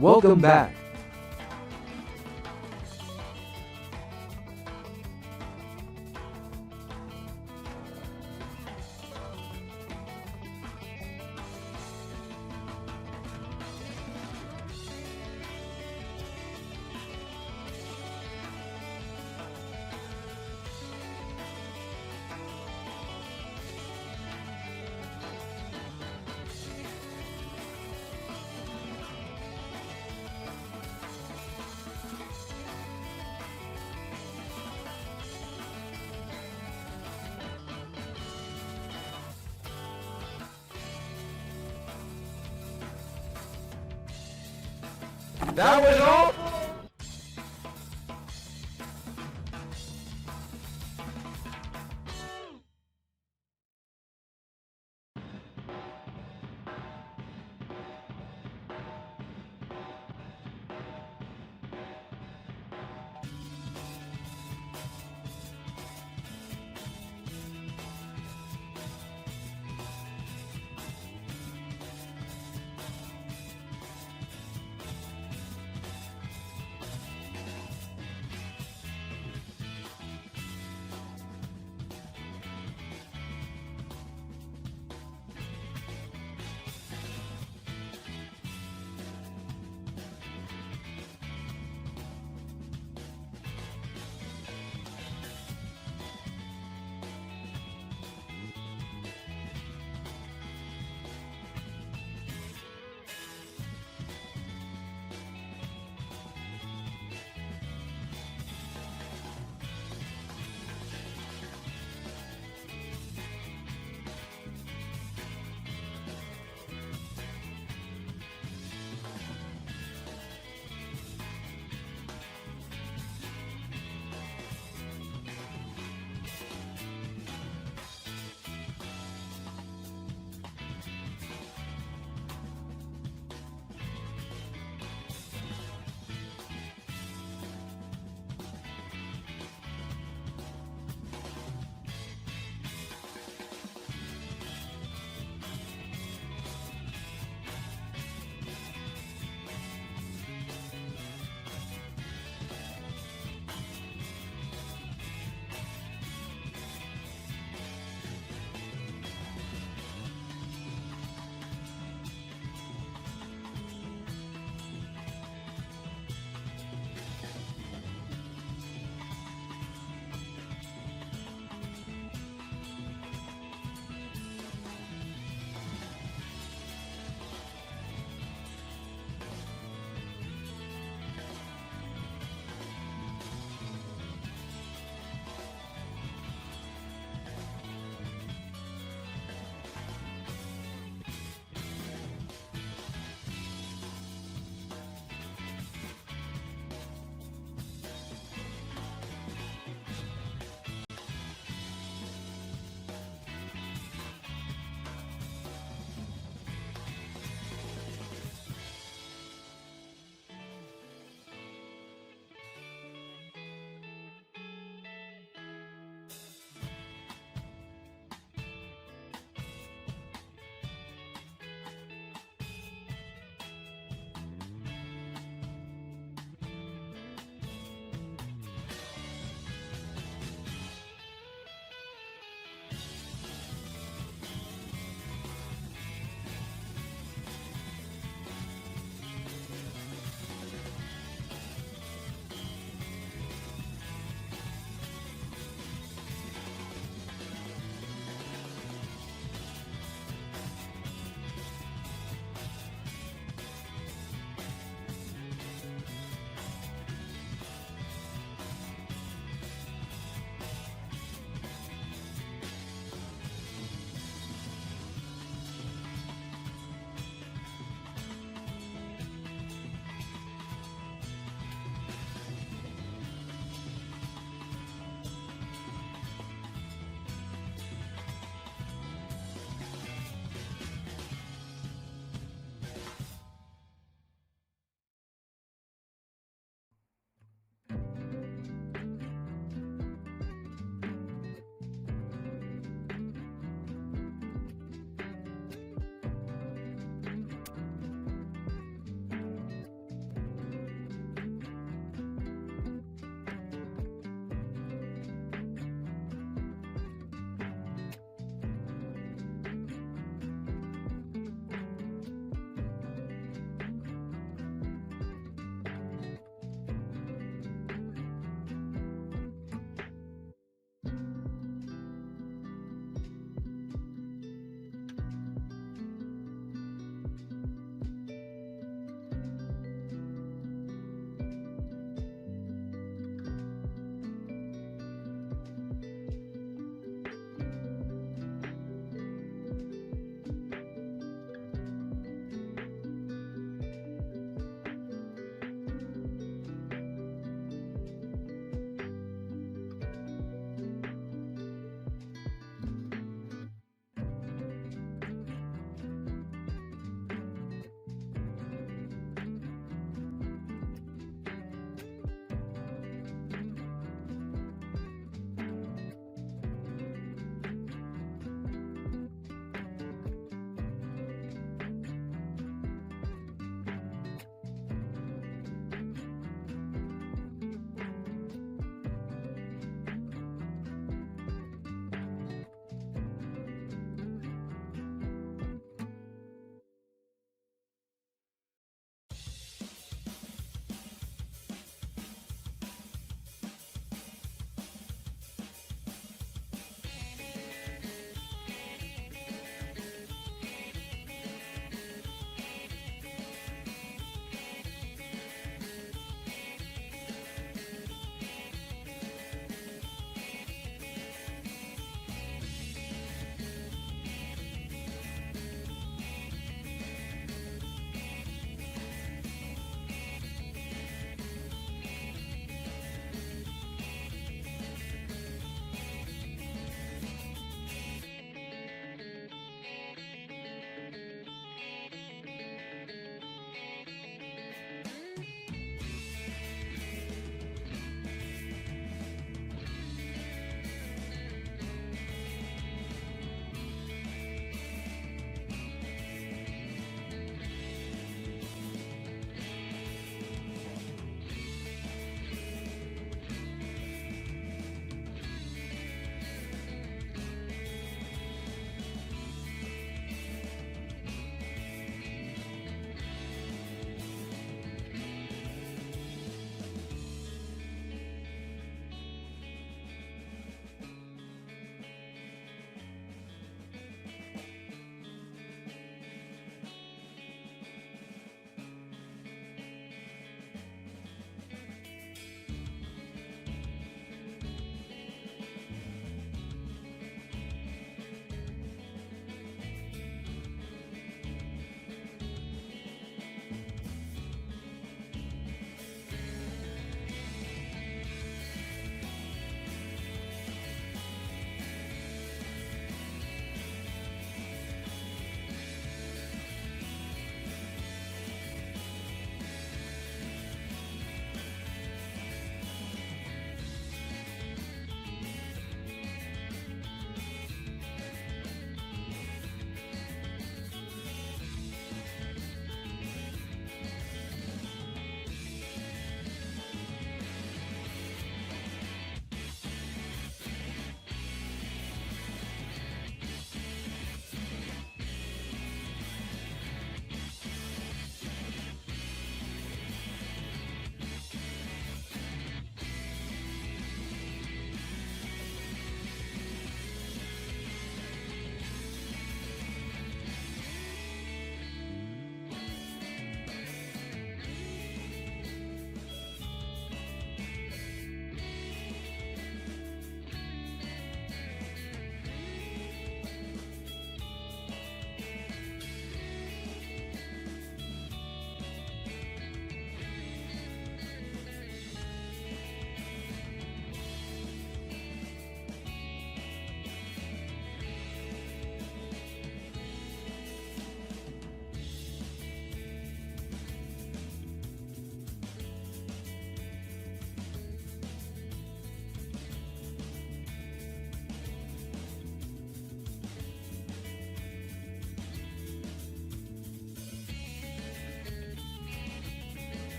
Welcome back. That was all.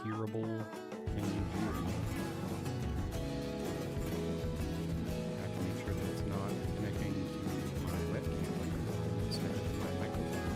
hearable? Can you hear me? I have to make sure that it's not connecting to my webcam instead of my microphone.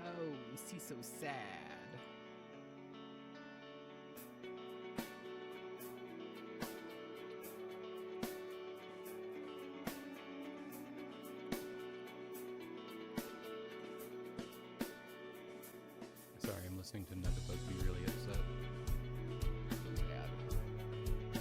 Oh, she's so sad. Sorry, I'm listening to Nugabug be really upset. So sad.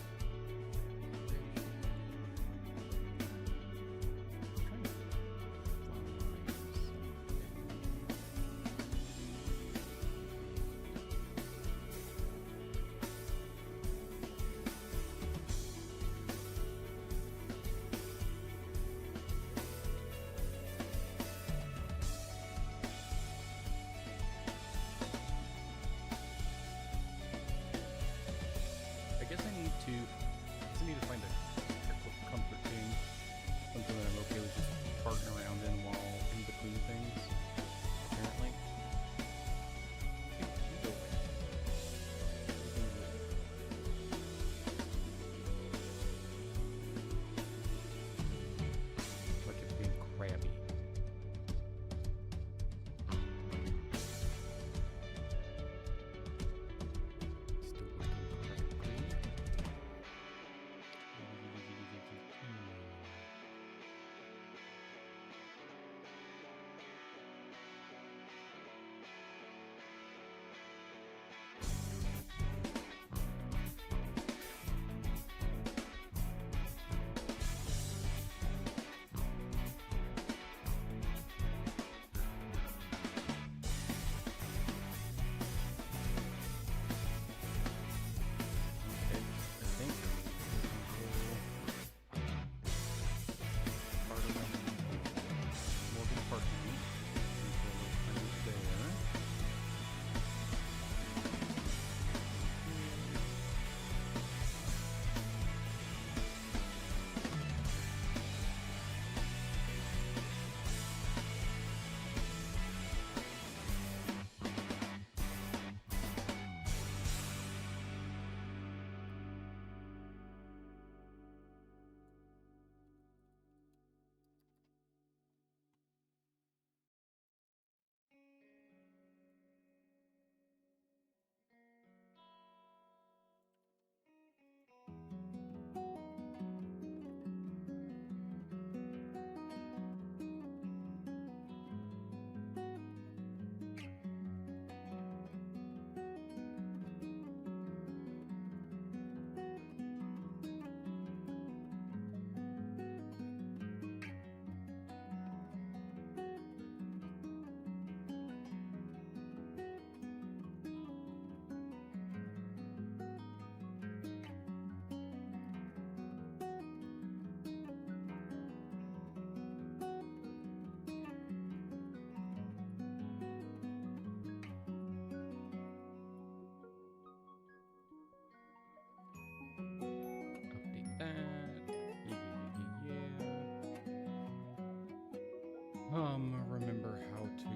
Remember how to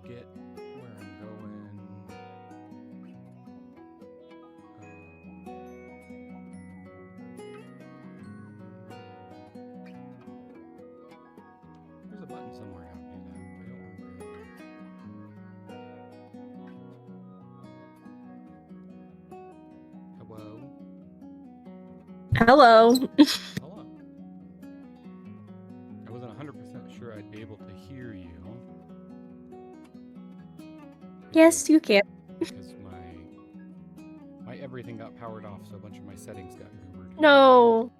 get where I'm going. There's a button somewhere how to do that. I don't remember. Hello? Hello. Hello. I wasn't 100% sure I'd be able to hear you. Yes, you can. Because my everything got powered off, so a bunch of my settings got goobered. No.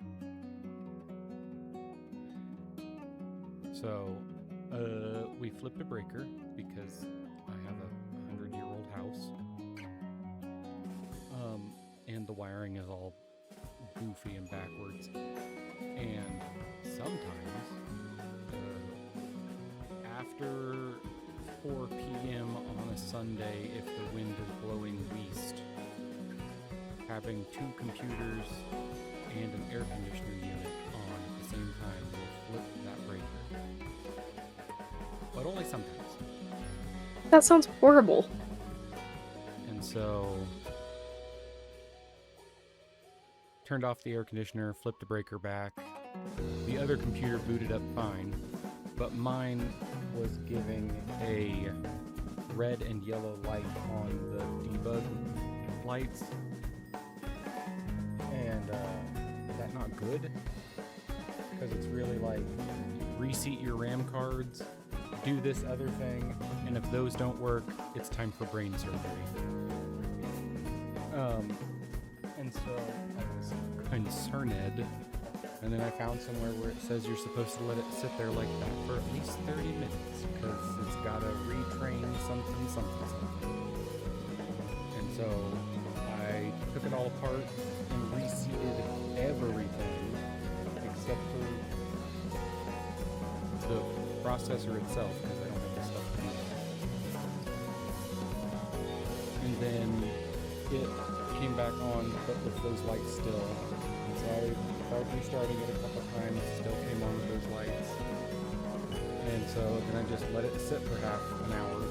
So, we flipped a breaker because I have a 100-year-old house. And the wiring is all goofy and backwards. And sometimes, after 4 p.m. on a Sunday, if the wind is blowing west, having 2 computers and an air conditioner unit on at the same time will flip that breaker. But only sometimes. That sounds horrible. And so, turned off the air conditioner, flipped the breaker back. The other computer booted up fine, but mine was giving a red and yellow light on the debug lights. And is that not good? Because it's really like, reseat your RAM cards, do this other thing, and if those don't work, it's time for brain surgery. And so I was concerned, and then I found somewhere where it says you're supposed to let it sit there like that for at least 30 minutes, because it's got to retrain something. And so I took it all apart and reseated everything except for the processor itself, because I don't have the stuff to do that. And then it came back on, but with those lights still. And so I tried restarting it a couple times, still came on with those lights. And so then I just let it sit for half an hour,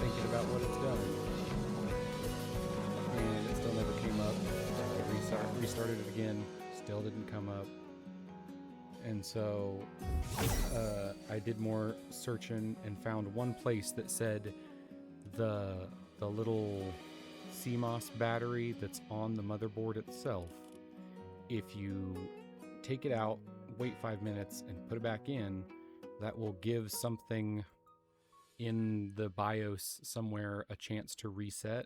thinking about what it's done. And it still never came up. I restarted it again, still didn't come up. And so I did more searching and found one place that said the little CMOS battery that's on the motherboard itself, if you take it out, wait 5 minutes, and put it back in, that will give something in the BIOS somewhere a chance to reset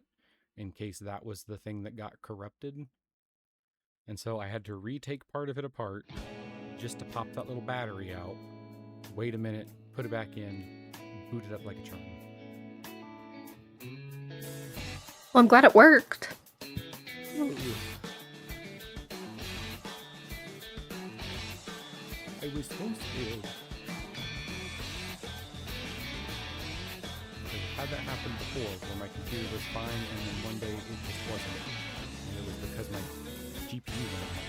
in case that was the thing that got corrupted. And so I had to retake part of it apart just to pop that little battery out, wait a minute, put it back in, boot it up like a charm. Well, I'm glad it worked. I was so scared. I've had that happen before, where my computer was fine, and then one day it just wasn't. And it was because my GPU went out.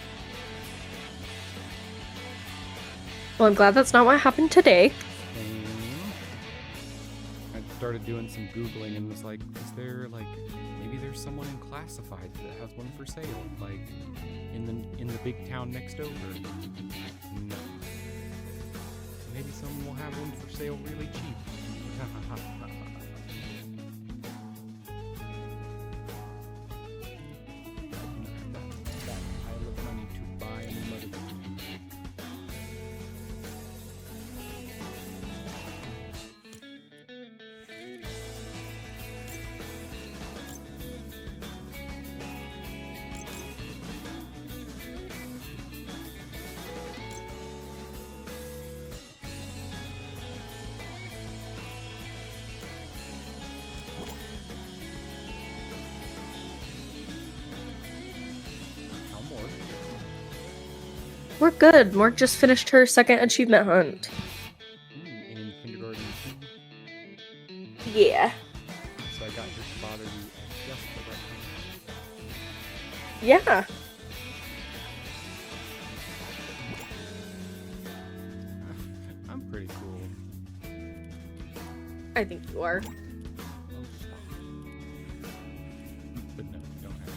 Well, I'm glad that's not what happened today. And I started doing some Googling and was like, is there like, maybe there's someone in classified that has one for sale, like in the big town next over. No. Maybe someone will have one for sale really cheap. That pile of money to buy a motherboard. We're good. Morg just finished her second achievement hunt. In kindergarten 2. Yeah. So I got her to bother you at just the right time. Yeah. I'm pretty cool. I think you are. Oh, stop. But no, you don't have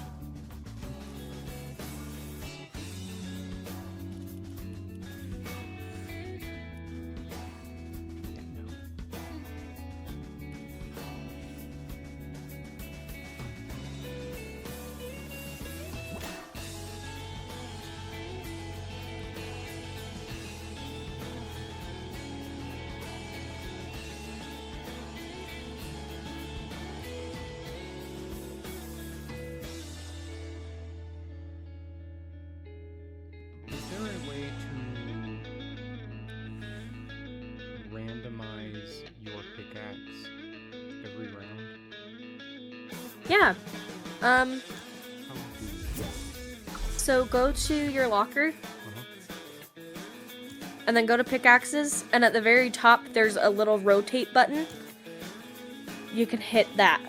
Is there a way to randomize your pickaxe every round? Yeah. How would you do So go to your locker that? and then go to pickaxes, and at the very top there's a little rotate button. You can hit that.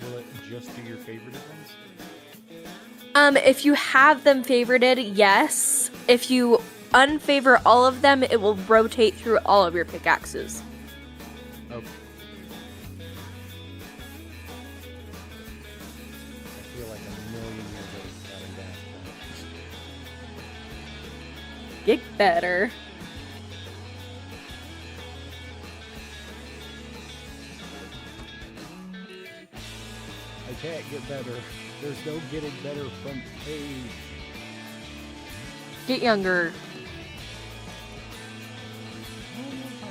Will it just do your favorited ones? If you have them favorited, yes. If you unfavor all of them, it will rotate through all of your pickaxes. Okay. I feel like a million years old having to ask that. Get better. I can't get better. There's no getting better from age. Get younger. I don't know if I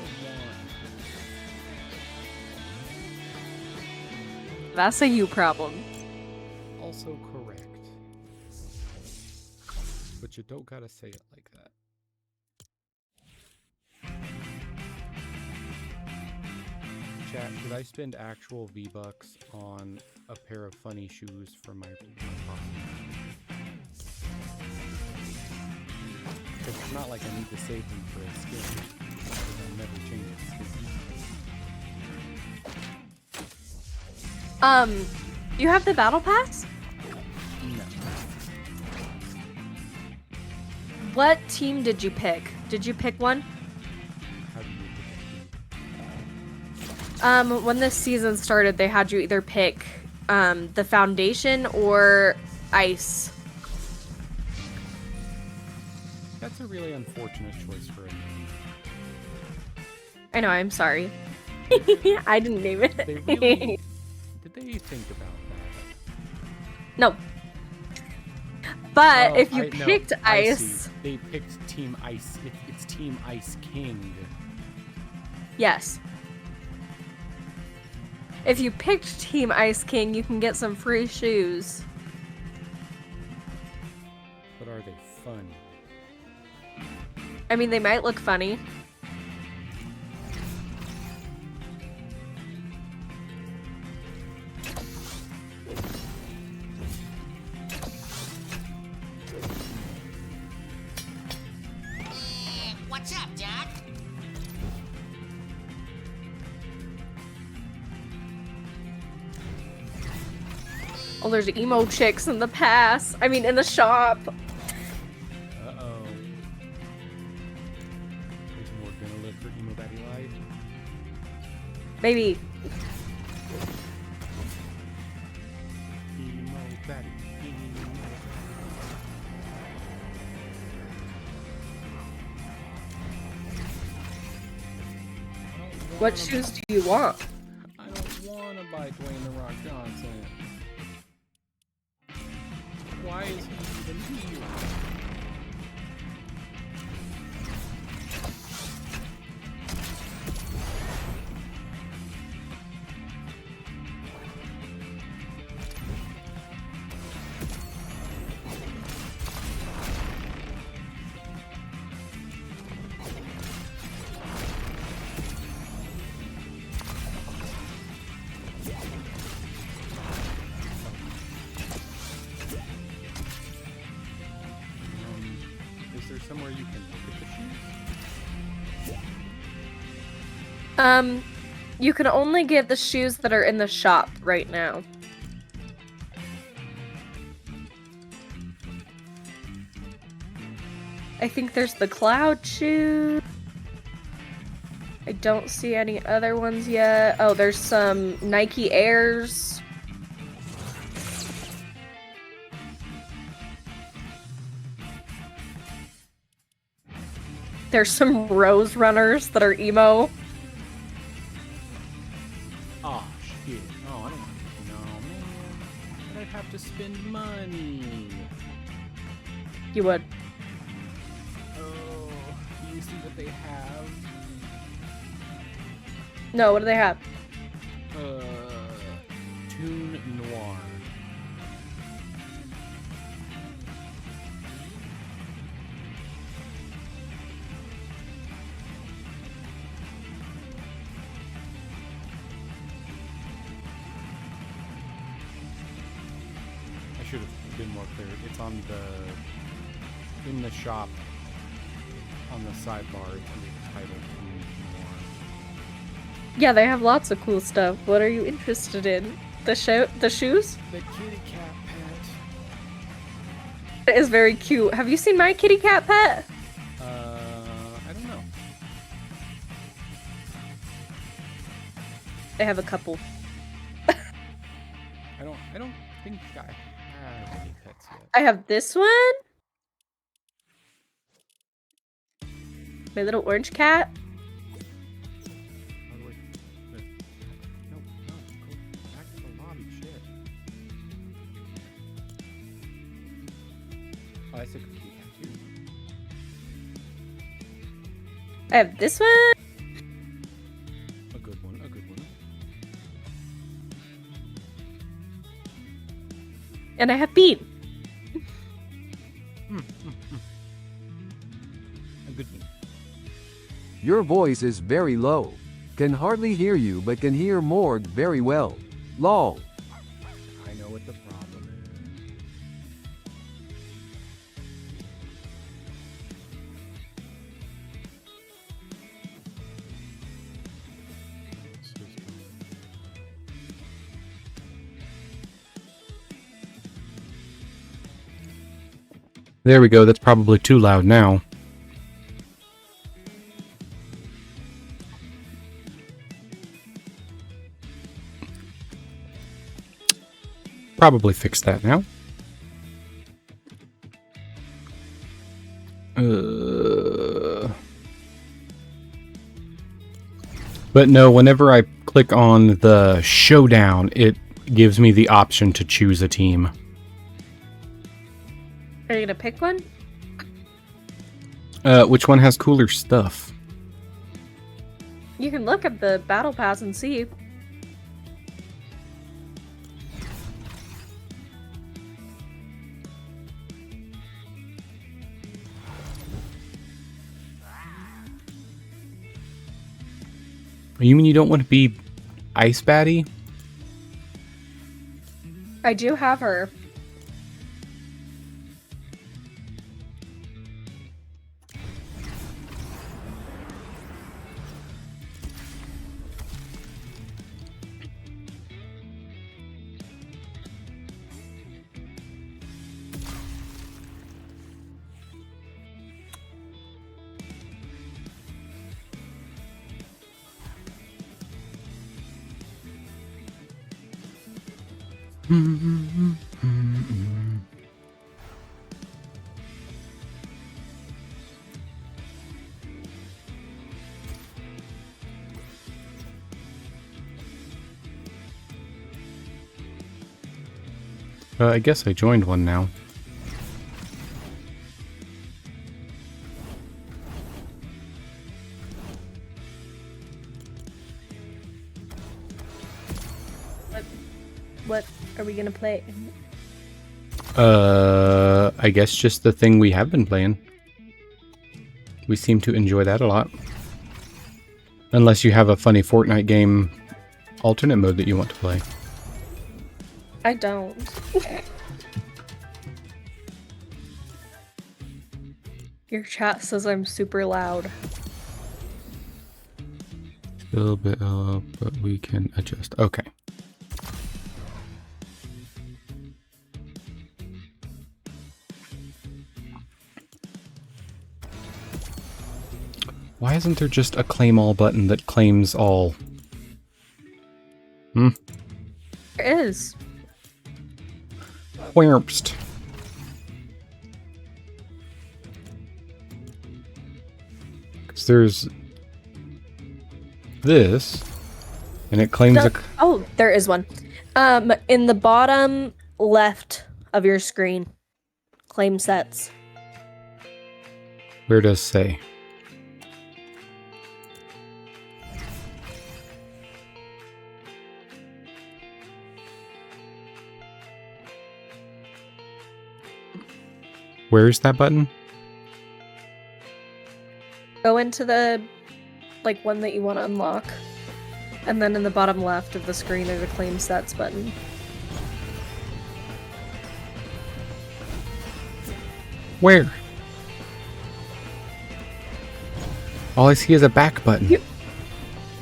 want. That's a you problem. Also correct. But you don't gotta say it like that. Chat, should I spend actual V-Bucks on a pair of funny shoes for my possum? Because it's not like I need to save them for a skin. Because I'll never change the skin. You have the battle pass? No. What team did you pick? Did you pick one? How do you pick When this season started, they had you either pick the foundation or ice. That's a really unfortunate choice for a name. I know, I'm sorry. I didn't name it. They really... Did they think about that? No. But Oh, if you no, picked I ice... see. They picked Team Ice. It's Team Ice King. Yes. If you picked Team Ice King, you can get some free shoes. But are they fun? I mean, they might look funny. What's up, Doc? Oh, there's emo chicks in the pass. I mean, in the shop. Uh-oh. There's more gonna live for Emo Daddy Life. Maybe. Emo Daddy. What shoes do you want? I don't want to buy Dwayne The Rock Johnson. Why is he even here? Is there somewhere you can look at the shoes? You can only get the shoes that are in the shop right now. I think there's the cloud shoe. I don't see any other ones yet. Oh, there's some Nike Airs. There's some Rose Runners that are emo. Oh, shit. Oh, I don't want to. No, man. But I'd have to spend money. You would. Oh, do you see what they have? No, what do they have? Toon Noir. I should have been more clear. It's on in the shop, on the sidebar, it's under the title Toon Noir. Yeah, they have lots of cool stuff. What are you interested in? The shoes? The kitty cat pet. It is very cute. Have you seen my kitty cat pet? I don't know. They have a couple. I don't think I have any pets yet. I have this one. My little orange cat. How do I... No, go back to the lobby, shit. Oh, that's a kitty cat too. I have this one. A good one, a good one. And I have Bean. A good one. Your voice is very low. Can hardly hear you but can hear more very well. Lol. I know what the problem is. There we go, that's probably too loud now. Probably fix that now. But no, whenever I click on the showdown, it gives me the option to choose a team. Are you gonna pick one? Which one has cooler stuff? You can look at the battle pass and see. You mean you don't want to be Ice Batty? I do have her. I guess I joined one now. What are we gonna play? I guess just the thing we have been playing. We seem to enjoy that a lot. Unless you have a funny Fortnite game alternate mode that you want to play. I don't. Your chat says I'm super loud. Still a bit up, but we can adjust. Okay. Why isn't there just a claim all button that claims all? Hmm? There is. Wherpst. Because there's this, and it claims a... Oh, there is one. In the bottom left of your screen. Claim sets. Where does say? Where's that button? Go into the, like, one that you want to unlock. And then in the bottom left of the screen there's a claim sets button. Where? All I see is a back button.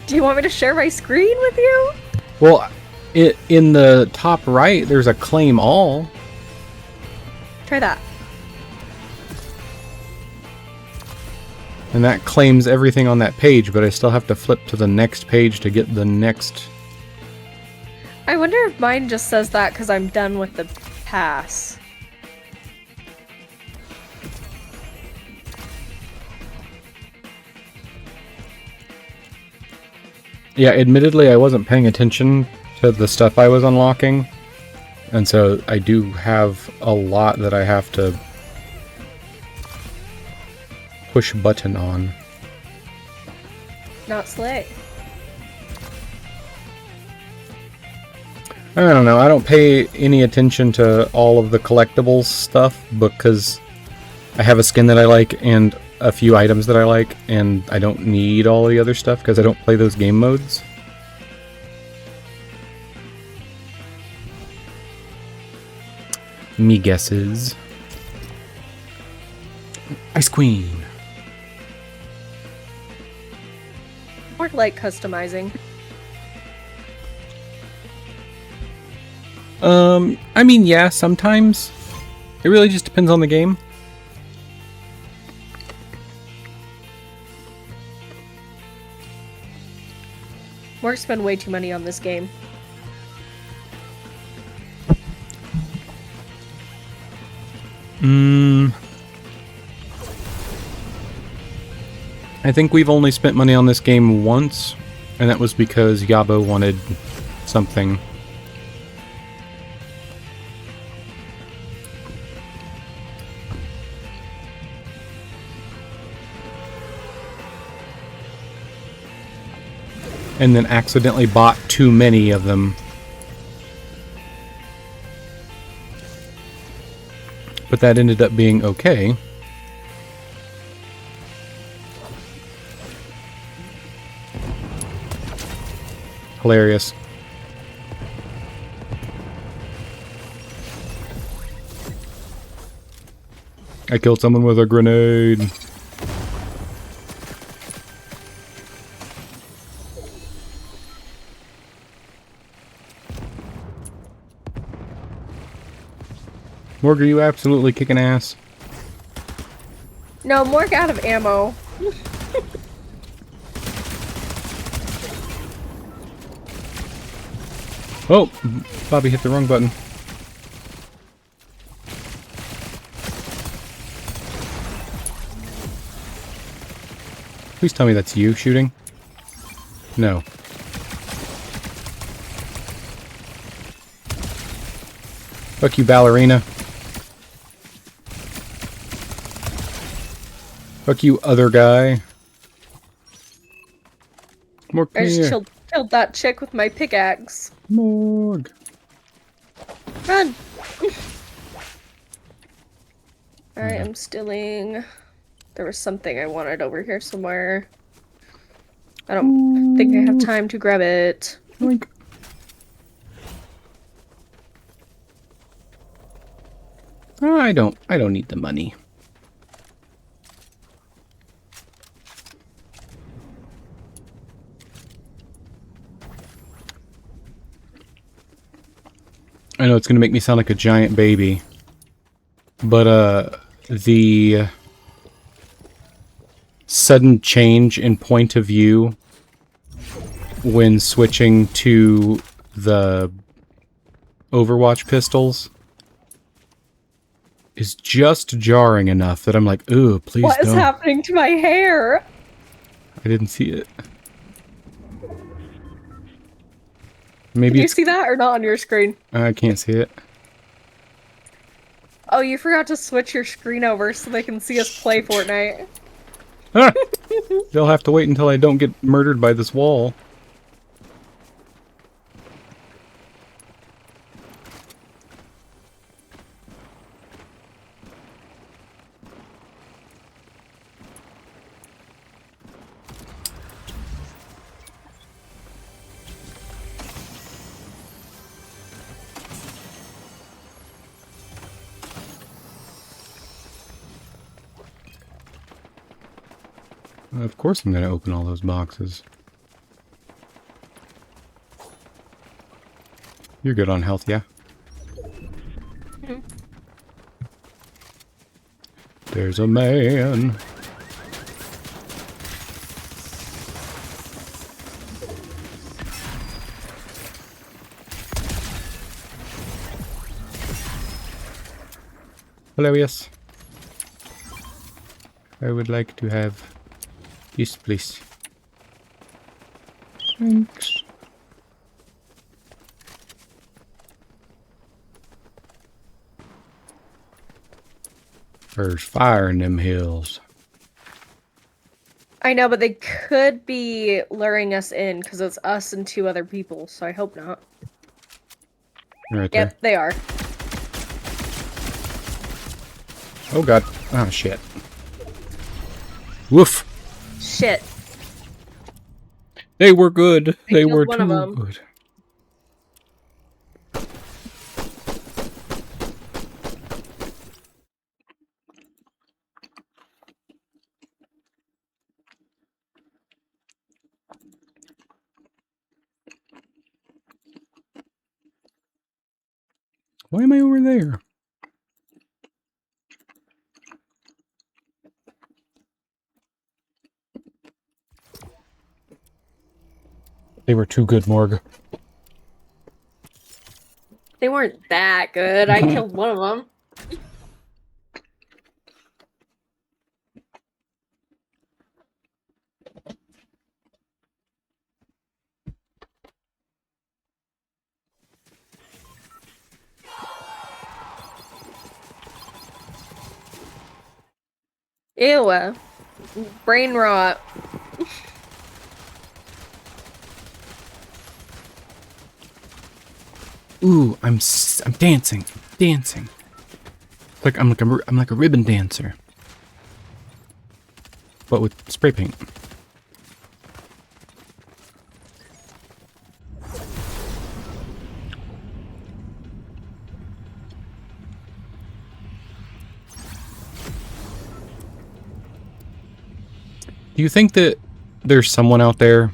Do you want me to share my screen with you? Well, in the top right, there's a claim all. Try that. And that claims everything on that page, but I still have to flip to the next page to get the next... I wonder if mine just says that because I'm done with the pass. Yeah, admittedly, I wasn't paying attention to the stuff I was unlocking. And so I do have a lot that I have to push button on. Not slay. I don't know, I don't pay any attention to all of the collectibles stuff because I have a skin that I like and a few items that I like, and I don't need all the other stuff because I don't play those game modes. Me guesses. Ice Queen. Or like customizing. I mean, yeah, sometimes. It really just depends on the game. Mark spent way too money on this game. I think we've only spent money on this game once, and that was because Yabo wanted something. And then accidentally bought too many of them. But that ended up being okay. Hilarious. I killed someone with a grenade. Morg, are you absolutely kicking ass? No, Mork out of ammo. Oh, Bobby hit the wrong button. Please tell me that's you shooting. No. Fuck you, ballerina. Fuck you, other guy. More I just here. killed that chick with my pickaxe. Morg. Run! Alright, I'm stealing. There was something I wanted over here somewhere. I don't think I have time to grab it. Oink. I don't need the money. I know it's gonna make me sound like a giant baby, but the sudden change in point of view when switching to the Overwatch pistols is just jarring enough that I'm like, ooh, please What don't. is happening to my hair? I didn't see it. Can Maybe you it's... see that or not on your screen? I can't see it. Oh, you forgot to switch your screen over so they can see us play Fortnite. Ah! They'll have to wait until I don't get murdered by this wall. Of course I'm going to open all those boxes. You're good on health, yeah? Mhm. There's a man. Hilarious. I would like to have this, please. Thanks. There's fire in them hills. I know, but they could be luring us in because it's us and 2 other people, so I hope not. Right there. Yep, they are. Oh god. Oh shit. Woof. Shit. They were good. They killed were one too of 'em. good. Why am I over there? They were too good, Morg. They weren't that good. I killed one of them. Ew. Brain rot. Ooh, I'm dancing, dancing. I'm like a ribbon dancer, but with spray paint. Do you think that there's someone out there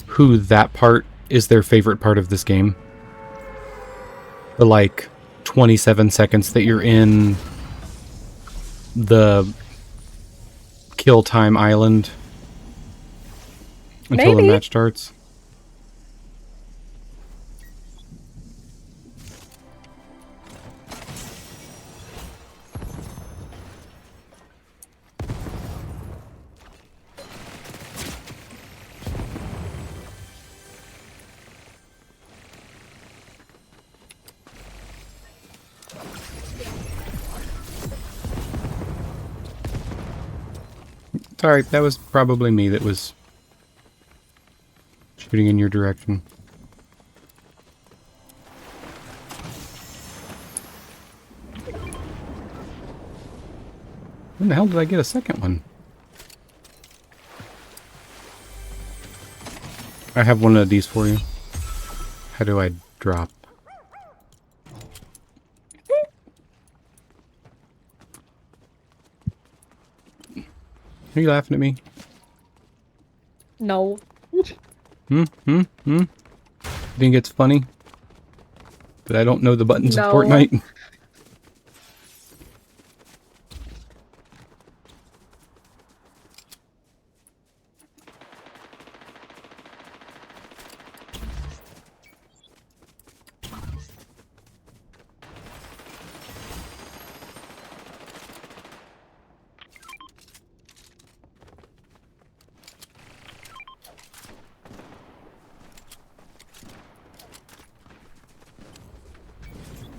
who that part is their favorite part of this game? The, like, 27 seconds that you're in the kill time island until the Maybe. match starts? Sorry, that was probably me that was shooting in your direction. When the hell did I get a second one? I have one of these for you. How do I drop? Are you laughing at me? No. You think it's funny that I don't know the buttons of No. Fortnite?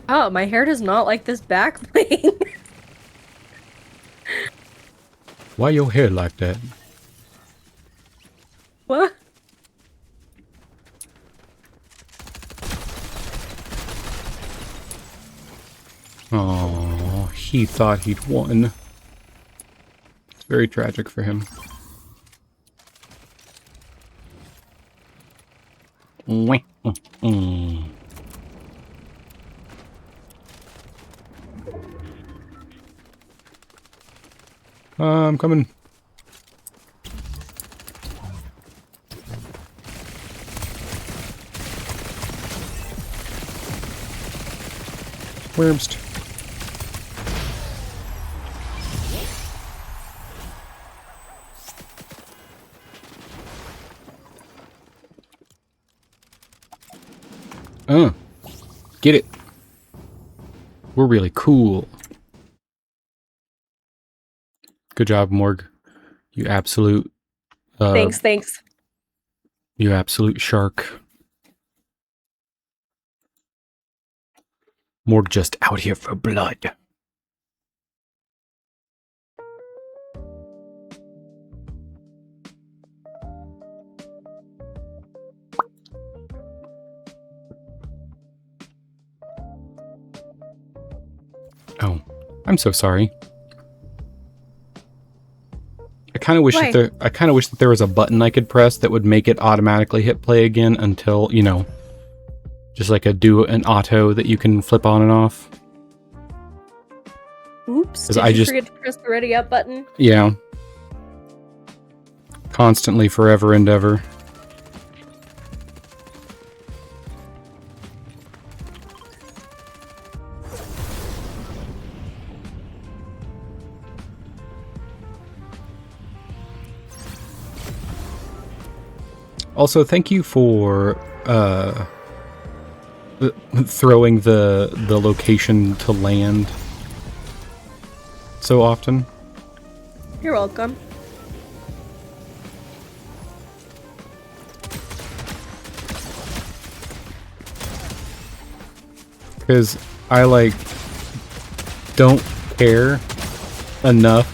Oh, my hair does not like this back bling. Why your hair like that? What? Oh, he thought he'd won. It's very tragic for him. Wah, I'm coming. Wormst. Get it. We're really cool. Good job, Morg. You absolute... Thanks. You absolute shark. Morg just out here for blood. Oh, I'm so sorry. I kind of wish Why? that there was a button I could press that would make it automatically hit play again until, you know, just like an auto that you can flip on and off. Oops, 'Cause did I you just- forget to press the ready up button? Yeah. Constantly, forever and ever. Also, thank you for throwing the location to land so often. You're welcome. Because I, like, don't care enough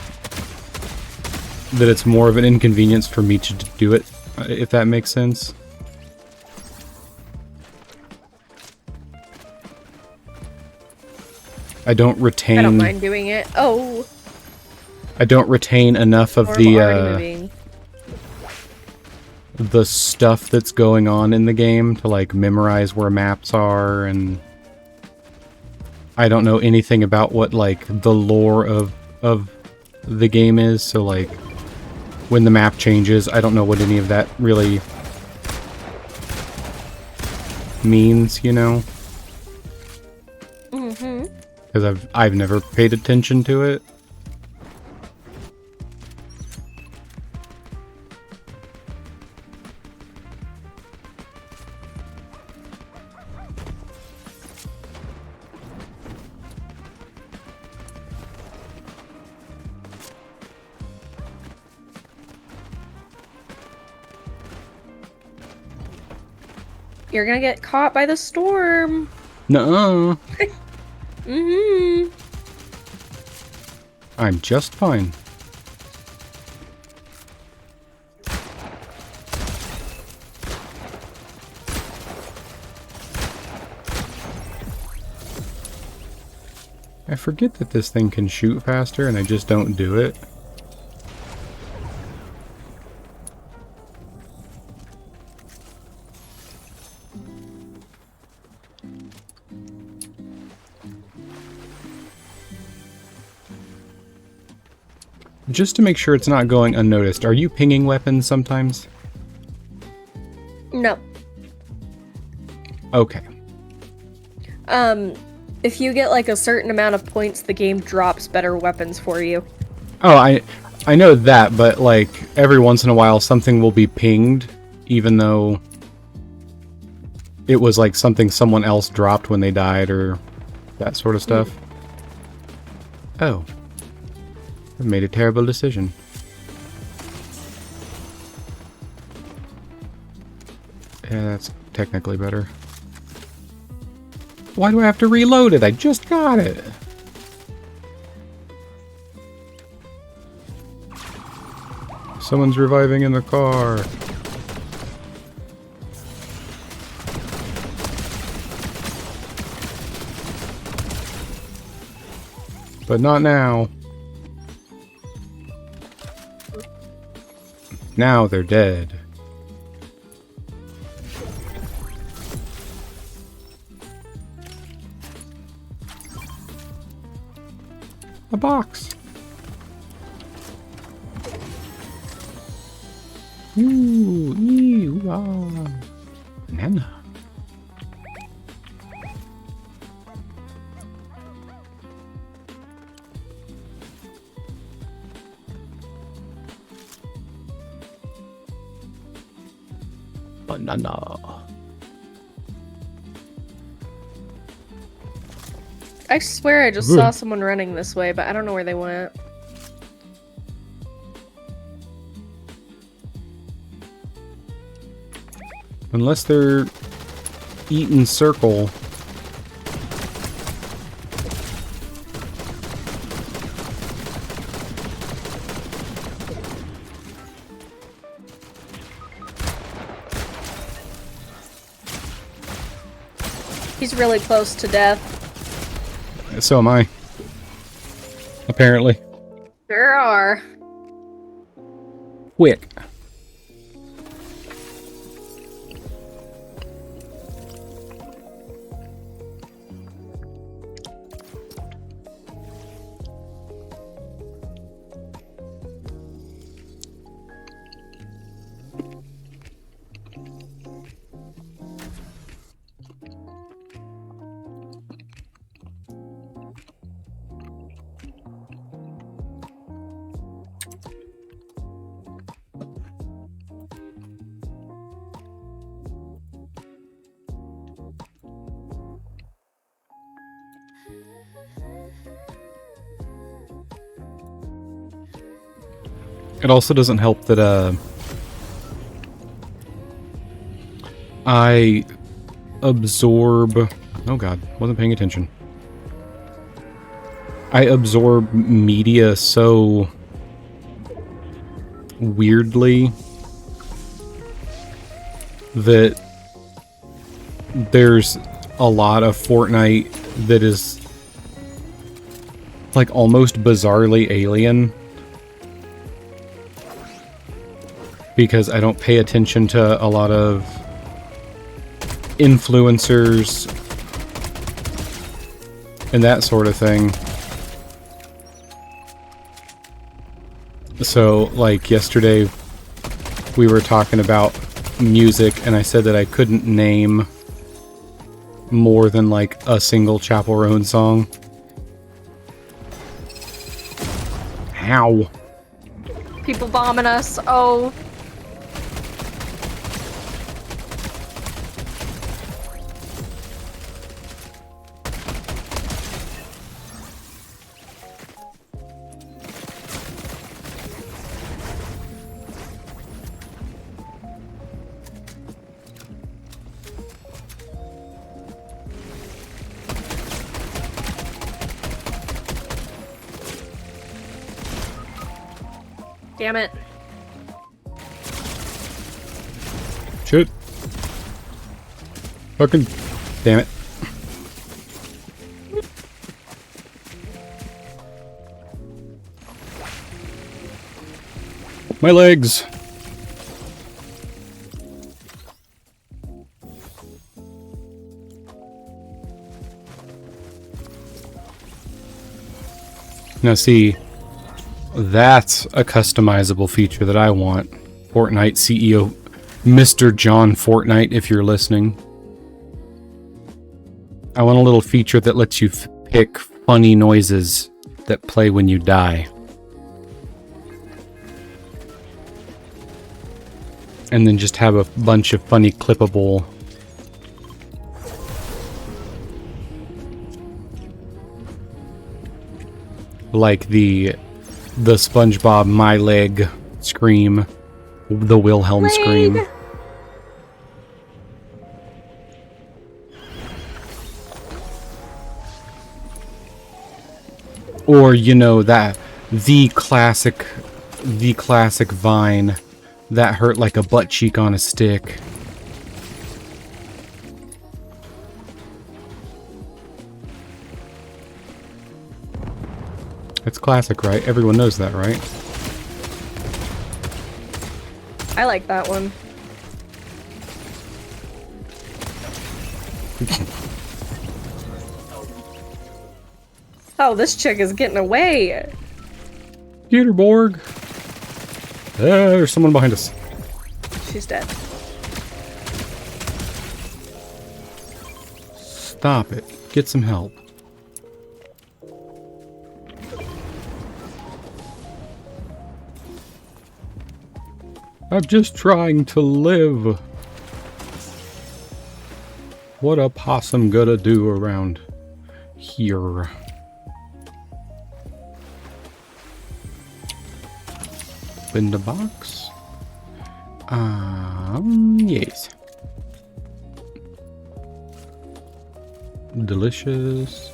that it's more of an inconvenience for me to do it, if that makes sense. I don't retain... I don't mind doing it. Oh, I don't retain enough of storm already moving. the stuff that's going on in the game to, like, memorize where maps are, and I don't know anything about what, like, the lore of the game is, so, like, when the map changes, I don't know what any of that really means, you know? Mm-hmm. Because I've never paid attention to it. You're gonna get caught by the storm. Nuh-uh. Mm-hmm. I'm just fine. I forget that this thing can shoot faster and I just don't do it. Just to make sure it's not going unnoticed, are you pinging weapons sometimes? No. Okay. If you get like a certain amount of points, the game drops better weapons for you. Oh, I know that, but like every once in a while something will be pinged, even though it was like something someone else dropped when they died or that sort of stuff. Oh. I made a terrible decision. Yeah, that's technically better. Why do I have to reload it? I just got it. Someone's reviving in the car. But not now. Now they're dead. A box. Ooh, ah. Banana. Banana. I swear I just saw someone running this way, but I don't know where they went. Unless they're eating circle. He's really close to death. So am I. Apparently. There are. Quick. It also doesn't help that, I absorb... Oh god, wasn't paying attention. I absorb media so weirdly that there's a lot of Fortnite that is like almost bizarrely alien. Because I don't pay attention to a lot of influencers and that sort of thing. So, like yesterday, we were talking about music, and I said that I couldn't name more than like a single Chapel Roan song. How? People bombing us. Oh. Damn it. Shoot. Fucking damn it. My legs. Now see, that's a customizable feature that I want. Fortnite CEO, Mr. John Fortnite, if you're listening. I want a little feature that lets you pick funny noises that play when you die. And then just have a bunch of funny clippable... like the SpongeBob my leg scream, the Wilhelm scream. Or, you know, that the classic vine that hurt like a butt cheek on a stick. It's classic, right? Everyone knows that, right? I like that one. Oh, this chick is getting away. Peterborg. There's someone behind us. She's dead. Stop it. Get some help. I'm just trying to live. What a possum gonna do around here? In the box? Yes. Delicious.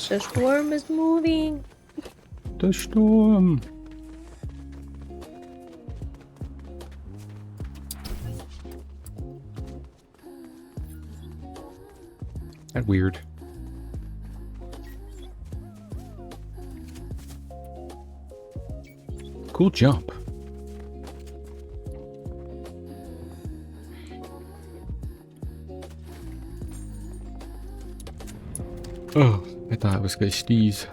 The storm is moving. The storm. That weird. Cool jump. Oh, I thought it was gonna sneeze.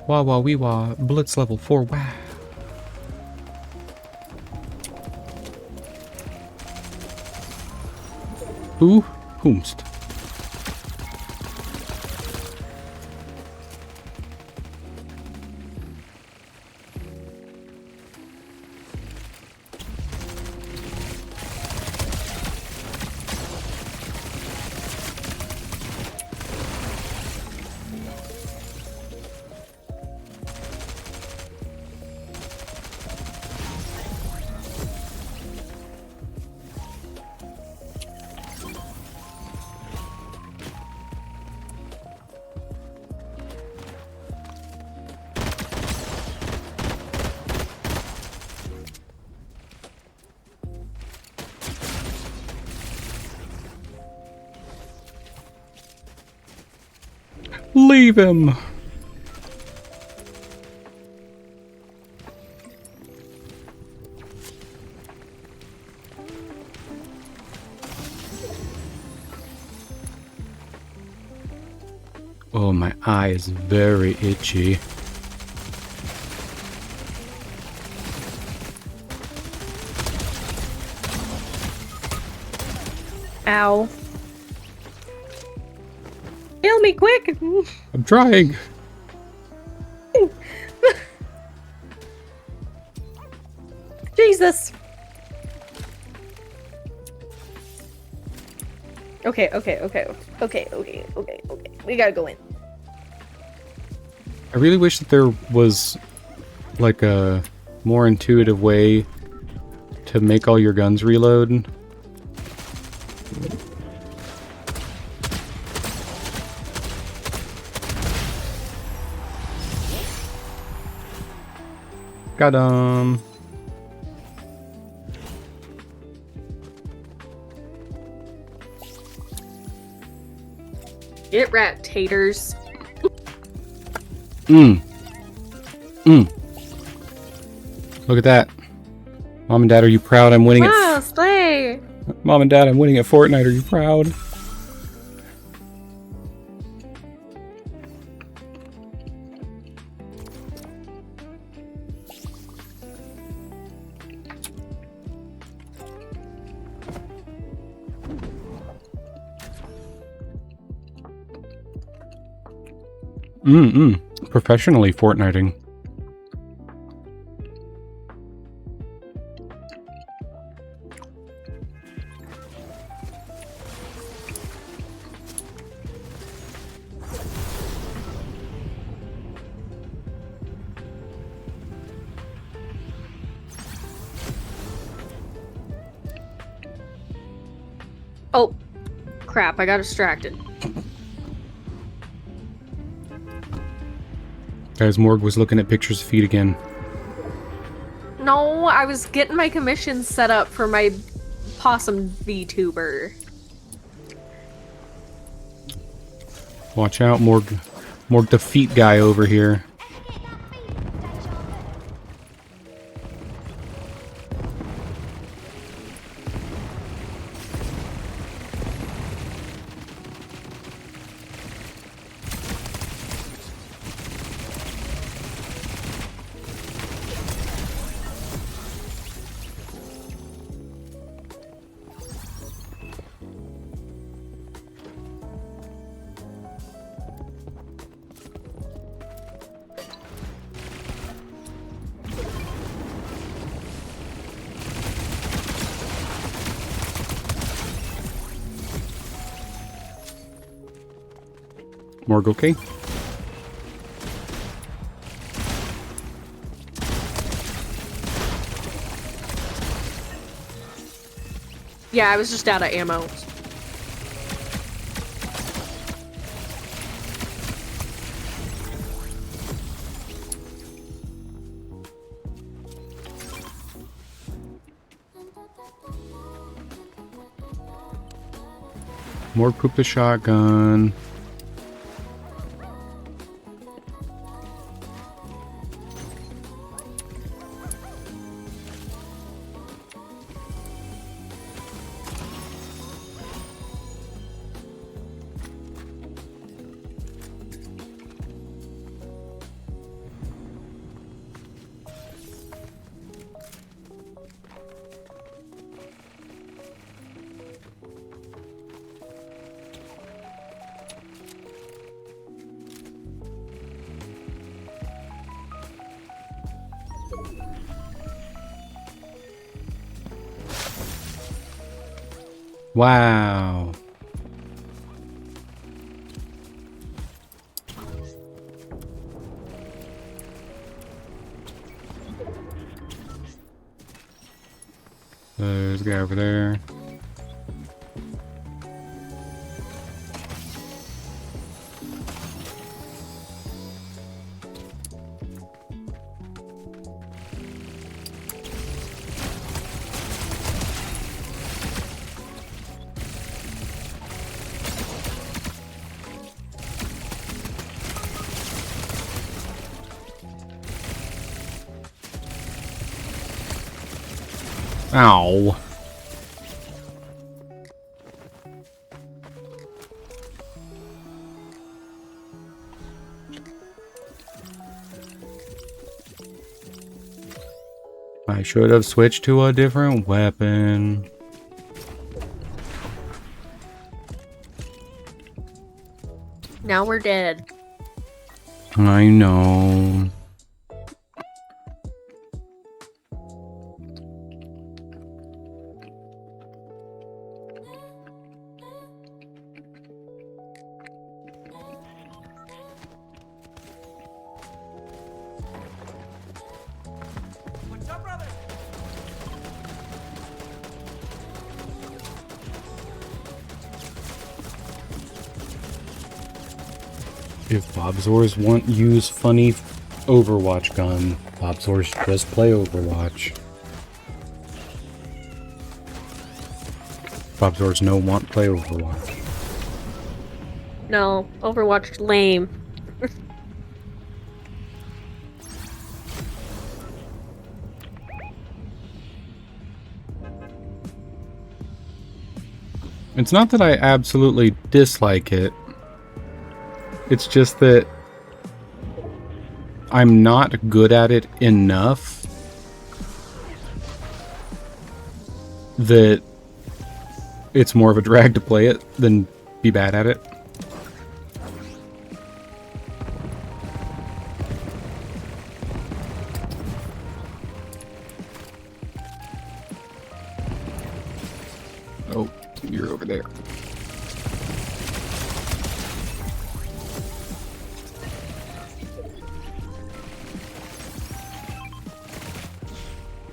Wah wah wee wah, blitz level 4, wow. Who? Whomst? Leave him! Oh, my eye is very itchy. Ow. Kill me quick! I'm trying! Jesus! Okay. We gotta go in. I really wish that there was like a more intuitive way to make all your guns reload. Got 'em. Get wrapped, haters. Look at that. Mom and Dad, are you proud? I'm winning Wow, slay! Mom and Dad, I'm winning at Fortnite. Are you proud? Professionally Fortniting. Oh, crap, I got distracted. Guys, Morg was looking at pictures of feet again. No, I was getting my commissions set up for my possum VTuber. Watch out, Morg the feet guy over here. Morg, okay? Yeah, I was just out of ammo. Morg pooped a shotgun. Wow. There's a guy over there. Ow. I should have switched to a different weapon. Now we're dead. I know. If Bobzors won't use funny Overwatch gun, Bobzors just play Overwatch. Bobzors no want play Overwatch. No, Overwatch lame. It's not that I absolutely dislike it. It's just that I'm not good at it enough that it's more of a drag to play it than be bad at it. Oh, you're over there.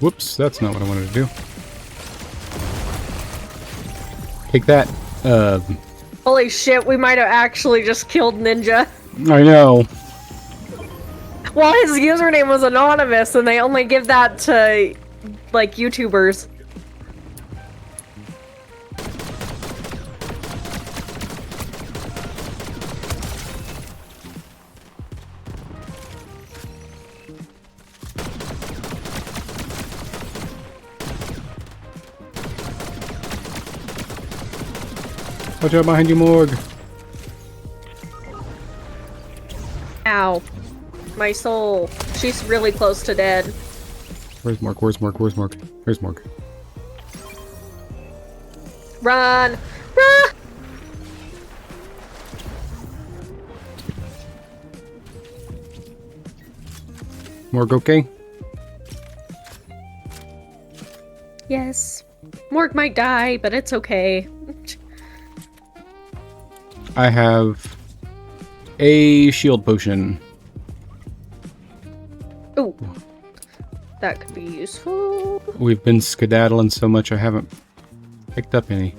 Whoops, that's not what I wanted to do. Take that. Holy shit, we might have actually just killed Ninja. I know. Well, his username was anonymous, and they only give that to, like, YouTubers. Watch out behind you, Morg. Ow. My soul. She's really close to dead. Where's Morg? Where's Morg? Where's Morg? Where's Morg? Run! Run! Morg, okay? Yes. Morg might die, but it's okay. I have a shield potion. Ooh. That could be useful. We've been skedaddling so much I haven't picked up any.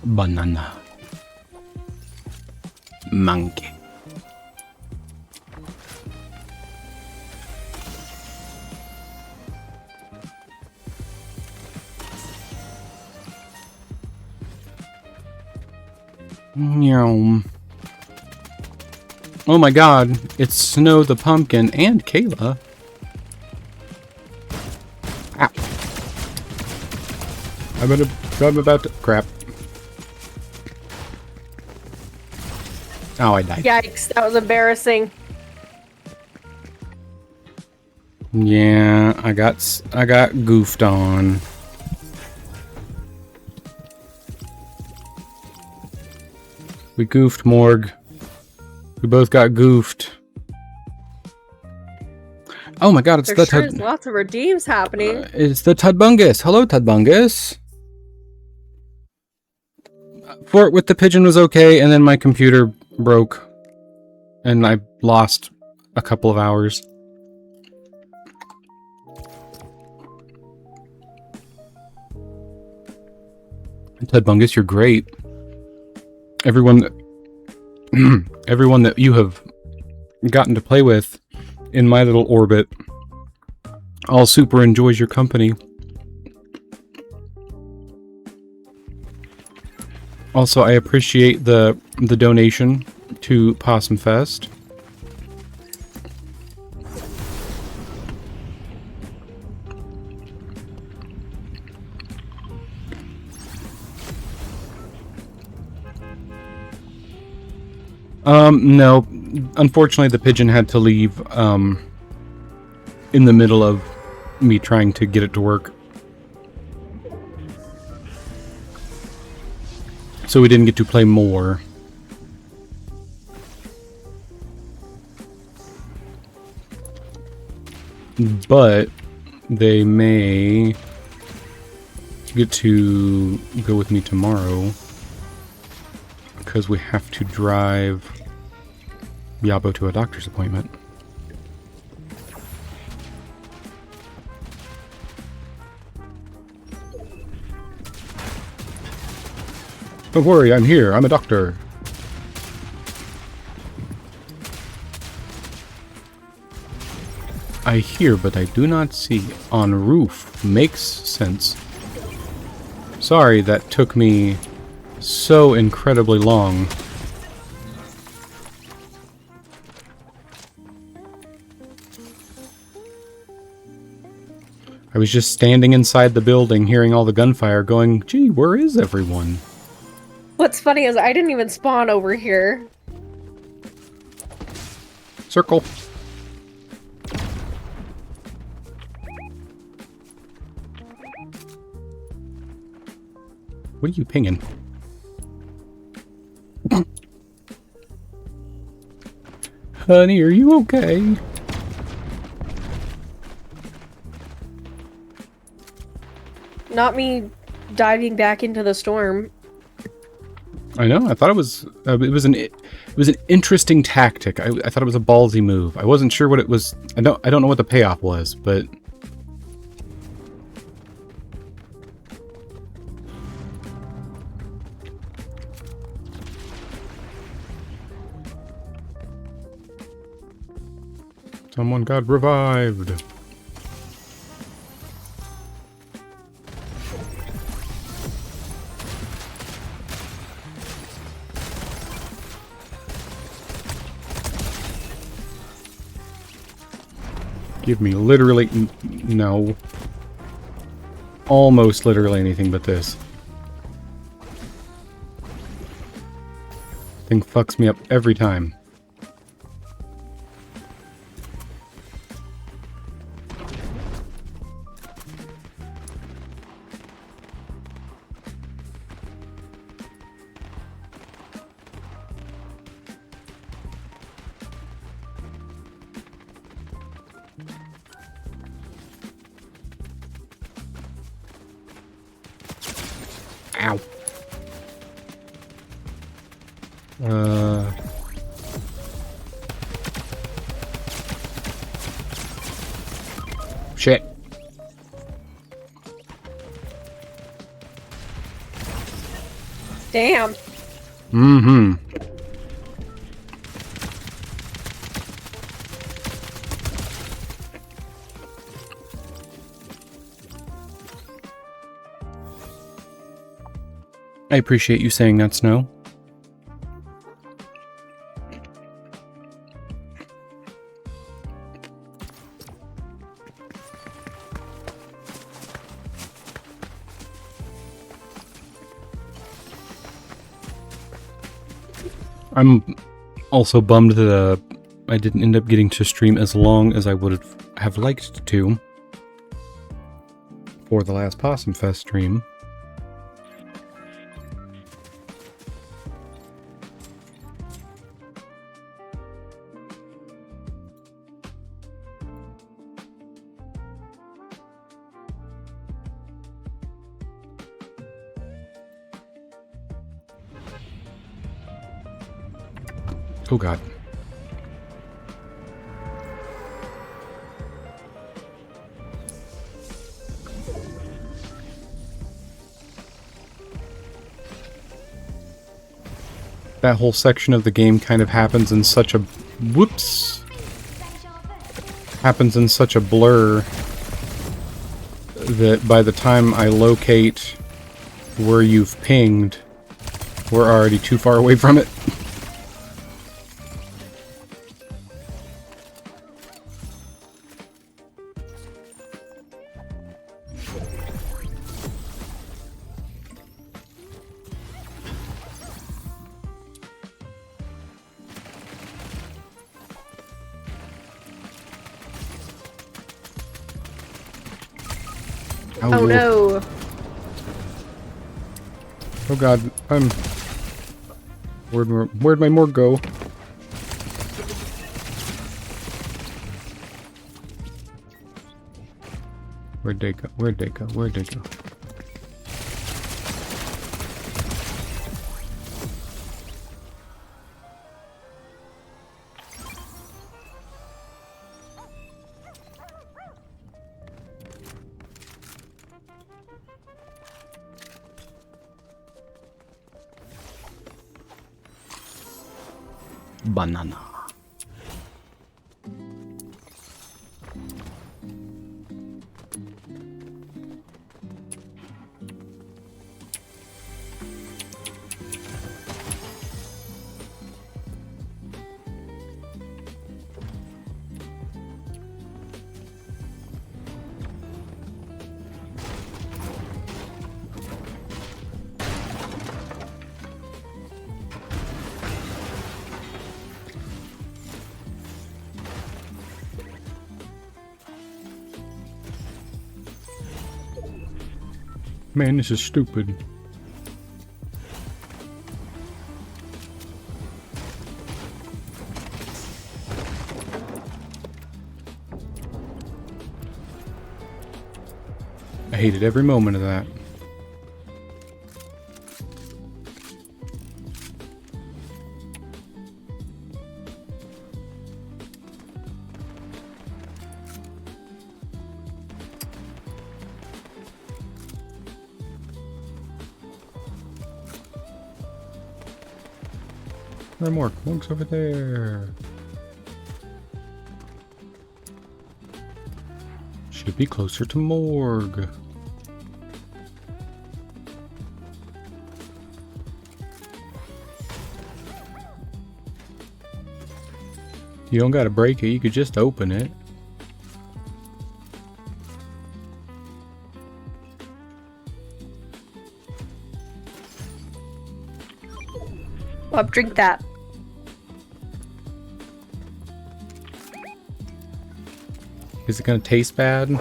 Banana. Monkey. Meow. Oh my god, it's Snow the Pumpkin and Kayla. Ow. I'm about to... Crap. Oh, I died. Yikes, that was embarrassing. Yeah, I got goofed on. We goofed, Morg. We both got goofed. Oh my god, it's There the sure is lots of redeems happening. it's the Tudbungus. Hello, Tudbungus. Fort with the pigeon was okay, and then my computer broke. And I lost a couple of hours. Tudbungus, you're great. Everyone that everyone that you have gotten to play with in my little orbit all super enjoys your company. Also, I appreciate the donation to POSSUMFEST. No. Unfortunately, the pigeon had to leave, in the middle of me trying to get it to work. So we didn't get to play more. But they may get to go with me tomorrow because we have to drive Yabo to a doctor's appointment. Don't worry, I'm here. I'm a doctor. I hear, but I do not see. On roof. Makes sense. Sorry, that took me so incredibly long. I was just standing inside the building, hearing all the gunfire, going, gee, where is everyone? What's funny is I didn't even spawn over here. Circle. What are you pinging? Honey, are you okay? Not me diving back into the storm. I know. I thought it was an interesting tactic. I thought it was a ballsy move. I wasn't sure what it was. I don't know what the payoff was, but someone got revived. Give me literally no. Almost literally anything but this. Thing fucks me up every time. Ow. Shit. Damn. Mm-hmm. I appreciate you saying that, Snow. I'm also bummed that I didn't end up getting to stream as long as I would have liked to for the last POSSUMFEST stream. Oh god. That whole section of the game kind of happens in such a... Whoops! Happens in such a blur that by the time I locate where you've pinged, we're already too far away from it. Oh no. Oh god, Where'd my morgue go? Where'd they go? Where'd they go? Where'd they go? Banana. Man, this is stupid. I hated every moment of that. There are more monks over there. Should be closer to morgue. You don't gotta break it, you could just open it. Bob, drink that. Is it gonna taste bad?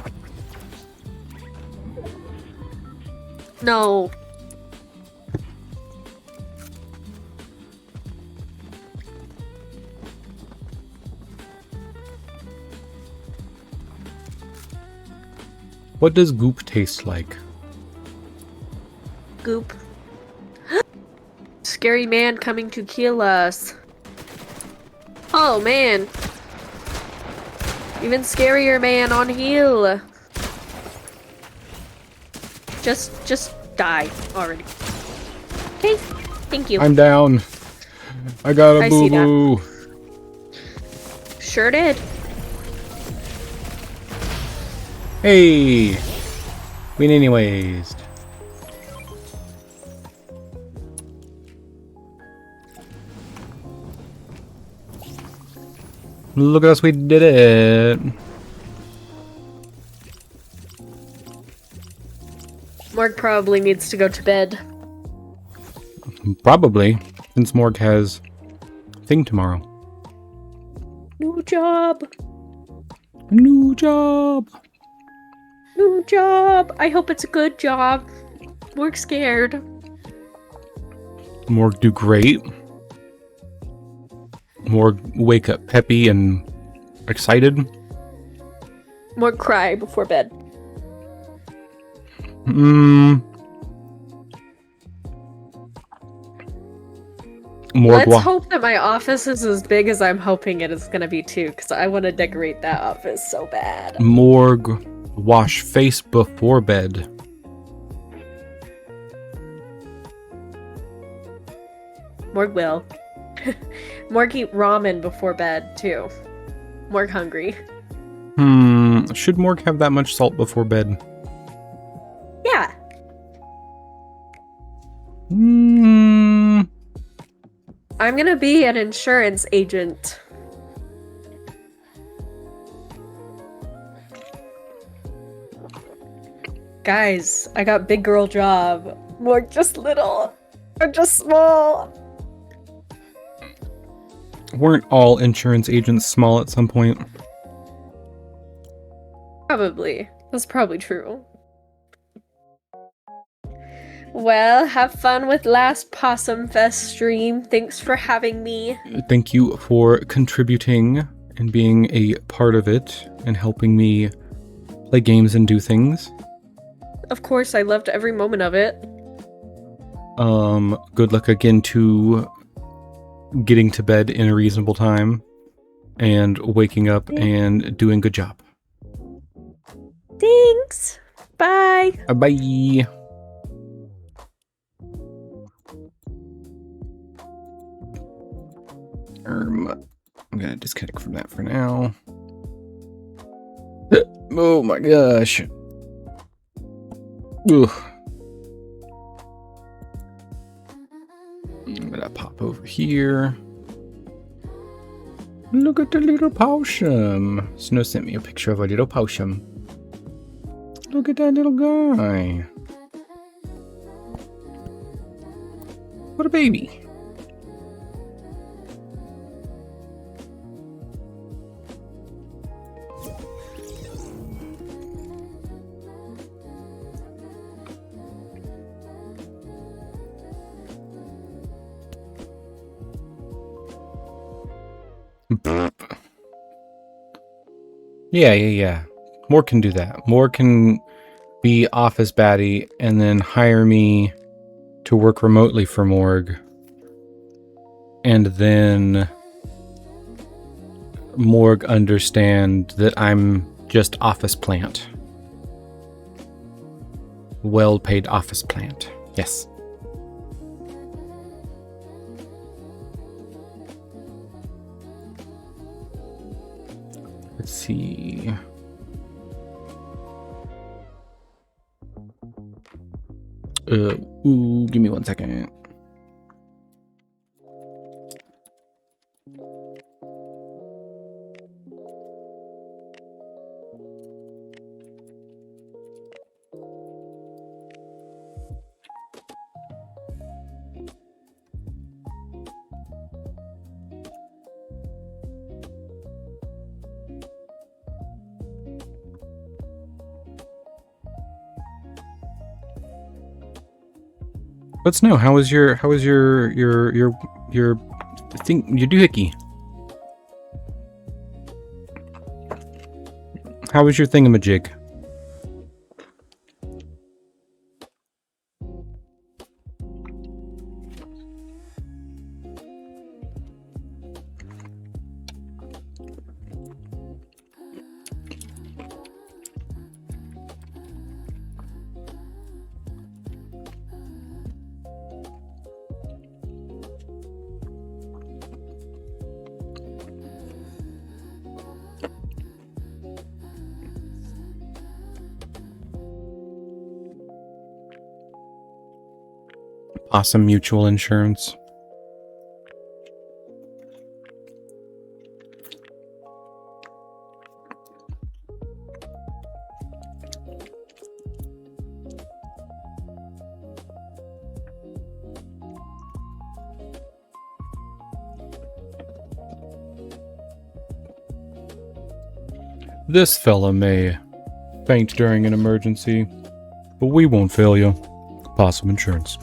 No. What does goop taste like? Goop. Scary man coming to kill us. Oh man. Even scarier man on heel. Just die already. Okay, thank you. I'm down. I got a I see that. boo-boo. Sure did. Hey! Win anyways. Look at us, we did it! Morg probably needs to go to bed. Probably, since Morg has thing tomorrow. New job. New job! New job. I hope it's a good job. Morg's scared. Morg do great. Morg wake up peppy and excited. Morg cry before bed. Morg Let's hope that my office is as big as I'm hoping it is gonna be too, because I want to decorate that office so bad. Morg wash face before bed. Morg will. Morg eat ramen before bed too. Morg hungry. Should Morg have that much salt before bed? Yeah. I'm gonna be an insurance agent. Guys, I got big girl job. Morg just little. I'm just small. Weren't all insurance agents small at some point? Probably. That's probably true. Well, have fun with last POSSUMFEST stream. Thanks for having me. Thank you for contributing and being a part of it and helping me play games and do things. Of course, I loved every moment of it. Good luck again to getting to bed in a reasonable time and waking up and doing good job. Thanks. Bye. Bye. I'm gonna disconnect from that for now. Oh my gosh. Ugh. I'm gonna pop over here. Look at the little possum. Snow sent me a picture of a little possum. Look at that little guy. What a baby. Yeah. More can do that. More can be office baddie and then hire me to work remotely for Morg. And then Morg understand that I'm just office plant. Well-paid office plant. Yes. Let's see. Give me 1 second. Let's know, how was your thing, your doohickey? How was your thingamajig? Awesome mutual insurance. This fella may faint during an emergency, but we won't fail you. Possum Insurance.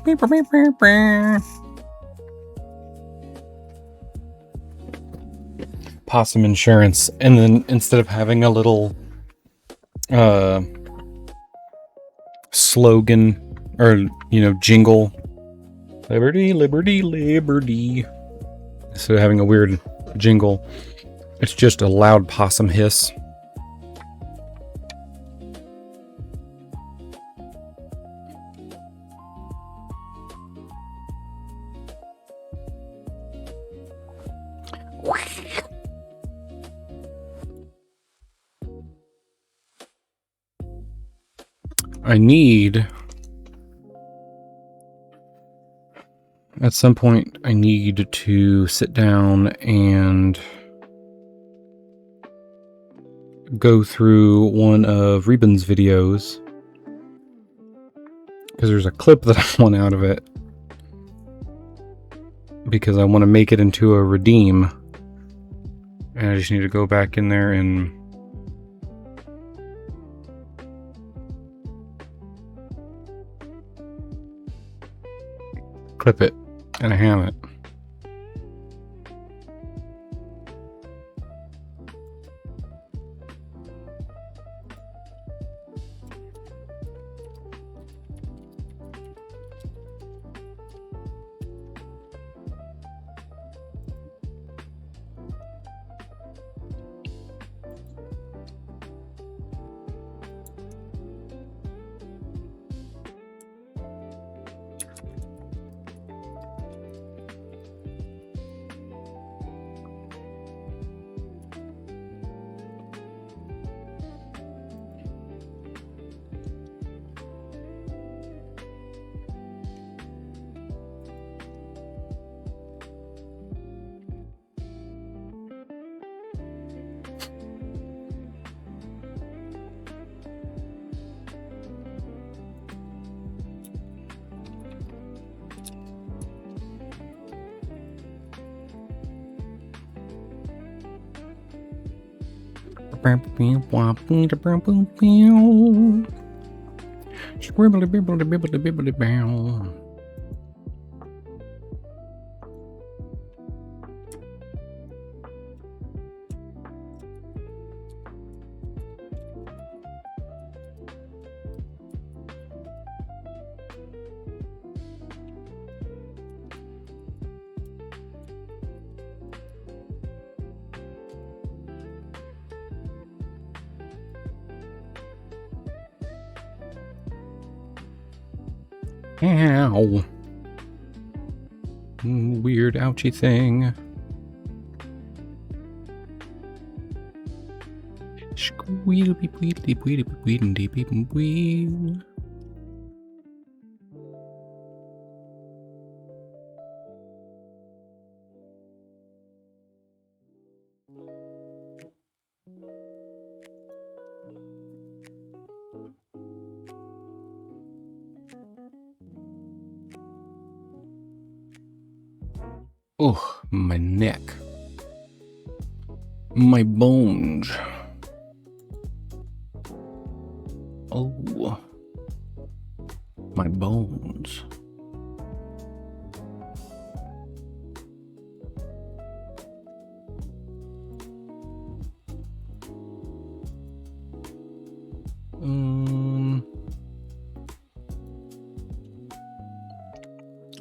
Possum Insurance, and then instead of having a little slogan or jingle, liberty, liberty, liberty, instead of having a weird jingle, it's just a loud possum hiss. At some point, I need to sit down and go through one of Reben's videos, because there's a clip that I want out of it, because I want to make it into a redeem, and I just need to go back in there and clip it, and I have it. Scribbly bibbly bibbly bibbly bow. Ow. Weird ouchy thing. Oh, my neck. My bones. Oh, my bones.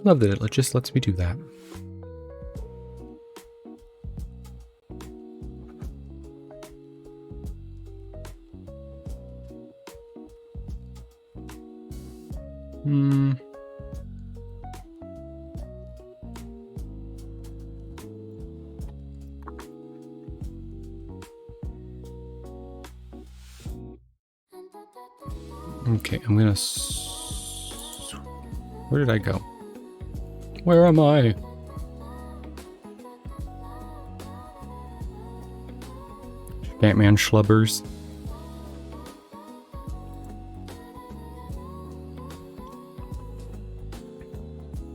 Love that it just lets me do that. Okay, I'm gonna... Where did I go? Where am I? Batman schlubbers.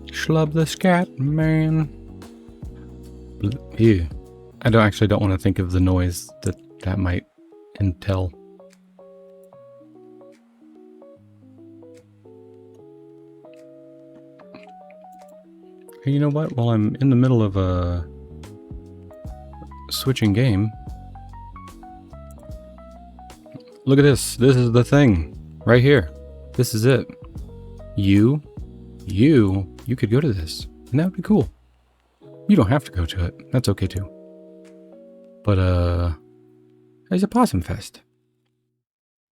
Schlub the scat man. Ew. I don't want to think of the noise that might entail. Hey, you know what? While I'm in the middle of a switching game, look at this. This is the thing right here. This is it. You could go to this, and that would be cool. You don't have to go to it. That's okay too. But there's a POSSUMFEST,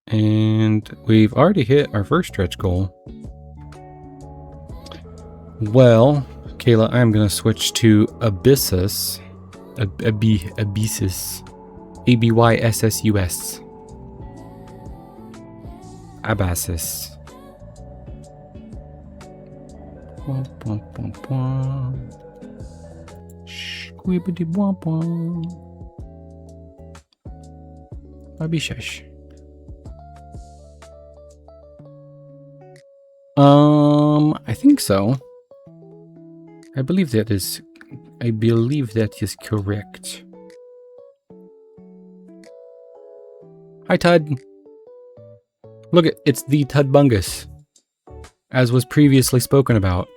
and we've already hit our first stretch goal. Well, Kayla, I'm gonna switch to Abyssus. Abyssus. Abyssus. Abyssus. Squibbity bwomp bwomp. Abyssus. I think so. I believe that is correct. Hi, Tud. Look, it's the Tudbungus, as was previously spoken about.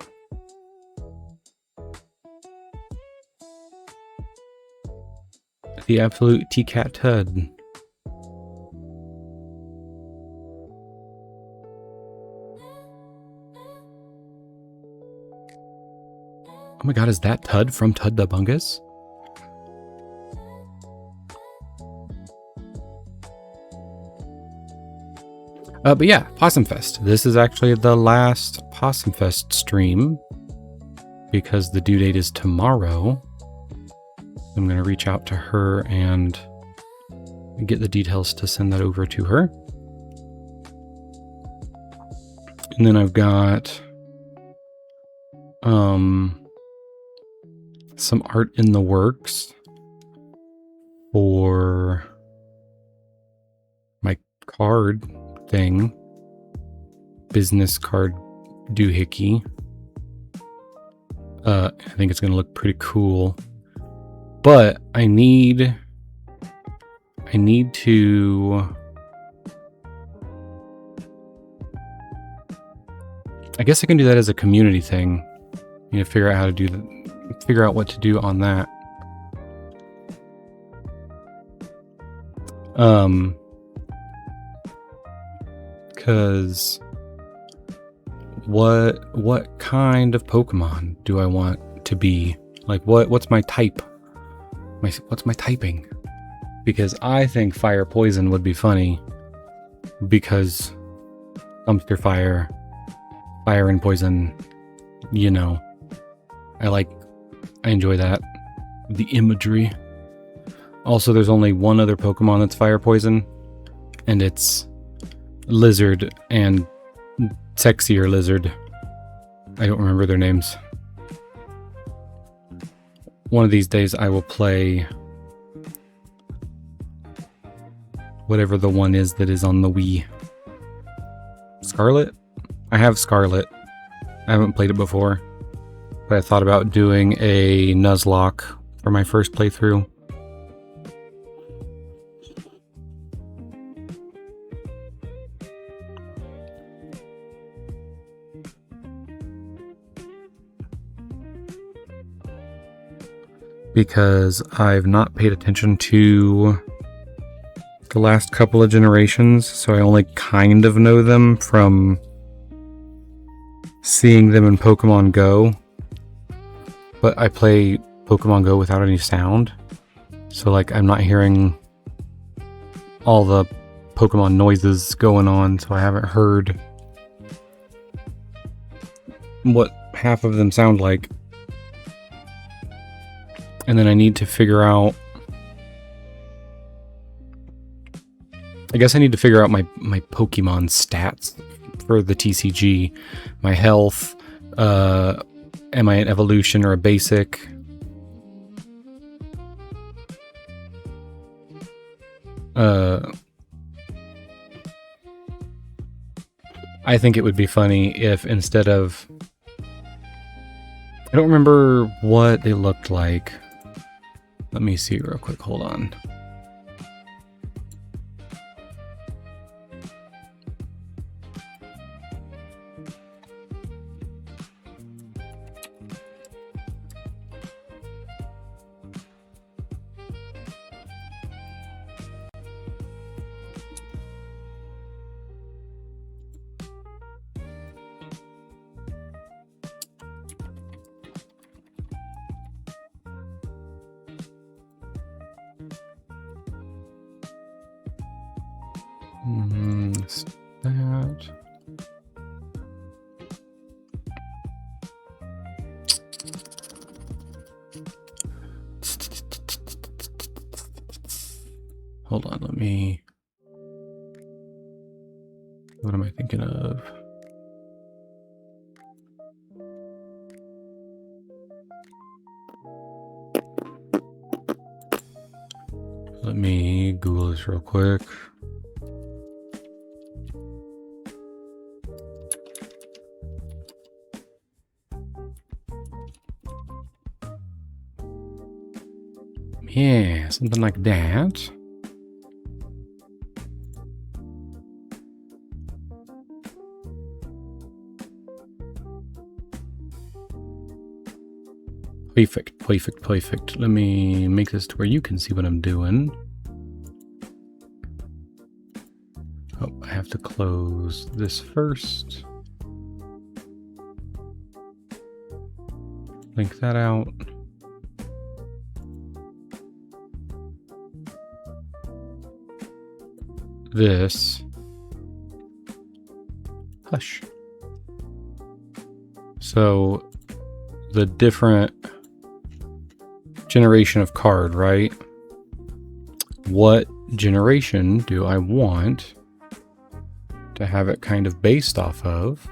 The absolute T-Cat Tud. Oh my god, is that Tud from Tud the Bungus? But yeah, POSSUMFEST. This is actually the last POSSUMFEST stream because the due date is tomorrow. I'm going to reach out to her and get the details to send that over to her. And then I've got some art in the works for my card thing, business card doohickey. I think it's gonna look pretty cool, but I need to, I guess I can do that as a community thing. You know, figure out how to do that. Figure out what to do on that. Because what kind of Pokemon do I want to be? Like, what's my type? What's my typing? Because I think Fire Poison would be funny, because Dumpster Fire fire and poison, you know. I enjoy that. The imagery. Also, there's only one other Pokemon that's fire poison, and it's Lizard and Sexier Lizard. I don't remember their names. One of these days I will play whatever the one is that is on the Wii. Scarlet? I have Scarlet. I haven't played it before, but I thought about doing a Nuzlocke for my first playthrough. Because I've not paid attention to the last couple of generations, so I only kind of know them from seeing them in Pokemon Go. But I play Pokemon Go without any sound, so like I'm not hearing all the Pokemon noises going on, so I haven't heard what half of them sound like. And then I need to figure out... I guess I need to figure out my Pokemon stats for the TCG. My health, am I an evolution or a basic? I think it would be funny if instead of... I don't remember what they looked like. Let me see real quick, hold on. That. Hold on, let me... What am I thinking of? Let me Google this real quick. Yeah, something like that. Perfect, perfect, perfect. Let me make this to where you can see what I'm doing. Oh, I have to close this first. Link that out. This. Hush. So the different generation of card, right? What generation do I want to have it kind of based off of?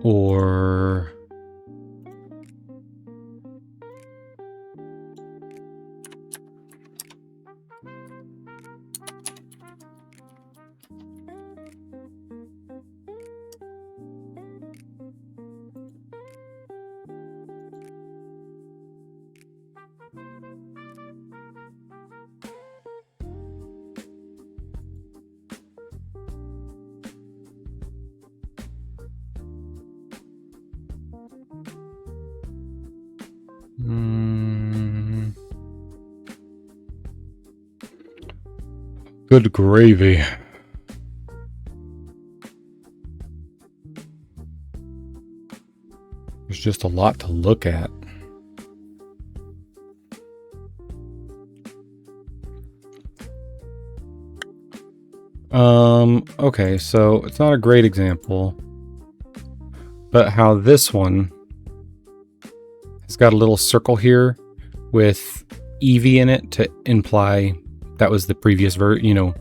Or Good gravy. There's just a lot to look at. Okay, so it's not a great example, but how this one has got a little circle here with Eevee in it to imply that was the previous Leafeon,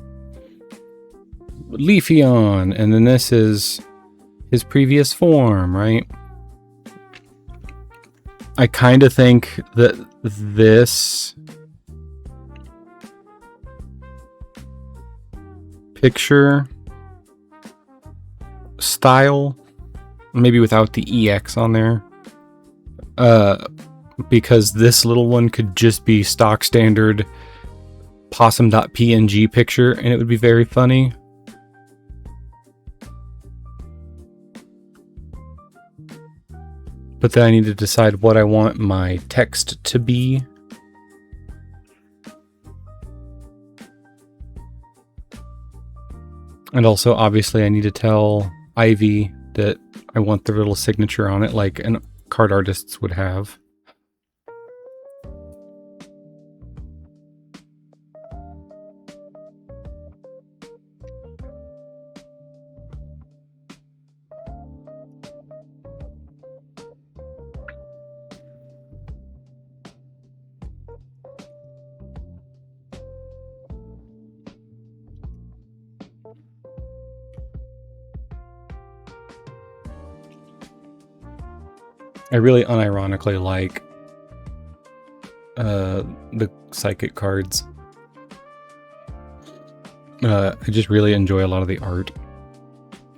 and then this is his previous form, right? I kind of think that this picture style, maybe without the EX on there, because this little one could just be stock standard possum.png picture and it would be very funny. But then I need to decide what I want my text to be. And also, obviously, I need to tell Ivy that I want their little signature on it like an card artists would have. I really unironically like the psychic cards. I just really enjoy a lot of the art.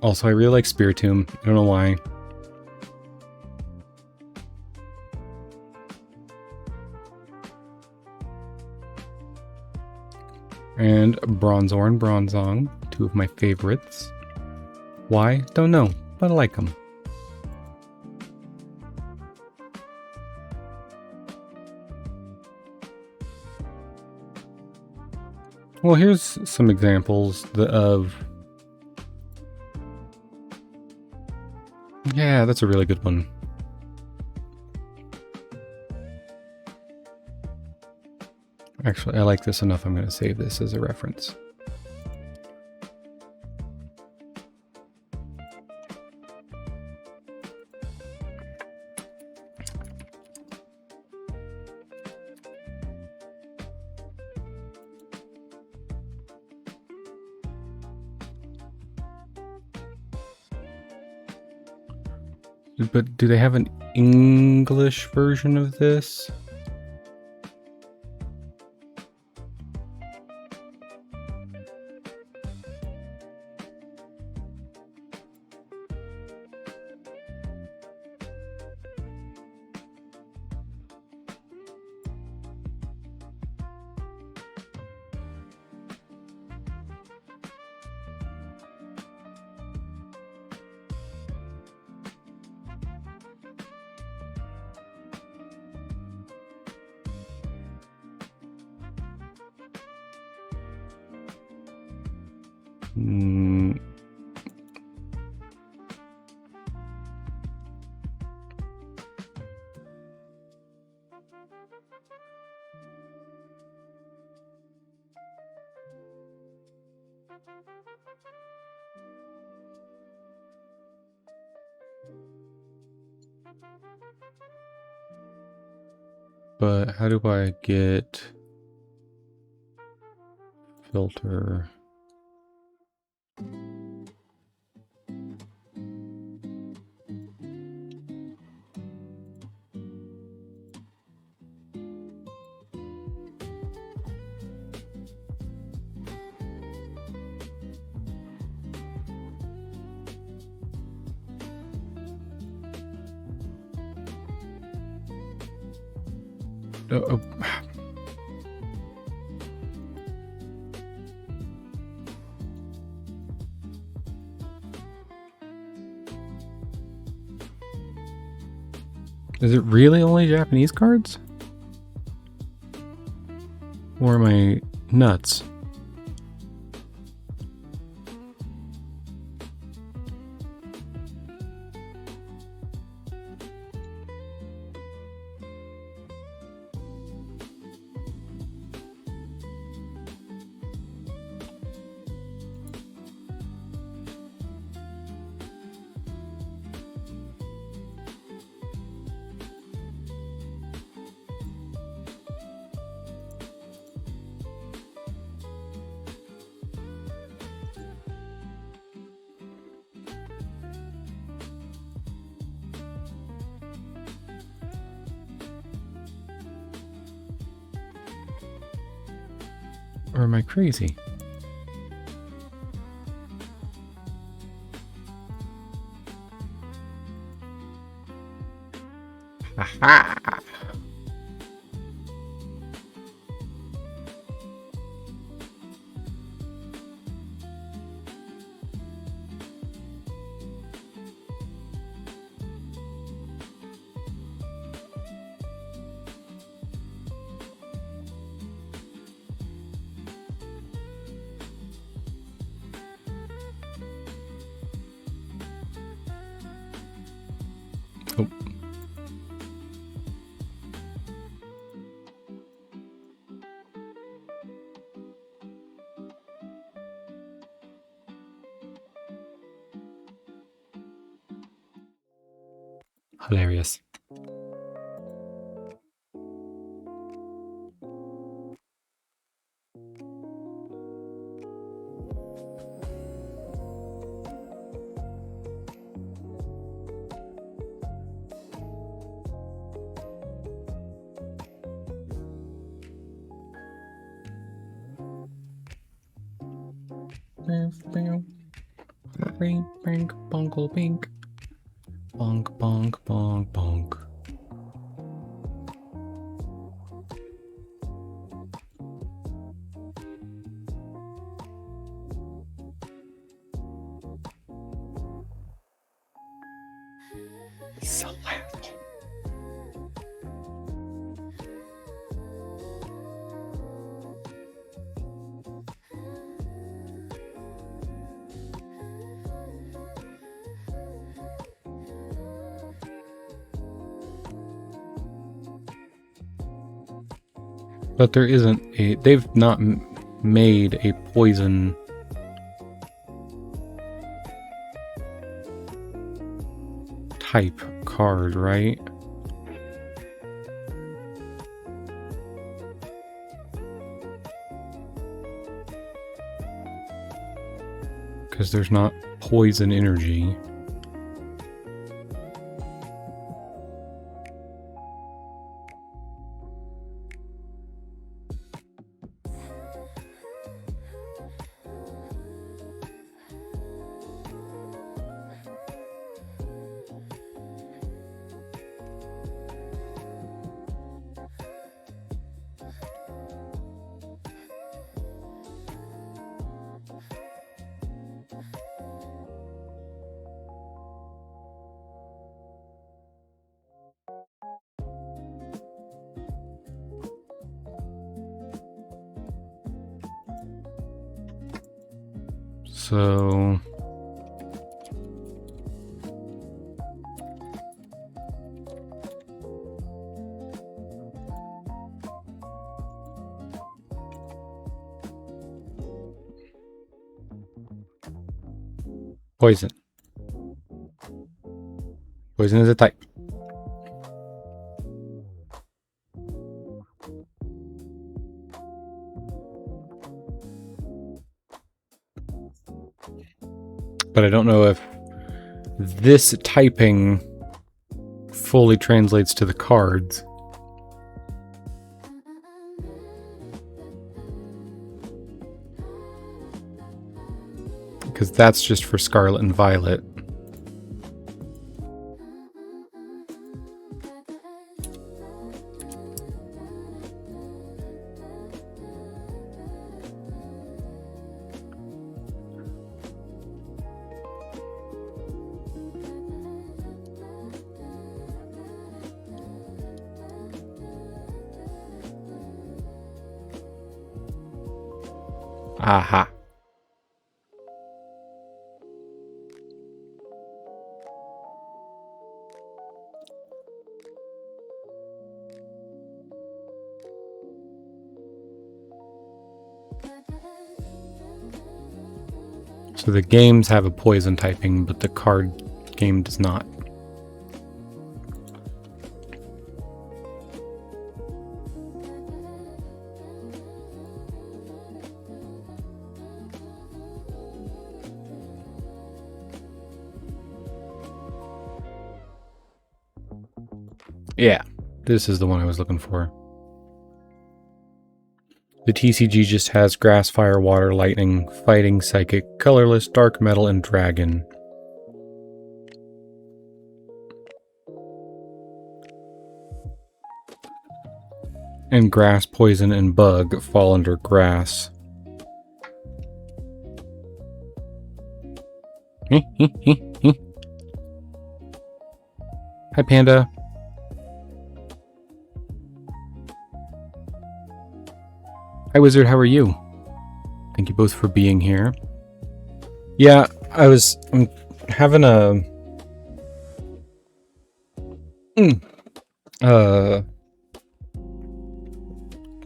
Also, I really like Spiritomb. I don't know why. And Bronzor and Bronzong, two of my favorites. Why? Don't know, but I like them. Well, here's some examples of... Yeah, that's a really good one. Actually, I like this enough, I'm going to save this as a reference. But do they have an English version of this? But how do I get filter? Is it really only Japanese cards? Or am I nuts? Or am I crazy? Aha! Oh. Hilarious. Bing, bing, bonkle, bink. Bonk, bonk, bonk, bonk. So loud. But there isn't a... They've not made a poison... type card, right? Because there's not poison energy. So... Poison. Poison is a type. But I don't know if this typing fully translates to the cards. Because that's just for Scarlet and Violet. Aha. So the games have a poison typing, but the card game does not. Yeah, this is the one I was looking for. The TCG just has grass, fire, water, lightning, fighting, psychic, colorless, dark metal, and dragon. And grass, poison, and bug fall under grass. Hi, Panda. Hi, Wizard. How are you? Thank you both for being here. Yeah, I'm having a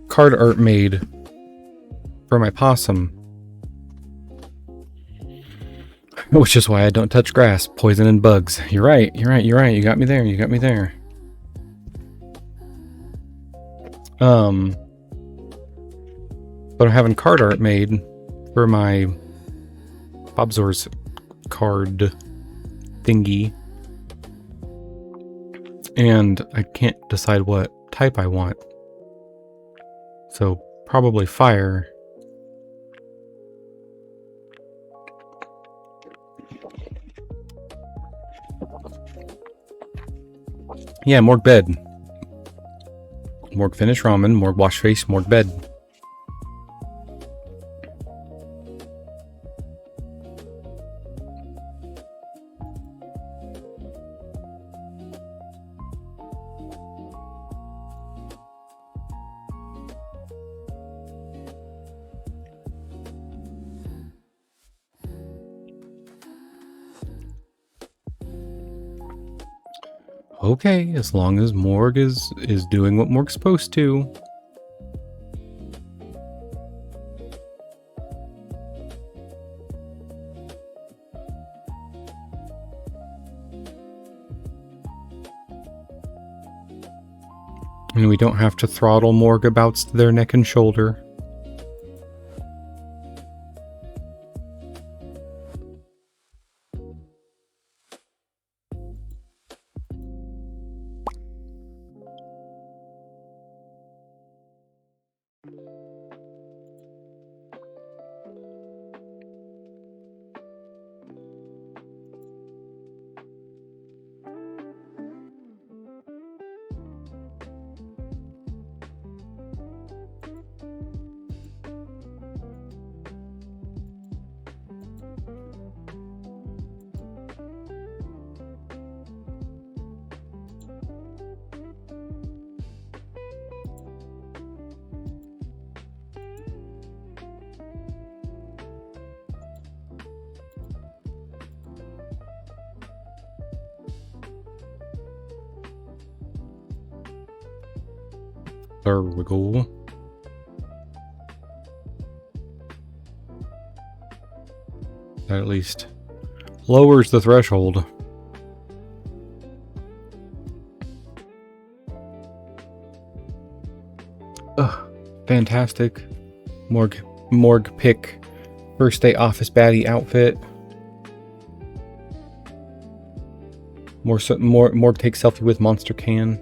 card art made for my possum. Which is why I don't touch grass, poison, and bugs. You're right. You got me there. But I'm having card art made for my Bobzor's card thingy. And I can't decide what type I want. So probably fire. Yeah, Morg bed. Morg finish ramen, Morg wash face, Morg bed. Okay, as long as Morg is doing what Morg's supposed to. And we don't have to throttle Morgabouts to their neck and shoulder. There we go. That at least lowers the threshold. Ugh, fantastic. Morg pick first day office baddie outfit. Morg take selfie with monster can.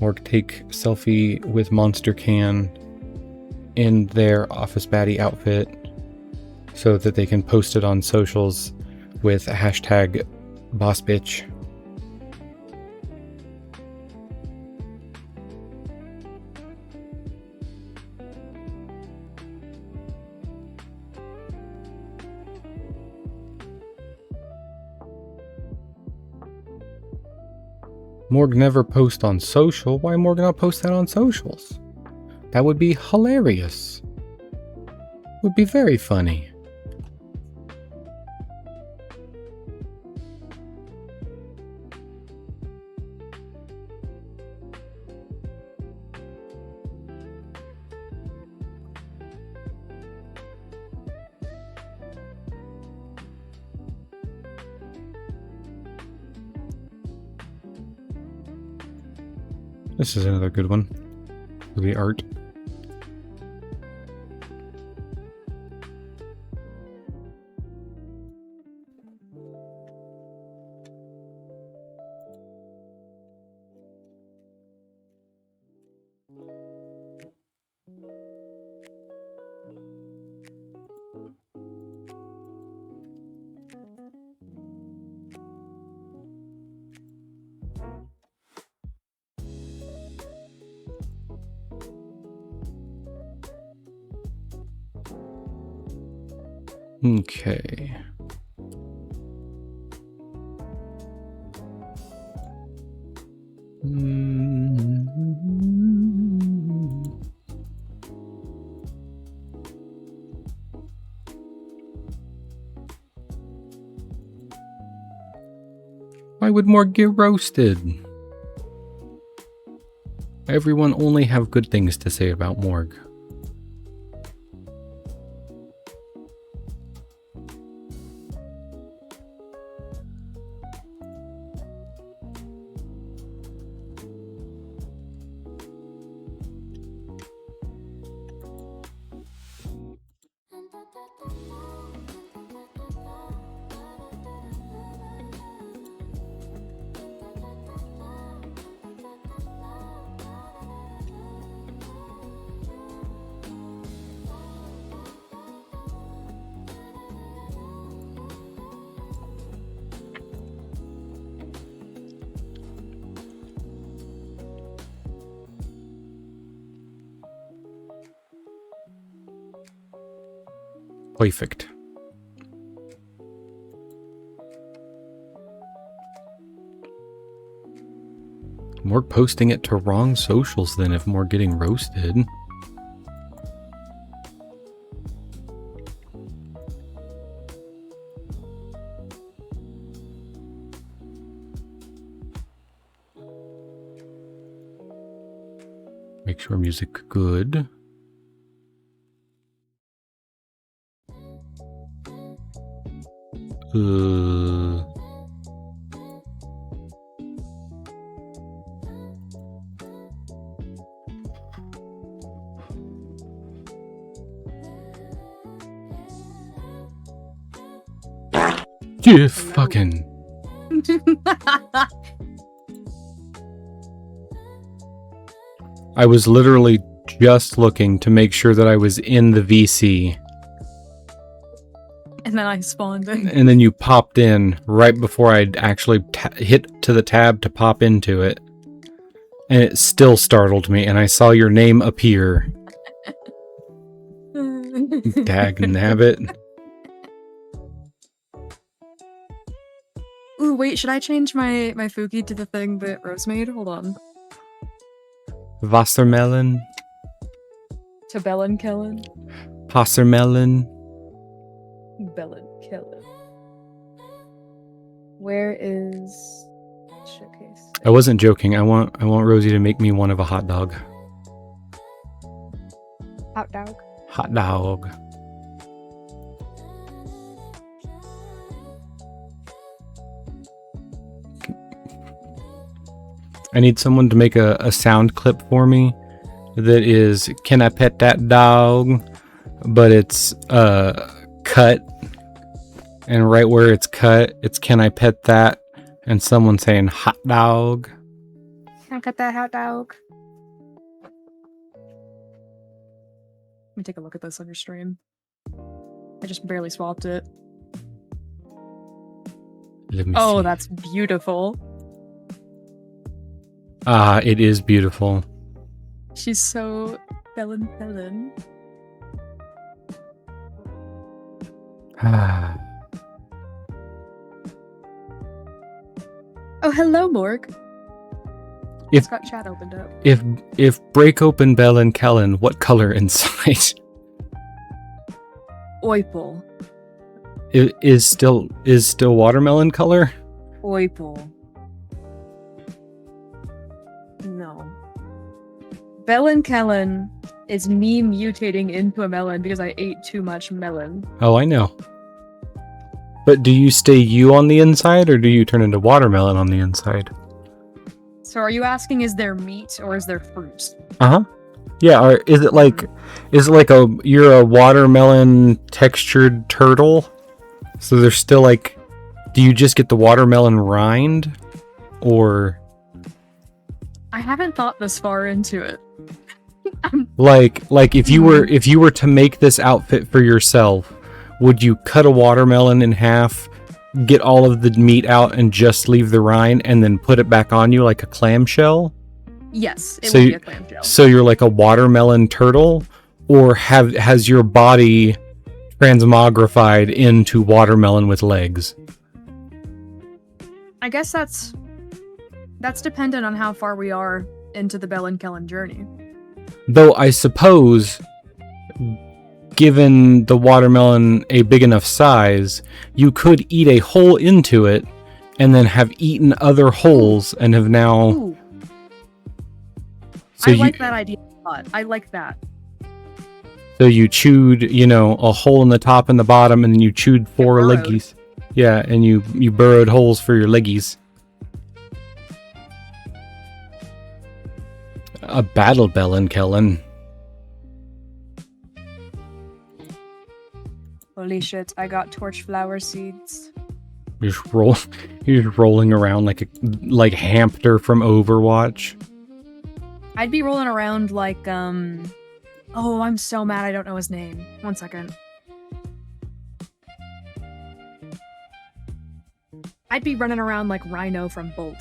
Morg take selfie with monster can in their office baddie outfit so that they can post it on socials with a hashtag bossbitch. Morg never post on social. Why Morg not post that on socials? That would be hilarious. Would be very funny. This is another good one for the art. Okay. Why would Morg get roasted? Everyone only have good things to say about Morg. Perfect. More posting it to wrong socials than if more getting roasted. Make sure music good. Yeah, fucking. I was literally just looking to make sure that I was in the VC. And then I spawned in. And then you popped in right before I'd actually hit to the tab to pop into it. And it still startled me, and I saw your name appear. Dag nabbit. Ooh, wait, should I change my Fuki to the thing that Rose made? Hold on. Wassermelon. To Bellenkellen? Passermelon. Bellenkellen. Where is showcase? I wasn't joking. I want Rosie to make me one of a hot dog. Hot dog. Hot dog. I need someone to make a sound clip for me that is, can I pet that dog? But it's cut. And right where it's cut, it's can I pet that? And someone saying hot dog. Can I cut that hot dog? Let me take a look at this on your stream. I just barely swapped it. Let me Oh, see. that's beautiful. Ah, it is beautiful. She's so Bellenkellen. Ah. Oh, hello, Morg. If- It's got chat opened up. If break open Bellenkellen, what color inside? Oipel. It is still watermelon color? Oipel. No. Bellenkellen is me mutating into a melon because I ate too much melon. Oh, I know. But do you stay you on the inside, or do you turn into watermelon on the inside? So are you asking, is there meat or is there fruit? Uh-huh. Yeah, or is it like you're a watermelon textured turtle? So there's still like, do you just get the watermelon rind? Or I haven't thought this far into it. like if you were to make this outfit for yourself, would you cut a watermelon in half, get all of the meat out and just leave the rind and then put it back on you like a clamshell? Yes, it So would you- be a clamshell. So you're like a watermelon turtle, or has your body transmogrified into watermelon with legs? I guess that's dependent on how far we are into the Bell and Kellen journey. Though I suppose, given the watermelon a big enough size, you could eat a hole into it and then have eaten other holes and have now... Ooh, So I you, like that idea a lot. I like that. So you chewed, a hole in the top and the bottom, and then you chewed 4 burrowed. leggies. Yeah, and you burrowed holes for your leggies. A battle bell in Kellen. Holy shit, I got torch flower seeds. You're just rolling around like Hampter from Overwatch. I'd be rolling around like, oh, I'm so mad I don't know his name. 1 second. I'd be running around like Rhino from Bolt.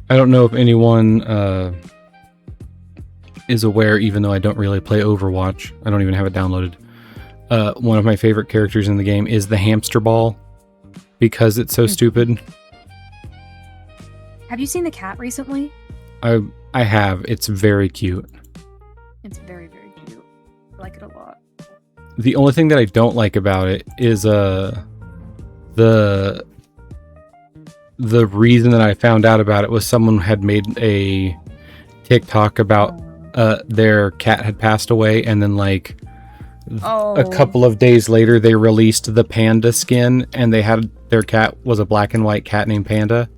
I don't know if anyone is aware, even though I don't really play Overwatch. I don't even have it downloaded. One of my favorite characters in the game is the hamster ball, because it's so stupid. Have you seen the cat recently? I have. It's very cute. It's very, very cute. I like it a lot. The only thing that I don't like about it is the reason that I found out about it was someone had made a TikTok about their cat had passed away, and then like a couple of days later they released the panda skin, and they had their cat was a black and white cat named Panda.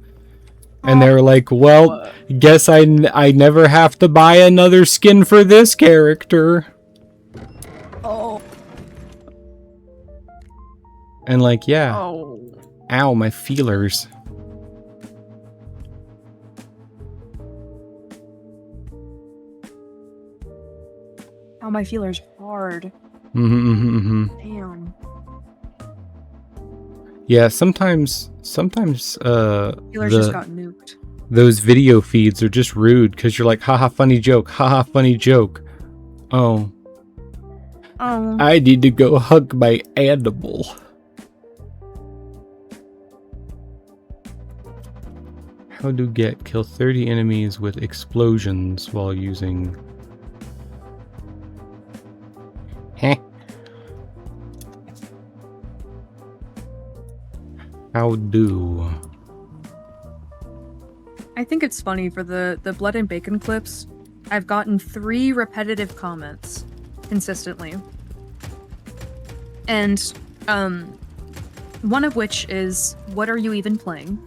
And they were like, well, guess I never have to buy another skin for this character. Oh. And like, yeah. Oh. Ow, my feelers. Oh, my feelers hard. Damn. Yeah, sometimes Feelers just got nuked. those video feeds are just rude because you're like, haha, funny joke, haha, funny joke. Oh, Oh. I need to go hug my animal. How to kill 30 enemies with explosions while using... Heh. How do... I think it's funny for the blood and bacon clips. I've gotten 3 repetitive comments consistently. And one of which is, what are you even playing?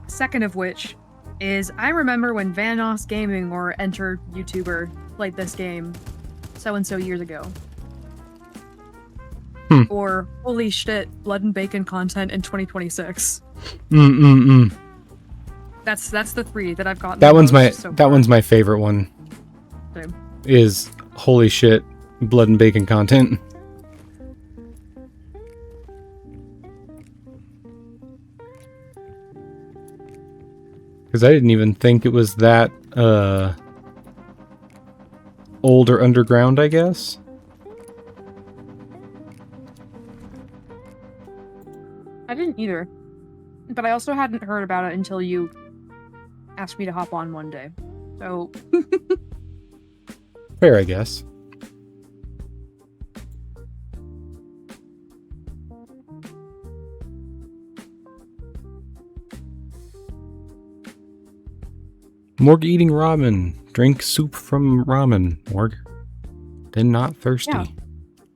Second of which is, I remember when Vanoss Gaming or Enter YouTuber played this game so and so years ago. Or holy shit, blood and bacon content in 2026. That's the 3 that I've gotten. That one's so my favorite one. Same. Is holy shit, blood and bacon content. Because I didn't even think it was that old or underground, I guess. I didn't either. But I also hadn't heard about it until you asked me to hop on one day. So Fair, I guess. Morg eating ramen. Drink soup from ramen, Morg. Then not thirsty. Yeah.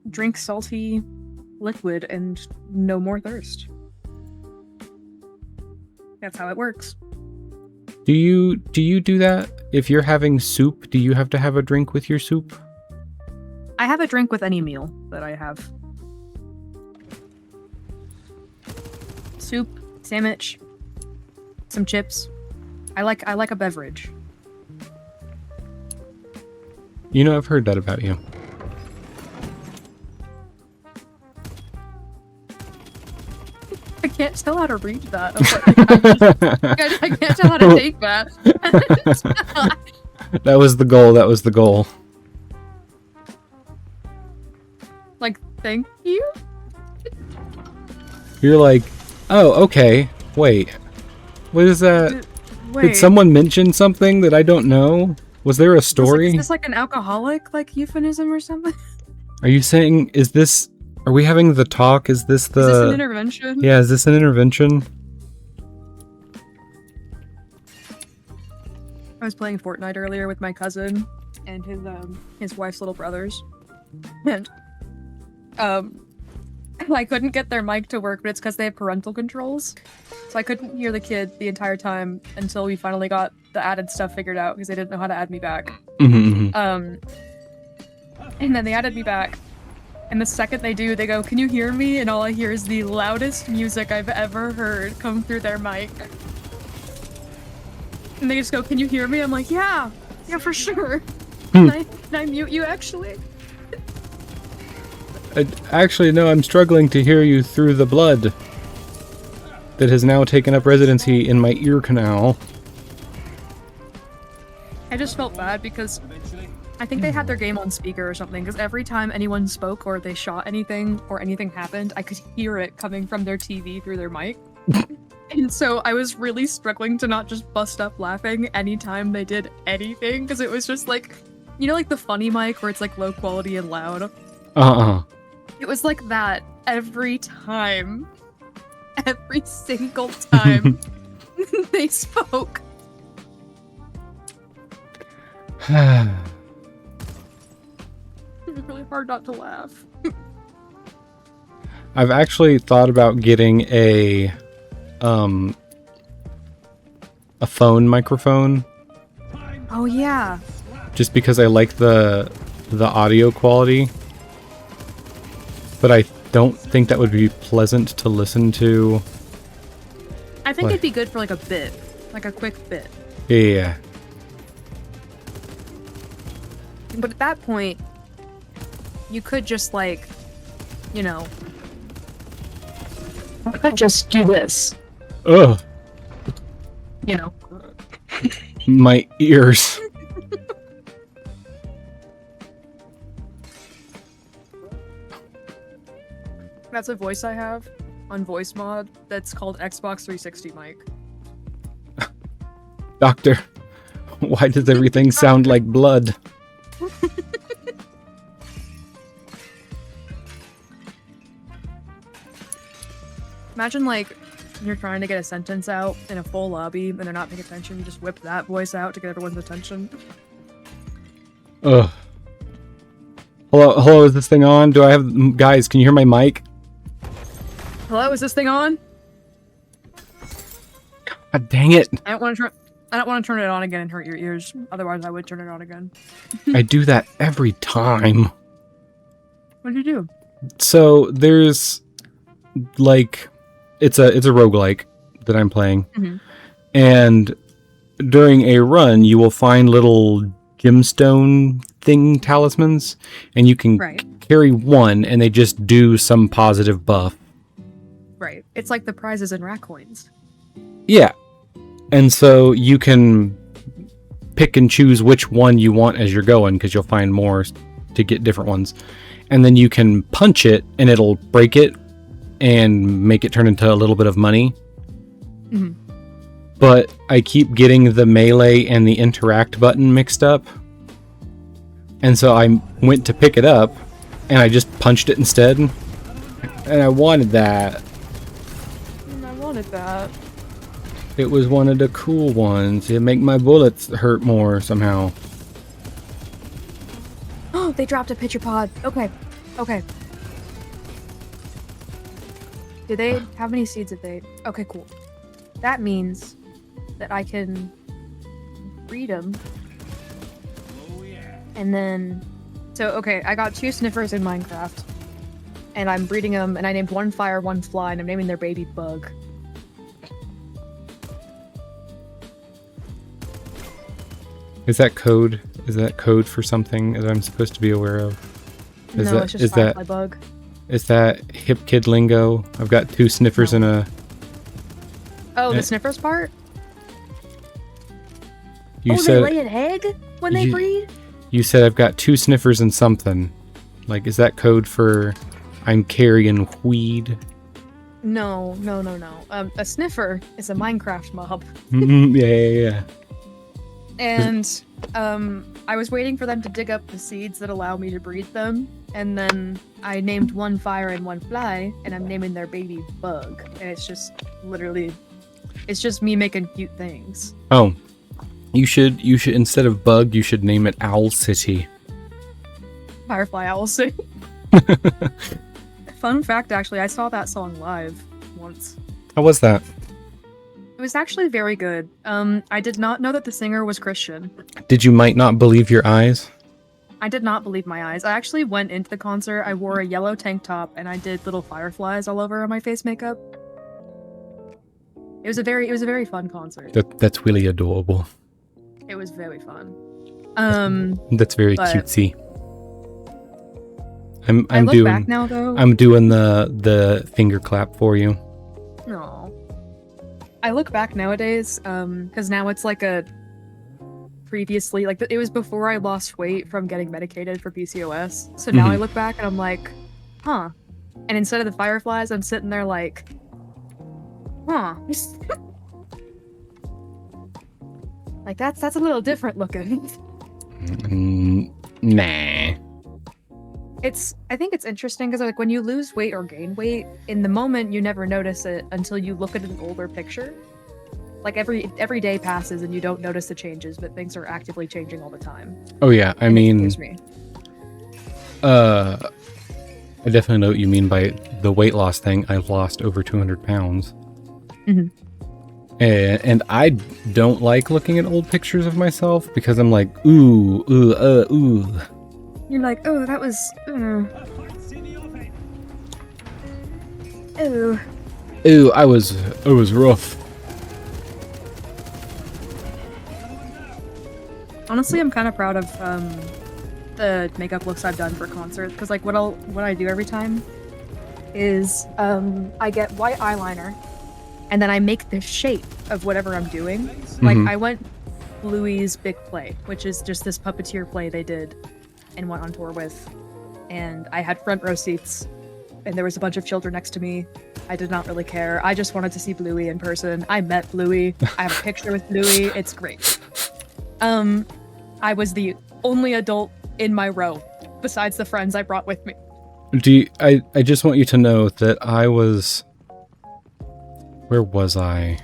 Drink salty liquid and no more thirst. That's how it works. Do you do that? If you're having soup, do you have to have a drink with your soup? I have a drink with any meal that I have. Soup, sandwich, some chips. I like a beverage. You know, I've heard that about you. I can't tell how to read that. I can't tell how to take that. That was the goal. That was the goal. Like, thank you? You're like, oh, okay. Wait. What is that? Wait. Did someone mention something that I don't know? Was there a story? Is this like an alcoholic, like, euphemism or something? Are you saying, are we having the talk? Is this Is this an intervention? Yeah, is this an intervention? I was playing Fortnite earlier with my cousin and his wife's little brothers. And I couldn't get their mic to work, but it's because they have parental controls. So I couldn't hear the kid the entire time until we finally got the added stuff figured out because they didn't know how to add me back. Mm-hmm. And then they added me back. And the second they do, they go, "Can you hear me?" And all I hear is the loudest music I've ever heard come through their mic. And they just go, "Can you hear me?" I'm like, yeah, for sure. Can I mute you, actually? Actually, no, I'm struggling to hear you through the blood that has now taken up residency in my ear canal. I just felt bad because I think they had their game on speaker or something, because every time anyone spoke or they shot anything or anything happened, I could hear it coming from their TV through their mic. And so I was really struggling to not just bust up laughing anytime they did anything, because it was just like, you know, like the funny mic where it's like low quality and loud? It was like that every time. Every single time they spoke. Uh-uh. It was really hard not to laugh. I've actually thought about getting a phone microphone. Oh yeah. Just because I like the audio quality. But I don't think that would be pleasant to listen to. I think it'd be good for like a bit. Like a quick bit. Yeah. But at that point, you could just like, you know, I could just do this. Ugh. You know. My ears. That's a voice I have on voice mod that's called Xbox 360 mic. Doctor, why does everything sound like blood? Imagine like you're trying to get a sentence out in a full lobby and they're not paying attention, you just whip that voice out to get everyone's attention. Ugh. Hello, is this thing on? Do I have... Guys, can you hear my mic? Hello, is this thing on? God dang it. I don't want to turn it on again and hurt your ears. Otherwise, I would turn it on again. I do that every time. What did you do? So, there's... like... It's a roguelike that I'm playing. Mm-hmm. And during a run, you will find little gemstone thing talismans. And you can carry one, and they just do some positive buff. Right. It's like the prizes in rat coins. Yeah. And so you can pick and choose which one you want as you're going, because you'll find more to get different ones. And then you can punch it, and it'll break it and make it turn into a little bit of money. Mm-hmm. But I keep getting the melee and the interact button mixed up. And so I went to pick it up, and I just punched it instead. And I wanted that. I wanted that. It was one of the cool ones. It make my bullets hurt more somehow. Oh, they dropped a pitcher pod. Okay. Did they... How many seeds did they... Okay, cool. That means that I can breed them. And then... So, okay, I got 2 sniffers in Minecraft. And I'm breeding them, and I named one fire, one fly, and I'm naming their baby Bug. Is that code? Is that code for something that I'm supposed to be aware of? Is No, that, it's just is that Firefly bug. is that hip kid lingo? I've got 2 sniffers No. and a. Oh, Eh. the sniffers part? You they said lay an egg when they You- breed? you said I've got 2 sniffers and something. Like, is that code for I'm carrying weed? No. A sniffer is a Minecraft mob. Yeah. And I was waiting for them to dig up the seeds that allow me to breed them, and then I named one fire and one fly, and I'm naming their baby Bug, and it's just literally, it's just me making cute things. Oh, you should instead of Bug, you should name it Owl City. Firefly Owl City. Fun fact, actually, I saw that song live once. How was that? It was actually very good. I did not know that the singer was Christian. Did you might not believe your eyes? I did not believe my eyes. I actually went into the concert, I wore a yellow tank top, and I did little fireflies all over my face makeup. It was a very fun concert. That's really adorable. It was very fun. That's very but- cutesy. I I'm look doing back now though. I'm doing the finger clap for you. No. I look back nowadays, because now it's like a previously, like it was before I lost weight from getting medicated for PCOS. So now I look back and I'm like, huh. And instead of the fireflies, I'm sitting there like, huh. Like that's a little different looking. Nah. I think it's interesting because like when you lose weight or gain weight, in the moment you never notice it until you look at an older picture. Like every day passes and you don't notice the changes, but things are actively changing all the time. Oh yeah, I And it mean, scares me. I definitely know what you mean by the weight loss thing. I've lost over 200 pounds. Mhm. And I don't like looking at old pictures of myself because I'm like, ooh. You're like, oh, that was. Oh. Ooh, I was rough. Honestly, I'm kind of proud of the makeup looks I've done for concerts because like what I do every time is I get white eyeliner and then I make the shape of whatever I'm doing. Like I went Bluey's Big Play, which is just this puppeteer play they did and went on tour with, and I had front row seats and there was a bunch of children next to me. I did not really care. I just wanted to see Bluey in person. I met Bluey. I have a picture with Bluey. It's great. I was the only adult in my row besides the friends I brought with me. I just want you to know that I was... Where was I?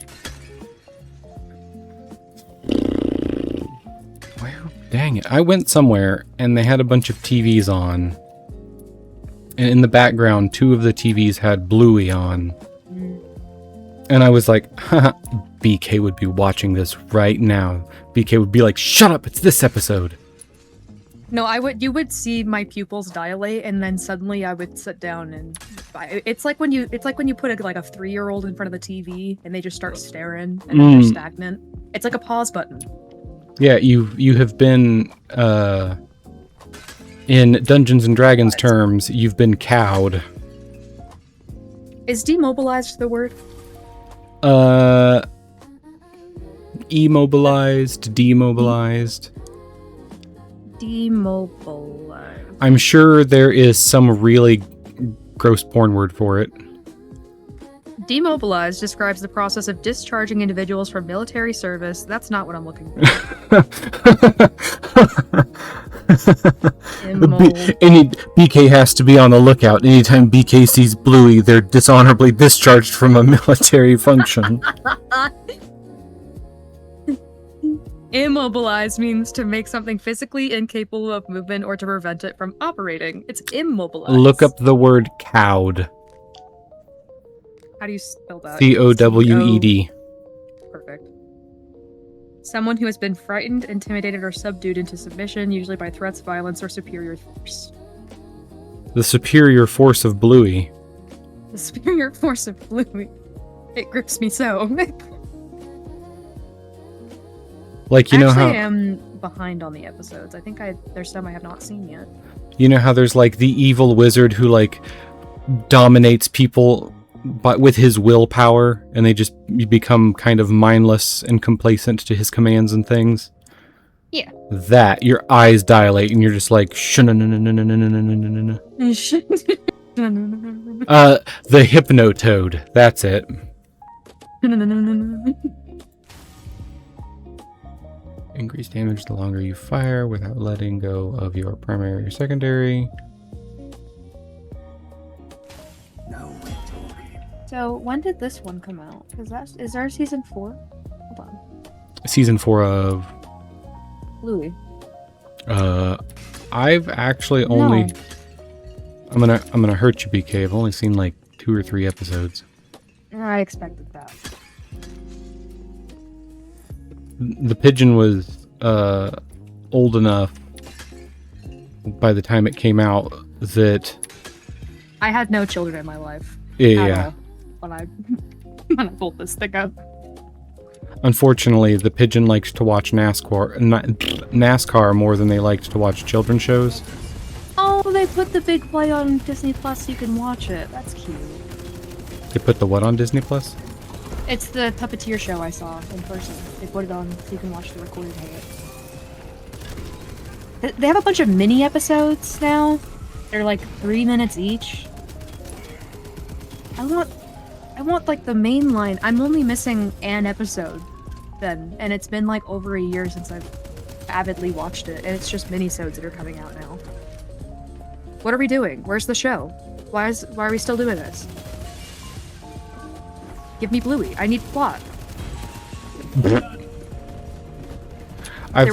Where? Dang it. I went somewhere and they had a bunch of TVs on. And in the background, 2 of the TVs had Bluey on. And I was like, haha, BK would be watching this right now. BK would be like, shut up, it's this episode. No, you would see my pupils dilate, and then suddenly I would sit down and. It's like when you put a 3-year-old in front of the TV and they just start staring and then they're stagnant. It's like a pause button. Yeah, you have been in Dungeons and Dragons terms, you've been cowed. Is demobilized the word? Immobilized, demobilized. Demobilized. I'm sure there is some really gross porn word for it. Demobilized describes the process of discharging individuals from military service. That's not what I'm looking for. BK has to be on the lookout. Anytime BK sees Bluey, they're dishonorably discharged from a military function. Immobilized means to make something physically incapable of movement or to prevent it from operating. It's immobilized. Look up the word cowed. How do you spell that? COWED. Perfect. Someone who has been frightened, intimidated, or subdued into submission, usually by threats, violence, or superior force. The superior force of Bluey. The superior force of Bluey. It grips me so. Like, you know Actually, how... behind on the episodes. I think there's some I have not seen yet. You know how there's like the evil wizard who like dominates people with his willpower, and they just become kind of mindless and complacent to his commands and things? Yeah. That your eyes dilate and you're just like the Hypnotoad. That's it. Increase damage the longer you fire without letting go of your primary or secondary. So when did this one come out? Is there season 4? Hold on. Season 4 of Louis. I've actually only I'm gonna hurt you, BK. I've only seen like 2 or 3 episodes. I expected that. The Pigeon was old enough by the time it came out that I had no children in my life. yeah. When I pulled this thing up. Unfortunately, the Pigeon likes to watch NASCAR more than they liked to watch children's shows. Oh, they put the big play on Disney Plus so you can watch it. That's cute. They put the what on Disney Plus? It's the Puppeteer show I saw in person. They put it on so you can watch the recorded hit. They have a bunch of mini episodes now. They're like 3 minutes each. I want like the main line. I'm only missing an episode then, and it's been like over a year since I've avidly watched it, and it's just minisodes that are coming out now. What are we doing? Where's the show? Why are we still doing this? Give me Bluey. I need plot. There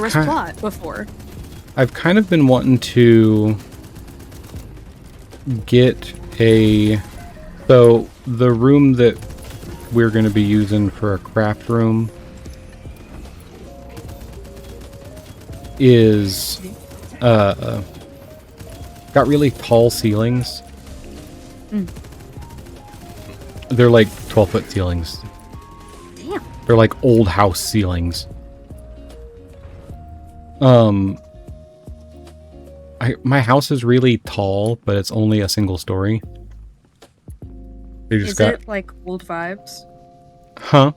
was plot before. I've kind of been wanting to get so the room that we're going to be using for a craft room is got really tall ceilings. They're like 12-foot ceilings. Damn. They're like old house ceilings. My house is really tall, but it's only a single story. Is it like old vibes? Huh?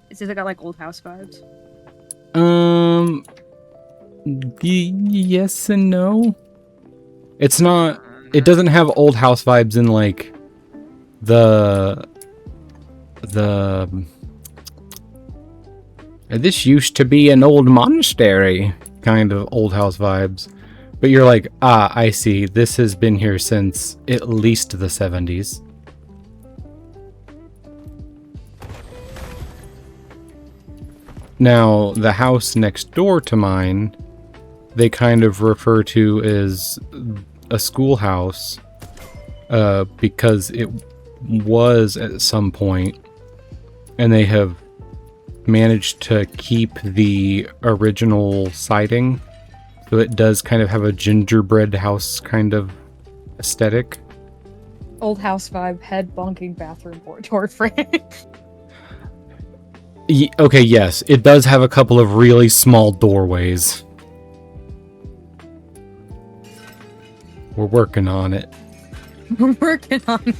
Is it got like old house vibes? Yes and no. It's not. It doesn't have old house vibes in like the this used to be an old monastery kind of old house vibes. But you're like, I see. This has been here since at least the 70s. Now, the house next door to mine, they kind of refer to as a schoolhouse because it was at some point, and they have managed to keep the original siding. So it does kind of have a gingerbread house kind of aesthetic. Old house vibe, head bonking bathroom door frame. Okay, yes, it does have a couple of really small doorways. We're working on it. We're working on it.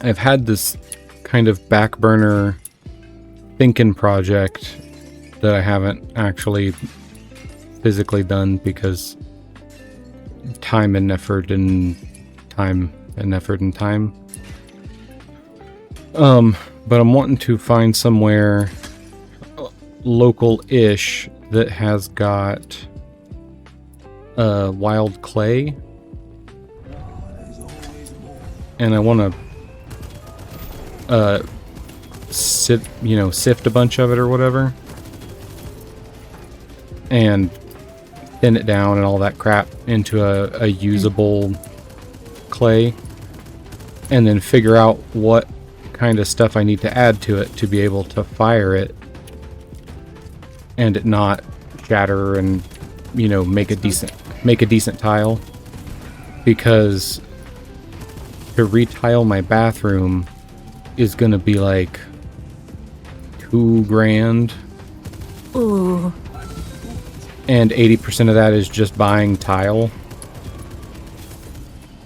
I've had this kind of back burner thinking project that I haven't actually physically done because time and effort. But I'm wanting to find somewhere local-ish that has got wild clay, and I want to sift a bunch of it or whatever, and thin it down and all that crap into a usable clay, and then figure out what kind of stuff I need to add to it to be able to fire it and it not shatter and make a decent tile, because to retile my bathroom is gonna be like $2,000, Ooh. and 80% of that is just buying tile.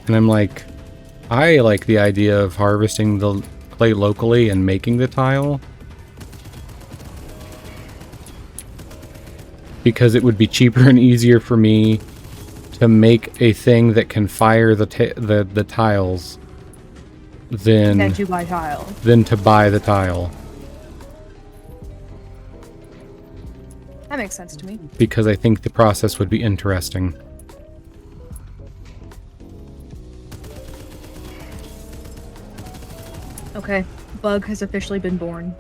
And I'm like, I like the idea of harvesting the clay locally and making the tile, because it would be cheaper and easier for me to make a thing that can fire the tiles Then than to buy tile. to buy the tile, That makes sense to me. because I think the process would be interesting. Okay, bug has officially been born.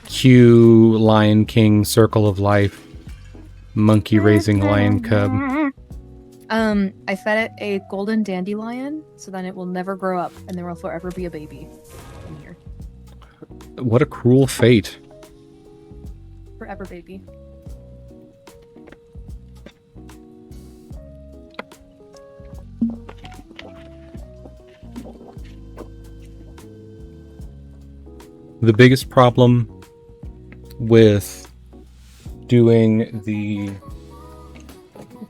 Q Lion King Circle of Life, monkey raising lion cub. I fed it a golden dandelion, so then it will never grow up, and there will forever be a baby in here. What a cruel fate. Forever baby. The biggest problem with doing the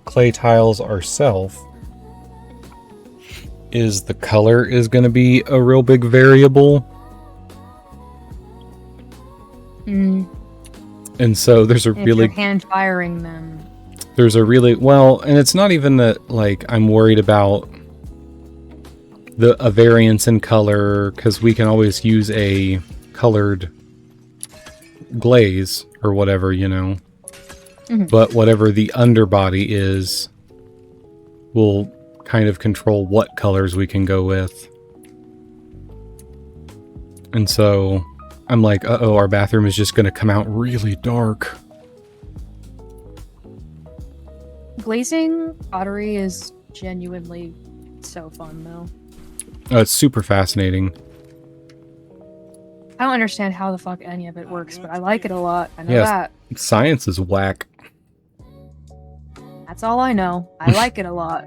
clay tiles ourselves is the color is going to be a real big variable. Mm. And so there's a If really you're hand firing them. well, and it's not even that like I'm worried about a variance in color, because we can always use a colored glaze or whatever, you know. Mhm. But whatever the underbody is will kind of control what colors we can go with. And so I'm like, uh-oh, our bathroom is just going to come out really dark. Glazing pottery is genuinely so fun, though. It's super fascinating. I don't understand how the fuck any of it works, but I like it a lot. I know Yes. that. Science is whack. That's all I know. I like it a lot.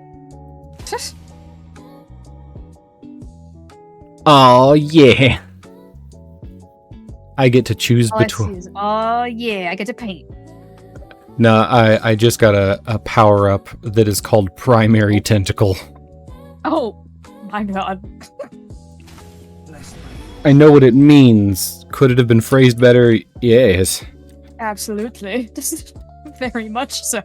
Oh yeah. I get to choose All I between. see is, oh yeah, I get to paint. No, I just got a power up that is called Primary Tentacle. Oh my god. I know what it means. Could it have been phrased better? Yes. Absolutely. Very much so.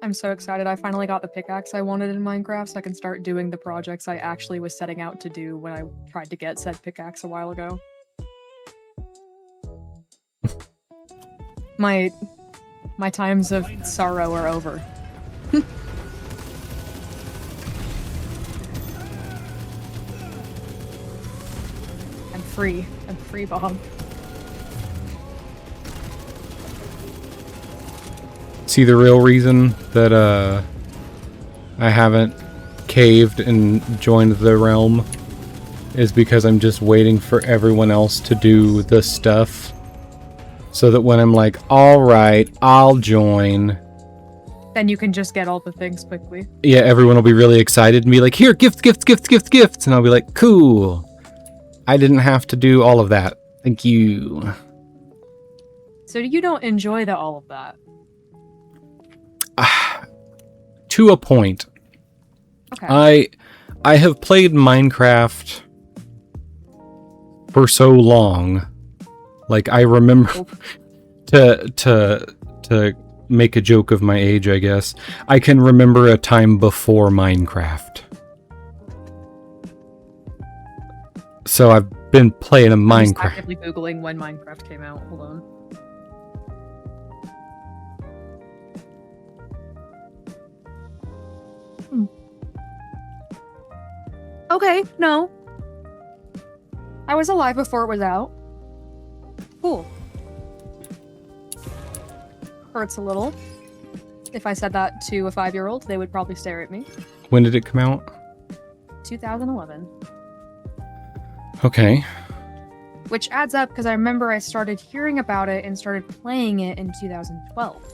I'm so excited. I finally got the pickaxe I wanted in Minecraft, so I can start doing the projects I actually was setting out to do when I tried to get said pickaxe a while ago. My times of sorrow are over. I'm free. I'm free, Bob. See, the real reason that I haven't caved and joined the realm is because I'm just waiting for everyone else to do the stuff, so that when I'm like, all right, I'll join, Then you can just get all the things quickly. yeah, everyone will be really excited and be like, here, gifts, and I'll be like, cool. I didn't have to do all of that. Thank you. So you don't enjoy all of that? To a point. Okay. I have played Minecraft for so long. Like, I remember to make a joke of my age, I guess. I can remember a time before Minecraft. So I've been playing a I'm just Minecraft. actively Googling when Minecraft came out. Hold on. Okay, no. I was alive before it was out. Cool. Hurts a little. If I said that to a 5-year-old, they would probably stare at me. When did it come out? 2011. Okay. Which adds up because I remember I started hearing about it and started playing it in 2012.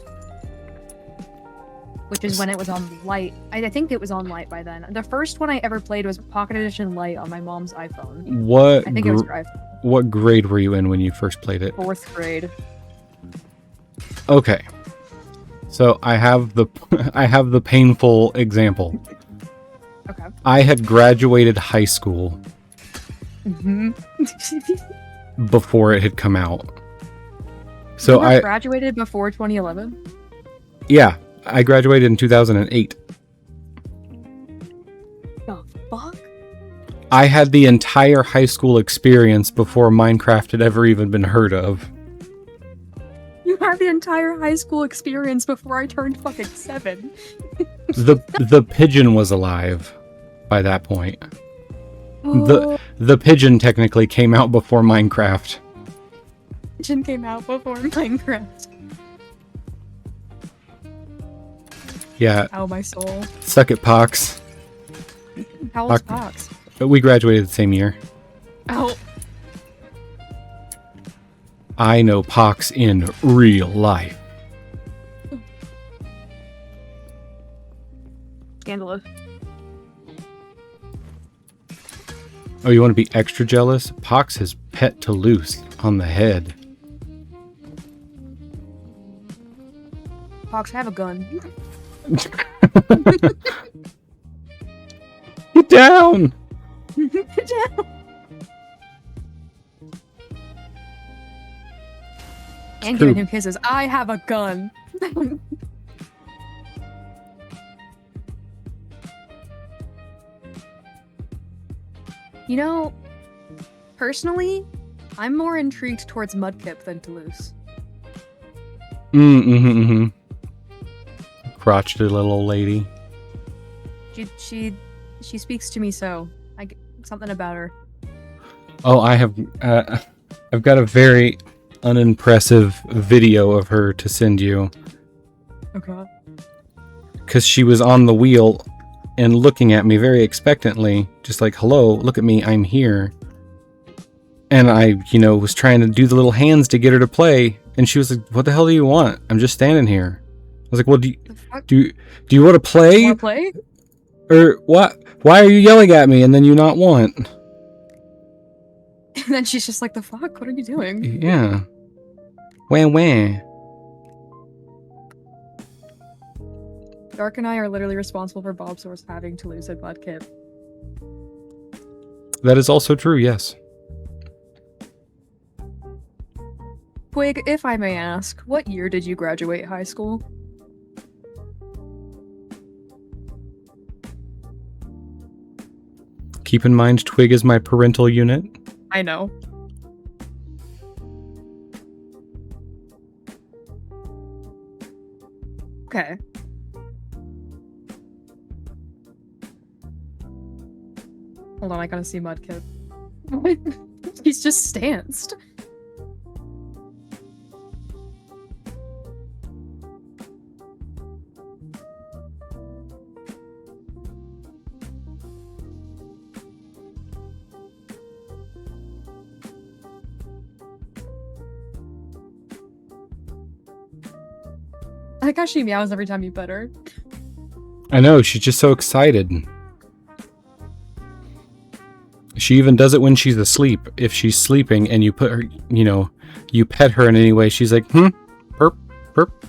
which is when it was on light. I think it was on light by then. The first one I ever played was Pocket Edition Light on my mom's iPhone. What I think it was her iPhone. what grade were you in when you first played it? 4th grade. Okay. So I have the I have the painful example. Okay. I had graduated high school Mm-hmm. before it had come out. So You I graduated before 2011? yeah, I graduated in 2008. The fuck? I had the entire high school experience before Minecraft had ever even been heard of. You had the entire high school experience before I turned fucking 7. The Pigeon was alive by that point. Oh, The Pigeon technically came out before Minecraft. Pigeon came out before Minecraft. Yeah, Ow, my soul. suck it, Pox. How old's Fox? We graduated the same year. Ow. I know Pox in real life. Scandalous. Oh, you want to be extra jealous? Pox has pet Toulouse on the head. Fox, have a gun. Get down! And giving him kisses. I have a gun. You know, personally, I'm more intrigued towards Mudkip than Toulouse. Crotchety little old lady. She speaks to me so. I get something about her. Oh, I've got a very unimpressive video of her to send you. Okay. Because she was on the wheel and looking at me very expectantly, just like, hello, look at me, I'm here. And I, was trying to do the little hands to get her to play, and she was like, what the hell do you want? I'm just standing here. I was like, well, do you want to play? Wanna play? Or what? Why are you yelling at me and then you not want? And then she's just like, the fuck? What are you doing? Yeah. Wah. Dark and I are literally responsible for Bob Source having Toulouse and Mudkip. That is also true, yes. Twig, if I may ask, what year did you graduate high school? Keep in mind, Twig is my parental unit. I know. Okay. Hold on, I gotta see Mudkip. He's just stanced. I like how she meows every time you pet her. I know, she's just so excited. She even does it when she's asleep. If she's sleeping and you put her, you pet her in any way, she's like, burp, burp.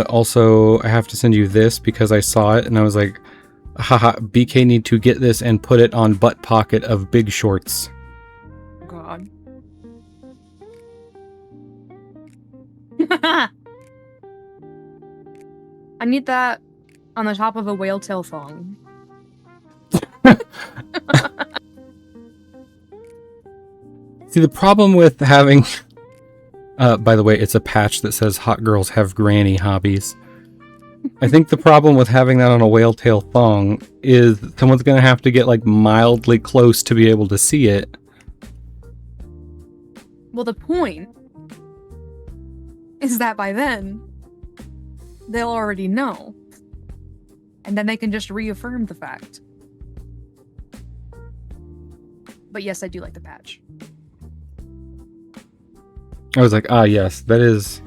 Also, I have to send you this because I saw it and I was like, haha, BK need to get this and put it on butt pocket of Big Shorts. God. I need that on the top of a whale tail thong. See, the problem with having... by the way, it's a patch that says hot girls have granny hobbies. I think the problem with having that on a whale tail thong is someone's going to have to get, mildly close to be able to see it. Well, the point is that by then, they'll already know. And then they can just reaffirm the fact. But yes, I do like the patch. I was like, yes, that is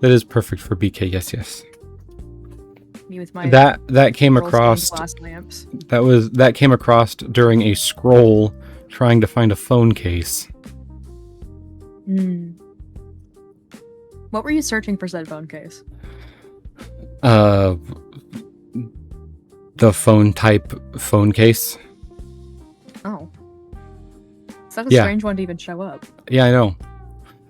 That is perfect for BK. Yes, yes. Me with my That came girl across. stained glass lamps. That came across during a scroll trying to find a phone case. Hmm. What were you searching for said phone case? The phone type phone case. Oh. Such a Yeah. strange one to even show up. Yeah, I know.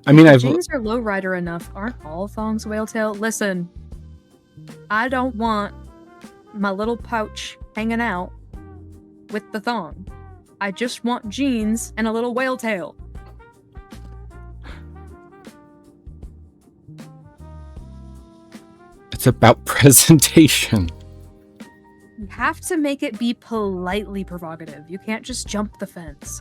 I mean, If I've jeans are lowrider enough, aren't all thongs whale tail? Listen, I don't want my little pouch hanging out with the thong. I just want jeans and a little whale tail. it's about presentation. You have to make it be politely provocative. You can't just jump the fence.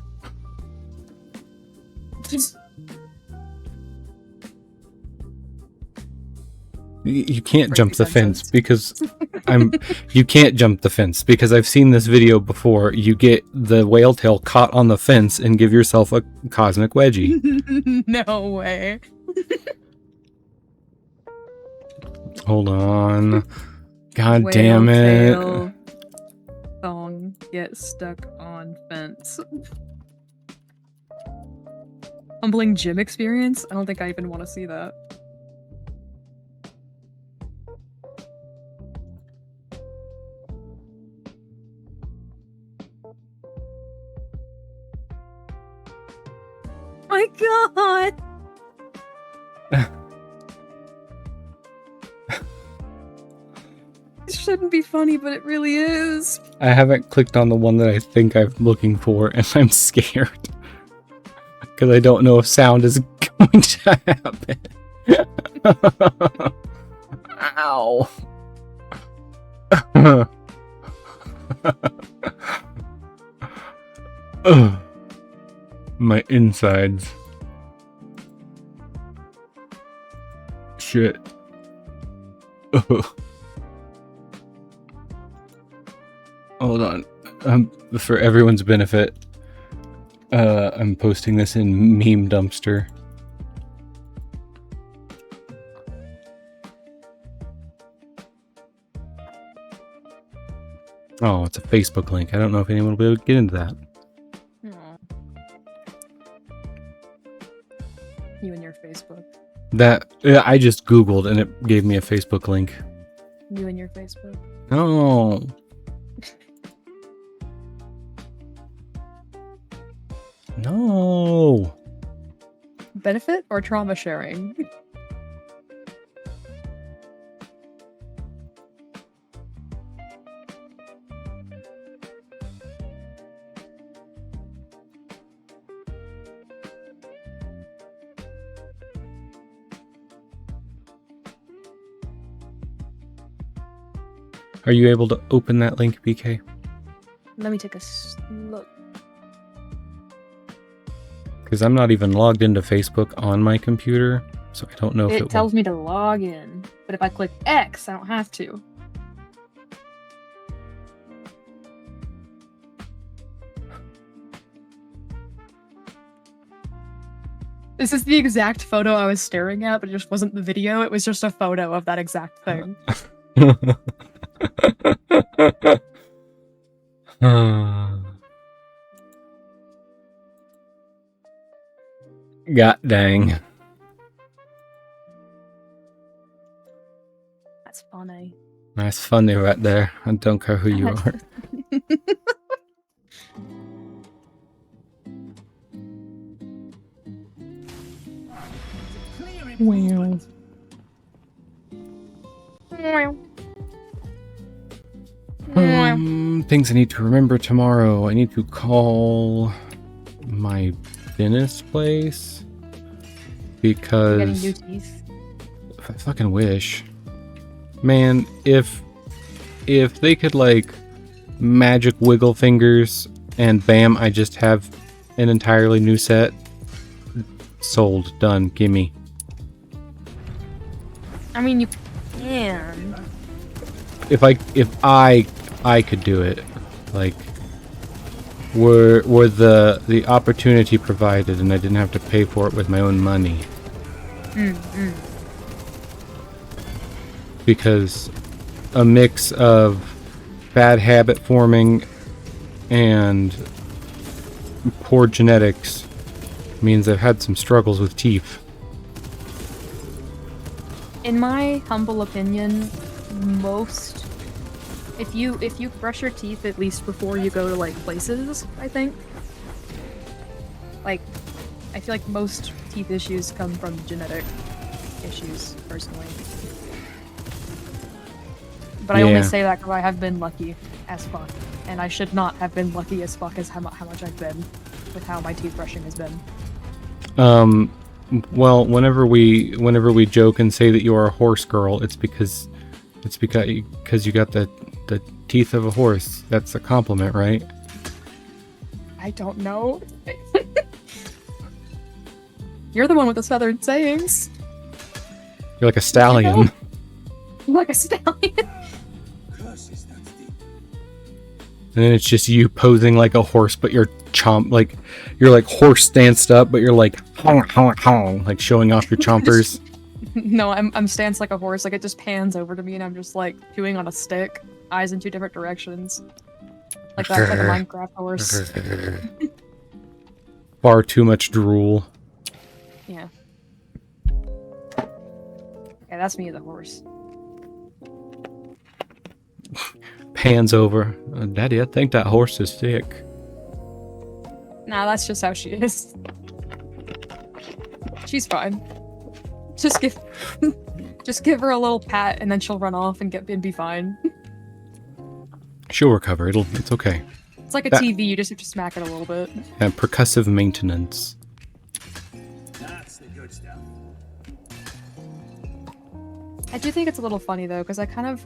You can't Crazy jump the sentence. fence because you can't jump the fence because I've seen this video before. You get the whale tail caught on the fence and give yourself a cosmic wedgie. No way. Hold on. God Whale damn it. tail thong get stuck on fence. Humbling gym experience? I don't think I even want to see that. My god! It shouldn't be funny, but it really is. I haven't clicked on the one that I think I'm looking for, and I'm scared. Because I don't know if sound is going to happen. Ow. Ugh. My insides. Shit. Ugh. Hold on. For everyone's benefit, I'm posting this in Meme Dumpster. Oh, it's a Facebook link. I don't know if anyone will be able to get into that. You and your Facebook. Yeah, I just Googled and it gave me a Facebook link. You and your Facebook. No. No. Benefit or trauma sharing? Are you able to open that link, BK? Let me take a look. Because I'm not even logged into Facebook on my computer, so I don't know if It tells me to log in, but if I click X, I don't have to. This is the exact photo I was staring at, but it just wasn't the video. It was just a photo of that exact thing. God dang. That's funny. That's funny right there. I don't care who you are. Well. Things I need to remember tomorrow. I need to call my dentist place because Getting new teeth. I fucking wish, man. If they could like magic wiggle fingers and bam, I just have an entirely new set. Sold, done, gimme. I mean, you can. If I could do it, like were the opportunity provided and I didn't have to pay for it with my own money. because a mix of bad habit forming and poor genetics means I've had some struggles with teeth. In my humble opinion, most if you brush your teeth at least before you go to like places, I think. Like I feel like most teeth issues come from genetic issues, personally. But I only Yeah. say that because I have been lucky as fuck, and I should not have been lucky as fuck as how much I've been with how my teeth brushing has been. Well, whenever we joke and say that you are a horse girl, it's because you got the teeth of a horse. That's a compliment, right? I don't know. You're the one with the southern sayings. You're like a stallion. I'm like a stallion. And then it's just you posing like a horse, but you're you're like horse stanced up, but you're like honk, honk, honk, like showing off your chompers. No, I'm stanced like a horse. Like it just pans over to me, and I'm just like chewing on a stick, eyes in two different directions, like that, like a Minecraft horse. Far too much drool. Yeah. Yeah, that's me as a horse. Pans over. Daddy, I think that horse is sick. Nah, that's just how she is. She's fine. Just give her a little pat, and then she'll run off and be fine. She'll recover. It's okay. It's like a TV. You just have to smack it a little bit. And percussive maintenance. That's the good stuff. I do think it's a little funny though, because I kind of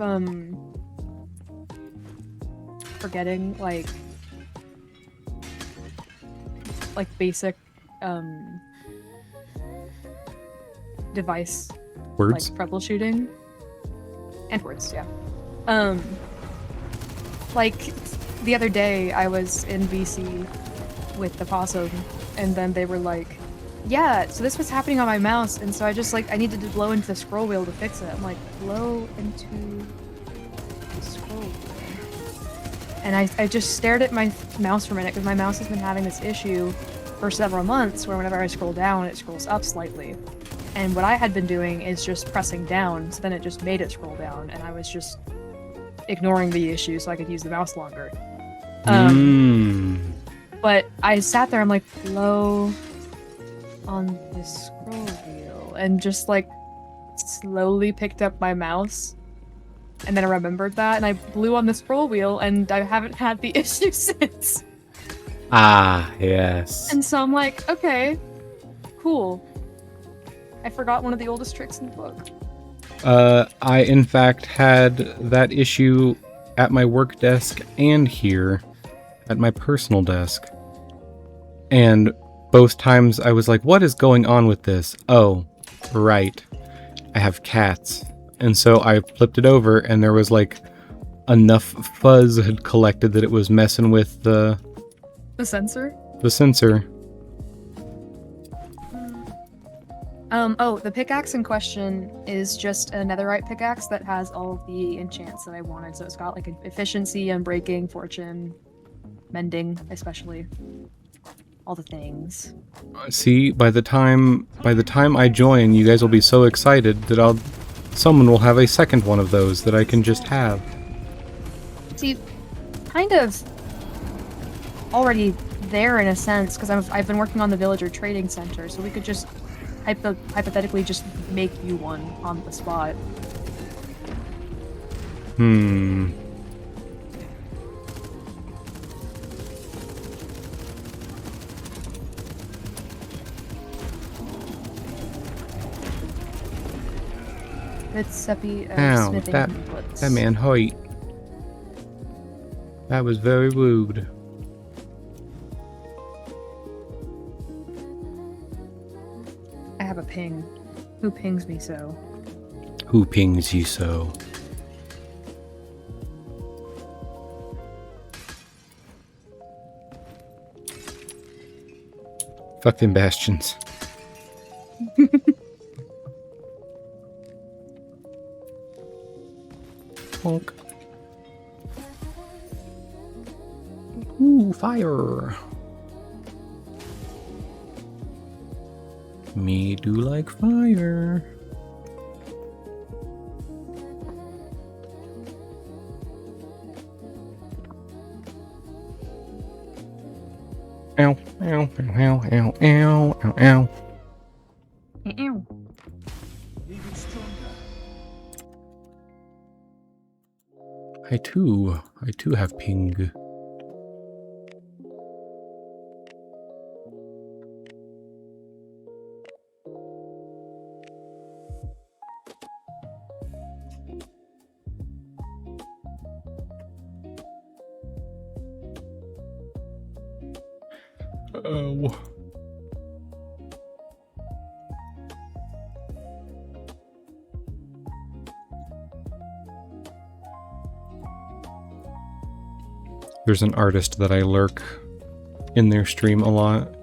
forgetting like basic device Words. like troubleshooting and words, yeah. Like the other day I was in VC with the possum, and then they were like, yeah, so this was happening on my mouse, and so I needed to blow into the scroll wheel to fix it. I'm like, blow into the scroll wheel. And I just stared at my mouse for a minute, because my mouse has been having this issue for several months where whenever I scroll down, it scrolls up slightly. And what I had been doing is just pressing down, so then it just made it scroll down, and I was just ignoring the issue so I could use the mouse longer. But I sat there, I'm like, blow on this scroll wheel, and just like slowly picked up my mouse, and then I remembered that, and I blew on the scroll wheel, and I haven't had the issue since. Ah, yes. And so I'm like, okay, cool. I forgot one of the oldest tricks in the book. I in fact had that issue at my work desk and here at my personal desk. And both times I was like, what is going on with this? Oh, right. I have cats. And so I flipped it over, and there was like enough fuzz had collected that it was messing with the sensor? The sensor. Oh, the pickaxe in question is just a netherite pickaxe that has all of the enchants that I wanted. So it's got like efficiency, unbreaking, fortune, mending, especially. All the things. See, by the time I join, you guys will be so excited that someone will have a second one of those that I can just have. See, kind of already there in a sense, because I've been working on the villager trading center, so we could just hypothetically just make you one on the spot. It's Seppi Ow, smithing inputs. that man Hoyt. That was very rude. I have a ping. Who pings me so? Who pings you so? Fuck them bastions. Bonk. Ooh, fire. Me do like fire. Ow, ow, ow, ow, ow, ow, ow. Ew. Even stronger. I too have ping. Oh. There's an artist that I lurk in their stream a lot.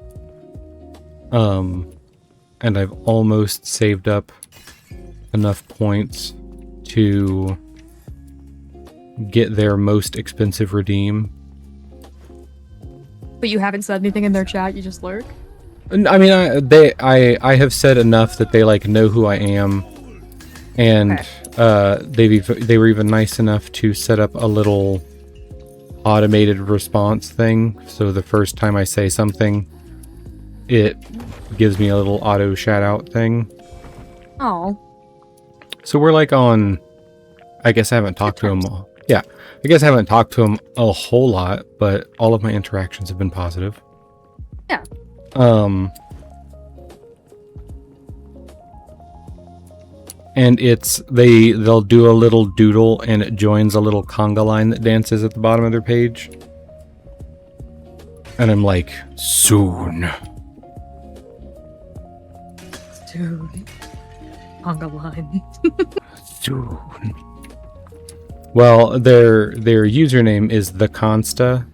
And I've almost saved up enough points to get their most expensive redeem. But you haven't said anything in their chat, you just lurk? I mean, I have said enough that they like know who I am, and Okay. they were even nice enough to set up a little automated response thing. So the first time I say something, it gives me a little auto shout out thing. Oh. So we're like on. I guess I haven't talked to him. Yeah, I guess I haven't talked to him a whole lot, but all of my interactions have been positive. Yeah. And they'll do a little doodle and it joins a little conga line that dances at the bottom of their page. And I'm like, soon. Dude. Conga line. Soon. Well, their username is the Consta.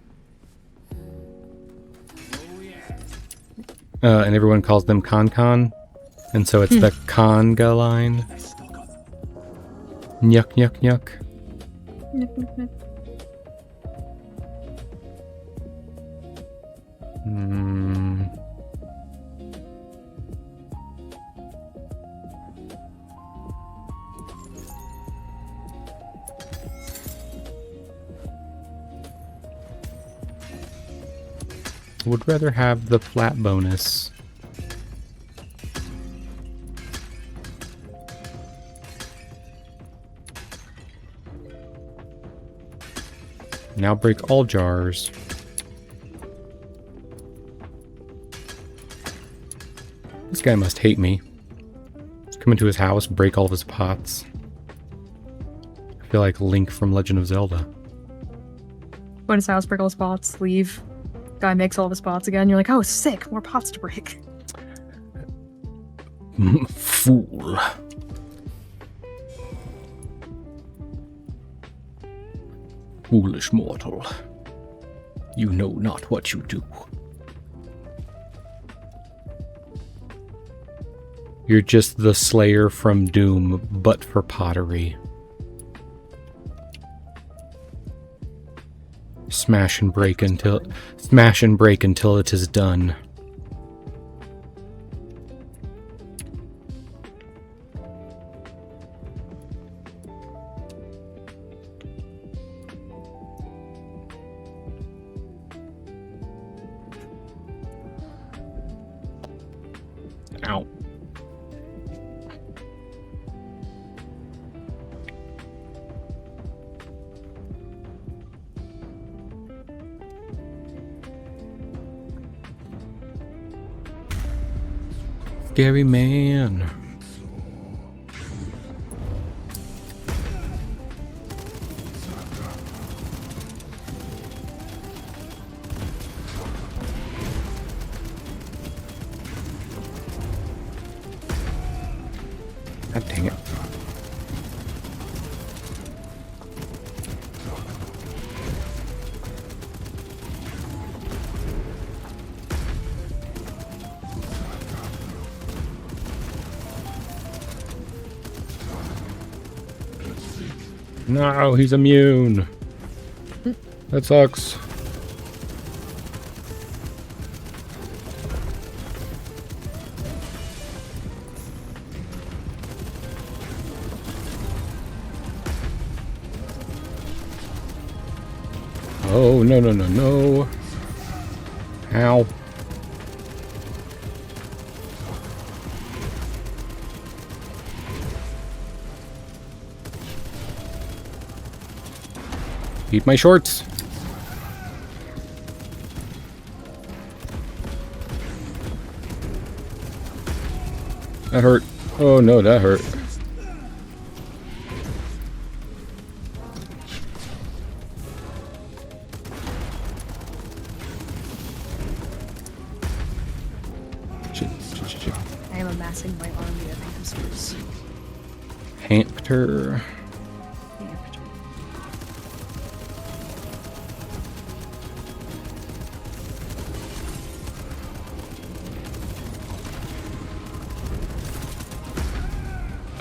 And everyone calls them Con. And so it's the conga line. Nyuk, nyuk, nyuk. Would rather have the flat bonus. Now break all jars. This guy must hate me. Come into his house, break all of his pots. I feel like Link from Legend of Zelda. Go in his house, break all his pots, leave. Guy makes all of his pots again. You're like, oh, sick, more pots to break. Fool. Foolish mortal. You know not what you do. You're just the Slayer from Doom, but for pottery. Smash and break until it is done. Ow. Scary man. God dang it. No, he's immune. That sucks. Oh, no, no, no, no. Ow. Eat my shorts. That hurt. Oh no, that hurt. Shit, shit, shit, shit. I am amassing my army of hamsters. Hamster.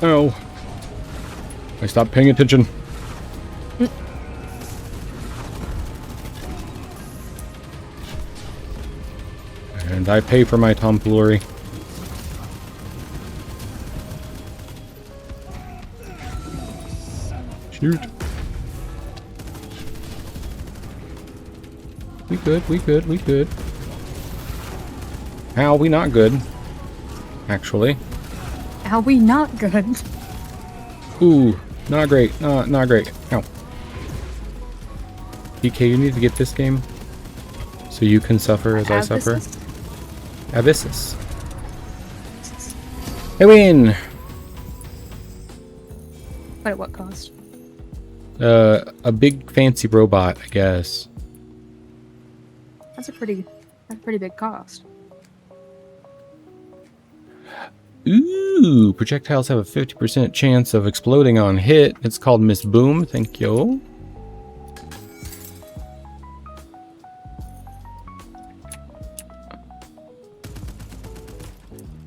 Oh. I stopped paying attention. And I pay for my tomfoolery. Shoot. We good, we good, we good. How are we not good? Actually. Are we not good? Ooh, not great. Not great. Ow. DK, you need to get this game so you can suffer as I suffer. Abyssus. I win! But at what cost? A big fancy robot, I guess. That's a pretty big cost. Ooh, projectiles have a 50% chance of exploding on hit. It's called Miss Boom. Thank you.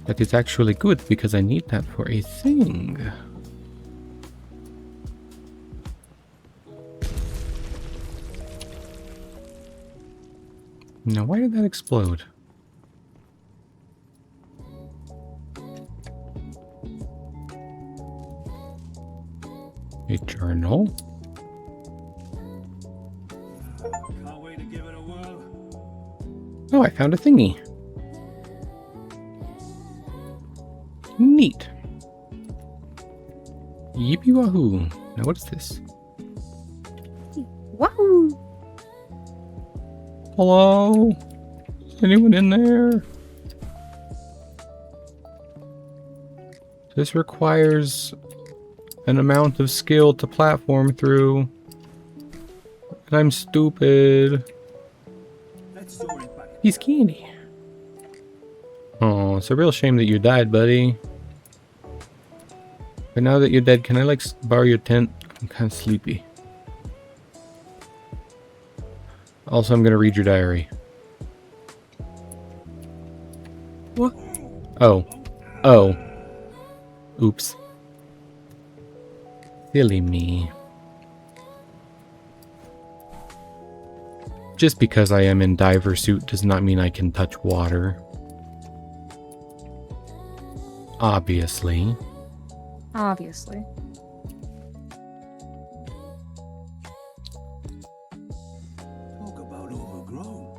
That is actually good because I need that for a thing. Now, why did that explode? A journal. Can't wait to give it a whirl. Oh, I found a thingy. Neat. Yippee wahoo. Now what is this? Wahoo! Hello? Is anyone in there? This requires an amount of skill to platform through. And I'm stupid. Let's store it back. He's candy. Oh, it's a real shame that you died, buddy. But now that you're dead, can I like borrow your tent? I'm kind of sleepy. Also, I'm gonna read your diary. What? Oh. Oh. Oops. Silly me. Just because I am in diver suit does not mean I can touch water. Obviously. Obviously. Talk about overgrown.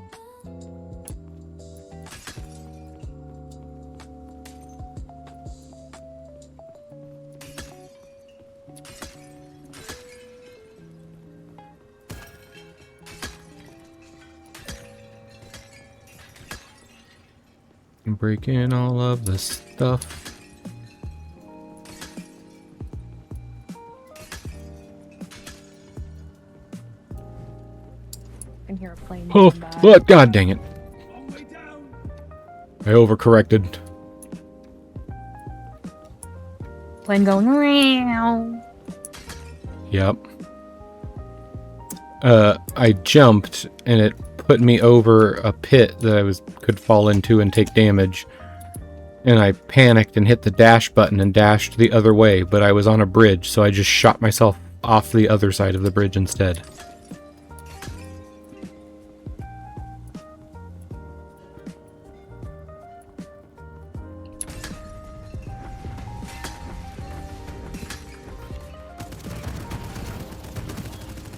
Break in all of the stuff. I can hear a plane Oh, going by. but god dang it. Long way down. I overcorrected. Plane going. Meow. Yep. I jumped and it put me over a pit that I could fall into and take damage. And I panicked and hit the dash button and dashed the other way, but I was on a bridge, so I just shot myself off the other side of the bridge instead.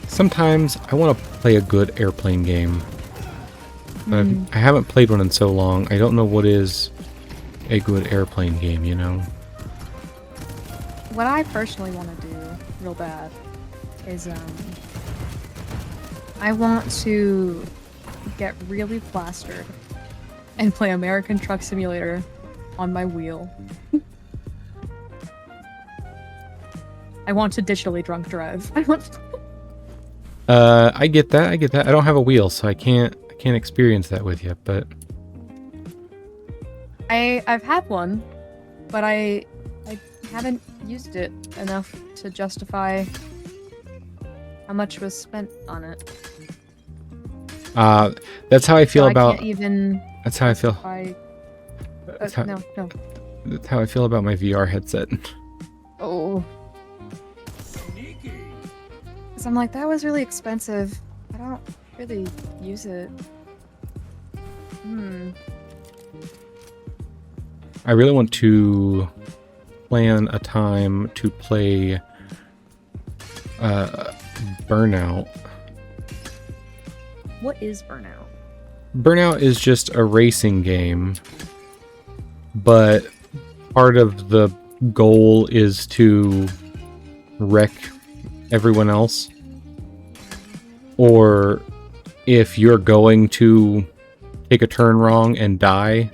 Sometimes I want to play a good airplane game. But I haven't played one in so long. I don't know what is a good airplane game, you know? What I personally want to do real bad is I want to get really plastered and play American Truck Simulator on my wheel. I want to digitally drunk drive. I get that. I get that. I don't have a wheel, so I can't experience that with you, but I've had one, but I haven't used it enough to justify how much was spent on it. that's how I feel So about. I can't even That's how I feel. justify- That's how, no. that's how I feel about my VR headset. Oh. Sneaky. Because I'm like, that was really expensive. I don't really use it. I really want to plan a time to play Burnout. What is Burnout? Burnout is just a racing game, but part of the goal is to wreck everyone else. Or if you're going to take a turn wrong and die,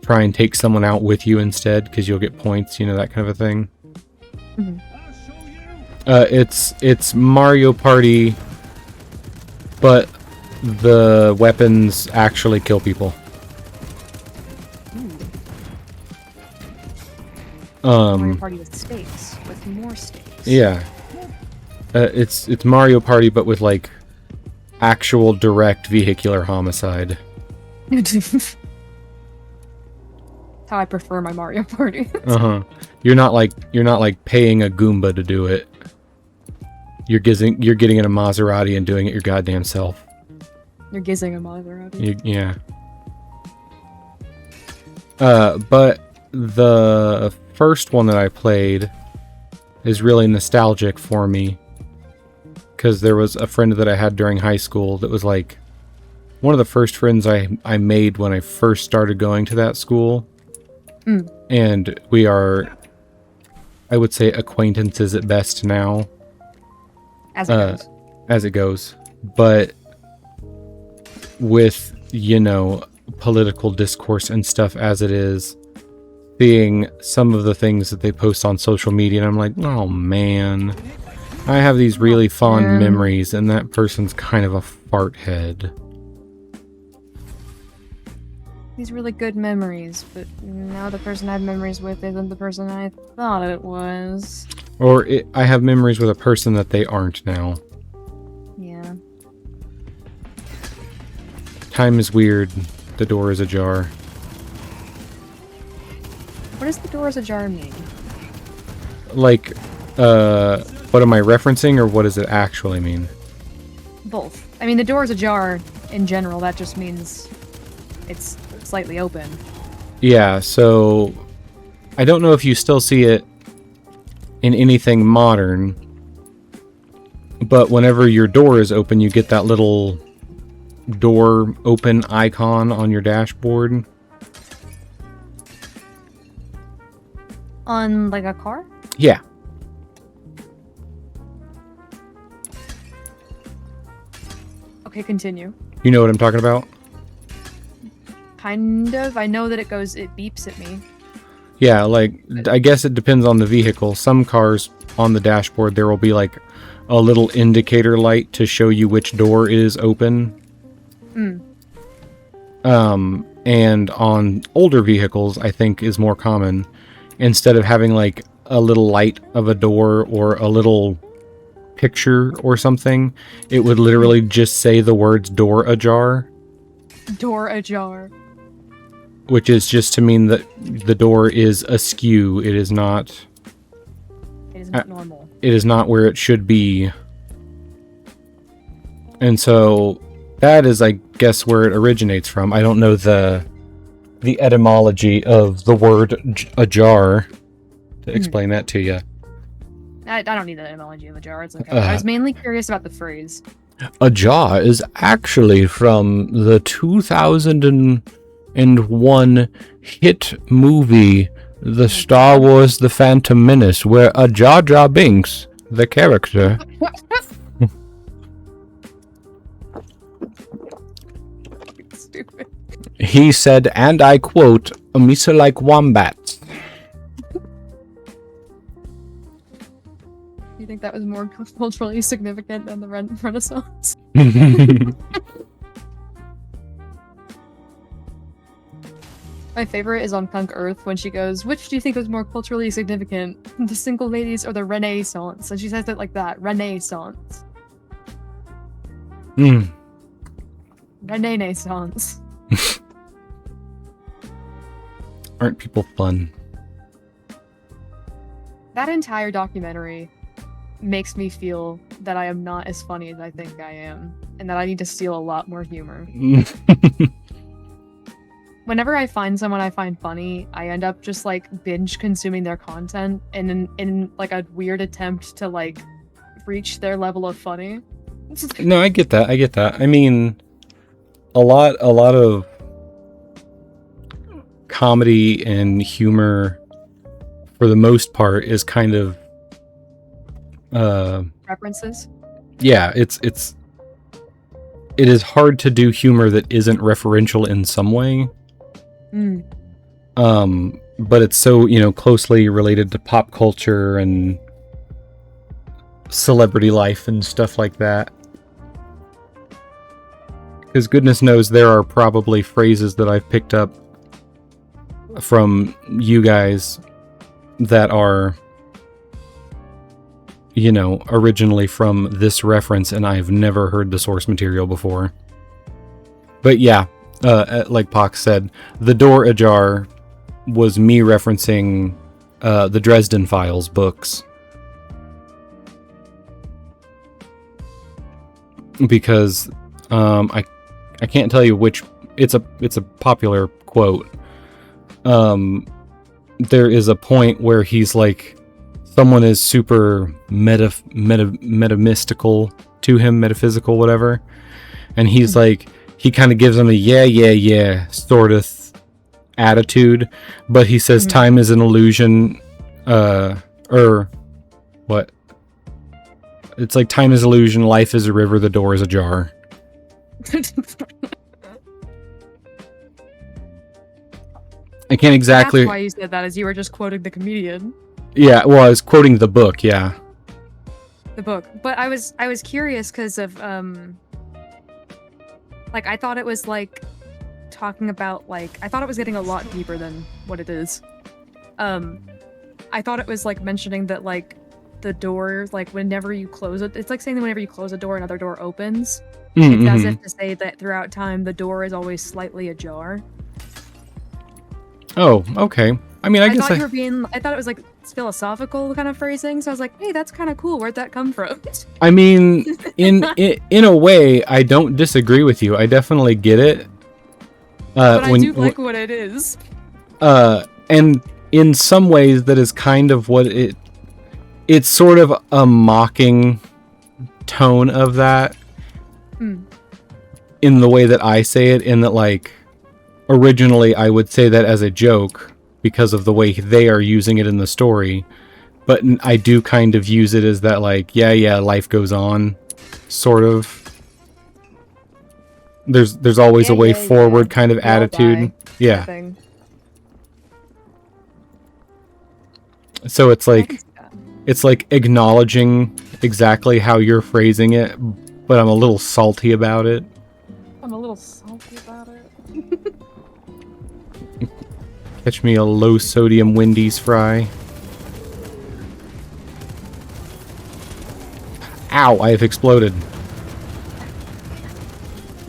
try and take someone out with you instead, because you'll get points, you know, that kind of a thing. I'll show you. It's Mario Party, but the weapons actually kill people. Mario Party with stakes, with more stakes. Yeah. It's Mario Party, but with like actual direct vehicular homicide. How I prefer my Mario Party. You're not like paying a Goomba to do it. You're getting in a Maserati and doing it your goddamn self. You're gizzing a Maserati. Yeah. But the first one that I played is really nostalgic for me, because there was a friend that I had during high school that was like one of the first friends I made when I first started going to that school. And we are, I would say, acquaintances at best now. As it goes. As it goes. But with, you know, political discourse and stuff as it is, seeing some of the things that they post on social media, and I'm like, oh man, I have these really fond memories, and that person's kind of a fart head. These really good memories, but now the person I have memories with isn't the person I thought it was. Or I have memories with a person that they aren't now. Yeah. Time is weird. The door is ajar. What does the doors ajar mean? Like, what am I referencing, or what does it actually mean? Both. I mean, the door's ajar in general, that just means it's slightly open. Yeah, so I don't know if you still see it in anything modern, but whenever your door is open, you get that little door open icon on your dashboard. On, like, a car? Yeah. Okay, continue. You know what I'm talking about? Kind of. I know that it beeps at me. Yeah, like, I guess it depends on the vehicle. Some cars on the dashboard, there will be like a little indicator light to show you which door is open. And on older vehicles, I think is more common. Instead of having like a little light of a door or a little picture or something, it would literally just say the words door ajar. Door ajar. Which is just to mean that the door is askew. It is not... It is not normal. it is not where it should be. And so that is, I guess, where it originates from. I don't know the etymology of the word ajar to explain that to you. I don't need the etymology of a jar. It's okay. I was mainly curious about the phrase. Ajar is actually from the 2001 hit movie, The Star Wars The Phantom Menace, where a Jar Jar Binks, the character... Stupid. He said, and I quote, "Misa like wombats." You think that was more culturally significant than the Renaissance? My favorite is on Punk Earth when she goes, "Which do you think was more culturally significant, the single ladies or the Renaissance?" And she says it like that, Renaissance. Renaissance. Aren't people fun? That entire documentary makes me feel that I am not as funny as I think I am, and that I need to steal a lot more humor. Whenever I find someone I find funny, I end up just like binge consuming their content in like a weird attempt to like reach their level of funny. No, I get that. I mean, a lot of comedy and humor, for the most part, is kind of references. Yeah, it is hard to do humor that isn't referential in some way. But it's so, closely related to pop culture and celebrity life and stuff like that. Because goodness knows there are probably phrases that I've picked up from you guys that are, originally from this reference, and I've never heard the source material before. But yeah, like Pox said, the door ajar was me referencing the Dresden Files books. Because I can't tell you which. It's a popular quote. There is a point where he's like, someone is super metaphysical to him, metaphysical, whatever, and he's like, he kind of gives him a yeah sort of attitude, but he says time is an illusion, or what? It's like time is illusion, life is a river, the door is ajar. I can't exactly. That's why you said that, as you were just quoting the comedian. Yeah, well, I was quoting the book. Yeah. The book, but I was curious because of like I thought it was like talking about like I thought it was getting a lot deeper than what it is. I thought it was like mentioning that like the door, like whenever you close it, it's like saying that whenever you close a door, another door opens. It's as if to say that throughout time the door is always slightly ajar. Oh, okay. I mean, I guess thought you were being. I thought it was like philosophical kind of phrasing, so I was like, "Hey, that's kind of cool. Where'd that come from?" I mean, in a way, I don't disagree with you. I definitely get it. But I do like what it is. And in some ways, that is kind of what it's sort of a mocking tone of that. In the way that I say it, in that like originally I would say that as a joke because of the way they are using it in the story, but I do kind of use it as that like yeah life goes on sort of. There's always a way forward kind of attitude. Yeah. Thing. So it's like acknowledging exactly how you're phrasing it, but I'm a little salty about it. I'm a little salty about it. Catch me a low sodium Wendy's fry. Ow, I have exploded.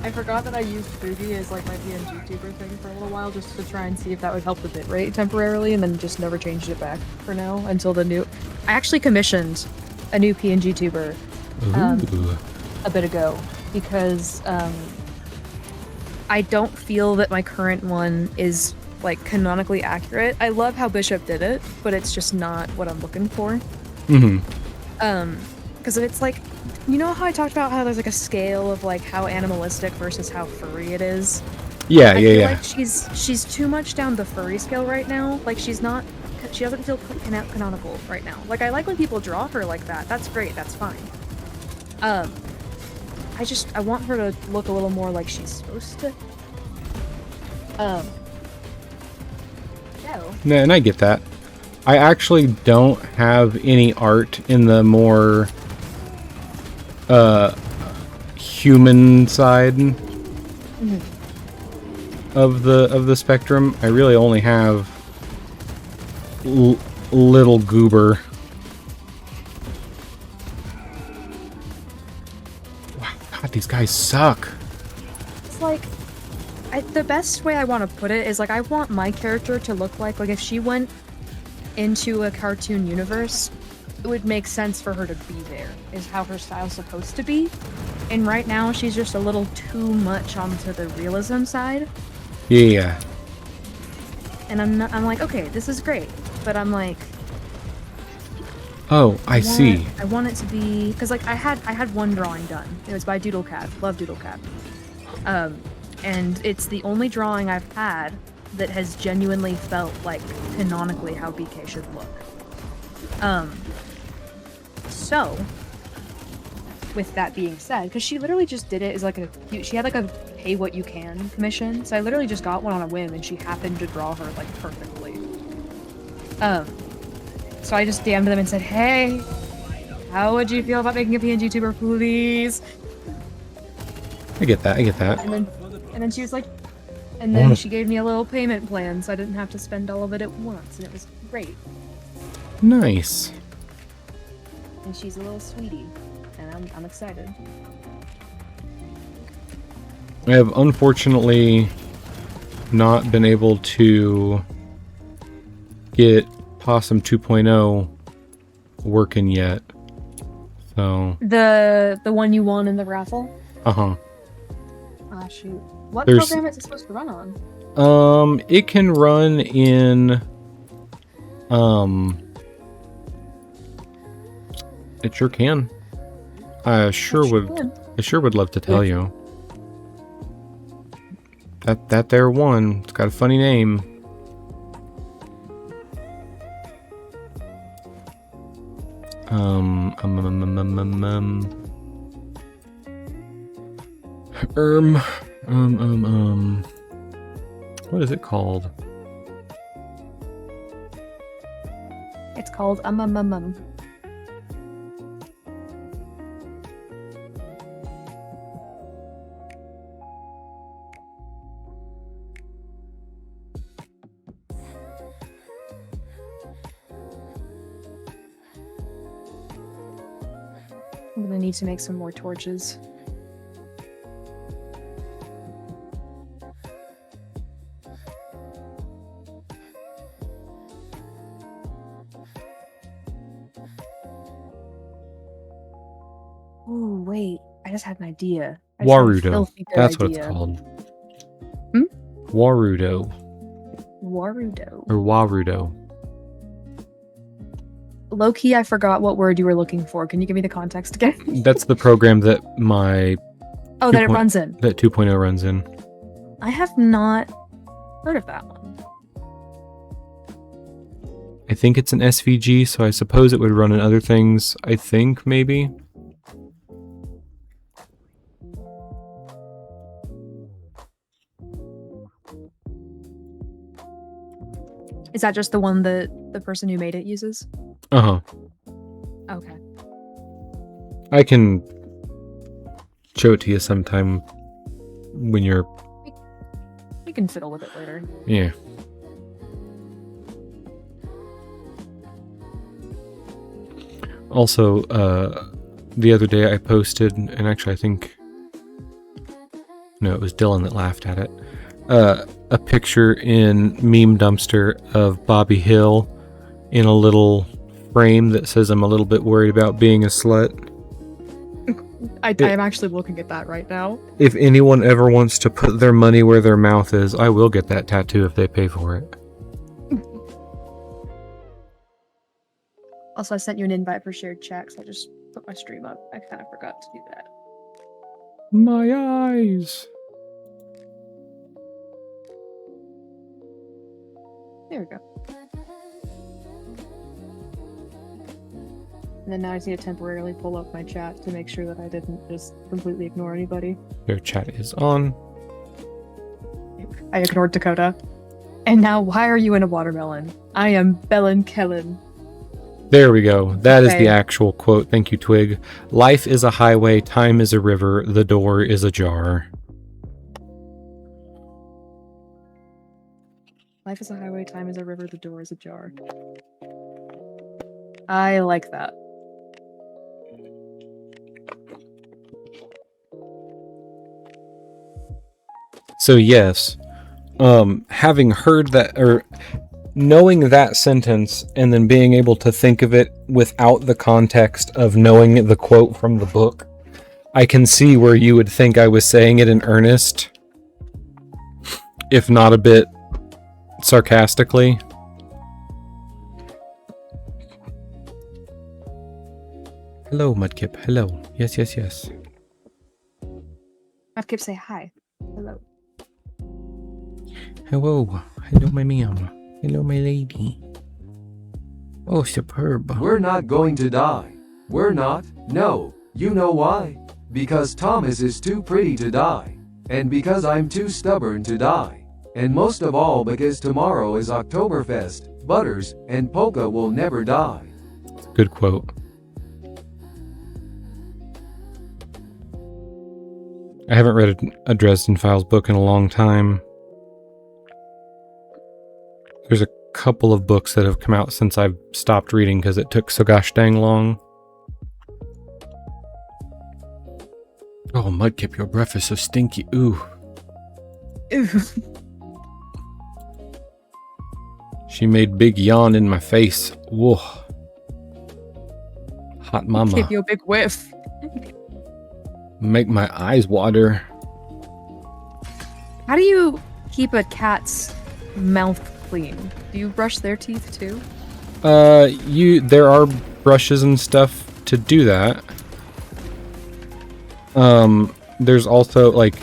I forgot that I used Boogie as like my PNG tuber thing for a little while just to try and see if that would help the bitrate temporarily, and then just never changed it back for now until the new. I actually commissioned a new PNG tuber Ooh. a bit ago because I don't feel that my current one is like canonically accurate. I love how Bishop did it, but it's just not what I'm looking for. Because it's like, you know how I talked about how there's like a scale of like how animalistic versus how furry it is? Yeah, I feel yeah. like she's too much down the furry scale right now. Like she doesn't feel canonical right now. Like I like when people draw her like that. That's great. That's fine. I want her to look a little more like she's supposed to. No. No, and I get that. I actually don't have any art in the more human side of the spectrum. I really only have little goober. Wow, God, these guys suck. It's like, the best way I want to put it is like I want my character to look like if she went into a cartoon universe, it would make sense for her to be there, is how her style's supposed to be. And right now she's just a little too much onto the realism side. Yeah. And I'm like, okay, this is great, but I'm like, Oh, I see. I want it to be, because like I had one drawing done. It was by DoodleCat. Love DoodleCat. And it's the only drawing I've had that has genuinely felt like canonically how BK should look. So with that being said, because she literally just did it as like she had like a pay what you can commission, so I literally just got one on a whim and she happened to draw her like perfectly. So I just DM'd them and said, hey, how would you feel about making a PNG tuber, please? I get that. And then she was like, and then she gave me a little payment plan so I didn't have to spend all of it at once, and it was great. Nice. And she's a little sweetie, and I'm excited. I have unfortunately not been able to get Possum 2.0 working yet. So The one you won in the raffle? uh-huh. Ah, shoot. What There's- program is it supposed to run on? It can run in it sure can. I sure would love to tell you. That there one, it's got a funny name. What is it called? It's called I'm gonna need to make some more torches. Oh wait, I just had an idea. I just had a Warudo. filthy good That's what it's idea. called. Hmm? Warudo. Warudo. Or Warudo. Low key, I forgot what word you were looking for. Can you give me the context again? That's the program that my Oh, that it 2.0 runs in. that 2.0 runs in. I have not heard of that one. I think it's an SVG, so I suppose it would run in other things. I think, maybe. Is that just the one that the person who made it uses? Uh-huh. Okay. I can show it to you sometime when you're... We can fiddle with it later. Yeah. Also, the other day I posted, and actually I think... No, it was Dylan that laughed at it. A picture in Meme Dumpster of Bobby Hill in a little frame that says I'm a little bit worried about being a slut. I'm actually looking at that right now. If anyone ever wants to put their money where their mouth is, I will get that tattoo if they pay for it. Also, I sent you an invite for shared chat, so I just put my stream up. I kind of forgot to do that. My eyes. There we go. And then now I just need to temporarily pull up my chat to make sure that I didn't just completely ignore anybody. Their chat is on. I ignored Dakota. And now, why are you in a watermelon? I am Bellin Kellen. There we go. That is Okay. the actual quote. Thank you, Twig. Life is a highway, time is a river, the door is ajar. Life is a highway, time is a river, the door is ajar. I like that. So yes, having heard that, or knowing that sentence and then being able to think of it without the context of knowing the quote from the book, I can see where you would think I was saying it in earnest, if not a bit sarcastically. Hello, Mudkip. Hello. Yes, yes, yes. Mudkip, say hi. Hello. Hello. Hello, my ma'am. Hello, my lady. Oh, superb. We're not going to die. We're not. No. You know why? Because Thomas is too pretty to die. And because I'm too stubborn to die. And most of all because tomorrow is Oktoberfest, Butters, and Polka will never die. Good quote. I haven't read a Dresden Files book in a long time. There's a couple of books that have come out since I've stopped reading because it took so gosh dang long. Oh, Mudkip, your breath is so stinky. Ooh. Ew. She made big yawn in my face. Whoa. Hot mama. Give you a big whiff. Make my eyes water. How do you keep a cat's mouth clean? Do you brush their teeth too? There are brushes and stuff to do that. There's also, like,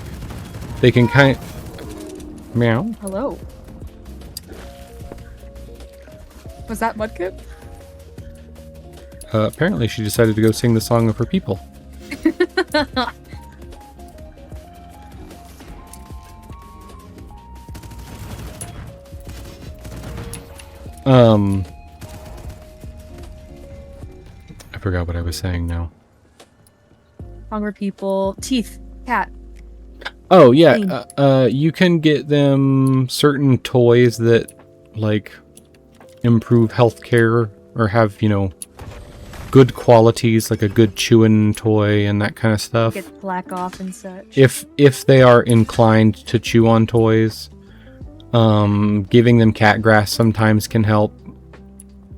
they can kind of... Meow. Hello. Was that Mudkip? Apparently she decided to go sing the song of her people. I forgot what I was saying now. Hunger people. Teeth. Cat. Oh, yeah. You can get them certain toys that, like, improve healthcare or have, you know, good qualities, like a good chewing toy and that kind of stuff. Get black off and such. If they are inclined to chew on toys, giving them cat grass sometimes can help,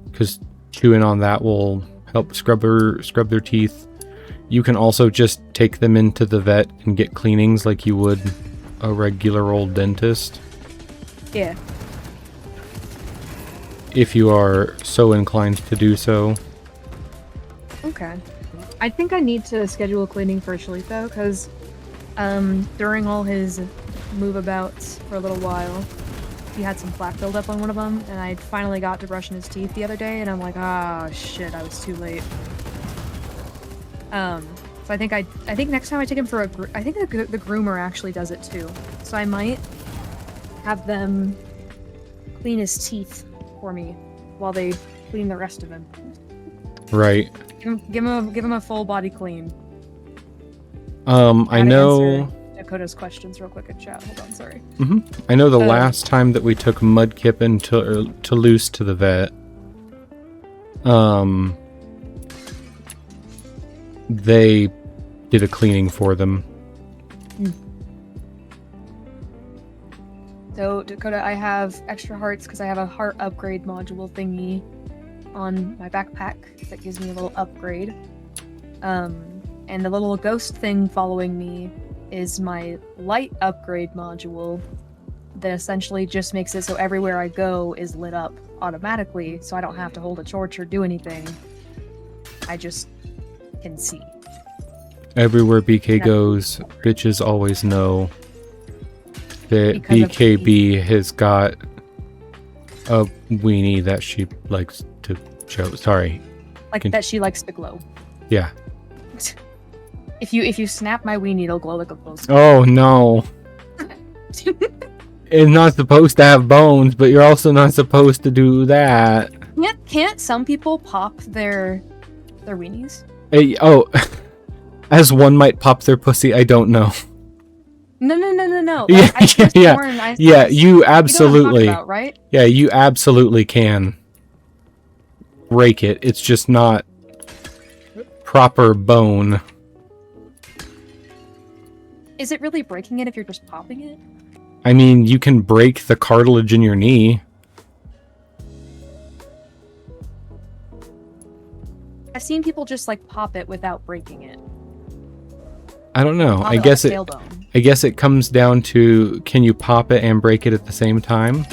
because chewing on that will help scrub their teeth. You can also just take them into the vet and get cleanings like you would a regular old dentist, Yeah. if you are so inclined to do so. Okay. I think I need to schedule a cleaning for Shalito, because during all his move-abouts for a little while, he had some plaque buildup on one of them, and I finally got to brushing his teeth the other day, and I'm like, ah, shit, I was too late. So I think next time I take him for I think the groomer actually does it too. So I might have them clean his teeth for me while they clean the rest of him. Right. Give him a full body clean. I Gotta know. answer Dakota's questions real quick in chat. Hold on, sorry. I know the last time that we took Mudkip and Toulouse to the vet, they did a cleaning for them. So Dakota, I have extra hearts because I have a heart upgrade module thingy. on my backpack that gives me a little upgrade. And the little ghost thing following me is my light upgrade module that essentially just makes it so everywhere I go is lit up automatically, so I don't have to hold a torch or do anything. I just can see. Everywhere BK goes, bitches always know that Because of BKB has got a weenie that she likes to show. Sorry. Like Can- that she likes to glow. Yeah. If you snap my weenie, it'll glow like a glow stick. Oh no. It's not supposed to have bones, but you're also not supposed to do that. Can't some people pop their weenies? Hey, oh, as one might pop their pussy, I don't know. No. Yeah, Like, I could've yeah, sworn I- Yeah, you You know what I'm absolutely. talking about, right? Yeah, you absolutely can break it. It's just not proper bone. Is it really breaking it if you're just popping it? I mean, you can break the cartilage in your knee. I've seen people just like pop it without breaking it. I don't know. Pop I it like guess a it. tailbone. I guess it comes down to, can you pop it and break it at the same time?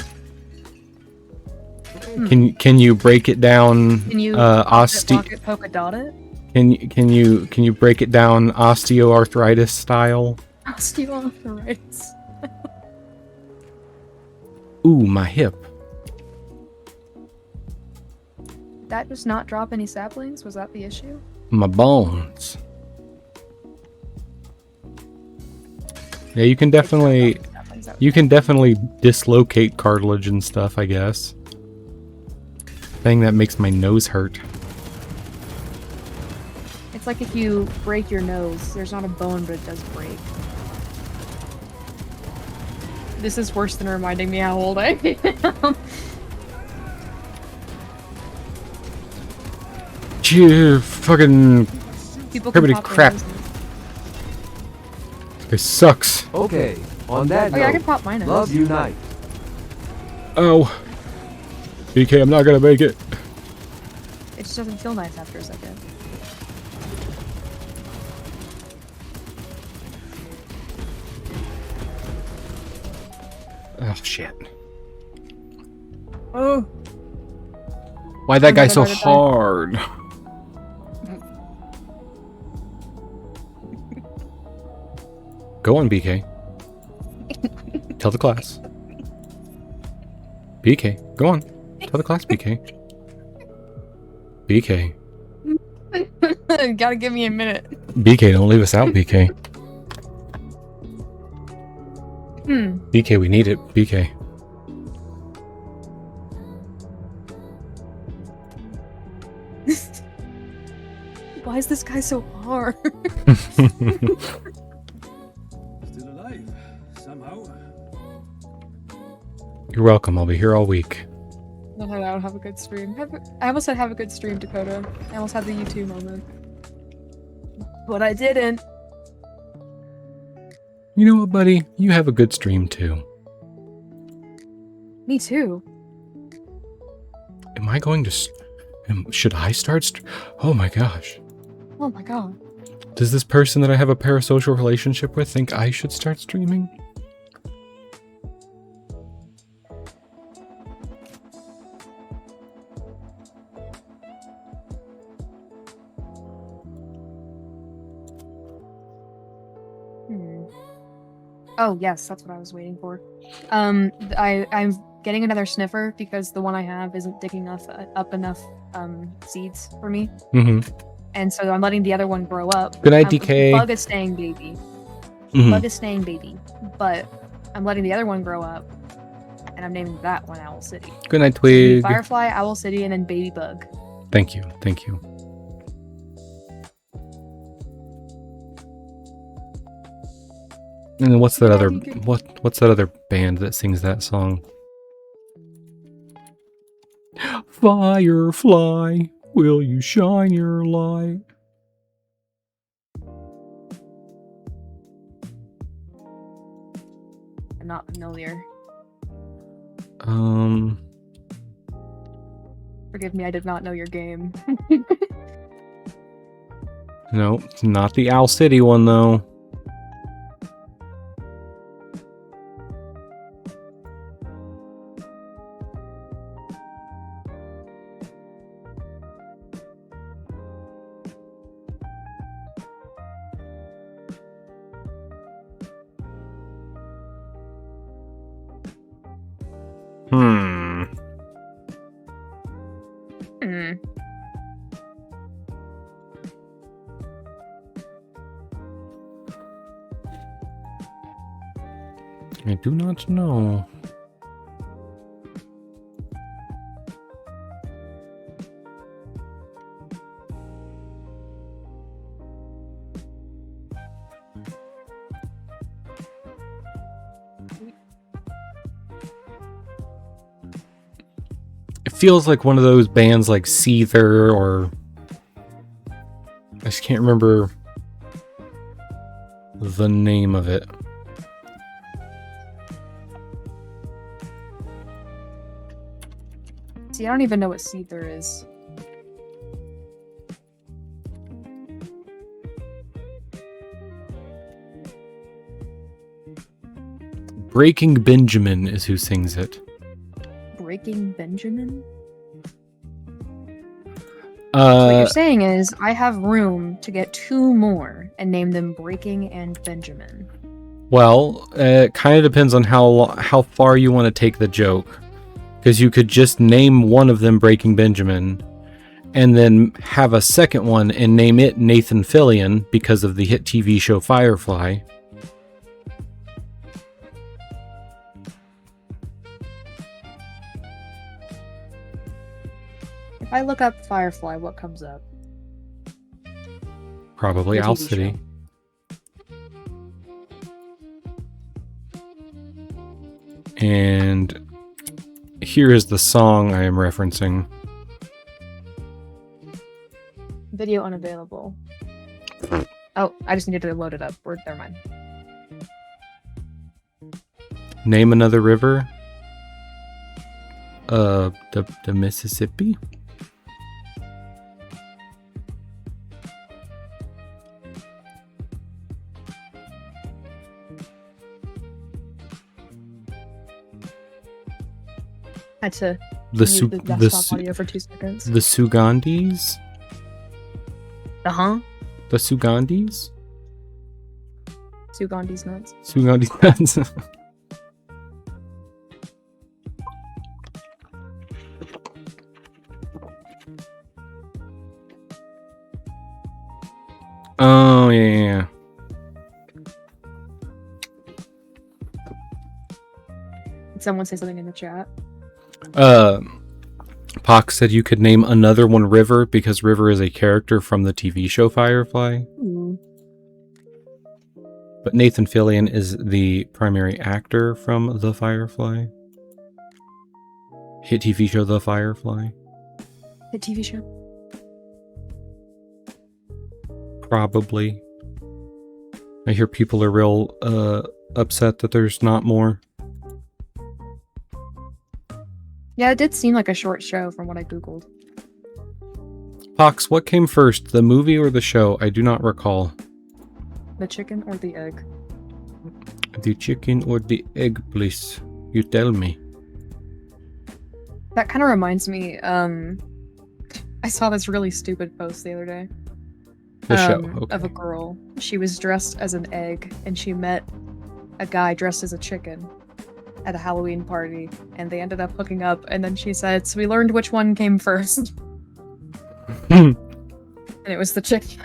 Can you break it down? Can you pop it, lock it, polka dot it? Can you break it down osteoarthritis style? Osteoarthritis. Ooh, my hip. That just not drop any saplings? Was that the issue? My bones. Yeah, you can definitely dislocate cartilage and stuff, I guess. Thing that makes my nose hurt. It's like if you break your nose, there's not a bone, but it does break. This is worse than reminding me how old I am. Gee, fucking People can Everybody pop their crap. noses. this sucks. Okay, on that Oh yeah, I can note, pop my nose. love unite. Oh. BK, I'm not gonna make it. It just doesn't feel nice after a second. Oh shit. Oh. Why'd that I'm guy gonna so die. hard? Go on, BK. Tell the class. BK, go on. Tell the class, BK. BK. Gotta give me a minute. BK, don't leave us out, BK. BK, we need it. BK. Why is this guy so hard? Still alive, somehow. You're welcome. I'll be here all week. No, I don't have a good stream. I almost said have a good stream, Dakota. I almost had the U2 moment. But I didn't. You know what, buddy? You have a good stream too. Me too. Am I going to... should I start... oh my gosh. Oh my god. Does this person that I have a parasocial relationship with think I should start streaming? Oh yes, that's what I was waiting for. I'm getting another sniffer because the one I have isn't digging up enough seeds for me, Mm-hmm. and so I'm letting the other one grow up. Good night, DK. Bug is staying baby. Mhm. Bug is staying baby, but I'm letting the other one grow up, and I'm naming that one Owl City. Good night, Twig. Firefly, Owl City, and then Baby Bug. Thank you. Thank you. And then what's that other... what's that other band that sings that song? Firefly, will you shine your light? I'm not familiar. Forgive me, I did not know your game. No, it's not the Owl City one though. Hmm. Hmm. I do not know. It feels like one of those bands like Seether or I just can't remember the name of it. See, I don't even know what Seether is. Breaking Benjamin is who sings it. Breaking Benjamin? So what you're saying is, I have room to get 2 more and name them Breaking and Benjamin. Well, it kind of depends on how far you want to take the joke. Because you could just name one of them Breaking Benjamin, and then have a second one and name it Nathan Fillion because of the hit TV show Firefly. If I look up Firefly, what comes up? Probably The Owl TV City. And here is the song I am referencing. Video unavailable. Oh, I just needed to load it up. Never mind. Name another river. The Mississippi. Had to The mute the desktop audio for 2 seconds. The Sugandis. Uh-huh. The Sugandis. Sugandi's nuts. Sugandis. Oh yeah. Did someone say something in the chat? Pox said you could name another one River because River is a character from the TV show Firefly. Ooh. But Nathan Fillion is the primary actor from The Firefly. Hit TV show The Firefly. The TV show? Probably. I hear people are real upset that there's not more. Yeah, it did seem like a short show from what I googled. Pox, what came first, the movie or the show? I do not recall. The chicken or the egg? The chicken or the egg, please? You tell me. That kind of reminds me, I saw this really stupid post the other day. The show, okay. Of a girl. She was dressed as an egg, and she met a guy dressed as a chicken at a Halloween party, and they ended up hooking up, and then she said, so we learned which one came first. And it was the chicken.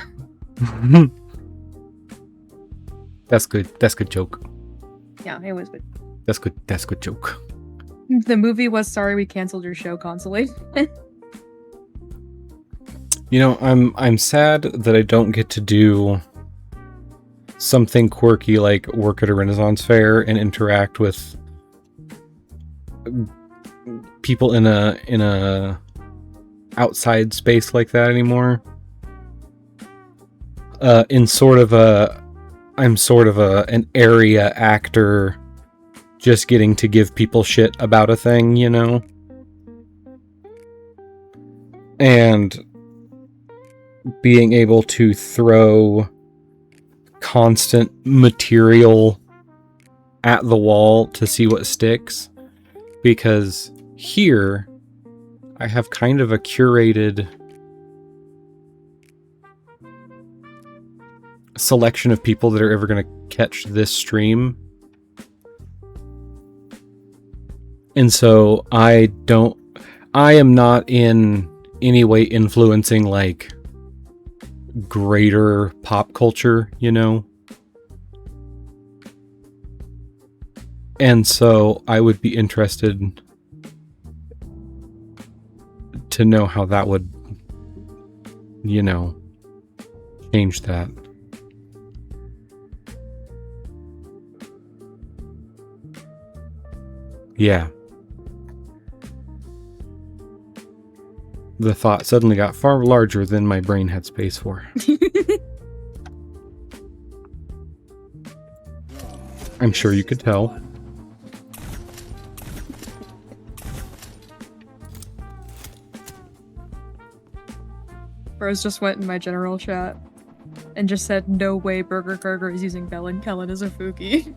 That's good. That's good joke. Yeah, it was good. That's good. That's good joke. The movie was Sorry We Canceled Your Show consolation. You know, I'm sad that I don't get to do something quirky like work at a Renaissance fair and interact with people in a outside space like that anymore. I'm sort of an area actor just getting to give people shit about a thing, you know? and being able to throw constant material at the wall to see what sticks, because here I have kind of a curated selection of people that are ever going to catch this stream. And so I am not in any way influencing like greater pop culture, you know? And so I would be interested to know how that would, you know, change that. Yeah. The thought suddenly got far larger than my brain had space for. I'm sure you could tell. Rose just went in my general chat and just said, "No way Burger Burger is using Bell and Kellen as a Fuki."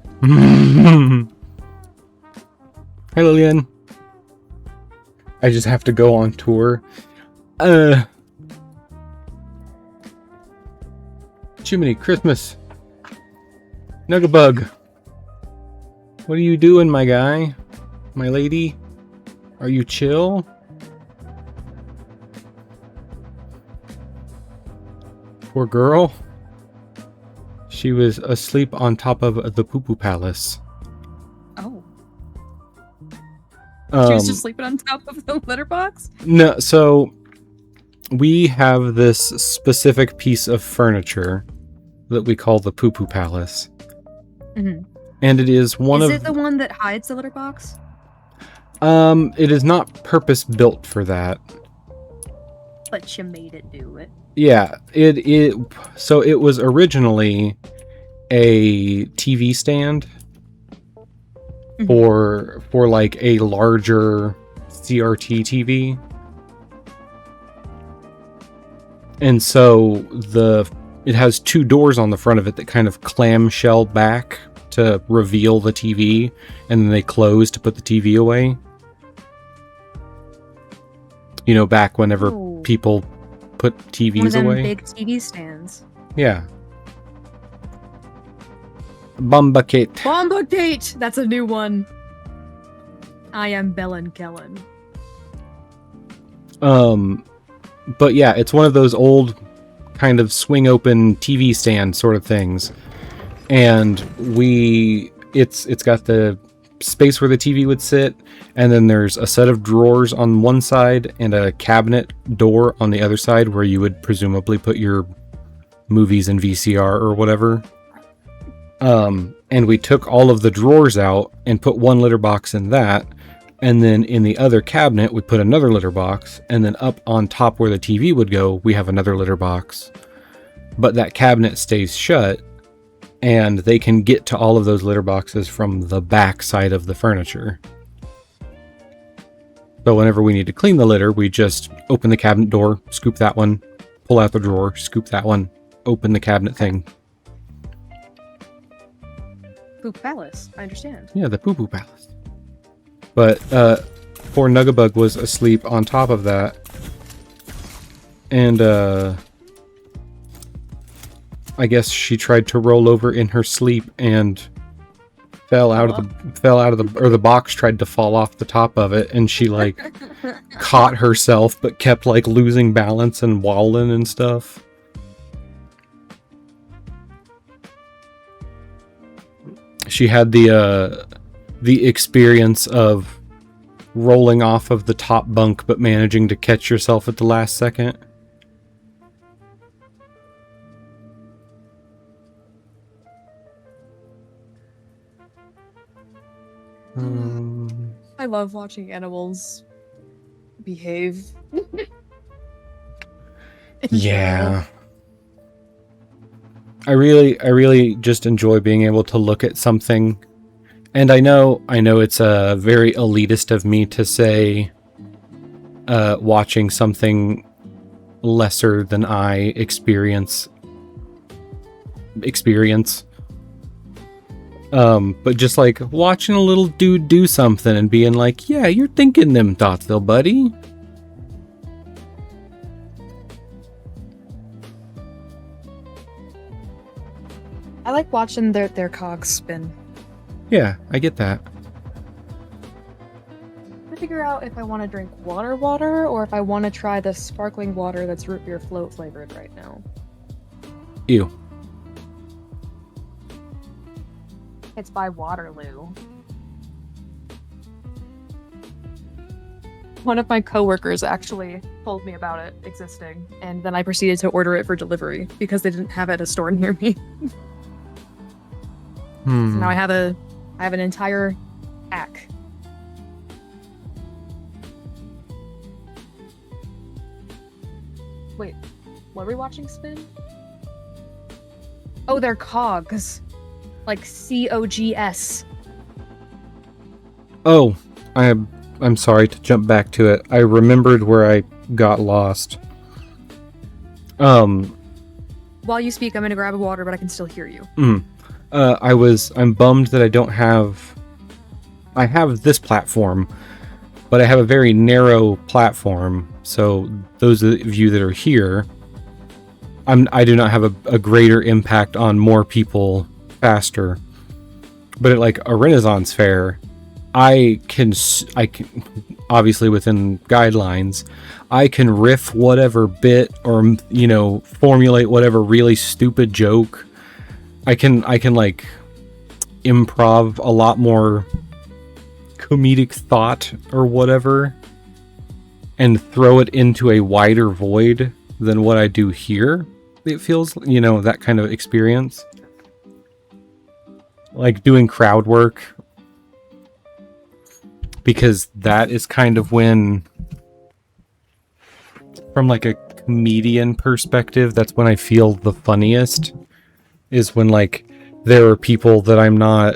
Hi, Lillian. I just have to go on tour. Jiminy Christmas. Nuggabug. What are you doing, my guy? My lady? Are you chill? Poor girl. She was asleep on top of the poo-poo palace. Oh. She was just sleeping on top of the litter box? No, so we have this specific piece of furniture that we call the poo-poo palace. Mm-hmm. And it is one of... Is it the one that hides the litter box? It is not purpose-built for that. But you made it do it. Yeah, so it was originally a TV stand for like a larger CRT TV. And so it has two doors on the front of it that kind of clamshell back to reveal the TV, and then they close to put the TV away. You know, back whenever people put TVs one of them away. Big TV stands. Yeah. Bombacate. Bombacate! That's a new one. I am Bellen Kellen. But yeah, it's one of those old kind of swing open TV stand sort of things. And it's got the space where the TV would sit, and then there's a set of drawers on one side and a cabinet door on the other side where you would presumably put your movies in VCR or whatever. And we took all of the drawers out and put one litter box in that, and then in the other cabinet we put another litter box, and then up on top where the TV would go we have another litter box. But that cabinet stays shut, and they can get to all of those litter boxes from the back side of the furniture. So whenever we need to clean the litter, we just open the cabinet door, scoop that one, pull out the drawer, scoop that one, open the cabinet thing. Poop Palace, I understand. Yeah, the poo-poo palace. But poor Nuggabug was asleep on top of that. And I guess she tried to roll over in her sleep and fell out of the box tried to fall off the top of it, and she like caught herself but kept like losing balance and walling and stuff. She had the experience of rolling off of the top bunk but managing to catch yourself at the last second. I love watching animals behave. Yeah. I really just enjoy being able to look at something. And I know it's very elitist of me to say watching something lesser than I experience. But just like watching a little dude do something and being like, yeah, you're thinking them thoughts though, buddy. I like watching their cogs spin. Yeah, I get that. I figure out if I want to drink water or if I want to try the sparkling water that's root beer float flavored right now. Ew. It's by Waterloo. One of my coworkers actually told me about it existing, and then I proceeded to order it for delivery because they didn't have it at a store near me. So now I have an entire pack. Wait, what are we watching spin? Oh, they're cogs. Like COGS. Oh, I'm sorry to jump back to it. I remembered where I got lost. While you speak, I'm gonna grab a water, but I can still hear you. I'm bummed that I have this platform, but I have a very narrow platform. So those of you that are here, I do not have a greater impact on more people faster. But at like a Renaissance fair, I can obviously within guidelines, I can riff whatever bit or, you know, formulate whatever really stupid joke. I can like improv a lot more comedic thought or whatever and throw it into a wider void than what I do here. It feels, you know, that kind of experience. Like doing crowd work. Because that is kind of when, from like a comedian perspective, that's when I feel the funniest. Is when like there are people that I'm not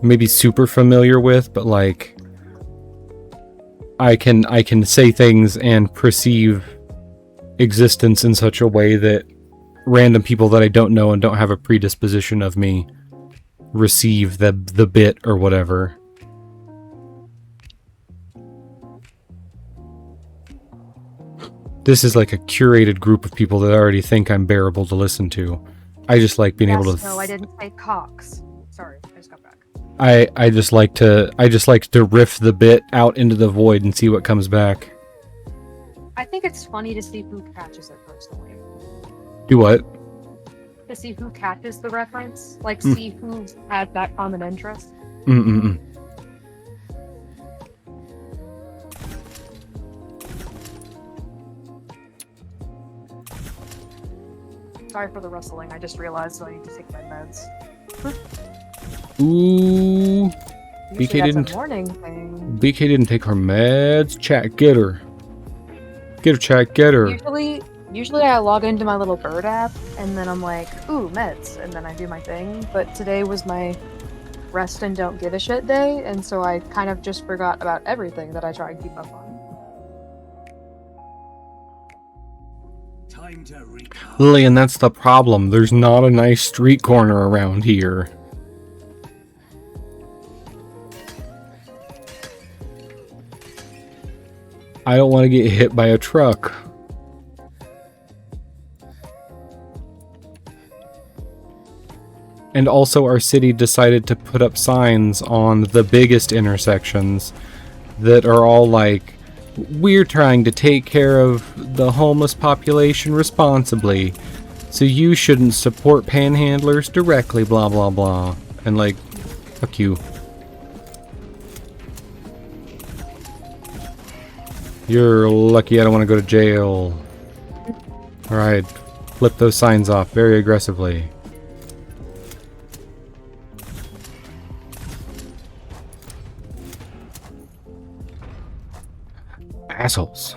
maybe super familiar with, but like I can say things and perceive existence in such a way that random people that I don't know and don't have a predisposition of me receive the bit or whatever. This is like a curated group of people that already think I'm bearable to listen to. I just like being able to. No, I didn't say cocks. Sorry, I just got back. I just like to riff the bit out into the void and see what comes back. I think it's funny to see who catches it personally. Do what? To see who catches the reference, like see who had that common interest. Sorry for the rustling. I just realized I need to take my meds. Ooh. Usually that's a morning thing. BK didn't take her meds. Chat, get her. Get her, chat, get her. Usually I log into my little bird app and then I'm like, ooh, meds, and then I do my thing. But today was my rest and don't give a shit day, and so I kind of just forgot about everything that I try and keep up on. Time to recall. Lillian, that's the problem. There's not a nice street corner around here. I don't want to get hit by a truck. And also our city decided to put up signs on the biggest intersections that are all like, we're trying to take care of the homeless population responsibly, so you shouldn't support panhandlers directly, blah blah blah. And like, fuck you. You're lucky I don't want to go to jail. Alright, flip those signs off very aggressively. Assholes.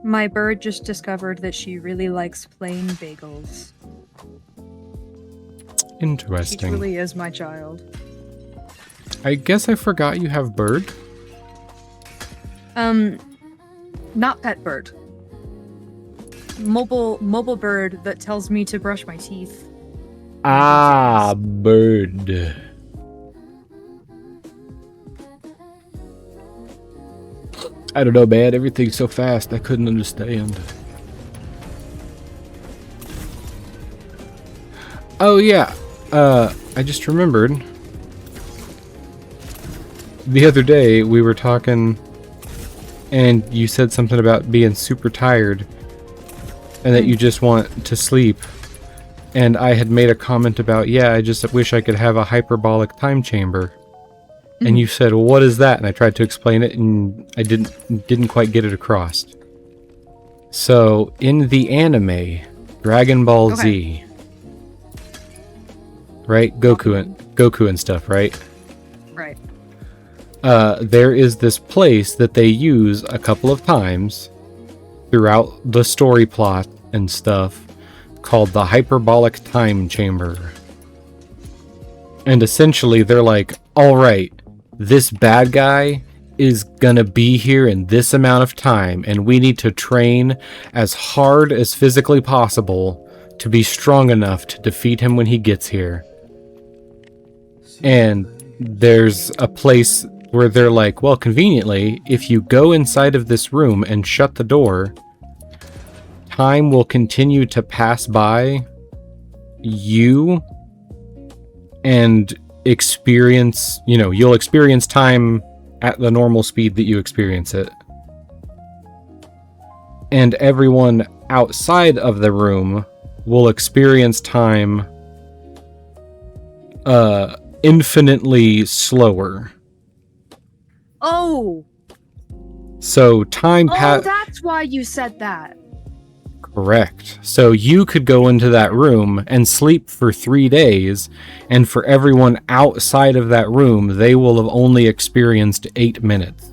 My bird just discovered that she really likes plain bagels. She Interesting. truly is my child. I guess I forgot you have bird. Not pet bird. Mobile bird that tells me to brush my teeth. Ah, bird. I don't know, man. Everything's so fast, I couldn't understand. Oh, yeah. I just remembered. The other day, we were talking, and you said something about being super tired, and that you just want to sleep. And I had made a comment about, yeah, I just wish I could have a hyperbolic time chamber. And you said, well, what is that? And I tried to explain it, and I didn't quite get it across. So, in the anime, Dragon Ball Z, right? Goku and stuff, right? Right. There is this place that they use a couple of times throughout the story plot and stuff called the hyperbolic time chamber. And essentially, they're like, all right, this bad guy is gonna be here in this amount of time, and we need to train as hard as physically possible to be strong enough to defeat him when he gets here. And there's a place where they're like, well, conveniently, if you go inside of this room and shut the door, time will continue to pass by you and experience, you'll experience time at the normal speed that you experience it. And everyone outside of the room will experience time infinitely slower. Oh! So time That's why you said that. Correct. So you could go into that room and sleep for 3 days, and for everyone outside of that room, they will have only experienced 8 minutes.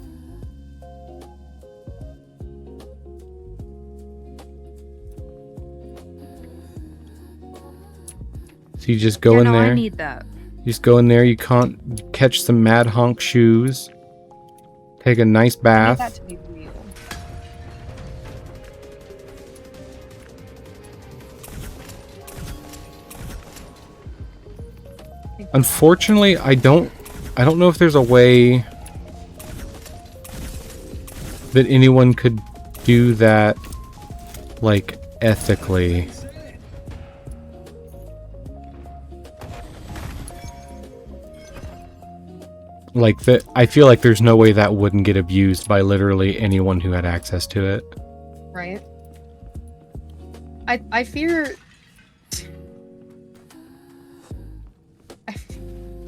So you just go in there. I need that. You just go in there, you can't catch some mad honk shoes, take a nice I need bath. that to be real. Unfortunately, I don't know if there's a way that anyone could do that, like, ethically. Like, I feel like there's no way that wouldn't get abused by literally anyone who had access to it. Right? I fear...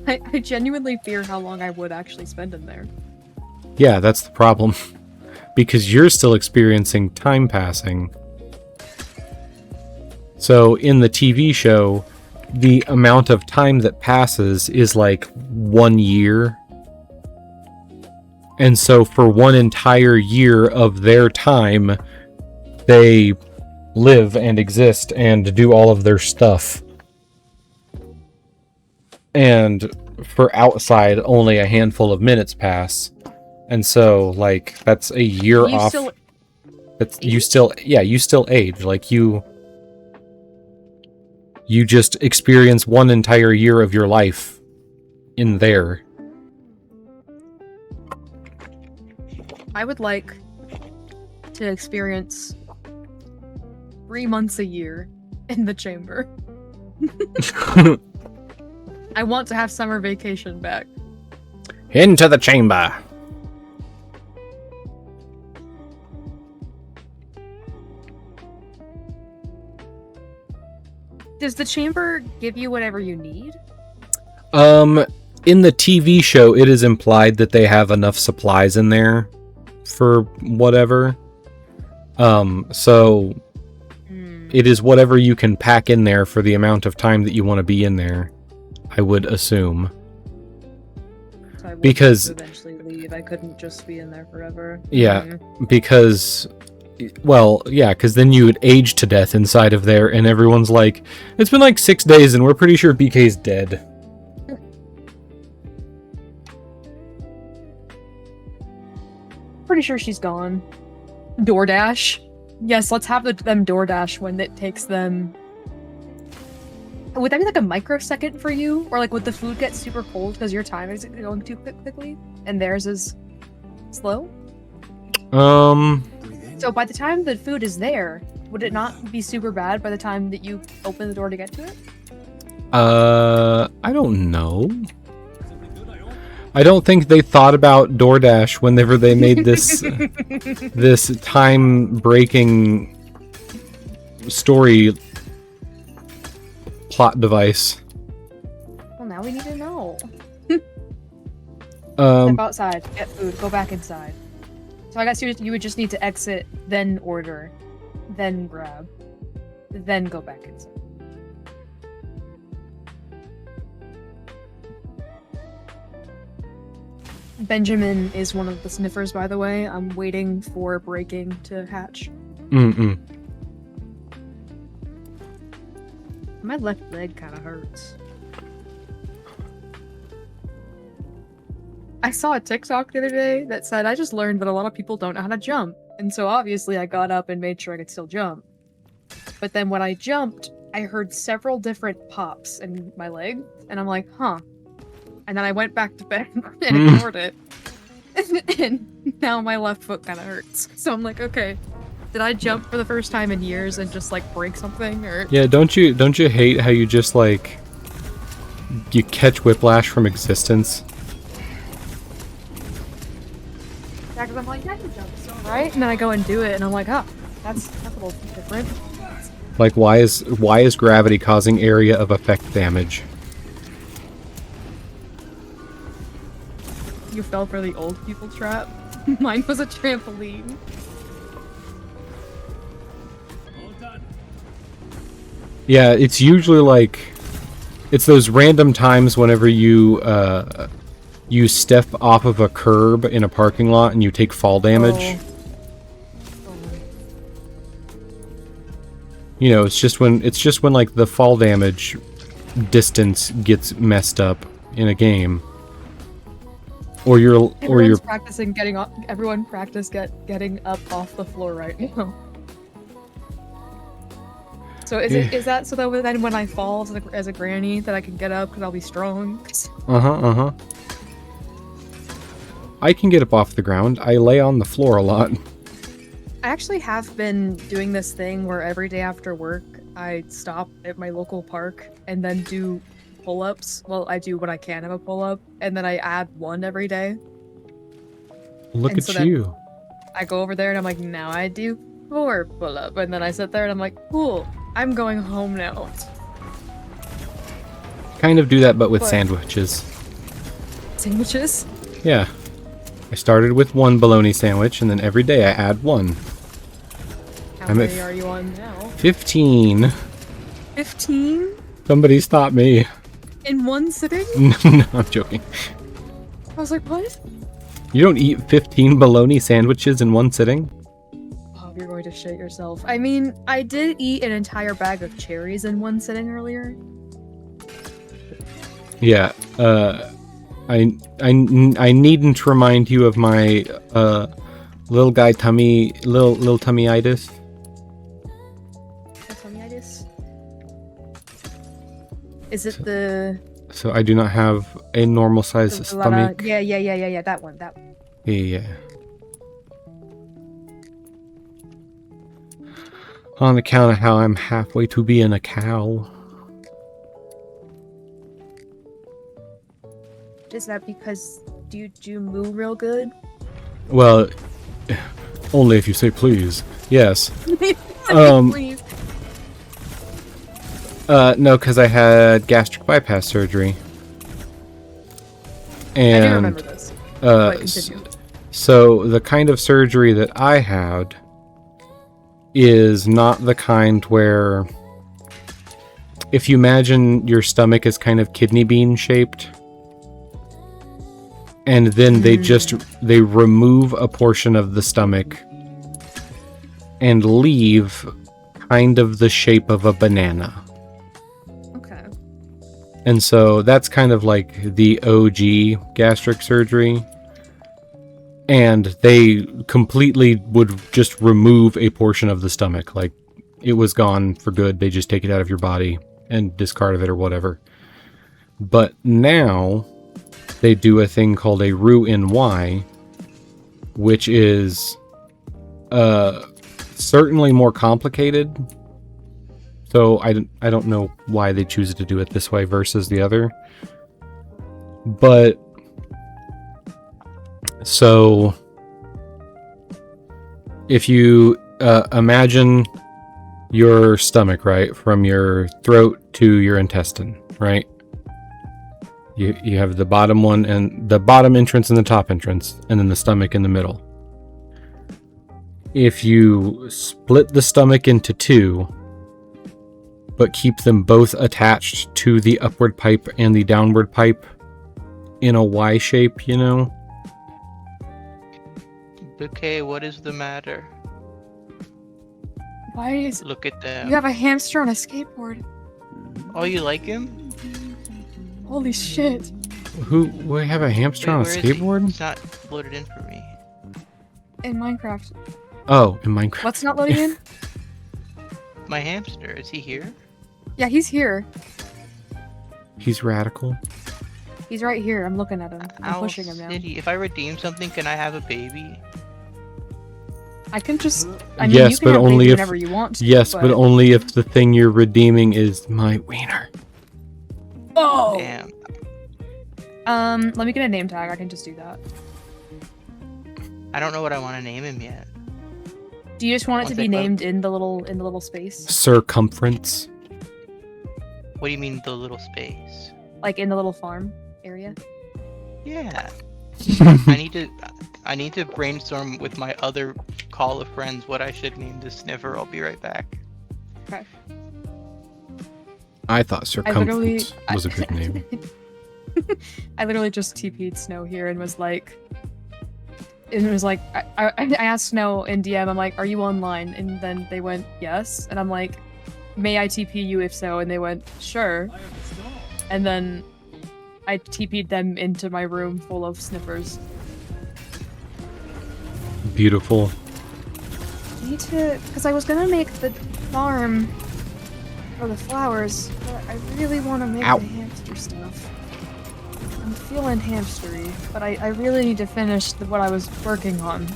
I genuinely fear how long I would actually spend in there. Yeah, that's the problem. Because you're still experiencing time passing. So, in the TV show, the amount of time that passes is like 1 year. And so, for 1 entire year of their time, they live and exist and do all of their stuff. And for outside, only a handful of minutes pass. And so, like, that's a year You off. still You still age. Like, you just experience 1 entire year of your life in there. I would like to experience 3 months a year in the chamber. I want to have summer vacation back. Into the chamber. Does the chamber give you whatever you need? In the TV show, it is implied that they have enough supplies in there for whatever. So it is whatever you can pack in there for the amount of time that you want to be in there, I would assume. So I would Because- eventually leave. I couldn't just be in there forever. Yeah, because... Well, yeah, because then you would age to death inside of there, and everyone's like, it's been like 6 days, and we're pretty sure BK's dead. pretty sure she's gone. DoorDash. Yes, let's have them DoorDash when it takes them. Would that be like a microsecond for you? Or like would the food get super cold because your time is going too quickly and theirs is slow? So by the time the food is there, would it not be super bad by the time that you open the door to get to it? I don't know. I don't think they thought about DoorDash whenever they made this this time-breaking story plot device. Well, now we need to know. Um, Step outside, get food, go back inside. So I guess you would just need to exit, then order, then grab, then go back inside. Benjamin is one of the sniffers, by the way. I'm waiting for breaking to hatch. My left leg kind of hurts. I saw a TikTok the other day that said, I just learned that a lot of people don't know how to jump. And so obviously I got up and made sure I could still jump. But then when I jumped, I heard several different pops in my leg. And I'm like, huh. And then I went back to bed and ignored it. And now my left foot kind of hurts. So I'm like, okay, did I jump for the first time in years and just like break something? Or yeah, don't you hate how you just like you catch whiplash from existence? Yeah, because I'm like, I can jump, so right? And then I go and do it, and I'm like, oh, that's a little different. Like, why is gravity causing area of effect damage? You fell for the old people trap. Mine was a trampoline. All done. Yeah, it's usually like it's those random times whenever you you step off of a curb in a parking lot and you take fall damage. You know, it's just when like the fall damage distance gets messed up in a game. Or you're practicing getting off. Everyone practice getting up off the floor right now. So is that so that then when I fall as a granny that I can get up because I'll be strong? I can get up off the ground. I lay on the floor a lot. I actually have been doing this thing where every day after work I stop at my local park and then do pull-ups. Well, I do when I can have a pull-up, and then I add one every day. Look And at so you. I go over there and I'm like, now I do 4 pull-up, and then I sit there and I'm like, cool, I'm going home now. Kind of do that, but with What? sandwiches. Sandwiches? Yeah. I started with 1 bologna sandwich, and then every day I add 1. How I'm at many are you on now? 15. 15? Somebody stop me. In one sitting? No, I'm joking. I was like, what? You don't eat 15 bologna sandwiches in one sitting? Oh, you're going to shit yourself. I mean, I did eat an entire bag of cherries in one sitting earlier. Yeah, I needn't remind you of my little guy tummy, little tummyitis. Tummiitis? Is it the So I do not have a normal size stomach. Yeah, that one. Yeah. On account of how I'm halfway to being a cow. Is that because do you moo real good? Well, only if you say please. Yes. Please. No, because I had gastric bypass surgery. And I do remember this. But continue. So the kind of surgery that I had is not the kind where, if you imagine your stomach is kind of kidney bean shaped, and then they remove a portion of the stomach and leave kind of the shape of a banana. Okay. And so that's kind of like the OG gastric surgery. And they completely would just remove a portion of the stomach. Like, it was gone for good. They just take it out of your body and discard of it or whatever. But now they do a thing called a Roux-en-Y, which is certainly more complicated. So I don't know why they choose to do it this way versus the other. But so if you imagine your stomach, right, from your throat to your intestine, right? You have the bottom one and the bottom entrance and the top entrance, and then the stomach in the middle. If you split the stomach into two, but keep them both attached to the upward pipe and the downward pipe in a Y shape, you know? Okay, what is the matter? Why is Look at them. you have a hamster on a skateboard? Oh, you like him? Holy shit! We have a hamster on a Wait, where is he? skateboard? It's not loaded in for me. In Minecraft. Oh, in Minecraft. What's not loading in? My hamster, is he here? Yeah, he's here. He's radical. He's right here. I'm looking at him. I'm Owl pushing him now. City. If I redeem something, can I have a baby? I can just. I mean, Yes, you can but have only baby if- whenever you want to. Yes, but only if the thing you're redeeming is my wiener. Oh. Damn. Let me get a name tag. I can just do that. I don't know what I want to name him yet. Do you just want it to Once be I- named in the little space, Circumference. What do you mean the little space? like in the little farm area? Yeah. I need to brainstorm with my other call of friends what I should name this sniffer. I'll be right back. Okay. I thought circumference I- was a good name. I literally just TP'd Snow here and was like, I asked Snow in DM, I'm like, are you online? And then they went, yes. And I'm like, may I TP you if so? And they went, sure. And then I TP'd them into my room full of sniffers. Beautiful. I need to, because I was gonna make the farm for the flowers, but I really want to make Ow. the hamster stuff. I'm feeling hamstery, but I really need to finish what I was working on.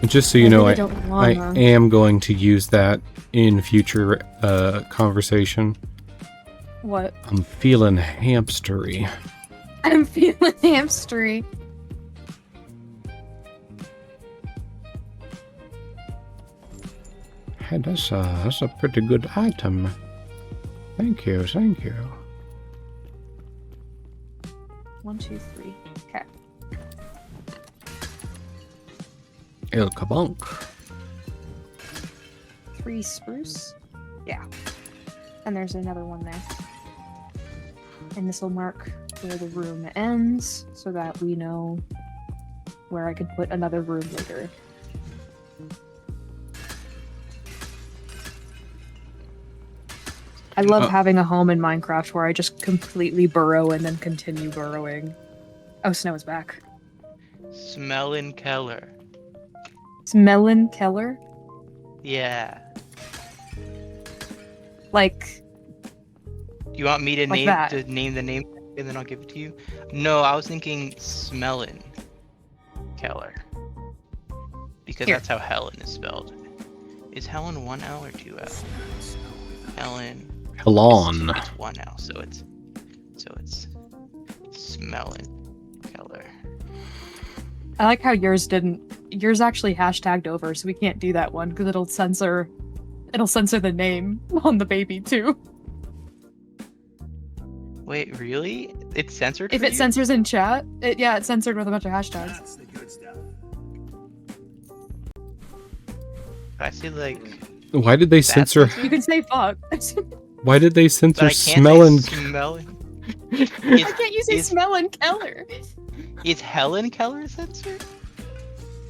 And just so you know, really I don't wanna. am going to use that in future conversation. What? I'm feeling hamstery. I'm feeling hamstery. Hey, that's a pretty good item. Thank you, thank you. 1, 2, 3. Okay. El kabunk. 3 spruce. Yeah. And there's another one there. And this will mark where the room ends, so that we know where I can put another room later. I love having a home in Minecraft where I just completely burrow and then continue burrowing. Oh, Snow is back. Smellin' Keller. Smellin' Keller? Yeah. Like, You want me to Like name that. the name and then I'll give it to you? No, I was thinking Smellin' Keller. Because Here. that's how Helen is spelled. Is Helen 1 L or 2 L? Helen. Helon. It's 1 L, so it's Smellin' Keller. I like how yours didn't. Yours actually hashtagged over, so we can't do that one because it'll censor the name on the baby too. Wait, really? It's censored If for it you? censors in chat, it's censored with a bunch of hashtags. That's the good stuff. I see like... Why did they That's censor? censored? You can say fuck. Why did they But censor I can't say smelling? Smellin'. Why can't you say is- Smellin' Keller? Is Helen Keller censored?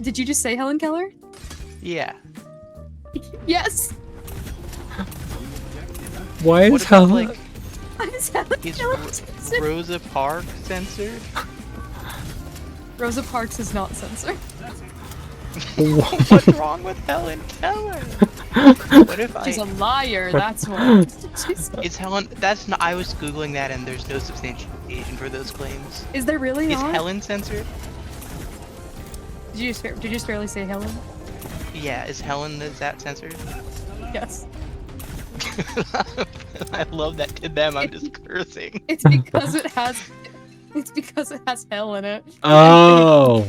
Did you just say Helen Keller? Yeah. Yes. Why What is about, Helen? like, Why is Helen is Keller Ro- censored? Rosa Parks censored? Rosa Parks is not censored. What's wrong with Helen Keller? What if She's a I... liar, that's what. Is Helen... That's not... I was googling that and there's no substantiation for those claims. Is there really Is not? Helen censored? Did you just barely say Helen? Yeah, is that censored? Yes. I love that to them, I'm just cursing. It's because it has hell in it. Oh.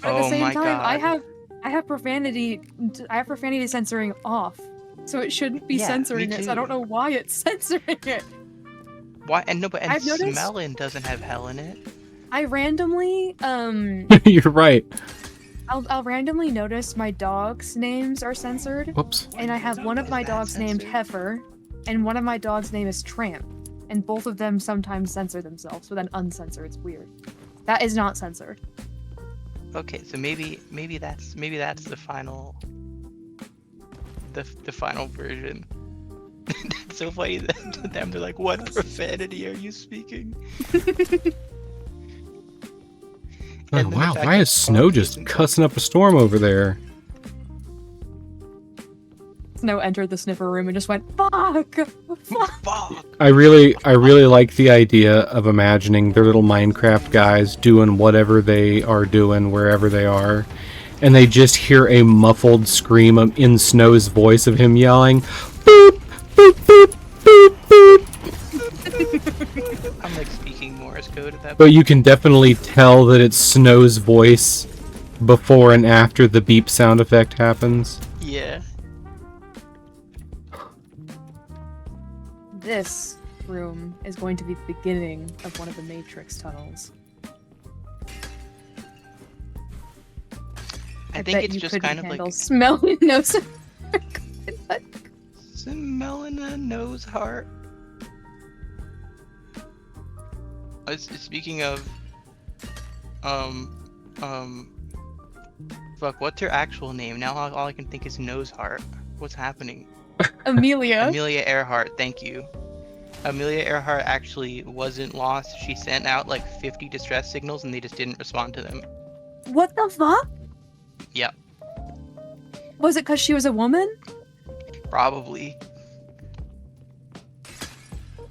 But at the Oh same my time, God. I have profanity censoring off. So it shouldn't be Yeah, censoring me it, so I don't too. know why it's censoring it. Why? And no, but I've noticed- smelling doesn't have hell in it. I randomly You're right. I'll randomly notice my dog's names are censored, Whoops. and I have one of Is my that dogs named censored? Heifer, and one of my dogs' name is Tramp, and both of them sometimes censor themselves, but then uncensor. It's weird. That is not censored. Okay, so maybe that's the final the final version. That's so funny that to them they're like, what profanity are you speaking? Oh, And then the wow, fact why that is Snow just Jason- cussing up a storm over there? Snow entered the sniffer room and just went, fuck! Fuck! Fuck! I really like the idea of imagining their little Minecraft guys doing whatever they are doing wherever they are, and they just hear a muffled scream in Snow's voice of him yelling, "Boop, boop, boop, boop, boop." I'm like speaking Morse code at that But point. you can definitely tell that it's Snow's voice before and after the beep sound effect happens. Yeah. This room is going to be the beginning of one of the Matrix tunnels. I think bet it's you just couldn't kind of handle like smelling nose. smelling a nose heart. Speaking of, fuck, what's her actual name? Now all I can think is nose heart. What's happening? Amelia. Amelia Earhart, thank you. Amelia Earhart actually wasn't lost. She sent out like 50 distress signals and they just didn't respond to them. What the fuck? Yep, Was it because she was a woman? probably.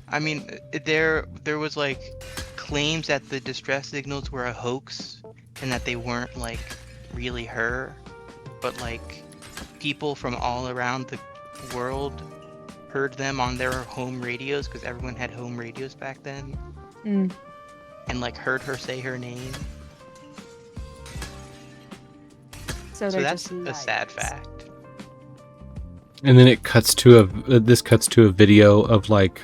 I mean, there was like claims that the distress signals were a hoax and that they weren't like really her, but like people from all around the world heard them on their home radios because everyone had home radios back then, Mm. and like heard her say her name. So So they're that's just a liars. sad fact. And then it cuts to this cuts to a video of like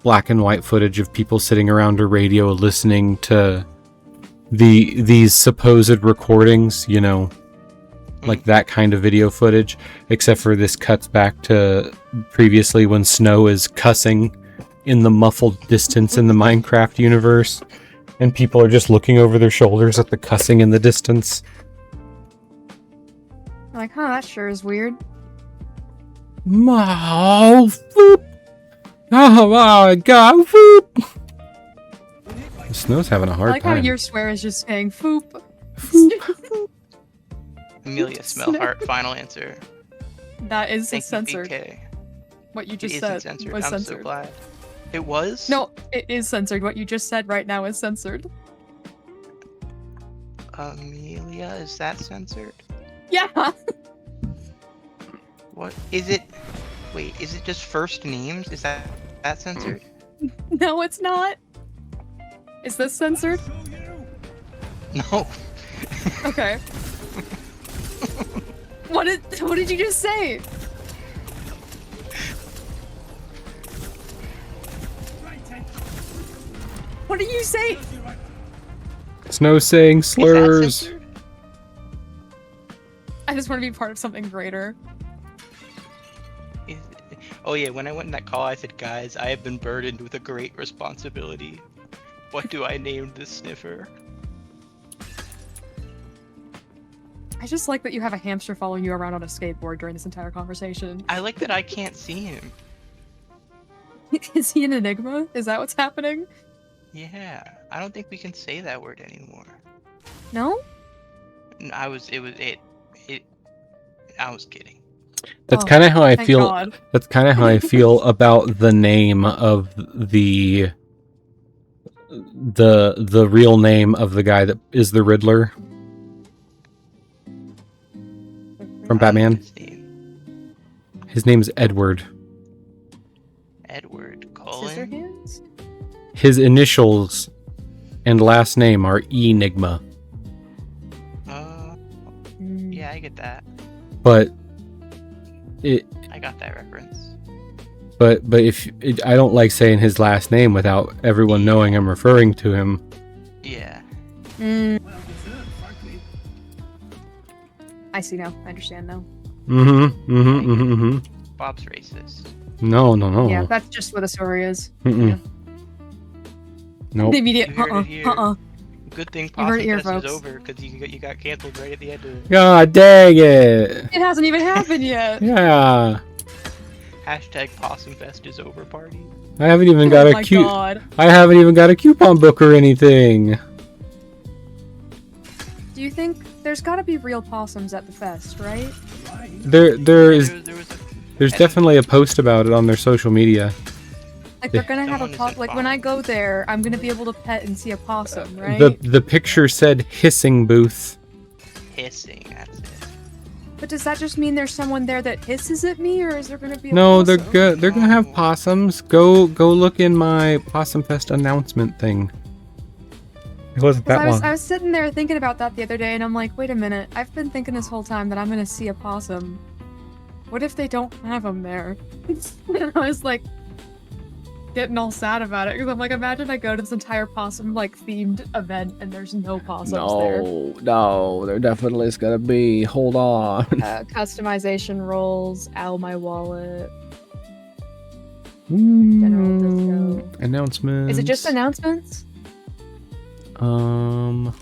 black and white footage of people sitting around a radio listening to these supposed recordings, you know, like that kind of video footage, except for this cuts back to previously when Snow is cussing in the muffled distance in the Minecraft universe, and people are just looking over their shoulders at the cussing in the distance. I'm like, huh, that sure is weird. Oh, whoop. Oh my god, whoop. Snow's having a I hard like how time. your swear is just saying foop. Amelia Smellheart, final answer. That is Thank you, censored. BK. What you It just isn't said censored. was I'm so censored. glad. It was? No, it is censored. What you just said right now is censored. Amelia, is that censored? Yeah. What is it? Wait, is it just first names? Is that censored? No, it's not. Is this censored? No. Okay. What did you just say? What did you say? Snow saying Is that slurs. censored? I just want to be part of something greater. Is- Oh yeah, when I went in that call, I said, guys, I have been burdened with a great responsibility. What do I name this sniffer? I just like that you have a hamster following you around on a skateboard during this entire conversation. I like that I can't see him. Is he an enigma? Is that what's happening? Yeah, I don't think we can say that word anymore. No? I was kidding. That's Oh, kind of how I thank feel. God. That's kind of how I feel about the name of the real name of the guy that is the Riddler from Batman. His name. His name's Edward. Edward Cullen. Scissorhands? His initials and last name are Enigma. Yeah, I get that. But I got that reference. But if I don't like saying his last name without everyone knowing I'm referring to him. Yeah. Mm, Well deserved, frankly. I see now. I understand now. Bob's racist. No. Yeah, that's just what the story is. Mm-mm. Nope. The immediate You heard it here. Good thing You heard it here, POSSUMFEST is folks. over because you got canceled right at the end of it. God dang it. It hasn't even happened yet. Yeah. Hashtag POSSUMFEST is over party. I haven't even got Oh a my cute. God. I haven't even got a coupon book or anything. Do you think there's got to be real possums at the fest, right? Right. There is. There was There's definitely a post about it on their social media. Like they're gonna have a Someone isn't like when I go there, I'm gonna be able to pet and see a possum, right? The picture said hissing booth. hissing. That's it. But does that just mean there's someone there that hisses at me, or is there gonna be a No, they're possum? good. They're gonna have possums. Go look in my POSSUMFEST announcement thing. It wasn't 'Cause that long. I was sitting there thinking about that the other day, and I'm like, wait a minute, I've been thinking this whole time that I'm gonna see a possum. What if they don't have them there? And I was like, getting all sad about it, because I'm like, imagine I go to this entire possum like themed event and there's no possums there. No, there definitely is gonna be. Hold on. Customization rolls, ow my wallet. General disco. Announcements. Is it just announcements? Well,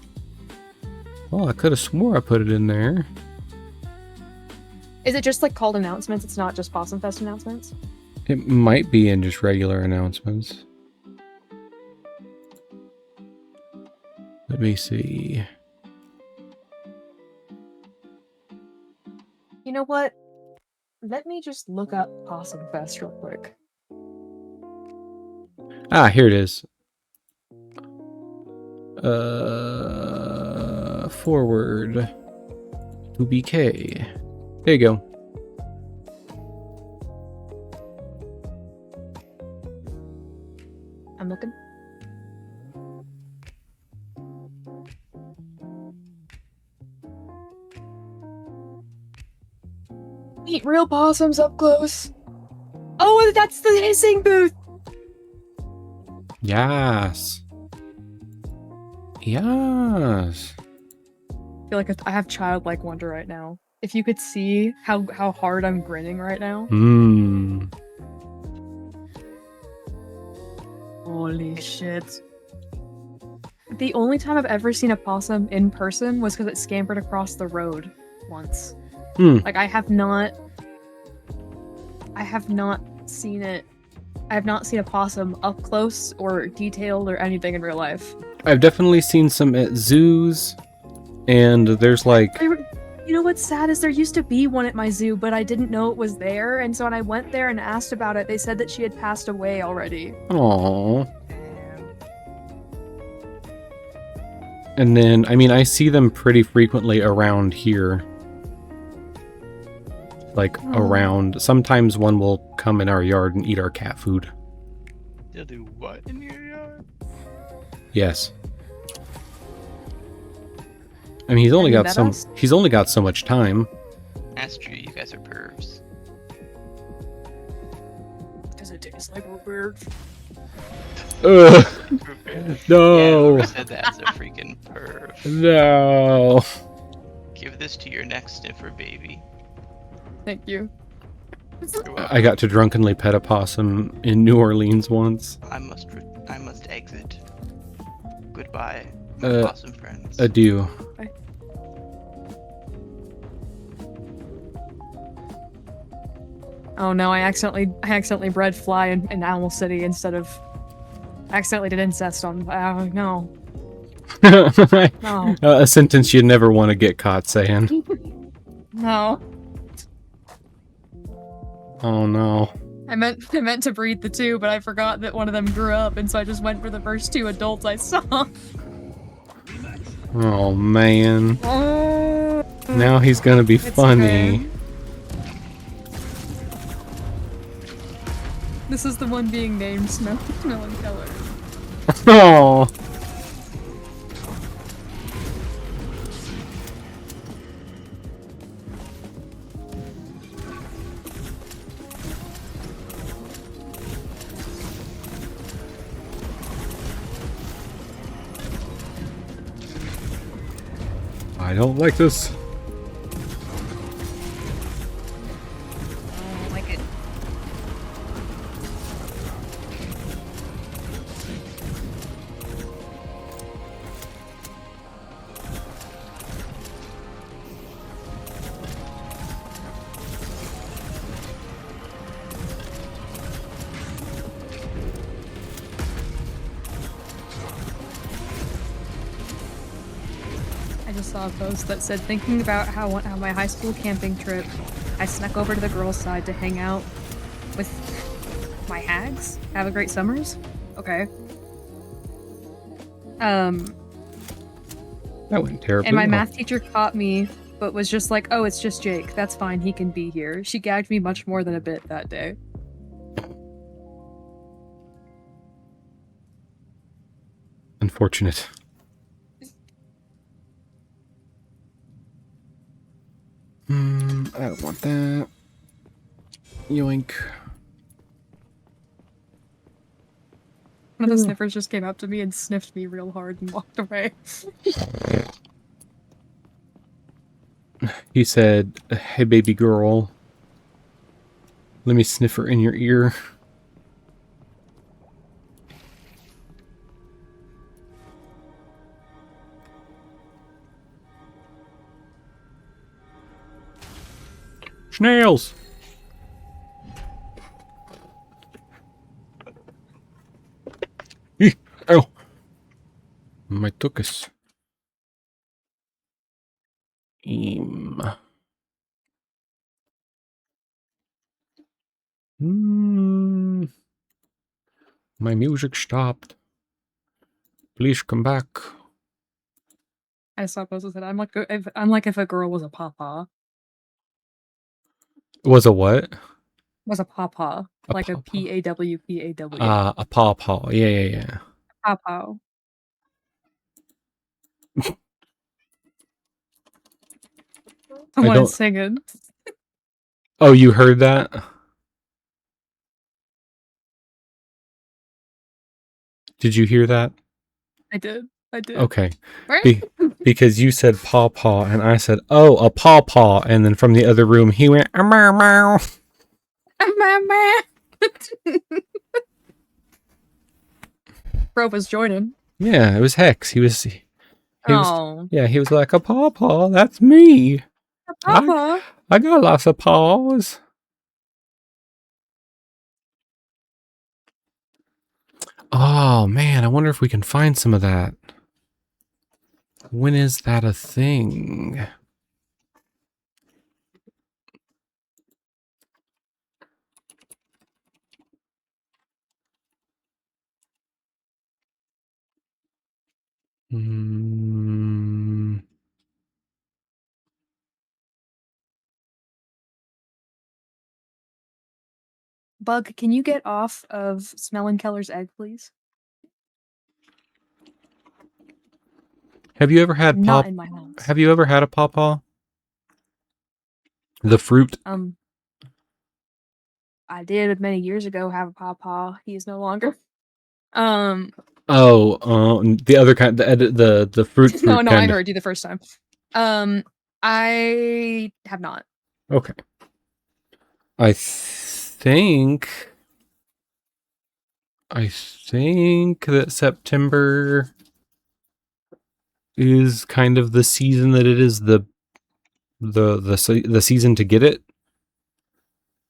I could have swore I put it in there. Is it just like called announcements? It's not just POSSUMFEST announcements? It might be in just regular announcements. Let me see. You know what? Let me just look up POSSUMFEST real quick. Ah, here it is. Forward to BK. There you go. I'm looking. Meet real possums up close. Oh, that's the hissing booth. Yes. Yes. I feel like I have childlike wonder right now. If you could see how hard I'm grinning right now. Mmm. Holy shit. The only time I've ever seen a possum in person was because it scampered across the road once. Hmm. Like I have not seen it. I have not seen a possum up close or detailed or anything in real life. I've definitely seen some at zoos, and there's like You know what's sad is there used to be one at my zoo, but I didn't know it was there, and so when I went there and asked about it, they said that she had passed away already. aww. And then, I mean, I see them pretty frequently around here. Like, around. Sometimes one will come in our yard and eat our cat food. They'll do what in your yard? Yes. I mean, he's only you got met some. us? He's only got so much time. That's true. You guys are pervs. Does it taste like a bird? Ugh. Yeah, No. whoever said that's a freaking perv. No. Give this to your next sniffer baby. Thank you. You're welcome. I got to drunkenly pet a possum in New Orleans once. I must exit. Goodbye, my possum friends. Adieu. Oh no, I accidentally bred fly in Owl City instead of... I accidentally did incest on... Oh no. No. A sentence you never want to get caught saying. No. Oh no. I meant to breed the two, but I forgot that one of them grew up, and so I just went for the first two adults I saw. Oh man. Oh, Now he's gonna be It's funny. okay. This is the one being named Smelling Keller. Oh. I don't like this. I don't like it. I just saw a post that said, thinking about how my high school camping trip, I snuck over to the girls' side to hang out with my hags. Have a great summers. Okay. That went terribly. And my well. math teacher caught me, but was just like, oh, it's just Jake. That's fine. He can be here. She gagged me much more than a bit that day. Unfortunate. I don't want that. Yoink. One of the sniffers just came up to me and sniffed me real hard and walked away. He said, "Hey, baby girl. Let me sniff her in your ear." Snails! Eek, ow! My tuchus. My music stopped. Please come back. I saw posts that said, I'm like if a girl was a pawpaw. Was a what? Was a pawpaw. A Like a pawpaw. P-A-W-P-A-W. A pawpaw. Yeah. Pawpaw. I Someone don't- is singing. Oh, you heard that? Did you hear that? I did. Okay. Right? Because you said pawpaw, and I said, oh, a pawpaw. And then from the other room, he went, meow, meow. Bro was joining. Yeah, it was Hex. He was Oh. yeah, he was like, a pawpaw, that's me. Pawpaw. I got lots of paws. Oh, man, I wonder if we can find some of that. When is that a thing? Bug, can you get off of Smelling Keller's egg, please? Have you ever had Not in my house. Have you ever had a pawpaw? The fruit? I did many years ago have a pawpaw. He is no longer. The other kind, the fruit. No, I kind. heard you the first time. I have not. Okay. I think that September is kind of the season that it is the season to get it.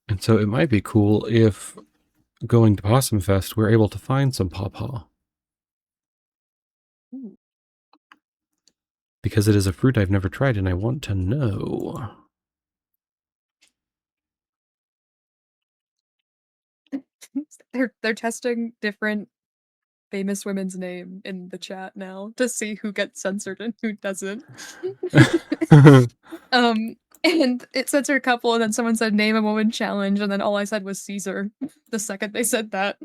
And so it might be cool if going to POSSUMFEST we're able to find some pawpaw. because it is a fruit I've never tried and I want to know. They're testing different famous women's name in the chat now to see who gets censored and who doesn't. And it censored a couple, and then someone said name a woman challenge, and then all I said was Caesar the second they said that.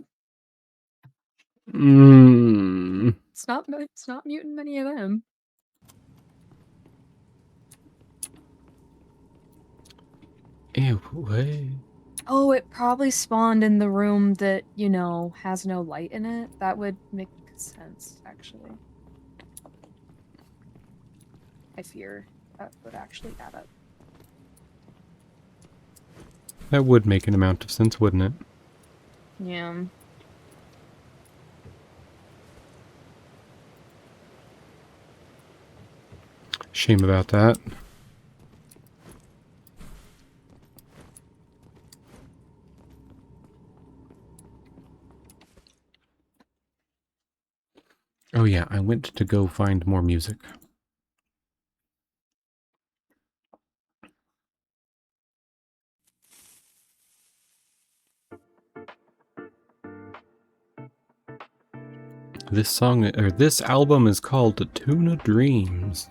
It's not muting many of them. Ew, what? Oh, it probably spawned in the room that, you know, has no light in it. That would make sense, actually. I fear that would actually add up. That would make an amount of sense, wouldn't it? Yeah. Shame about that. Oh yeah, I went to go find more music. This song, or this album, is called Tuna Dreams.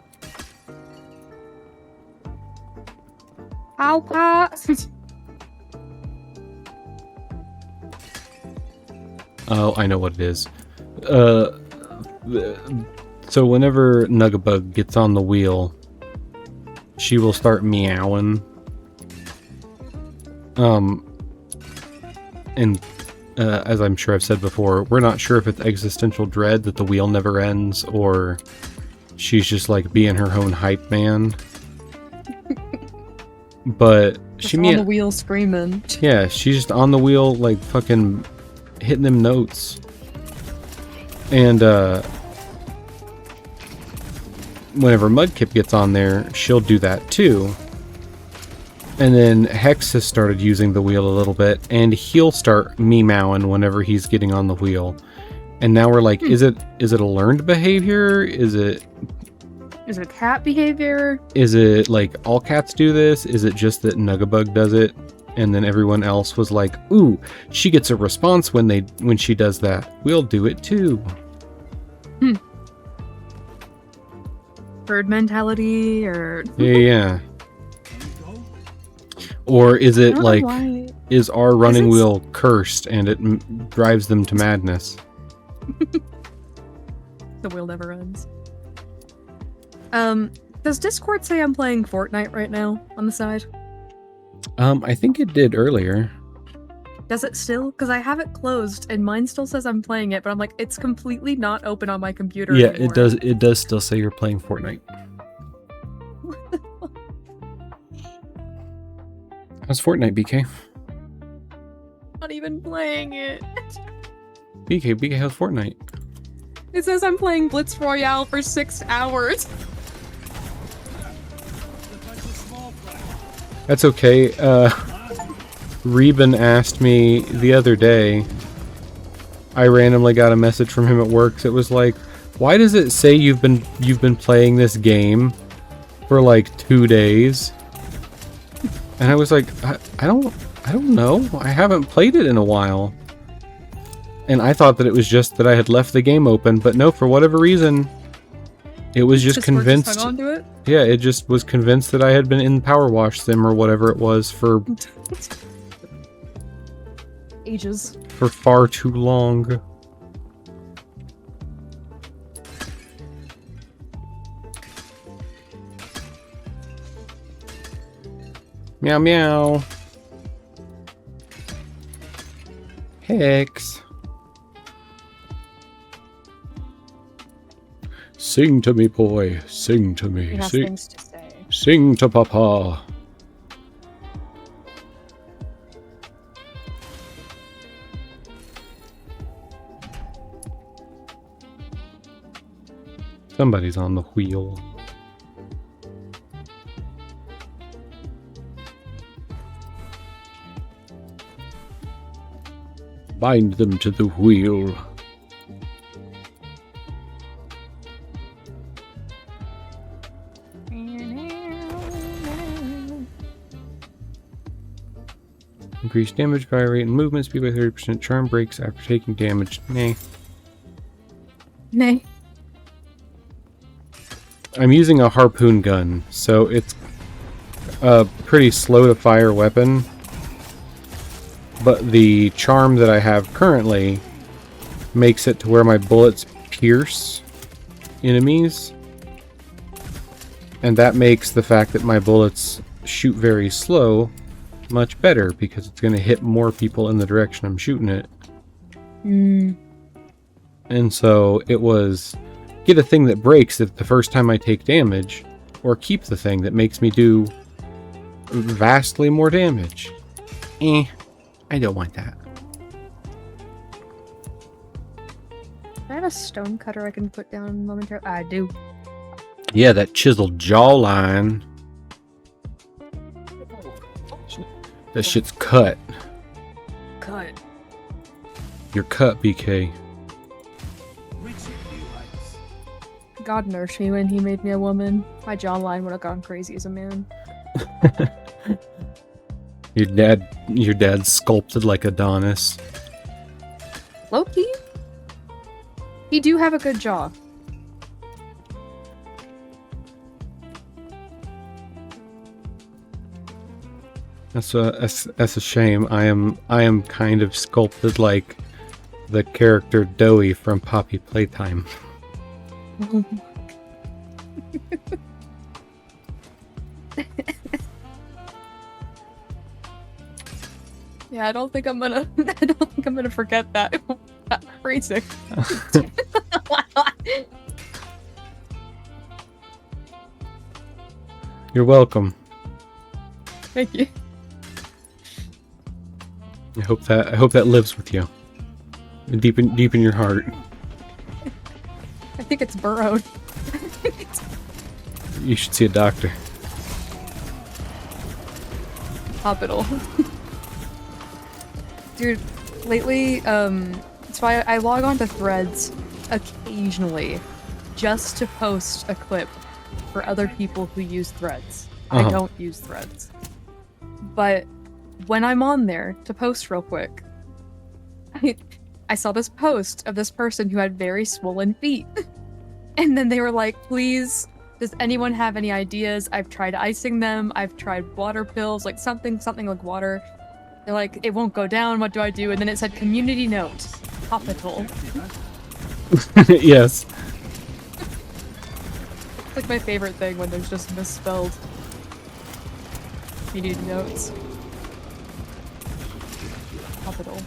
Ow, Oh, I know what it is. So whenever Nuggabug gets on the wheel, she will start meowing. And as I'm sure I've said before, we're not sure if it's existential dread that the wheel never ends, or she's just like being her own hype man. But just on the wheel screaming. Yeah, she's just on the wheel like fucking hitting them notes. And whenever Mudkip gets on there, she'll do that too. And then Hex has started using the wheel a little bit, and he'll start meowing whenever he's getting on the wheel. And now we're like, is it a learned behavior? Is it cat behavior? Is it like all cats do this? Is it just that Nuggabug does it? And then everyone else was like, ooh, she gets a response when she does that. We'll do it too. Bird mentality, or... Yeah. Or is it like, is our running wheel cursed and it drives them to madness? The wheel never ends. Does Discord say I'm playing Fortnite right now on the side? I think it did earlier. Does it still? Because I have it closed and mine still says I'm playing it, but I'm like, it's completely not open on my computer Yeah, anymore. it does still say you're playing Fortnite. How's Fortnite, BK? Not even playing it. BK, how's Fortnite? It says I'm playing Blitz Royale for 6 hours. That's okay. Reuben asked me the other day. I randomly got a message from him at work that was like, "Why does it say you've been playing this game for like 2 days?" And I was like, I don't know. I haven't played it in a while. And I thought that it was just that I had left the game open, but no, for whatever reason, it was just convinced. Just hung on to it? Yeah, it just was convinced that I had been in Power Wash Sim or whatever it was for ages. For far too long. Meow meow. Hex. Sing to me, boy. Sing to me. He has Sing, things to say. sing to Papa. Somebody's on the wheel. Bind them to the wheel. Increased damage, fire rate, and movement speed by 30%. Charm breaks after taking damage. Nay. Nay. I'm using a harpoon gun, so it's a pretty slow to fire weapon. But the charm that I have currently makes it to where my bullets pierce enemies. And that makes the fact that my bullets shoot very slow much better, because it's going to hit more people in the direction I'm shooting it. And so it was get a thing that breaks if the first time I take damage, or keep the thing that makes me do vastly more damage. I don't want that. I have a stone cutter I can put down momentarily. I do. Yeah, that chiseled jawline. That shit's cut. Cut. You're cut, BK. Reaching new heights. God nursed me when he made me a woman. My jawline would have gone crazy as a man. Your dad sculpted like Adonis. Loki? He do have a good jaw. That's a shame. I am kind of sculpted like the character Doey from Poppy Playtime. Yeah, I don't think I'm gonna forget that phrasing. You're welcome. Thank you. I hope that lives with you. Deep in your heart. I think it's burrowed. You should see a doctor. Hospital. Dude, lately, so I log on to Threads occasionally just to post a clip for other people who use Threads. I don't use Threads. But when I'm on there to post real quick, I saw this post of this person who had very swollen feet. And then they were like, please, does anyone have any ideas? I've tried icing them. I've tried water pills, like something like water. They're like, it won't go down. What do I do? And then it said community note, hospital. Yes. It's like my favorite thing when there's just misspelled community notes. Hospital.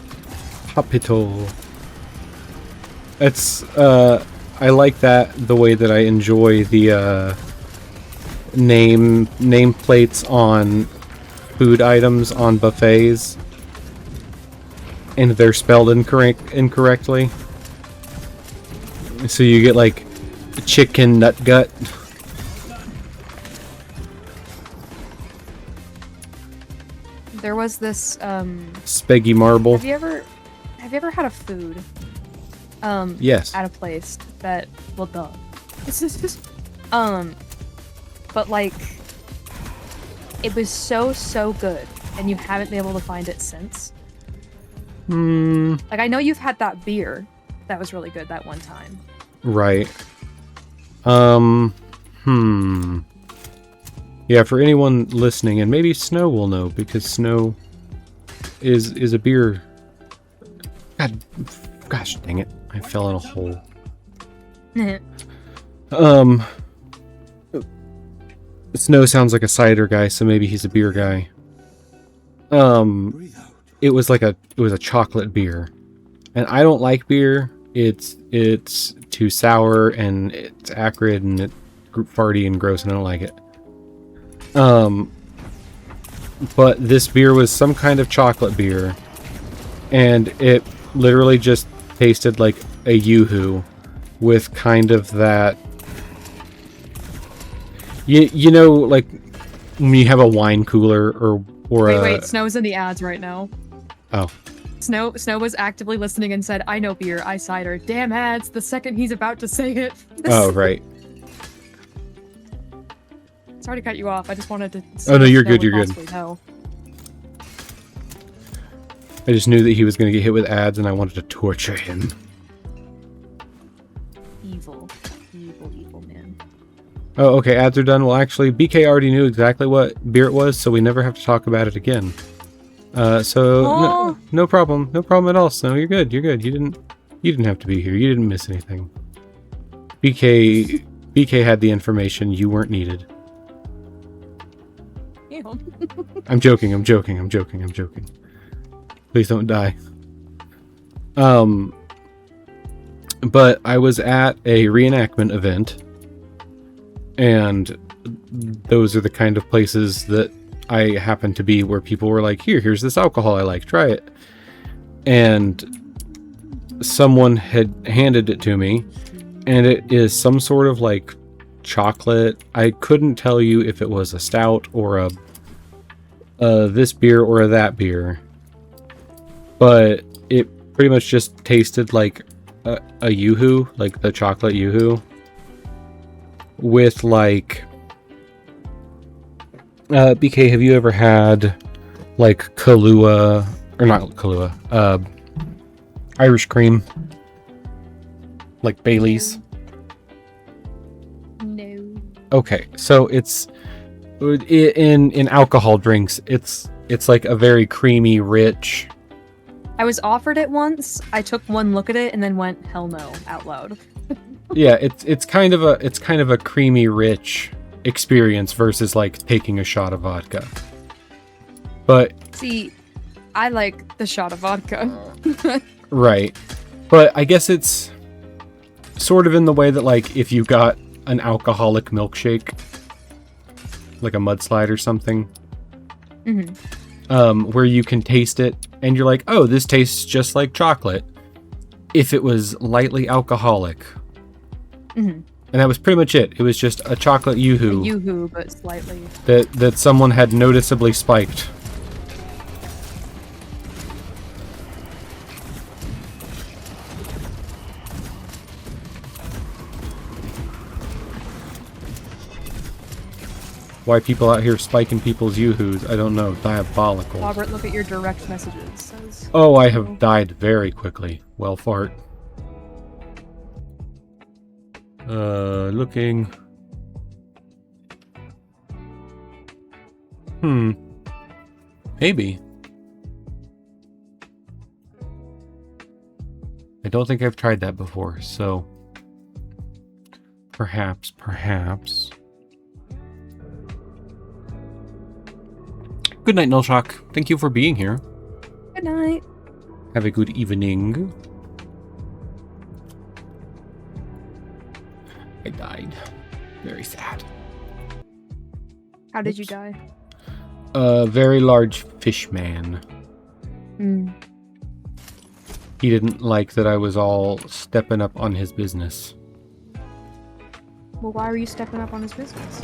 It's I like that, the way that I enjoy the nameplates on food items on buffets, and they're spelled incorrectly. So you get like chicken nut gut. There was this Speggy marble. Have you ever had a food Yes. at a place that, well, duh. But like it was so good and you haven't been able to find it since? Like, I know you've had that beer that was really good that one time. Right. Yeah, for anyone listening, and maybe Snow will know, because Snow is a beer. Gosh dang it. I fell in a hole. Snow sounds like a cider guy, so maybe he's a beer guy. It was a chocolate beer. And I don't like beer. It's too sour and it's acrid and it's farty and gross, and I don't like it. But this beer was some kind of chocolate beer, and it literally just tasted like a Yoo-hoo with kind of that, you know, like when you have a wine cooler or Wait, Snow's in the ads right now. Oh. Snow was actively listening and said, I know beer, I cider. Damn ads, the second he's about to say it. Oh, right. Sorry to cut you off. I just wanted to. Oh no, you're good. You're good. Know. I just knew that he was going to get hit with ads, and I wanted to torture him. Evil. Evil man. Oh, okay, ads are done. Well, actually, BK already knew exactly what beer it was, so we never have to talk about it again. No problem. No problem at all, Snow. You're good. You're good. You didn't have to be here. You didn't miss anything. BK had the information. You weren't needed. Ew. I'm joking. Please don't die. But I was at a reenactment event, and those are the kind of places that I happen to be where people were like, here's this alcohol I like, try it. And someone had handed it to me, and it is some sort of like chocolate. I couldn't tell you if it was a stout or a this beer or a that beer, but it pretty much just tasted like a Yoo-hoo, like the chocolate Yoo-hoo, with like BK, have you ever had like Kahlua, or not Kahlua, Irish cream, like Bailey's? No. Okay, so it's in alcohol drinks, it's like a very creamy, rich. I was offered it once. I took one look at it and then went, "Hell no," out loud. Yeah, it's kind of a creamy, rich experience versus like taking a shot of vodka. But See, I like the shot of vodka. right, but I guess it's sort of in the way that like if you got an alcoholic milkshake, like a mudslide or something, where you can taste it and you're like, oh, this tastes just like chocolate, if it was lightly alcoholic. And that was pretty much it. It was just a chocolate Yoo-hoo. A Yoo-hoo, but slightly. That someone had noticeably spiked. Why people out here spiking people's Yoo-hoos, I don't know. Diabolical. Robert, look at your direct messages. Says, Oh, I have died very quickly. Well, fart. Looking. Maybe. I don't think I've tried that before, so perhaps. Good night, Nullshock. Thank you for being here. Good night. Have a good evening. I died. Very sad. How did you die? A very large fish man. He didn't like that I was all stepping up on his business. Well, why were you stepping up on his business?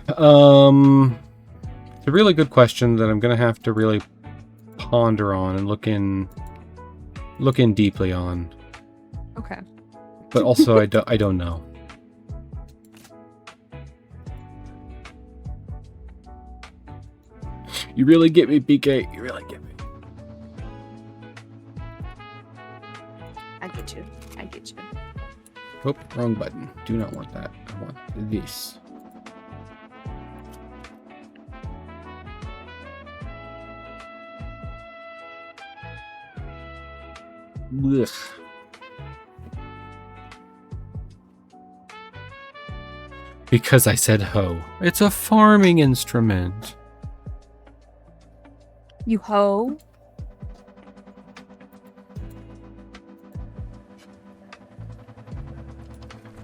It's a really good question that I'm gonna have to really ponder on and look in deeply on. Okay. But also, I don't know. You really get me, BK. You really get me. I get you. Oh, wrong button. Do not want that. I want this. Ugh. Because I said hoe. It's a farming instrument. You hoe?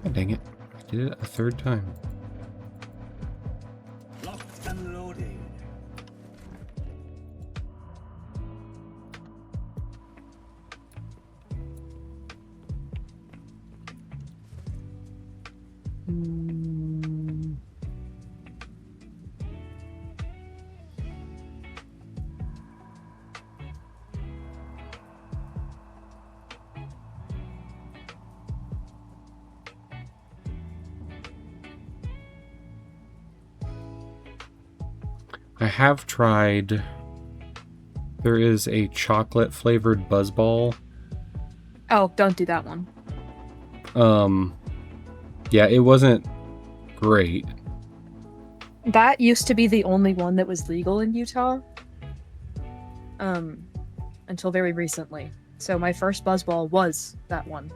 God dang it. I did it a third time. Locked and loaded. I have tried there is a chocolate flavored buzzball. Oh, don't do that one. Yeah, it wasn't great. That used to be the only one that was legal in Utah. Until very recently. So my first buzzball was that one.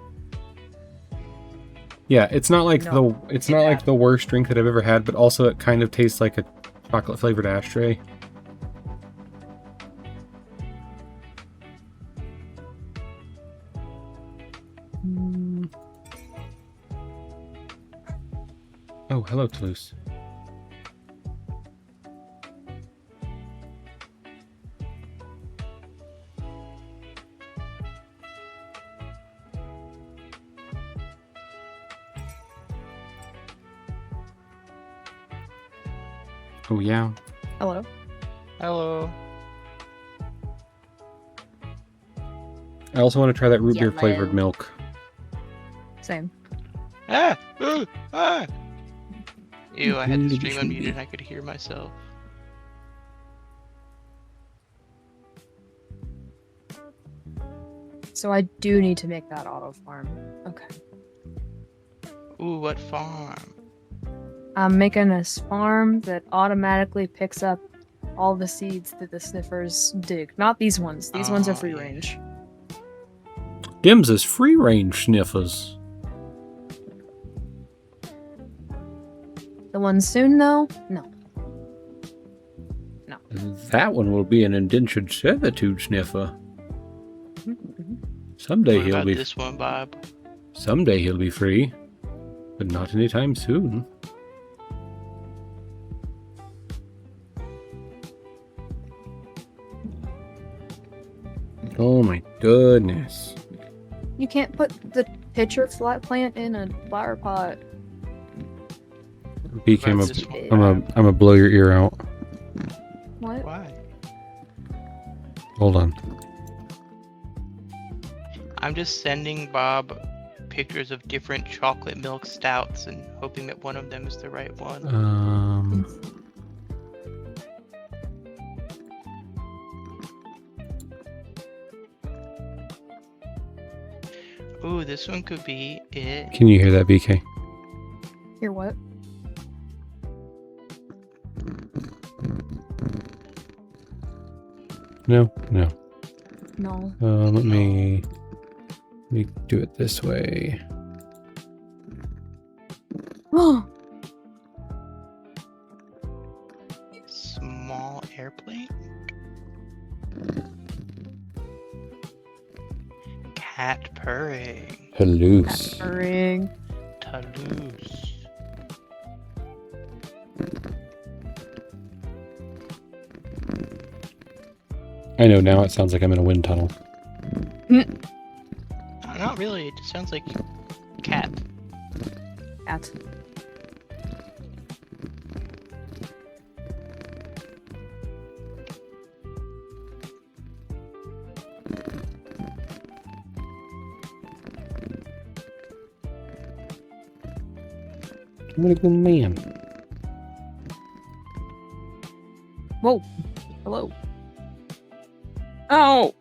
Yeah, it's not like No, it's do not that. like the worst drink that I've ever had, but also it kind of tastes like a chocolate flavored ashtray. Oh, hello, Toulouse. Oh, yeah. Hello. Hello. I also want to try that root Yeah, beer flavored man. milk. Same. Ah! Ooh! Ah! Ew, I had the stream unmuted and I could hear myself. So I do need to make that auto farm. Okay. Ooh, what farm? I'm making a farm that automatically picks up all the seeds that the sniffers dig. Not these ones. These ones are Oh, free yeah. range. Dims is free range sniffers. The ones soon, though? No. That one will be an indentured servitude sniffer. Mhm. Someday What he'll about be this one, Bob? someday he'll be free, but not anytime soon. Oh my goodness. You can't put the pitcher flat plant in a flower pot. BK, What about this one, I'm Bob? gonna blow your ear out. What? Why? Hold on. I'm just sending Bob pictures of different chocolate milk stouts and hoping that one of them is the right one. Ooh, this one could be it. Can you hear that, BK? Hear what? No, no. No. Let me do it this way. Small airplane? Cat purring. Toulouse. Purring. Toulouse. I know now it sounds like I'm in a wind tunnel. Not really, it just sounds like cat. Cat. What a good man. Whoa. Hello. Ow!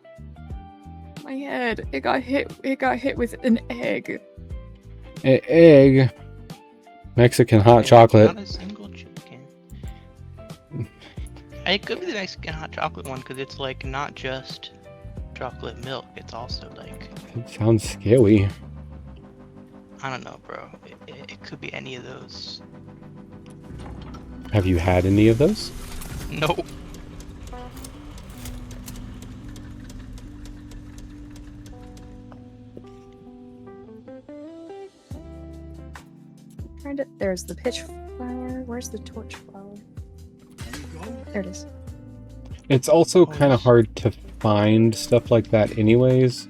My head. It got hit with an egg. Egg. Mexican hot There's chocolate. Not a single chicken. It could be the Mexican hot chocolate one because it's like not just chocolate milk. It's also like It sounds scary. I don't know, bro. It could be any of those. Have you had any of those? Nope. There's the pitch flower. Where's the torch flower? There it is. It's also kind of hard to find stuff like that anyways,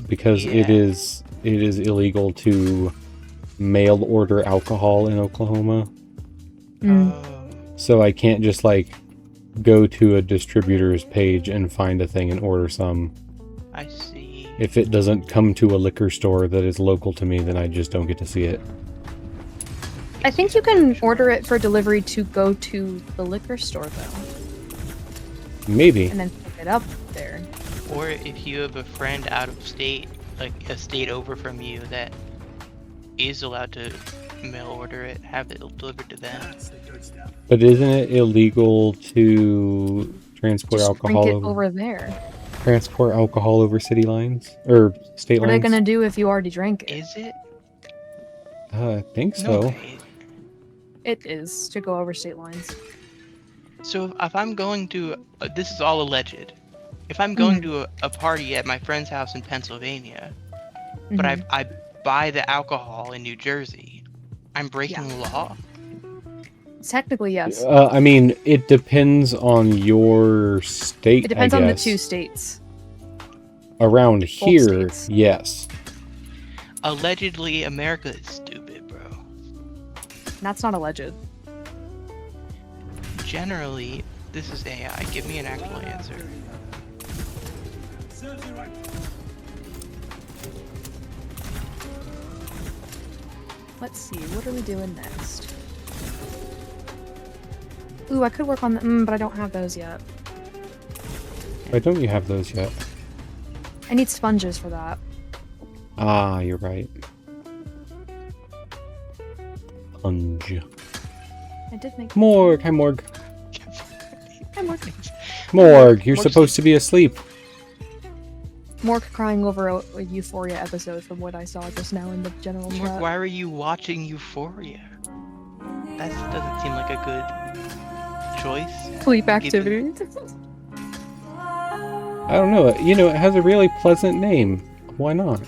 because it Yeah. is illegal to mail order alcohol in Oklahoma. Mm. So I can't just like go to a distributor's page and find a thing and order some. I see. If it doesn't come to a liquor store that is local to me, then I just don't get to see it. I think you can order it for delivery to go to the liquor store though, Maybe. and then pick get up there. Or if you have a friend out of state, like a state over from you, that is allowed to mail order it, have it delivered to them. That's the good stuff. But isn't it illegal to transport Just alcohol drink it over, over there. transport alcohol over city lines or state What are they lines? gonna do if you already drank it? Is it? I think No so. way. It is to go over state lines. So if I'm going to, this is all alleged. If I'm going to a party at my friend's house in Pennsylvania, but Mhm. I buy the alcohol in New Jersey, I'm breaking the law? Technically, yes. I mean, it depends on your state. It depends I on the guess. 2 states. Around here, states. yes. Allegedly, America is stupid, bro. That's not alleged. Generally, this is AI. Give me an actual answer. Serves you right. Let's see, what are we doing next? Ooh, I could work on but I don't have those yet. Why don't you have those yet? I need sponges for that. Ah, you're right. Sponge. I did make Morg, hi Morg. I'm working. Morg, you're Morg's- supposed to be asleep. Mork crying over a Euphoria episode from what I saw just now in the general Mark, chat. why were you watching Euphoria? That doesn't seem like a good choice. Sleep activity. I don't know. You know, it has a really pleasant name. Why not?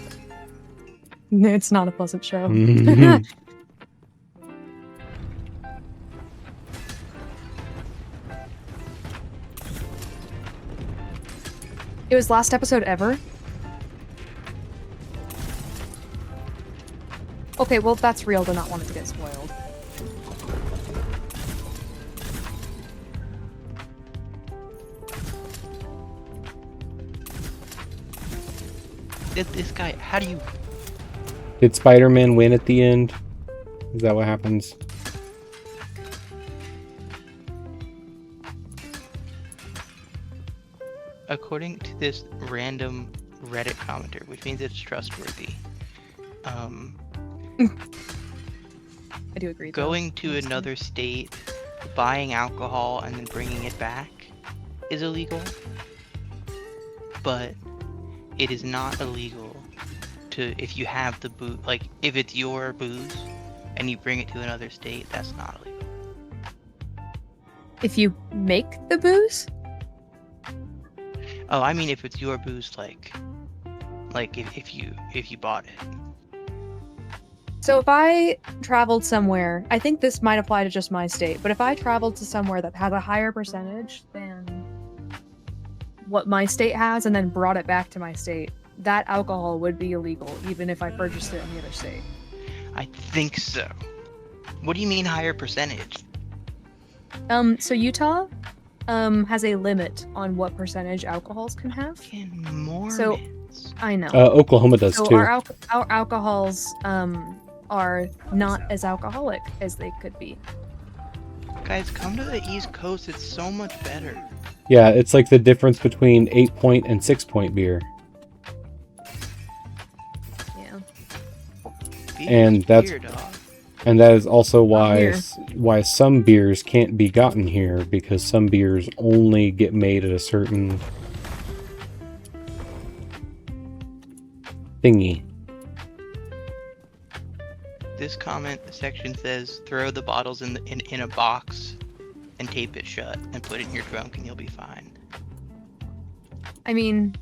It's not a pleasant show. Mhm. It was last episode ever? Okay, well that's real to not want it to get spoiled. This guy, how do you... Did Spider-Man win at the end? Is that what happens? According to this random Reddit commenter, which means it's trustworthy, I do agree. though. going to another state, buying alcohol, and then bringing it back is illegal. But it is not illegal to, if you have the booze, like, if it's your booze and you bring it to another state, that's not illegal. If you make the booze? Oh, I mean if it's your booze, like if you bought it. So if I traveled somewhere, I think this might apply to just my state, but if I traveled to somewhere that has a higher percentage than what my state has and then brought it back to my state, that alcohol would be illegal, even if I purchased it in the other state. I think so. What do you mean higher percentage? So Utah has a limit on what percentage alcohols can have. Fucking Mormons. So- I know. Oklahoma does So too. our alcohols are not as alcoholic as they could be. Guys, come to the East Coast. It's so much better. Yeah, it's like the difference between 8-point and 6-point beer. Yeah. And that's- beer, dog. And that is also why here. why some beers can't be gotten here, because some beers only get made at a certain thingy. This comment section says, throw the bottles in a box and tape it shut and put it in your trunk and you'll be fine. I mean,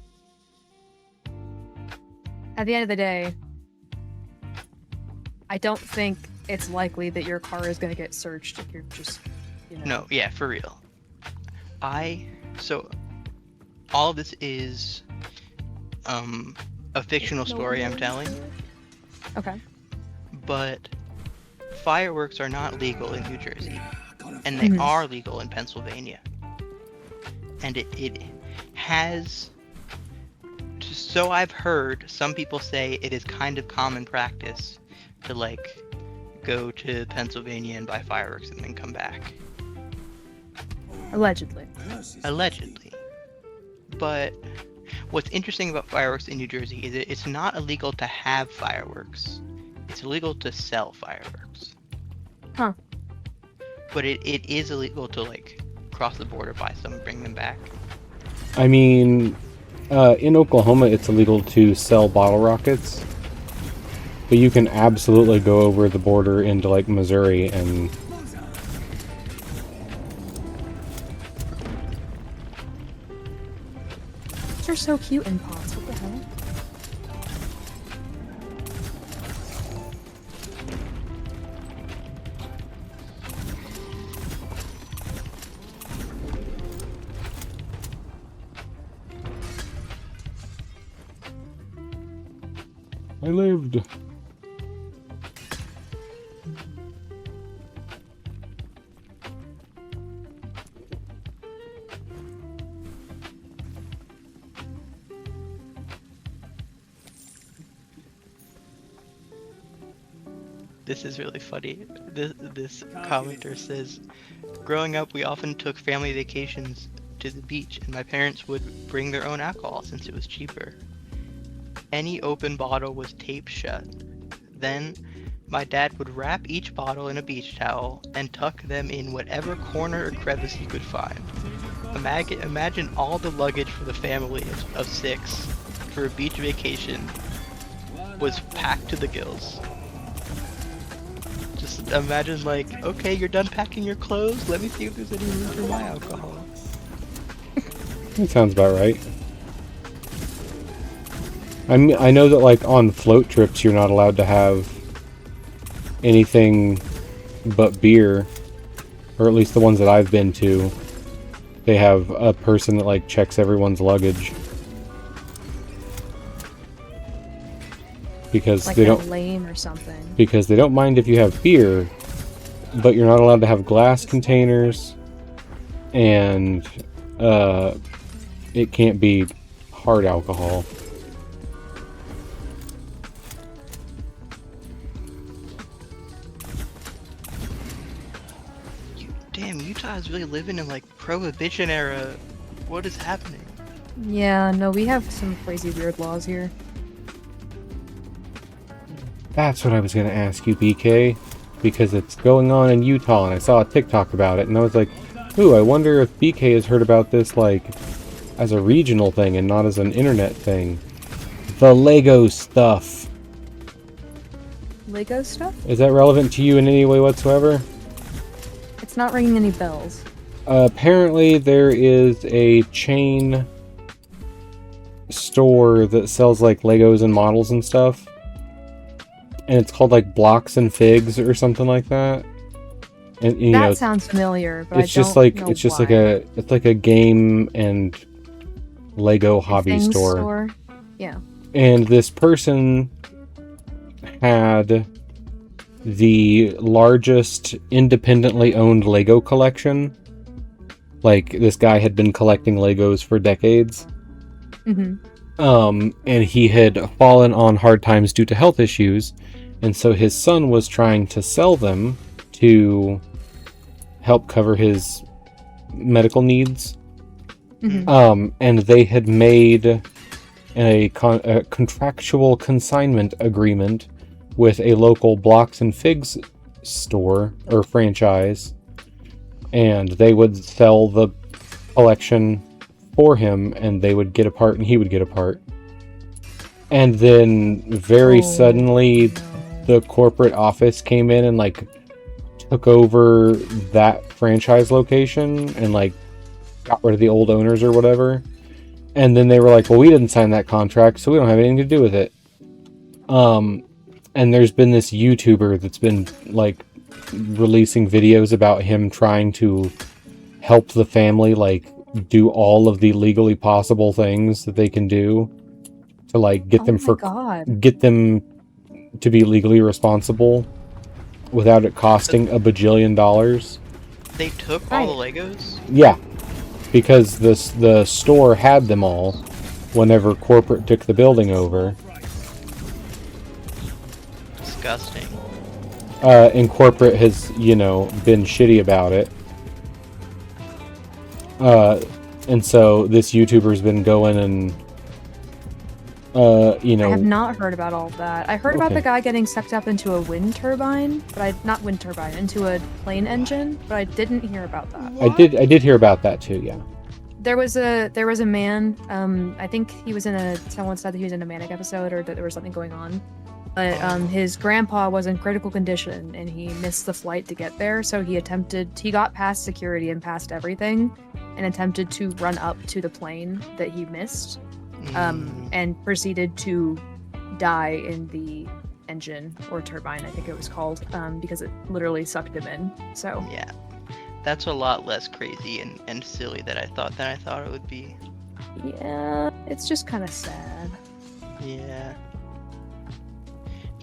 at the end of the day, I don't think it's likely that your car is going to get searched if you're just, you know. No, yeah, for real. So all of this is a fictional story I'm telling, Okay. but fireworks are not legal in New Jersey, and they Mhm. are legal in Pennsylvania. And it has, so I've heard some people say it is kind of common practice to like go to Pennsylvania and buy fireworks and then come back. Allegedly. Allegedly. But what's interesting about fireworks in New Jersey is it's not illegal to have fireworks. It's illegal to sell fireworks. Huh. But it is illegal to like cross the border, buy some, and bring them back. I mean, in Oklahoma, it's illegal to sell bottle rockets, but you can absolutely go over the border into like Missouri and. They're so cute in pots. What the hell? I lived. This is really funny. This commenter says, growing up, we often took family vacations to the beach, and my parents would bring their own alcohol since it was cheaper. Any open bottle was taped shut. Then, my dad would wrap each bottle in a beach towel and tuck them in whatever corner or crevice he could find. Imagine all the luggage for the family of 6 for a beach vacation was packed to the gills. Just imagine like, okay, you're done packing your clothes, let me see if there's any room for my alcohol. That sounds about right. I know that like on float trips you're not allowed to have anything but beer, or at least the ones that I've been to. They have a person that like checks everyone's luggage because Like they they're don't lame or something. because they don't mind if you have beer, but you're not allowed to have glass containers, and it can't be hard alcohol. Damn, Utah is really living in like Prohibition era. What is happening? Yeah, no, we have some crazy weird laws here. That's what I was going to ask you, BK, because it's going on in Utah, and I saw a TikTok about it, and I was like, ooh, I wonder if BK has heard about this, like, as a regional thing and not as an internet thing. The Lego stuff. Lego stuff? Is that relevant to you in any way whatsoever? It's not ringing any bells. Apparently there is a chain store that sells, like, Legos and models and stuff. And it's called like Blocks and Figs or something like that. And you know, Sounds familiar, but it's I just don't like know it's just why. like a game and Lego hobby Things store. Yeah. And this person had the largest independently owned Lego collection. Like, this guy had been collecting Legos for decades. Mm-hmm. And he had fallen on hard times due to health issues, and so his son was trying to sell them to help cover his medical needs. Mm-hmm. And they had made a contractual consignment agreement with a local Blocks and Figs store or franchise, and they would sell the collection for him, and they would get a part and he would get a part. And then very suddenly the corporate office came in and like took over that franchise location and like got rid of the old owners or whatever. And then they were like, well, we didn't sign that contract, so we don't have anything to do with it. And there's been this YouTuber that's been like releasing videos about him trying to help the family like do all of the legally possible things that they can do to like get them get them to be legally responsible without it costing a bajillion dollars. They took all the Legos? Yeah, because the store had them all whenever corporate took the building over. Disgusting. And corporate has, you know, been shitty about it. And so this YouTuber's been going and, you I have know, not heard about all of that. I heard about Okay. the guy getting sucked up into a wind turbine, but not wind turbine, into a plane engine, but I didn't hear about that. I did hear about that too. Yeah. There was a man. I think he was someone said that he was in a manic episode or that there was something going on. But his grandpa was in critical condition and he missed the flight to get there. So he got past security and past everything, and attempted to run up to the plane that he missed, and proceeded to die in the engine or turbine, I think it was called, because it literally sucked him in. So Yeah. That's a lot less crazy and silly than I thought it would be. yeah, it's just kind of sad. Yeah.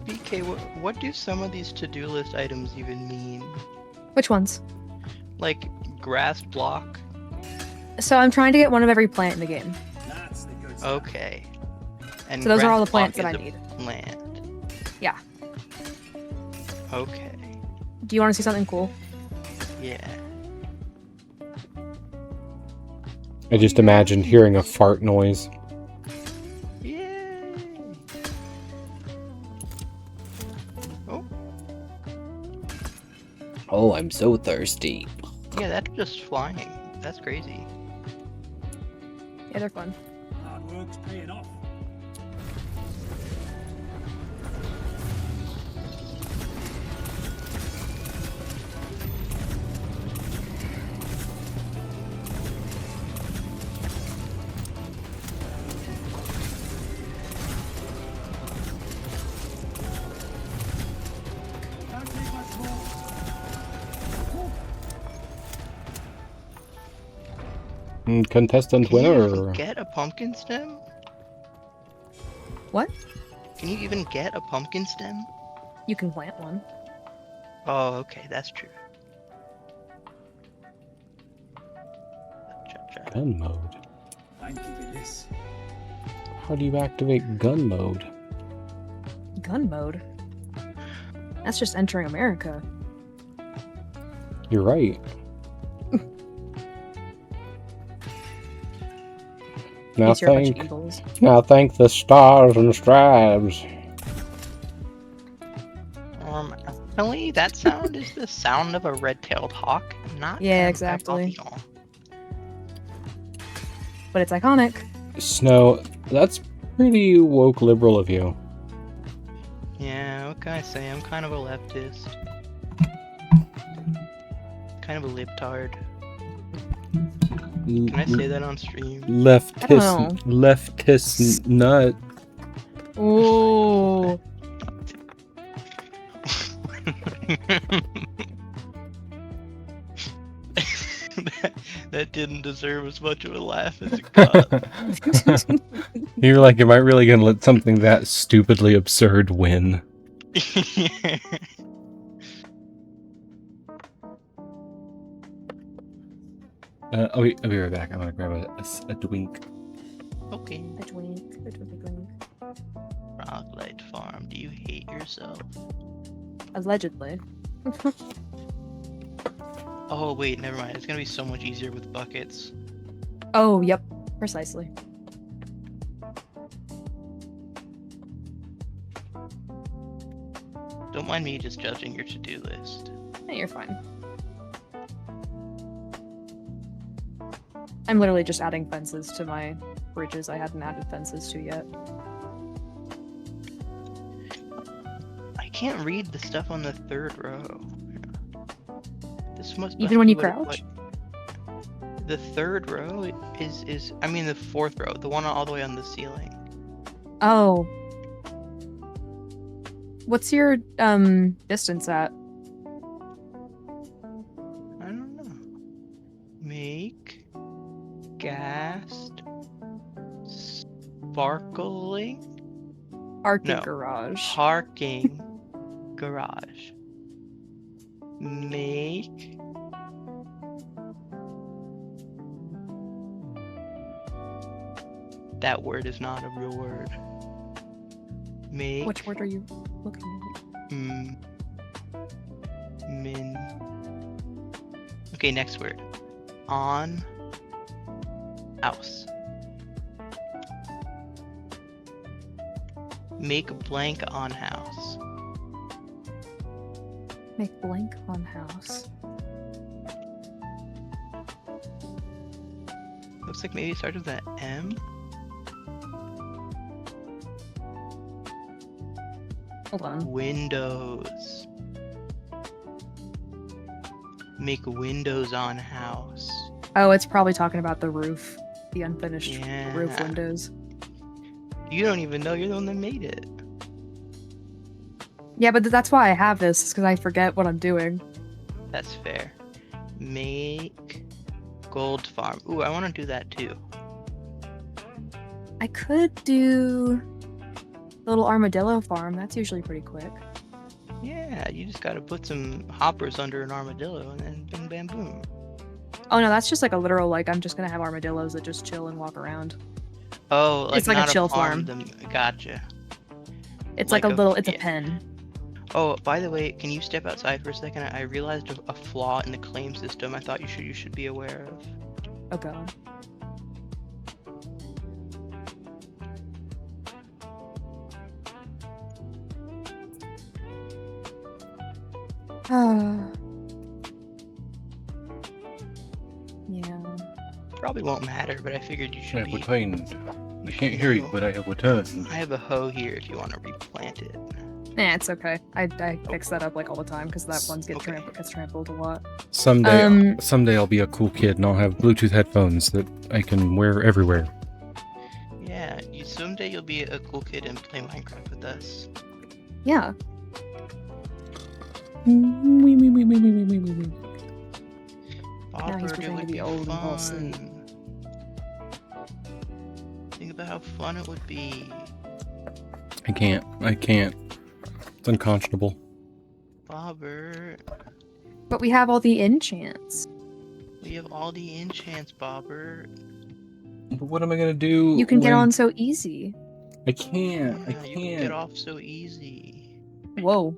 BK, what do some of these to-do list items even mean? Which ones? Like grass block? So I'm trying to get one of every plant in the game. That's the good stuff. Okay. And So those are all the grass plants that block I is need. a plant. Yeah. Okay. Do you want to see something cool? Yeah. I just imagined hearing a fart noise. Yay! Oh, Oh, I'm so thirsty. yeah, that's just flying. That's crazy. Yeah, they're fun. Hard work's paying off. Don't take much more. Contestant Can you winner. even get a pumpkin stem? What? Can you even get a pumpkin stem? You can plant one. Oh, okay, that's true. Cha-cha. Gun mode. I'm keeping this. How do you activate gun mode? Gun mode? That's just entering America. You're right. Now These are a bunch of thank, eagles. now thank the stars and stripes. Apparently that sound is the sound of a red-tailed hawk, not Yeah, a exactly. papillon. But it's iconic. Snow, that's pretty woke liberal of you. Yeah, what can I say? I'm kind of a leftist. Kind of a libtard. Can I say that on stream? Leftist, leftist nut. Ooh. that didn't deserve as much of a laugh as it got. You're like, am I really gonna let something that stupidly absurd win? I'll be right back. I'm gonna grab a drink. Okay. A twink, a twink, a twink. Rocklight Farm, do you hate yourself? Allegedly. Oh wait, never mind. It's gonna be so much easier with buckets. Oh, yep. Precisely. Don't mind me just judging your to-do list. Hey, you're fine. I'm literally just adding fences to my bridges I hadn't added fences to yet. I can't read the stuff on the third row. This must Even when you be what it- crouch? The third row is I mean the fourth row, the one all the way on the ceiling. Oh. What's your distance at? I don't know. Make gassed sparkling Arctic No. garage. parking garage. Make that word is not a real word. Make Which word are you looking at? min. Okay, next word. On House. Make blank on house. Make blank on house. Looks like maybe it starts with an M. Hold on. Windows. Make windows on house. Oh, it's probably talking about the roof. The unfinished roof Yeah. windows. You don't even know you're the one that made it. Yeah, but that's why I have this, is because I forget what I'm doing. That's fair. Make gold farm. Ooh, I want to do that too. I could do the little armadillo farm. That's usually pretty quick. Yeah, you just gotta put some hoppers under an armadillo and then bing bam boom. Oh no, that's just like a literal, like, I'm just gonna have armadillos that just chill and walk around. Oh, like It's like a not chill farm. farm. Gotcha. It's like a Like a- little, it's a yeah. pen. Oh, by the way, can you step outside for a second? I realized a flaw in the claim system. I thought you should be aware of. Oh god. Yeah. Probably won't matter, but I figured you I should have be. returned. I can't hear you, but I have returned. I have a hoe here if you want to replant it. Nah, it's okay. I fix that up like all the time because that one gets Okay. gets trampled a lot. Someday I'll be a cool kid and I'll have Bluetooth headphones that I can wear everywhere. Yeah, someday you'll be a cool kid and play Minecraft with us. Yeah. Now he's Bobbert, it pretending to would be be old and fall asleep. fun. Think about how fun it would be. I can't. It's unconscionable. Bobbert, But we have all the enchants. we have all the enchants, Bobbert. But what am I gonna do? You can get when- on so easy. I can't. I Yeah, you can get can't. off so easy. Whoa.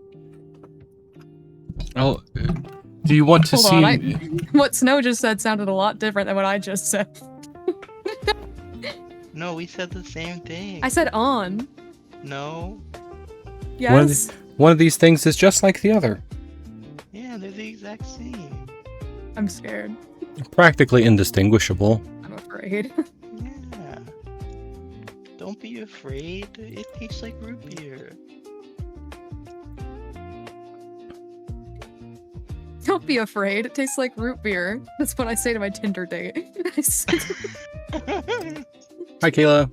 Oh, do you want to Hold see? on, What Snow just said sounded a lot different than what I just said. No, we said the same thing. I said on. No. Yes. One of these things is just like the other. Yeah, they're the exact same. I'm scared. Practically indistinguishable. I'm afraid. Yeah. Don't be afraid. It tastes like root beer. Don't be afraid. It tastes like root beer. That's what I say to my Tinder date. I said- Hi, Kayla.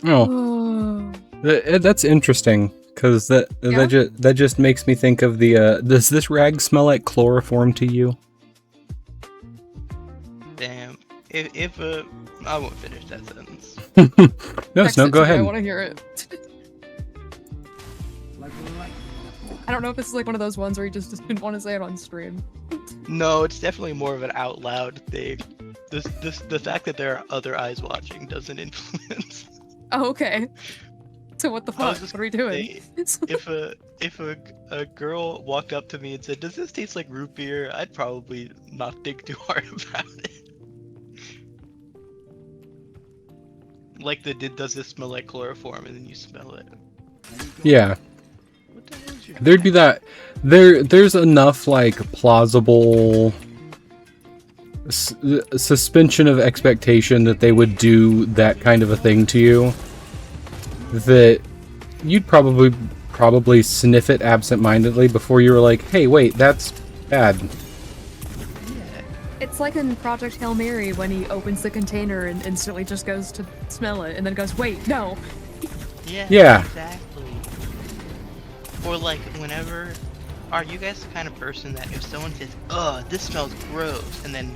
Oh, Oh. that's interesting because that just makes me think of the. Does this rag smell like chloroform to you? Damn. If I won't finish that sentence. No, Text Snow, it go to me, I ahead. want to hear it. I don't know if this is like one of those ones where you just didn't want to say it on stream. No, it's definitely more of an out loud thing. The fact that there are other eyes watching doesn't influence. Oh, okay. So what the I was fuck? just What are we doing? If a girl walked up to me and said, "Does this taste like root beer?" I'd probably not think too hard about it. Like does this smell like chloroform? And then you smell it. Yeah, What the hell is your there'd be that. There's enough like plausible suspension of expectation that they would do that kind of a thing to you that you'd probably sniff it absent-mindedly before you were like, hey, wait, that's bad. It's like in Project Hail Mary when he opens the container and instantly just goes to smell it and then goes, wait, no. Yeah. Exactly. Or like whenever, are you guys the kind of person that if someone says, "Ugh, this smells gross," and then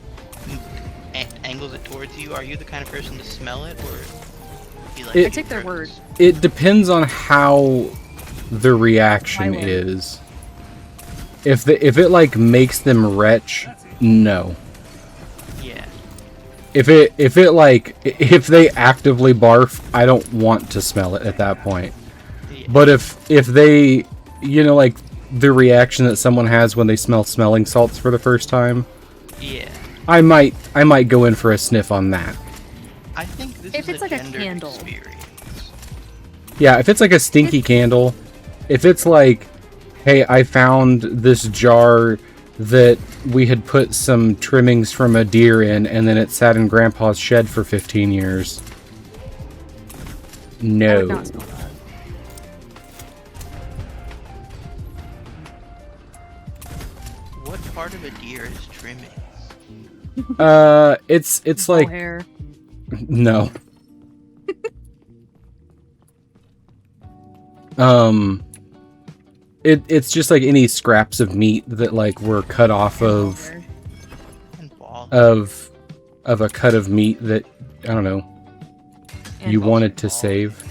angles it towards you, are you the kind of person to smell it or be like? I take their word. It depends on how the reaction Violent. is. If it like makes them retch, no. Yeah. If they actively barf, I don't want to smell it at that point. Yeah. But if they, like the reaction that someone has when they smell smelling salts for the first time, Yeah. I might go in for a sniff on that. I think this If is it's like a gendered candle. experience. Yeah, if it's like a stinky candle, if it's like, hey, I found this jar that we had put some trimmings from a deer in, and then it sat in Grandpa's shed for 15 years. I No. would not smell that. What part of a deer is trimming? It's Ball like hair. no. It's just like any scraps of meat that like were cut off of Hair. And ball. of a cut of meat that I don't know And you ball wanted to ball. save.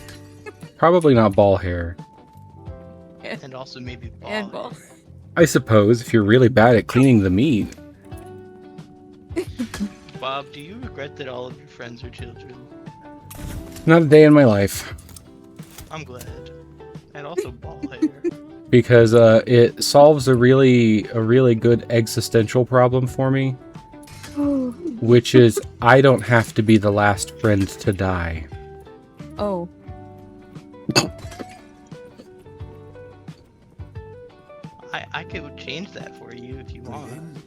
Probably not ball hair. And also maybe ball. And ball. I suppose if you're really bad at cleaning the meat. Bob, do you regret that all of your friends are children? Not a day in my life. I'm glad. And also ball hair. Because it solves a really good existential problem for me, which is I don't have to be the last friend to die. Oh. I could change that for you if you want.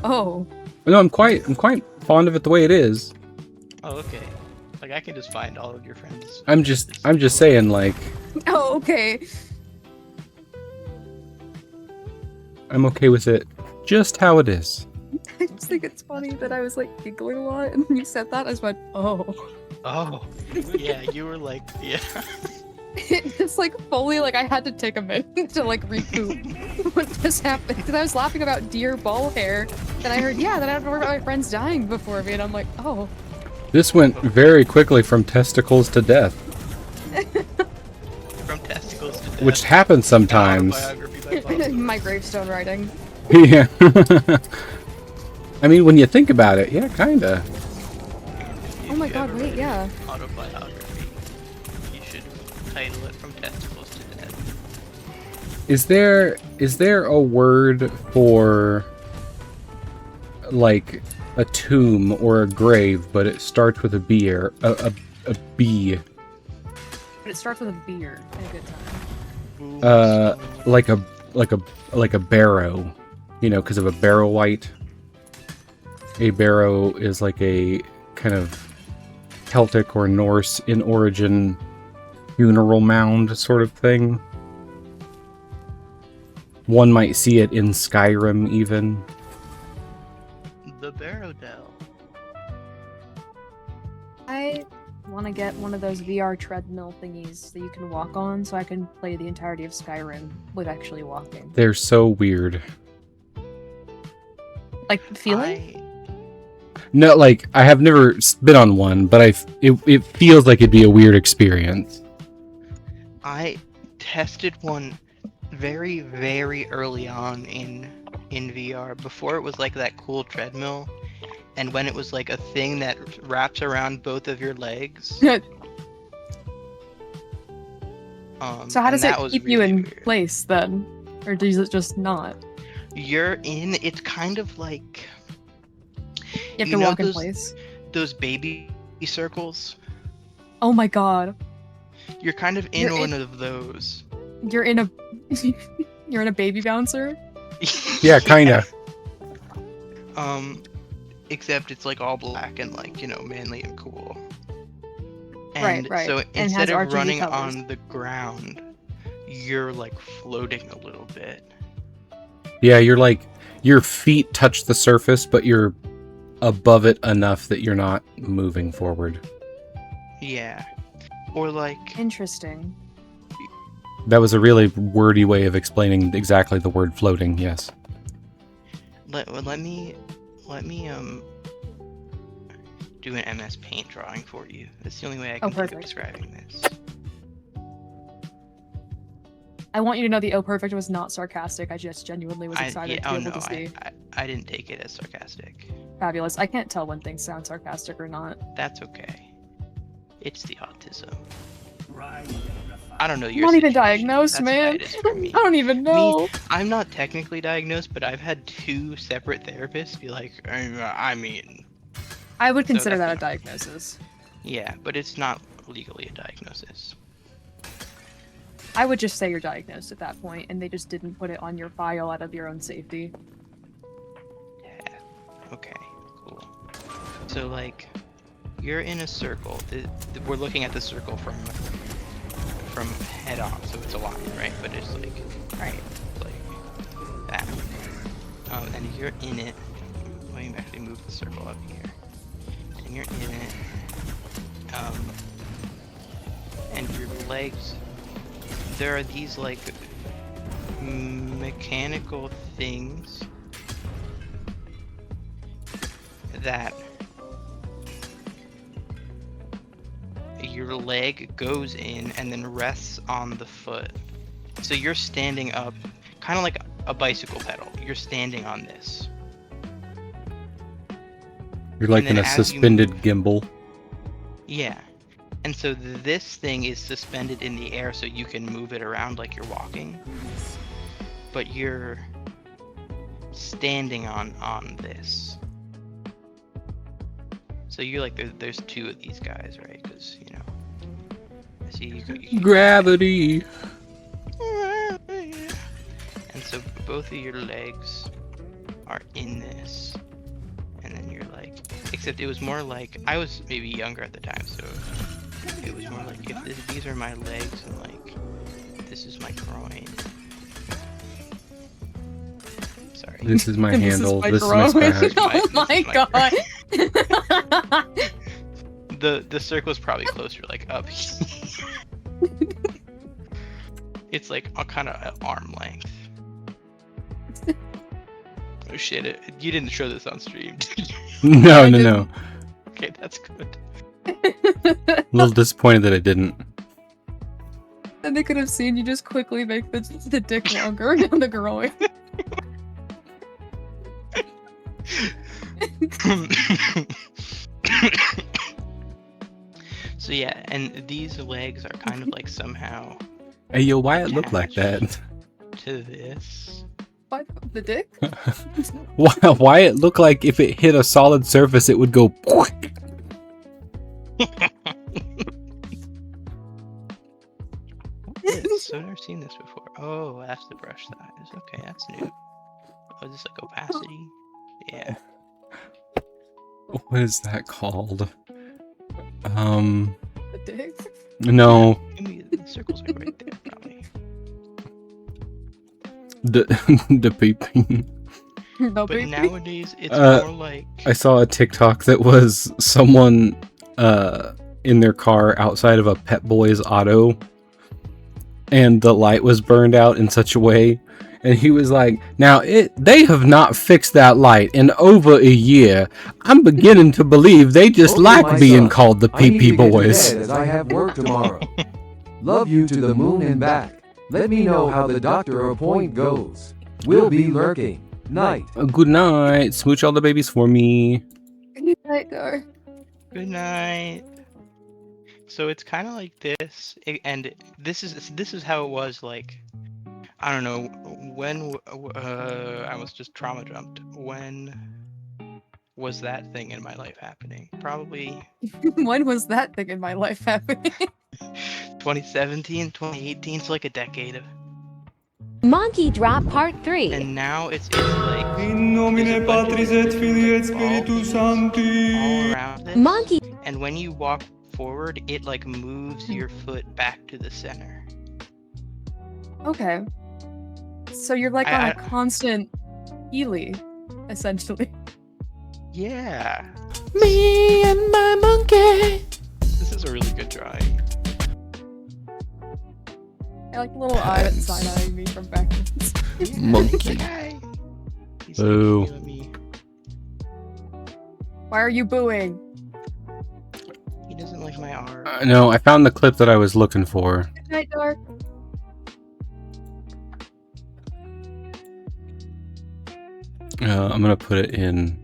Oh. No, I'm quite fond of it the way it is. Oh, okay. Like I can just find all of your friends. I'm just saying, like, Oh, okay. I'm okay with it just how it is. I just think it's funny that I was like giggling a lot, and when you said that, I just went, oh. Oh, yeah, you were like, yeah. It's like fully like I had to take a minute to like recoup what just happened because I was laughing about deer ball hair, and I heard then I don't have to worry about my friends dying before me, and I'm like, oh. This went very quickly from testicles to death, From testicles to death. which happens sometimes. Autobiography by Bob. My gravestone writing. Yeah. I mean, when you think about it, yeah, kinda. Oh my If you god, ever wait, write yeah. an autobiography, you should title it From Testicles to Death. Is there a word for like a tomb or a grave, but it starts with a B or a B, But it starts with a beer and a good time. like a barrow, you know, because of a barrow white. A barrow is like a kind of Celtic or Norse in origin funeral mound sort of thing. One might see it in Skyrim even. The Barrow Dell. I want to get one of those VR treadmill thingies that you can walk on so I can play the entirety of Skyrim with actually walking. They're so weird. Like, feeling? No, like I have never been on one, but it feels like it'd be a weird experience. I tested one very, very early on in VR, before it was like that cool treadmill, and when it was like a thing that wraps around both of your legs. So how and does that it was keep you really in weird. place then? Or does it just not? It's kind of like You have You to know walk in those- place? those baby circles. Oh my god. You're kind of in You're one of those. You're in a you're in a baby bouncer? Yeah, kinda. Except it's like all black and like, manly and cool. Right, And right. so And instead has of RGB running colors. on the ground, you're like floating a little bit. Yeah, you're like your feet touch the surface, but you're above it enough that you're not moving forward. Yeah. Or like Interesting. That was a really wordy way of explaining exactly the word floating, yes. let me do an MS Paint drawing for you. That's the only way I can think of perfect. describing this. I want you to know the perfect was not sarcastic. I just genuinely was excited to be able to see. I didn't take it as sarcastic. Fabulous. I can't tell when things sound sarcastic or not. That's okay. It's the autism. Rise and refine. I don't know I'm your not even situation. diagnosed, That's man. how it is for me. I don't even know. I'm not technically diagnosed, but I've had 2 separate therapists be like, I mean, I would So consider that's that a not- diagnosis. yeah, but it's not legally a diagnosis. I would just say you're diagnosed at that point, and they just didn't put it on your file out of your own safety. Yeah. Okay. Cool. So like, you're in a circle. We're looking at the circle from head on, so it's a line, right? But it's like that. And you're in it. Let me actually move the circle up here. And you're in it. And your legs. There are these like mechanical things that your leg goes in and then rests on the foot. So you're standing up, kind of like a bicycle pedal. You're standing on this. You're like And in then a as you suspended move- gimbal. Yeah. And so this thing is suspended in the air so you can move it around like you're walking. But you're standing on this. So you're like, there's 2 of these guys, right? Because, you know. I see you Gravity. And so both of your legs are in this. And then you're like, except it was more like, I was maybe younger at the time, so it was more like, if these are my legs and like, this is my groin. Sorry. This is my And this is handle. my This is my groin. spine. Oh This my is my god. The circle's probably closer, like up here. It's like kind of at arm length. Oh shit! You didn't show this on stream. Did you? No. Okay, that's good. A little disappointed that I didn't. And they could have seen you just quickly make the dick longer down the groin. So yeah, and these legs are kind of like somehow Hey, yo, why it look like that? to this. What? The dick? Why it look like if it hit a solid surface, it would go. Yes, I've never seen this before. Oh, that's the brush size. Okay, that's new. Oh, is this like opacity? Yeah. What is that called? The dick? No, Maybe the circle's like right there, probably. the peeping. No, But baby. nowadays, it's Uh, more like. I saw a TikTok that was someone in their car outside of a Pep Boys auto, and the light was burned out in such a way, and he was like, "Now they have not fixed that light in over a year. I'm beginning to believe they just Okay, like my being son, called the I need to PP get to Boys." bed as I have work tomorrow. Love you to the moon and back. Let me know how the doctor appoint goes. We'll be lurking. Night. Good night. Smooch all the babies for me. Right there. Good night. So it's kind of like this, and this is how it was like. I don't know when. I was just trauma jumped. When was that thing in my life happening? Probably When was that thing in my life happening? 2017, 2018. So like a decade of. Monkey Drop Part 3. And now it's like. In nomine Patris et Filii et Spiritus Sancti. All around this. Monkey. And when you walk forward, it like moves your foot back to the center. Okay. So you're like on a constant Healy, essentially. Yeah. Me and my monkey. This is a really good drawing. I like the little eye that's side-eyeing me from back. Monkey. Guy. He's Boo. looking at me. Why are you booing? He doesn't like my art. No, I found the clip that I was looking for. Good night, Dark. I'm gonna put it in.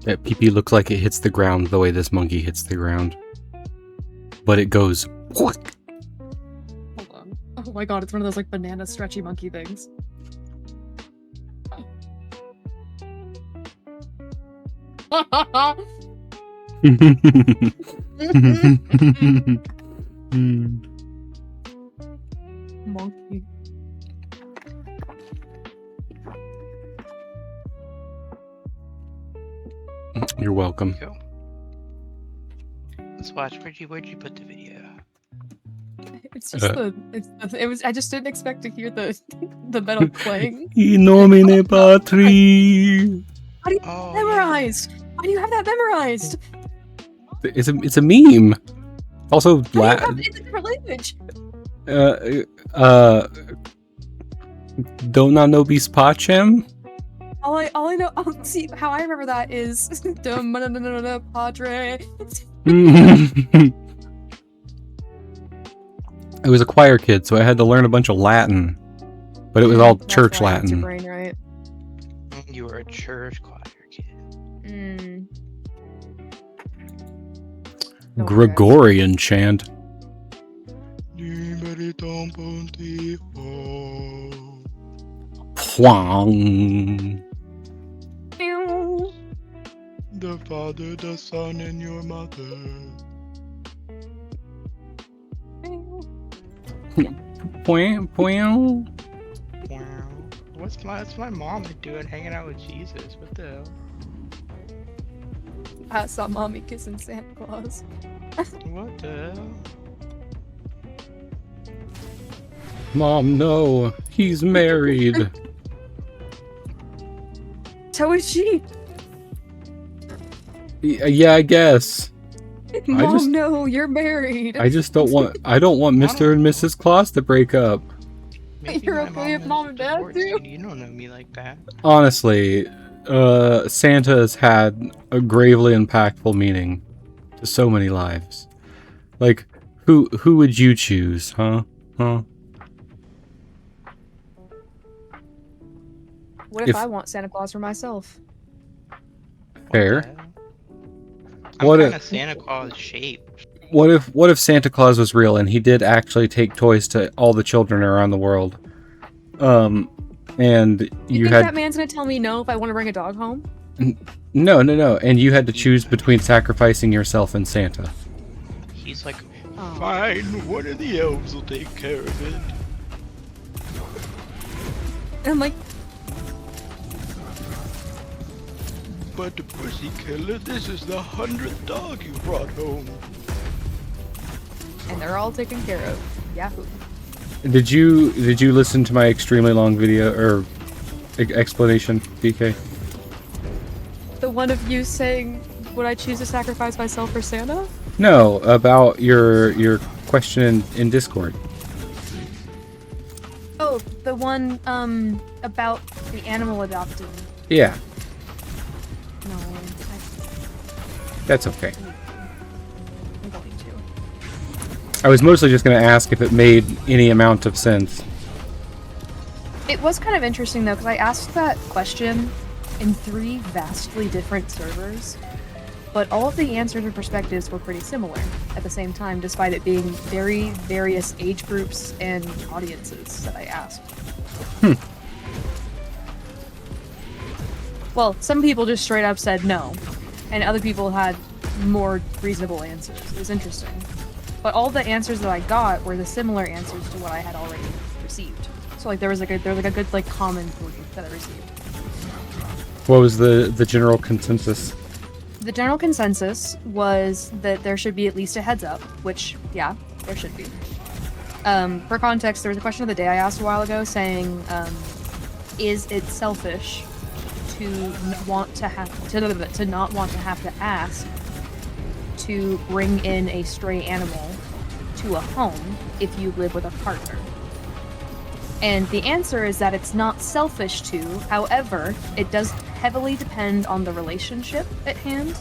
That PP looks like it hits the ground the way this monkey hits the ground. But it goes... Hold on. Oh my god, it's one of those like banana stretchy monkey things. Monkey. You're welcome. Go. Let's watch. Where'd you put the video? It's just it was I just didn't expect to hear the metal clang. In nomine Patri. How do you have that memorized? Why do you have that memorized? It's a meme. Also, How do you have it in a different language? Dona nobis pacem? All I know, see how I remember that is Padre. I was a choir kid, so I had to learn a bunch of Latin, but it was all That's church why it's your Latin. brain, right? You were a church choir kid. Mm. Gregorian chant. Pwang. The Father, the Son, and your mother. Pwang, pwang. Wow. What's my mom doing hanging out with Jesus? What the hell? I saw mommy kissing Santa Claus. What the hell? Mom, no, he's married. So is she. Yeah, I guess. Mom, no, you're married. I don't want Mr. and Mrs. Claus to break up. Maybe You're my okay if has mom and dad divorced do? you. You don't know me like that. Honestly, Santa has had a gravely impactful meaning to so many lives. Like, who would you choose, huh? What if I want Santa Claus for myself? Fair. I'm What kind if- of Santa Claus shaped. What if Santa Claus was real and he did actually take toys to all the children around the world? And You you think had that man's gonna tell me no if I want to bring a dog home? no, and you had to choose between sacrificing yourself and Santa. He's like, Oh. fine, one of the elves will take care of it. And I'm like, But the pussy killer, this is the 100th dog you brought home. and they're all taken care of. Yahoo. Did you listen to my extremely long video or explanation, DK? The one of you saying, would I choose to sacrifice myself for Santa? No, about your question in Discord. Oh, the one, about the animal adopted. Yeah, No, that's okay. I'm going to. I was mostly just going to ask if it made any amount of sense. It was kind of interesting, though, because I asked that question in 3 vastly different servers, but all of the answers and perspectives were pretty similar at the same time, despite it being very various age groups and audiences that I asked. Well, some people just straight up said no, and other people had more reasonable answers. It was interesting. But all the answers that I got were the similar answers to what I had already received. So like there was a good like common theme that I received. What was the general consensus? The general consensus was that there should be at least a heads up, which yeah, there should be. For context, there was a question of the day I asked a while ago saying, is it selfish to not want to have to ask to bring in a stray animal to a home if you live with a partner? And the answer is that it's not selfish to, however, it does heavily depend on the relationship at hand.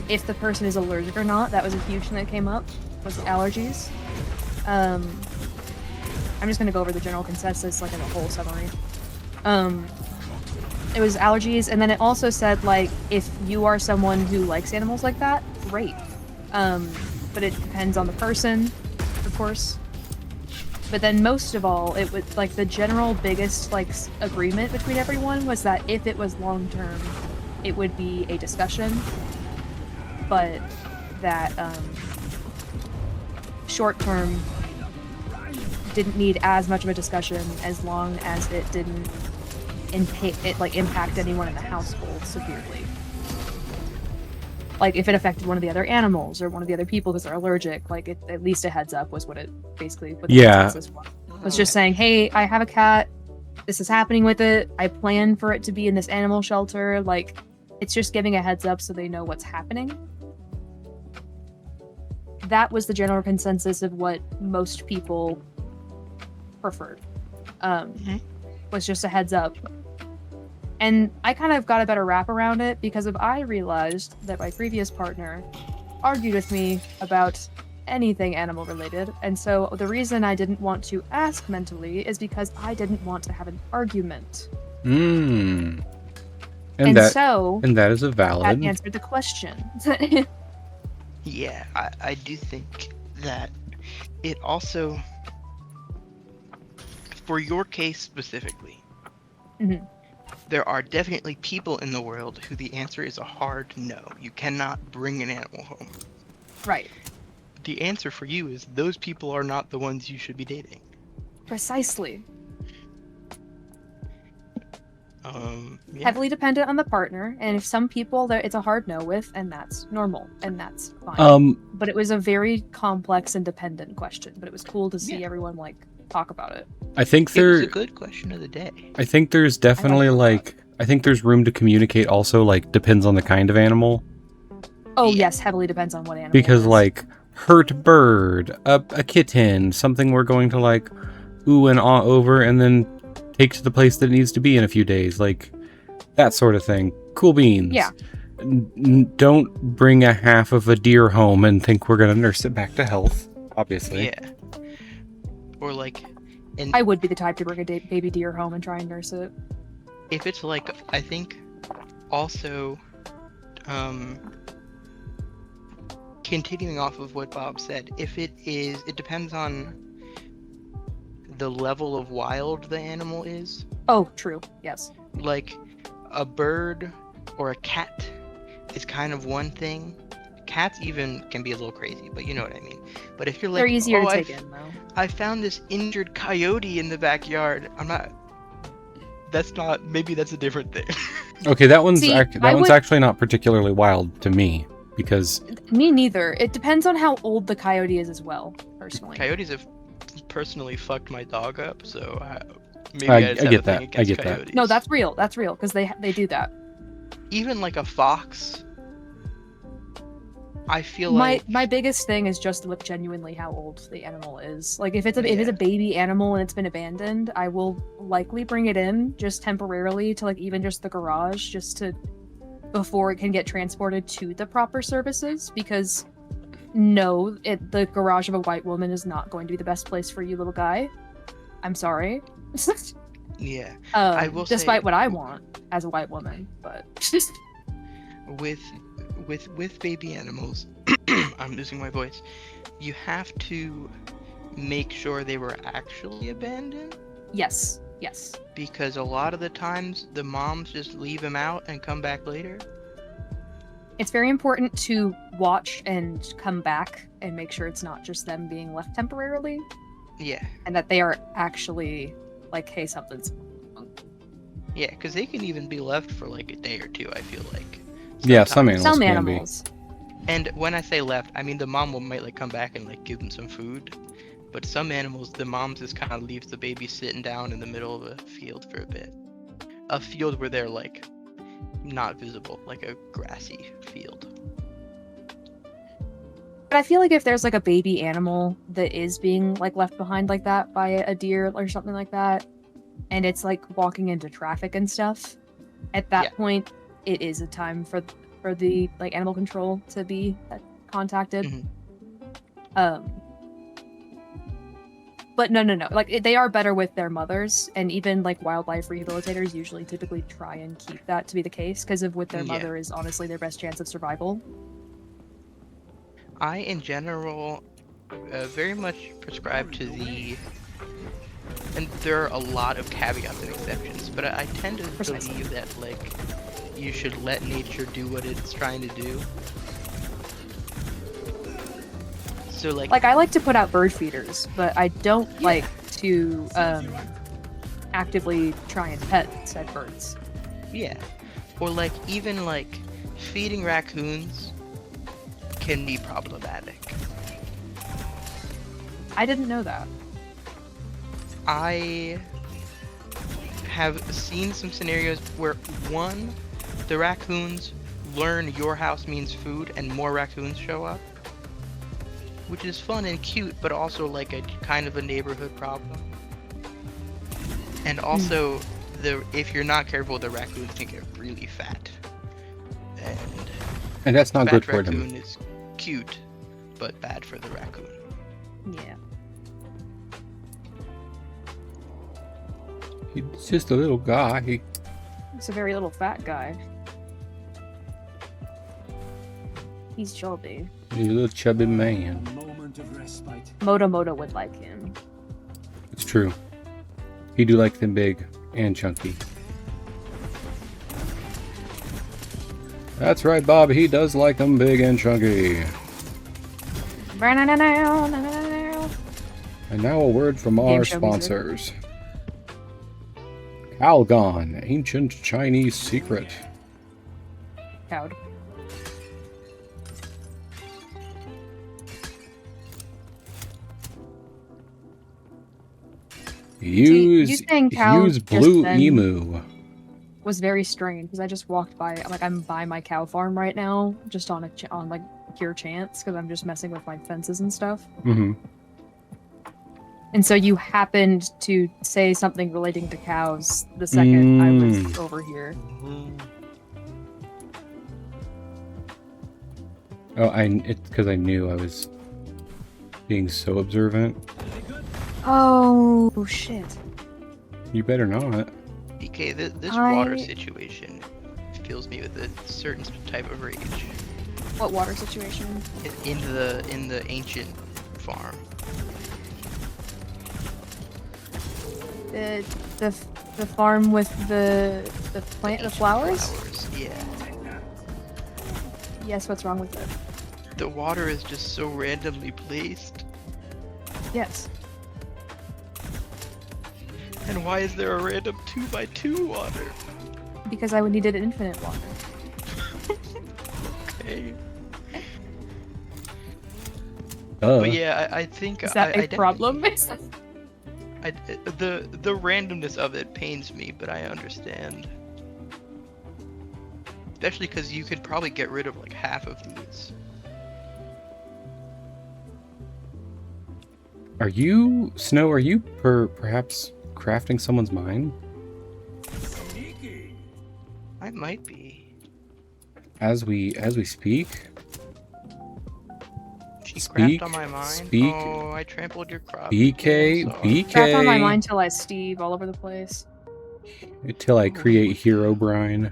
If the person is allergic or not, that was a huge thing that came up, was allergies. I'm just gonna go over the general consensus like in a whole summary. It was allergies, and then it also said, like, if you are someone who likes animals like that, great. But it depends on the person, of course. But then most of all, it was, like, the general biggest, like, agreement between everyone was that if it was long-term, it would be a discussion, but that, short-term didn't need as much of a discussion as long as it didn't impact anyone in the household severely. Like, if it affected one of the other animals or one of the other people because they're allergic, like, at least a heads up was what it basically what the consensus was. It was just saying, hey, I have a cat, this is happening with it, I plan for it to be in this animal shelter, like, it's just giving a heads up so they know what's happening. That was the general consensus of what most people preferred. Was just a heads up. And I kind of got a better wrap around it because I realized that my previous partner argued with me about anything animal related, and so the reason I didn't want to ask mentally is because I didn't want to have an argument. And So that is a valid. that answered the question. Yeah, I do think that it also, for your case specifically, there are definitely people in the world who the answer is a hard no. You cannot bring an animal home. Right. The answer for you is those people are not the ones you should be dating. Precisely. Yeah. Heavily dependent on the partner, and if some people it's a hard no with, and that's normal, and that's fine. But it was a very complex and dependent question, but it was cool to see everyone, like, talk about it. I think it was a good question of the day. I think there's definitely, I think there's room to communicate also, like, depends on the kind of animal. Oh, yes, heavily depends on what animal Because, it is. like, hurt bird, a kitten, something we're going to, like, ooh and ah over, and then take to the place that it needs to be in a few days, like, that sort of thing. Cool beans. Yeah. Don't bring a half of a deer home and think we're gonna nurse it back to health, obviously. Yeah. Or, like... I would be the type to bring a baby deer home and try and nurse it. If it's, like, I think, also, continuing off of what Bob said, if it depends on the level of wild the animal is. Oh, true. Yes. Like, a bird or a cat is kind of one thing. Cats even can be a little crazy, but you know what I mean. But if you're like, they're easier to take in, though. I found this injured coyote in the backyard. Maybe that's a different thing. Okay, that one's actually not particularly wild to me, because... Me neither. It depends on how old the coyote is as well, personally. Coyotes have personally fucked my dog up, so maybe I just have get a thing that. against I get coyotes. that. No, that's real, because they do that. Even like a fox, I feel like my biggest thing is just to look genuinely how old the animal is. Like, if it's a baby animal and it's been abandoned, I will likely bring it in just temporarily to, like, even just the garage, just to before it can get transported to the proper services, because no, the garage of a white woman is not going to be the best place for you, little guy. I'm sorry. Yeah. I will despite what I want as a white woman, but with baby animals, I'm losing my voice. You have to make sure they were actually abandoned. Yes. Because a lot of the times the moms just leave them out and come back later. It's very important to watch and come back and make sure it's not just them being left temporarily. Yeah. And that they are actually like, hey, something's wrong. Yeah, because they can even be left for like a day or two, I feel like. Yeah, some Some animals. And when I say left, I mean the mom might like come back and like give them some food. But some animals, the mom just kind of leaves the baby sitting down in the middle of a field for a bit. A field where they're like not visible, like a grassy field. But I feel like if there's like a baby animal that is being like left behind like that by a deer or something like that, and it's like walking into traffic and stuff, at that point it is a time for the like animal control to be contacted. Mm-hmm. but no. Like they are better with their mothers, and even like wildlife rehabilitators usually typically try and keep that to be the case because of with their Yeah. mother is honestly their best chance of survival. I, in general, very much prescribe to the, and there are a lot of caveats and exceptions, but I tend to Precisely. believe that like you should let nature do what it's trying to do. So Like I like to put out bird feeders, but I don't like to actively try and pet said birds. yeah, or like even like feeding raccoons can be problematic. I didn't know that. I have seen some scenarios where one, the raccoons learn your house means food and more raccoons show up, which is fun and cute, but also like a kind of a neighborhood problem. And also, if you're not careful, the raccoons can get really fat. And that's not Fat good for raccoon them. is cute, but bad for the raccoon. Yeah. He's just a little guy. He's a very little fat guy. He's chubby. He's a little chubby man. Moment of respite. Moto would like him. It's true. He do like them big and chunky. That's right, Bob. He does like them big and chunky. And now a word from our show music. sponsors. Calgon, ancient Chinese secret. Cowed. you saying cow use just blue then- emu. Was very strange because I just walked by. Like I'm by my cow farm right now, just on on like pure chance because I'm just messing with my fences and stuff. Mm-hmm. And so you happened to say something relating to cows the second I was over here. Oh, it's because I knew I was being so observant. Oh shit! You better not. BK, this water situation fills me with a certain type of rage. What water situation? In the ancient farm. The farm with the plant, the Ancient flowers? Yeah. Yes. What's wrong with it? The water is just so randomly placed. Yes. And why is there a random 2x2 water? Because I would needed infinite water. Okay. But yeah, I think Is that I a problem? the randomness of it pains me, but I understand. Especially because you could probably get rid of like half of these. Are you, Snow? Are you perhaps crafting someone's mind Sneaky. I might be. as we speak? She Speak, crapped on my mind. speak. Oh, I trampled your crop. BK, I'm sorry. Crap on my BK. mind till I Steve all over the place. Until I create Hero Brine.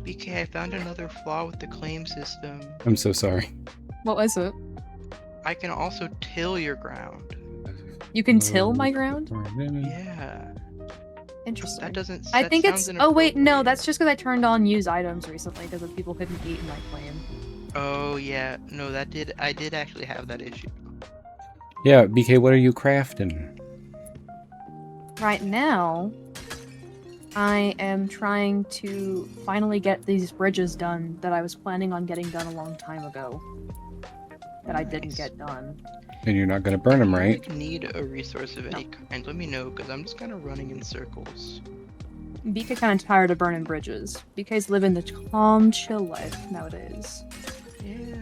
BK, I found another flaw with the claim system. I'm so sorry. What was it? I can also till your ground. You can till my ground? Yeah. Interesting. That doesn't. I that think it's. sounds Oh wait, no, inappropriate. that's just because I turned on use items recently because people couldn't eat in my claim. Oh yeah, no, I did actually have that issue. Yeah, BK, what are you crafting? Right now, I am trying to finally get these bridges done that I was planning on getting done a long time ago. That I didn't Nice. get done. And you're not gonna burn them, If you, right? like, need a resource of any kind, let me know, because I'm just kind of running in circles. BK kind of tired of burning bridges. BK's living the calm, chill life nowadays. Yeah,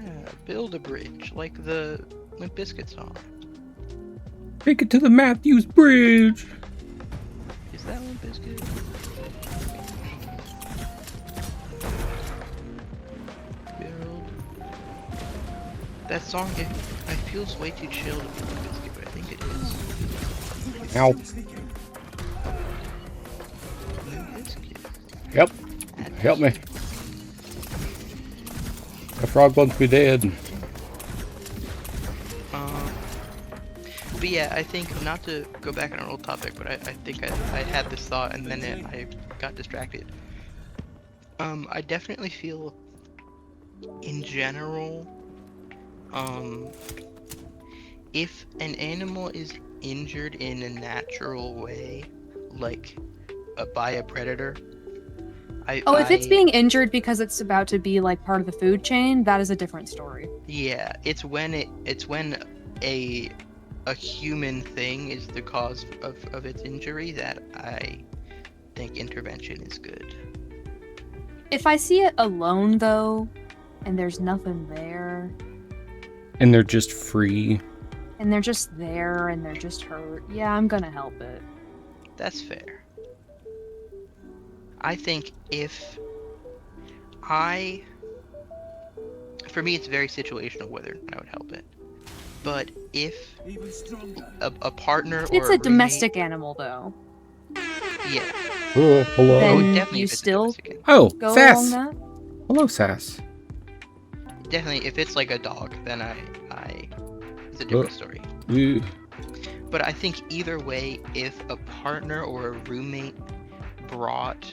build a bridge, like the Limp Bizkit song. Take it to the Matthews Bridge! Is that Limp Bizkit? Build. That song, I feels way too chill to be Limp Bizkit, but I think it is. Ow. Yep. Help me. The frog wants me dead. But yeah, I think, not to go back on an old topic, but I think I had this thought and then I got distracted. I definitely feel, in general, if an animal is injured in a natural way, like by a predator, if it's being injured because it's about to be like part of the food chain, that is a different story. Yeah, it's when a human thing is the cause of its injury that I think intervention is good. If I see it alone though, and there's nothing there, And they're just free. and they're just there and they're just hurt, yeah, I'm gonna help it. That's fair. I think for me it's very situational whether I would help it. But if Even stronger. a partner or It's a a domestic animal though. roommate, yeah. Oh, hello. Then definitely you if it's a still domestic animal. Oh, go Sass. along that? Hello, Sass. Definitely, if it's like a dog, then it's a different story. Ew. But I think either way, if a partner or a roommate brought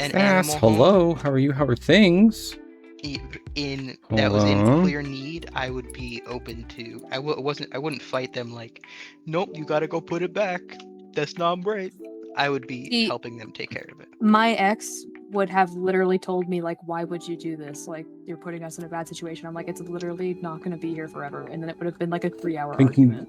an Sass, animal home hello. How are you? How are things? that was in Hello? clear need, I would be open to. I wouldn't fight them like, nope, you gotta go put it back. That's not right. I would be See, helping them take care of it. My ex would have literally told me like, why would you do this? Like, you're putting us in a bad situation. I'm like, it's literally not going to be here forever. And then it would have been like a 3-hour argument.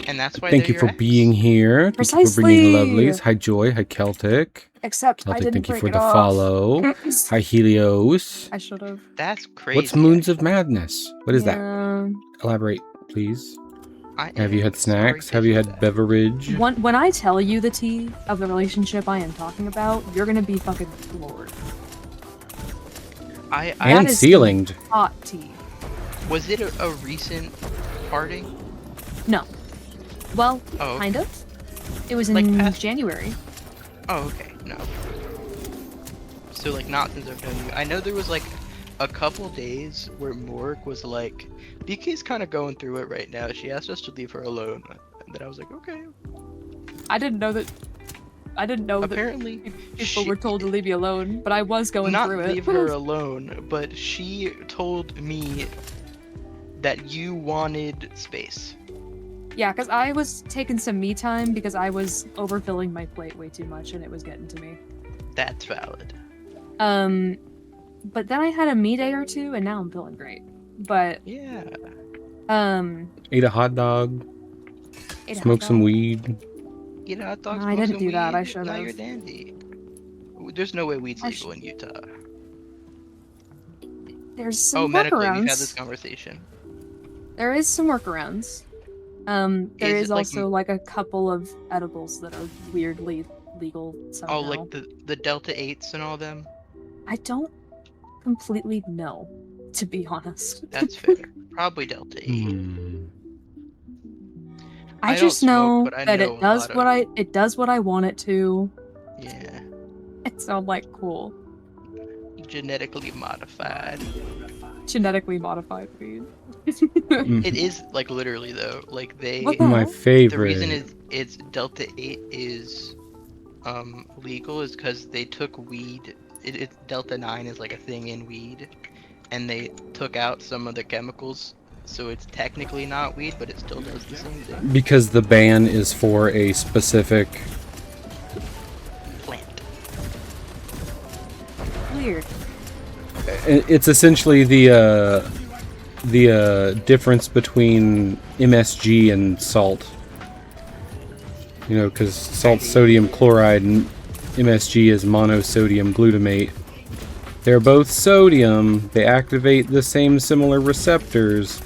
And that's why Thank they're you for your ex. being here. Thank you for bringing Precisely. lovelies. Hi, Joy. Hi, Celtic. Except I Celtic, didn't thank you break for it the off. follow. Hi, Helios. I should have. That's crazy. What's Moons of Madness? What is that? Yeah. Elaborate, please. I Have you am had sorry snacks? to Have you hear had that. beverage? When I tell you the tea of the relationship I am talking about, you're gonna be fucking floored. I And That is ceilinged. hot tea. was it a recent parting? No. Well, Oh, kind of. It was Like in past- January. Oh, okay. No. So like not since I've known you. I know there was like a couple days where Morg was like, BK's kind of going through it right now. She asked us to leave her alone. And then I was like, okay. I didn't know that. Apparently, People were told to leave me alone, but I was going not through it. leave her alone, but she told me that you wanted space. Yeah, because I was taking some me time because I was overfilling my plate way too much and it was getting to me. That's valid. But then I had a me day or two and now I'm feeling great. But Yeah. Ate a hot dog. it Smoked some happened. weed. You know, I thought No, I didn't do that. I should Now have. you're dandy. There's no way weed's I legal in Utah. There's Oh, some medically, we've had this workarounds. conversation. There is some workarounds. There Is is it like also like a couple of edibles that are weirdly legal somehow. Oh, like the Delta 8s and all them? I don't completely know, to be honest. That's fair. Probably Delta 8. Hmm. I I don't just smoke, know but I that know it a does lot what of- it does what I want it to. Yeah. It's all like cool. Genetically modified. Genetically modified weed. Mhm. It is, like, literally, though. Like, they... What the My hell? The favorite. reason it's Delta 8 is legal is because they took weed. Delta 9 is like a thing in weed, and they took out some of the chemicals, so it's technically not weed, but it still does the same thing. Because the ban is for a specific. Plant. Weird. It's essentially the difference between MSG and salt. You know, because salt's sodium chloride and MSG is monosodium glutamate. They're both sodium. They activate the same similar receptors,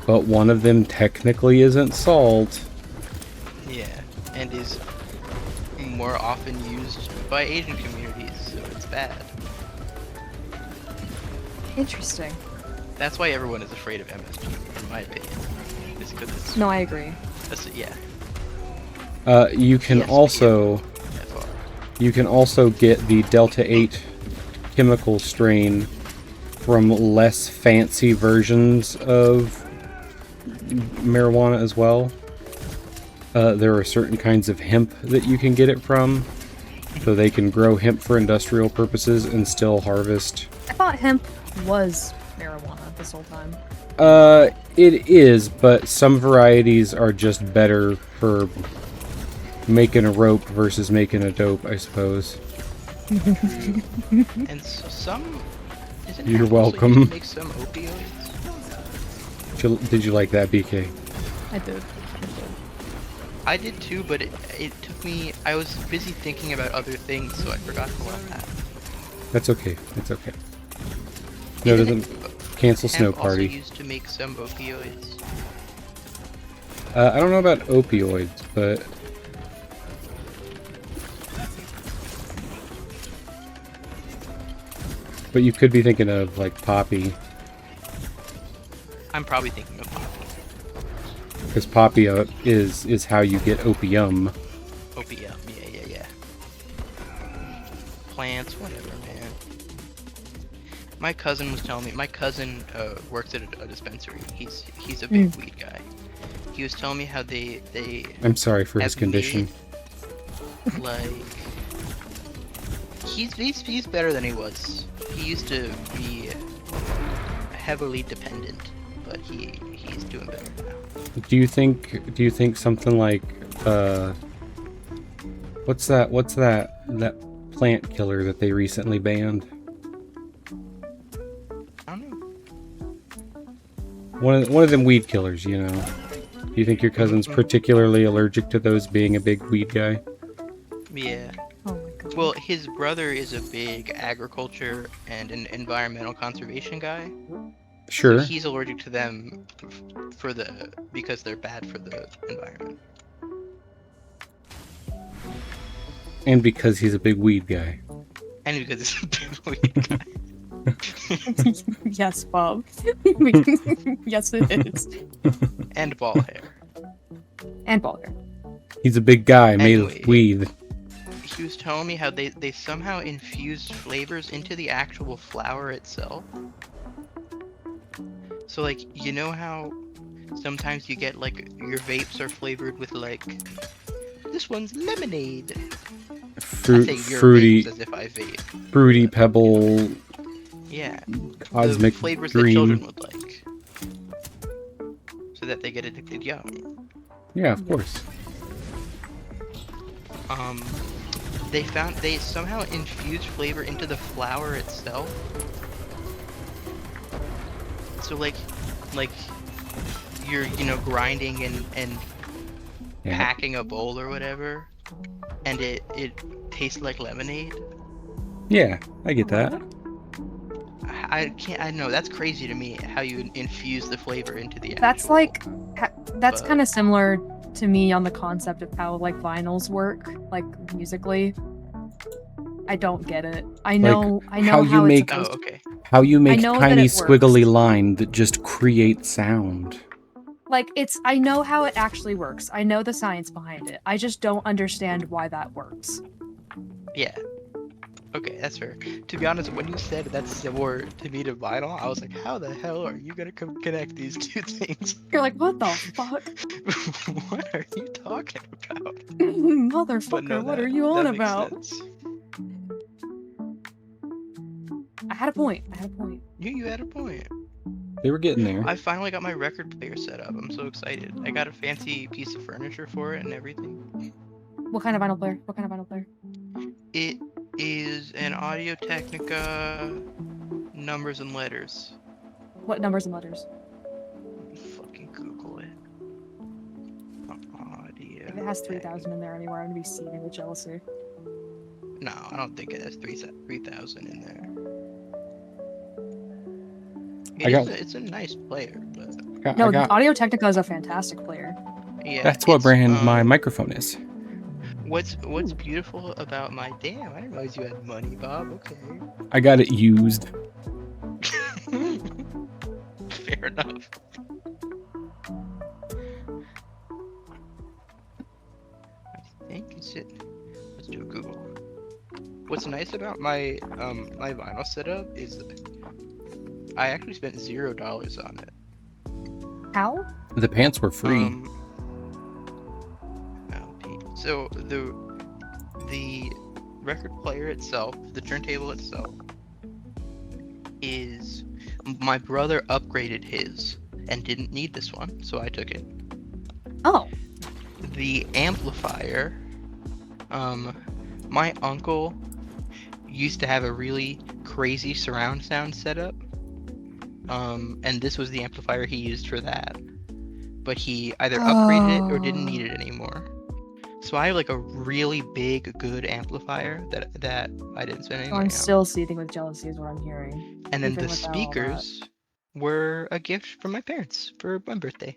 but one of them technically isn't salt. Yeah, and is more often used by Asian communities, so it's bad. Interesting. That's why everyone is afraid of MSG, in my opinion. It's because it's No, I agree. yeah. You can also get the Delta 8 chemical strain from less fancy versions of marijuana as well. There are certain kinds of hemp that you can get it from, so they can grow hemp for industrial purposes and still harvest. I thought hemp was marijuana this whole time. It is, but some varieties are just better for making a rope versus making a dope, I suppose. And so some. Isn't You're hemp also used welcome. to make some opioids? Did you like that, BK? I did. I did too, but it took me. I was busy thinking about other things, so I forgot to let that. That's okay. That's okay. No, Isn't doesn't cancel snow hemp also party. used to make some opioids? I don't know about opioids, but you could be thinking of like poppy, I'm probably thinking of poppy. because poppy is how you get opium. Opium, yeah. Plants, whatever, man. My cousin was telling me. My cousin works at a dispensary. He's a big weed guy. He was telling me how they I'm sorry for his have condition. made, like he's better than he was. He used to be heavily dependent, but he's doing better now. Do you think something like what's that plant killer that they recently banned? I don't know. One of them weed killers, you know. Do you think your cousin's particularly allergic to those, being a big weed guy? Yeah. Oh my god. Well, his brother is a big agriculture and an environmental conservation guy. Sure. So he's allergic to them because they're bad for the environment. And because he's a big weed guy. And because it's a big weed guy. Yes, Bob. Yes, it is. And ball hair. And ball hair. He's a big guy made Anyway. of weed. He was telling me how they somehow infused flavors into the actual flower itself. So like, you know how sometimes you get like your vapes are flavored with like, this one's lemonade. I say your Fruity vapes as if I vape. Fruity Pebble Yeah. Cosmic The flavors that Dream. children would like. So that they get addicted young. Yeah, of course. They somehow infused flavor into the flower itself. So like you're, grinding and Yeah. packing a bowl or whatever, and it tastes like lemonade. Yeah, I get that. I know, that's crazy to me how you infuse the flavor into the That's actual- like, that's but- kind of similar to me on the concept of how like vinyls work, like musically. I don't get it. I know how how you it's make- supposed Oh, okay. How you make know that tiny it squiggly works. line that just create sound. like I know how it actually works. I know the science behind it. I just don't understand why that works. Yeah. Okay, that's fair. To be honest, when you said that's similar to me to vinyl, I was like, how the hell are you gonna connect these two things? You're like, what the fuck? What are you talking about? Motherfucker, But no, what that- are you that on makes about? sense. I had a point. You had a point. They were getting there. I finally got my record player set up. I'm so excited. I got a fancy piece of furniture for it and everything. What kind of vinyl player? It is an Audio Technica numbers and letters. What numbers and letters? Fucking Google it. Audio. If it has 3,000 in there anywhere, I'm gonna be seething with jealousy. No, I don't think it has 3,000 in there. It's a nice player, but No, Audio Technica is a fantastic player. yeah. That's what it's, brand my microphone is. What's beautiful about my damn? I didn't realize you had money, Bob. Okay. I got it used. Fair enough. it? Let's do a Google. What's nice about my my vinyl setup is I actually spent $0 on it. How? The pants were free. So the record player itself, the turntable itself, is my brother upgraded his and didn't need this one, so I took it. Oh. The amplifier, my uncle used to have a really crazy surround sound setup, and this was the amplifier he used for that, but he either upgraded it or didn't need it anymore. So I have like a really big, good amplifier that I didn't spend any money I'm on. still seething with jealousy is what I'm hearing. And then Even the without all that. speakers were a gift from my parents for my birthday.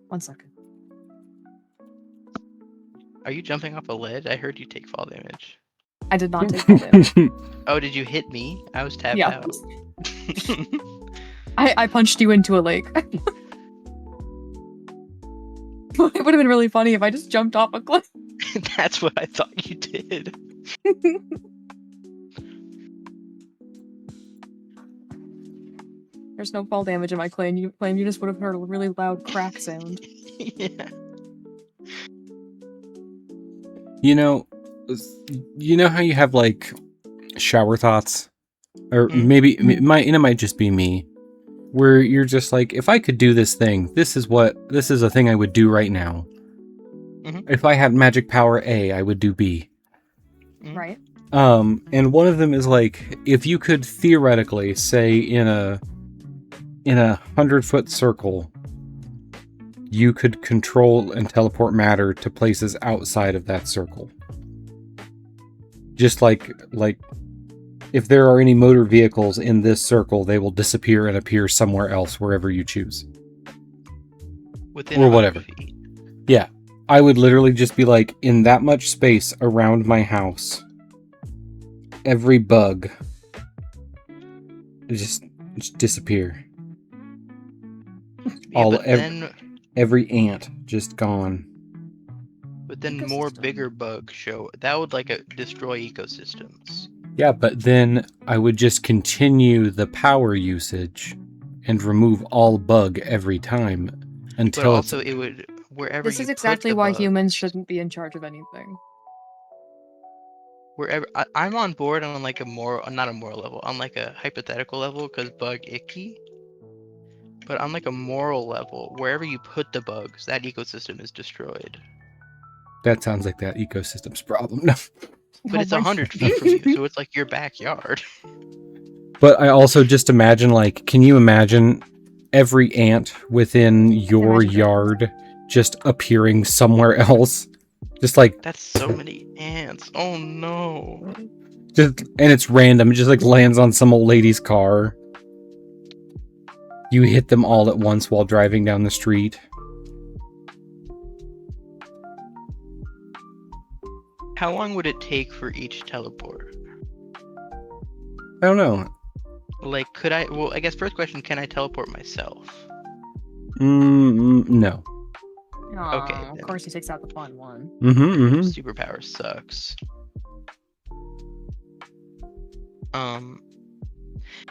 1 second. Are you jumping off a ledge? I heard you take fall damage. I did not take fall damage. Oh, did you hit me? I was tapped Yeah. out. I punched you into a lake. It would have been really funny if I just jumped off a cliff. That's what I thought you did. There's no fall damage in my claim. You just would have heard a really loud crack sound. Yeah. You know how you have like shower thoughts, or maybe it might just be me, where you're just like, if I could do this thing, this is a thing I would do right now. If I had magic power A, I would do B. Right. And one of them is like, if you could theoretically say in a 100-foot circle, you could control and teleport matter to places outside of that circle. Just like if there are any motor vehicles in this circle, they will disappear and appear somewhere else, wherever you choose. Within or whatever. feet. Yeah. I would literally just be like, in that much space around my house, every bug just disappear. Yeah, every ant just gone. But then more bigger bugs show. That would destroy ecosystems. Yeah, but then I would just continue the power usage and remove all bug every time until. But also, it would wherever. This is exactly why humans shouldn't be in charge of anything. Wherever I'm on board on like a moral, not a moral level, on like a hypothetical level, because bug icky. But on like a moral level, wherever you put the bugs, that ecosystem is destroyed. That sounds like that ecosystem's problem. No. But it's 100 feet from you, so it's like your backyard. But I also just imagine, like, can you imagine every ant within your yard just appearing somewhere else? Just like... That's so many ants. Oh no. And it's random. It just like lands on some old lady's car. You hit them all at once while driving down the street. How long would it take for each teleport? I don't know. Like, could I... Well, I guess first question, can I teleport myself? No. Okay. Of course he takes out the fun one. Superpower sucks.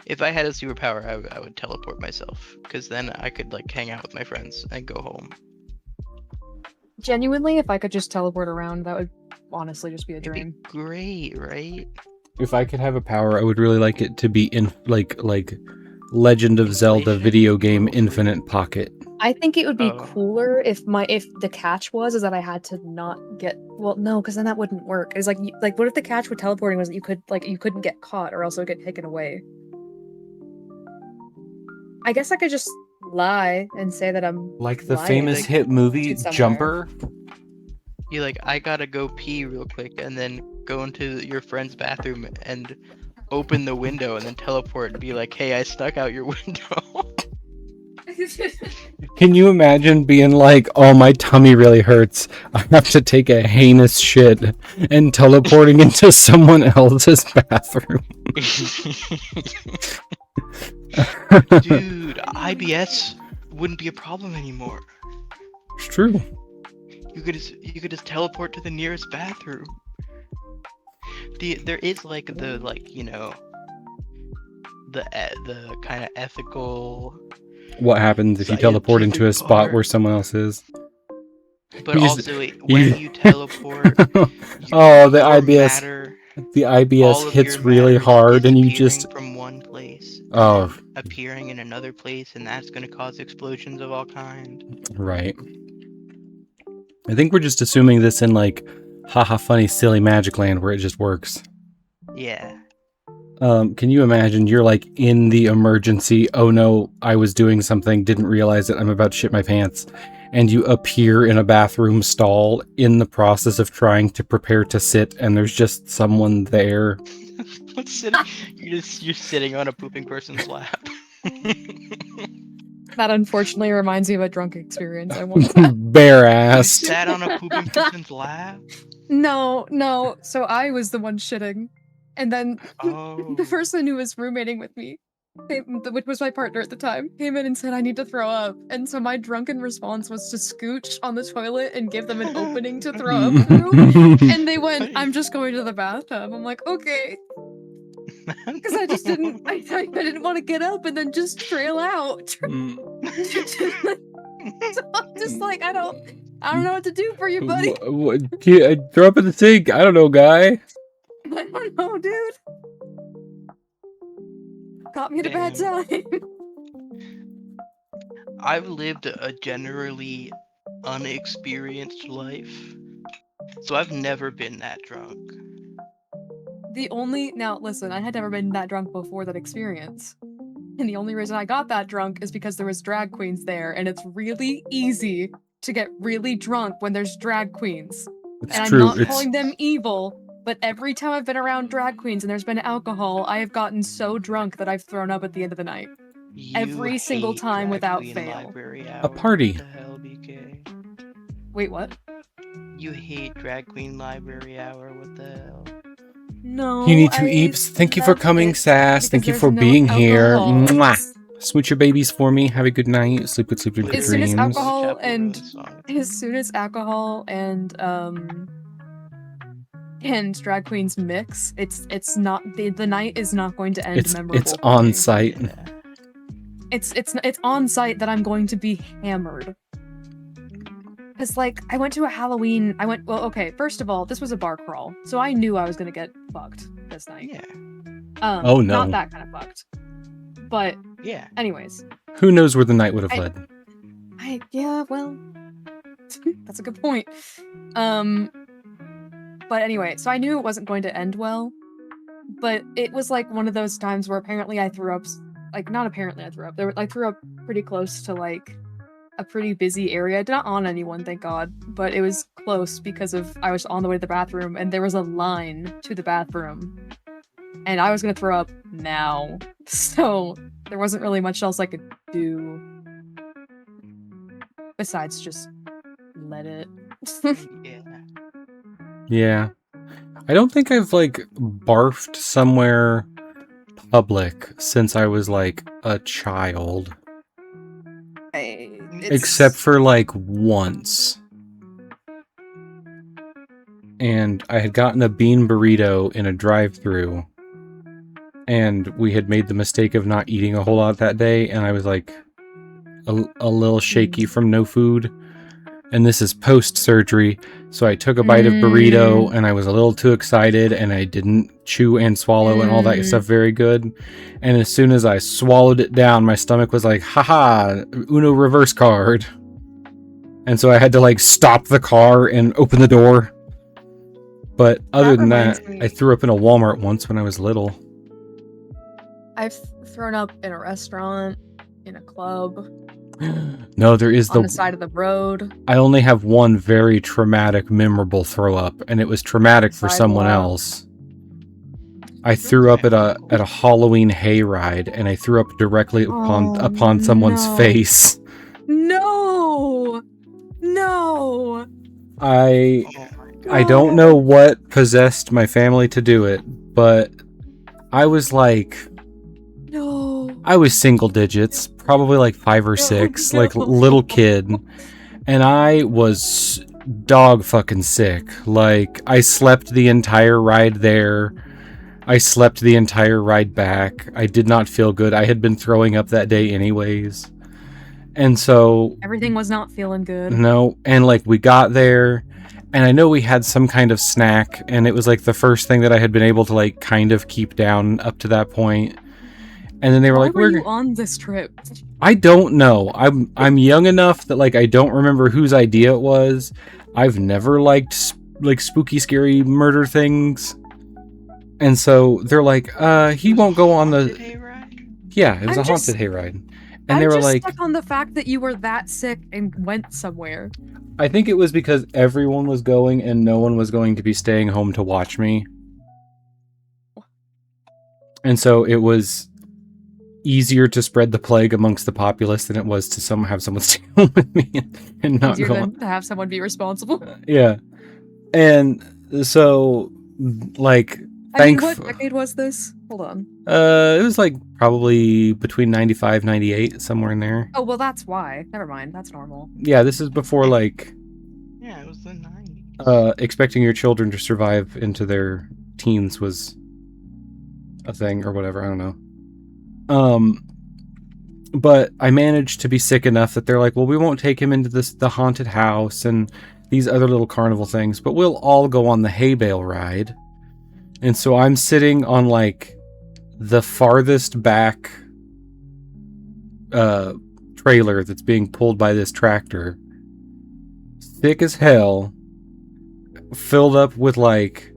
If I had a superpower, I would teleport myself, because then I could like hang out with my friends and go home. Genuinely, if I could just teleport around, that would honestly just be a dream. Great, right? If I could have a power, I would really like it to be in like Legend of Zelda video game Infinite Pocket. I think it would be cooler if the catch is that I had to not get no, because then that wouldn't work. It's like what if the catch with teleporting was that you couldn't get caught or else it would get taken away. I guess I could just lie and say that I'm like the lying. famous hit movie Jumper. You like, I gotta go pee real quick, and then go into your friend's bathroom and open the window and then teleport and be like, hey, I snuck out your window. Can you imagine being like, oh, my tummy really hurts, I have to take a heinous shit, and teleporting into someone else's bathroom? Dude, IBS wouldn't be a problem anymore. It's true. you could just teleport to the nearest bathroom. There is like the the kind of ethical, What happens if you teleport into a scientific spot part. where someone else is? But You just- also, when you teleport, Oh, the your IBS. matter, The IBS all of hits your really matter is hard, and you disappearing just. from one place, Oh. and appearing in another place, and that's going to cause explosions of all kind. Right. I think we're just assuming this in like, haha, funny, silly Magic Land where it just works. Yeah. Can you imagine you're like in the emergency, oh no, I was doing something, didn't realize it, I'm about to shit my pants, and you appear in a bathroom stall in the process of trying to prepare to sit, and there's just someone there. What's sitting? You're sitting on a pooping person's lap. That unfortunately reminds me of a drunk experience I once had. Bare You assed. sat on a pooping person's lap. No. So I was the one shitting. And then Oh. the person who was roommating with me, which was my partner at the time, came in and said, I need to throw up. And so my drunken response was to scooch on the toilet and give them an opening to throw up through. And they went, I'm just going to the bathtub. I'm like, okay. Because I just didn't, I didn't want to get up and then just trail out. So I'm just like, I don't know what to do for you, buddy. Throw up in the sink. I don't know, guy. I don't know, dude. Caught me at a bad time. I've lived a generally unexperienced life, so I've never been that drunk. Now listen, I had never been that drunk before that experience. And the only reason I got that drunk is because there was drag queens there, and it's really easy to get really drunk when there's drag queens. It's and true. I'm not calling them evil, but every time I've been around drag queens and there's been alcohol, I have gotten so drunk that I've thrown up at the end of the night. Every single hate time drag without queen fail. library A hour. party. What the hell, BK? Wait, what? You hate drag queen library hour. What the hell? No. You need to Eeps. Thank you for that's coming, it, Sass. Thank you because for there's no being here. alcohol. Mwah. Smooch your babies for me. Have a good night. Sleep with good As soon as dreams. alcohol and drag queens mix, it's not the night is not going to end memorable. It's for on me. site. It's on site that I'm going to be hammered. Cause like I went to a Halloween. Okay. First of all, this was a bar crawl, so I knew I was gonna get fucked this night. Yeah. Oh, no. Not that kind of fucked. But Yeah. anyways, Who knows where the night would have led? yeah, well, that's a good point. But anyway, so I knew it wasn't going to end well, but it was like one of those times where apparently I threw up. Like, not apparently I threw up. I threw up pretty close to like a pretty busy area. Not on anyone, thank God, but it was close because I was on the way to the bathroom and there was a line to the bathroom, and I was gonna throw up now. So there wasn't really much else I could do besides just let it. Yeah. Yeah. I don't think I've like barfed somewhere public since I was like a child. Except for like once. And I had gotten a bean burrito in a drive-thru, and we had made the mistake of not eating a whole lot that day, and I was like a little shaky from no food. And this is post-surgery, so I took a bite of burrito, and I was a little too excited, and I didn't chew and swallow and all that stuff very good. And as soon as I swallowed it down, my stomach was like, haha, Uno reverse card. And so I had to like stop the car and open the door. But other than that, I threw up in a Walmart once when I was little. I've thrown up in a restaurant, in a club. No, there is on the side of the road. I only have one very traumatic, memorable throw up, and it was traumatic for someone else. I threw up at a Halloween hayride, and I threw up directly upon someone's face. No. I don't know what possessed my family to do it, but I was like, I was single digits, probably like 5 or 6, like little kid, and I was dog fucking sick. Like, I slept the entire ride there. I slept the entire ride back. I did not feel good. I had been throwing up that day anyways. And so, Everything was not feeling good. no, and like we got there, and I know we had some kind of snack, and it was like the first thing that I had been able to like kind of keep down up to that point. And then they were Why like, were "We're you on this trip?" I don't know. I'm young enough that like I don't remember whose idea it was. I've never liked like spooky, scary murder things, and so they're like, he won't go on the." Hayride? Yeah, it was I'm a haunted hayride, and I'm they were just like, stuck on the fact that you were that sick and went somewhere. I think it was because everyone was going and no one was going to be staying home to watch me, and so it was easier to spread the plague amongst the populace than it was to have someone stay home with me and not Easier go than on. to have someone be responsible. Yeah. And so, like, I mean, what decade was this? Hold on. it was like probably between 95, 98, somewhere in there. Oh, well, that's why. Never mind. That's normal. Yeah, this is before, like, Yeah, it was the 90s. expecting your children to survive into their teens was a thing or whatever. I don't know. But I managed to be sick enough that they're like, well, we won't take him into the haunted house and these other little carnival things, but we'll all go on the hay bale ride. And so I'm sitting on like the farthest back trailer that's being pulled by this tractor, thick as hell, filled up with like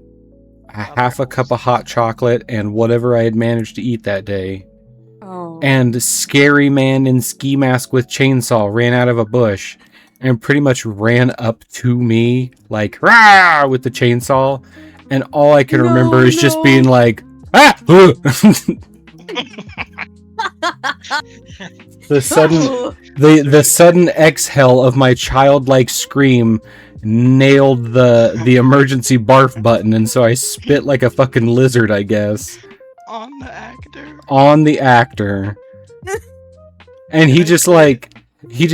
half a cup of hot chocolate and whatever I had managed to eat that day. Oh. And scary man in ski mask with chainsaw ran out of a bush and pretty much ran up to me like rah with the chainsaw, and all I can remember is just being like ah! the sudden exhale of my childlike scream nailed the emergency barf button, and so I spit like a fucking lizard, I guess. On the actor. And he just dropped, he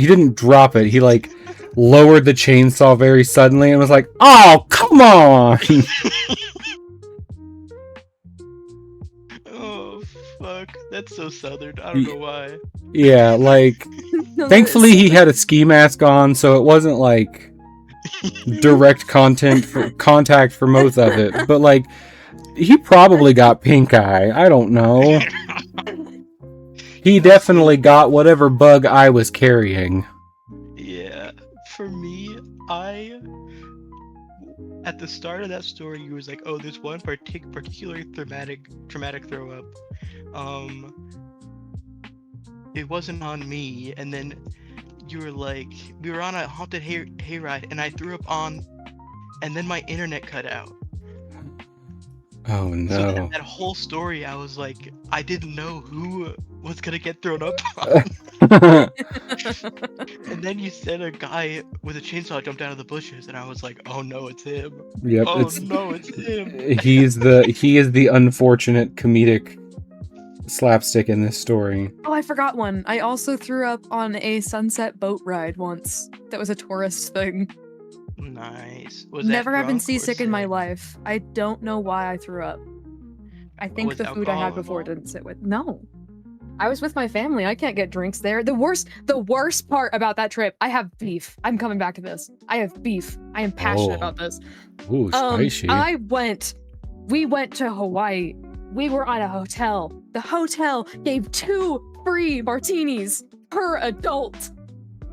didn't drop it, he like lowered the chainsaw very suddenly and was like, oh, come on! Oh, fuck. That's so southern. I don't know why. Yeah, like, No, thankfully he had a ski mask on, so it wasn't like direct contact for most of it, but like, he probably got pink eye. I don't know. He definitely got whatever bug I was carrying. Yeah, for me, at the start of that story, you was like, "Oh, there's one particularly traumatic throw up." It wasn't on me, and then you were like, "We were on a haunted hayride, and I threw up on," and then my internet cut out. Oh no. So that whole story, I was like, I didn't know who was gonna get thrown up on. And then you said a guy with a chainsaw jumped out of the bushes, and I was like, oh no, it's him. Yep, it's him. He is the unfortunate comedic slapstick in this story. Oh, I forgot one. I also threw up on a sunset boat ride once. That was a tourist thing. Nice. Was Never that have been drunk or seasick in my sick? life. I don't know why I threw up. I think Was the food I had alcohol before involved? didn't sit with. No. I was with my family. I can't get drinks there. The worst part about that trip, I have beef. I'm coming back to this. I have beef. I am passionate Oh. about this. Ooh, spicy. We went to Hawaii. We were on a hotel. The hotel gave 2 free martinis per adult.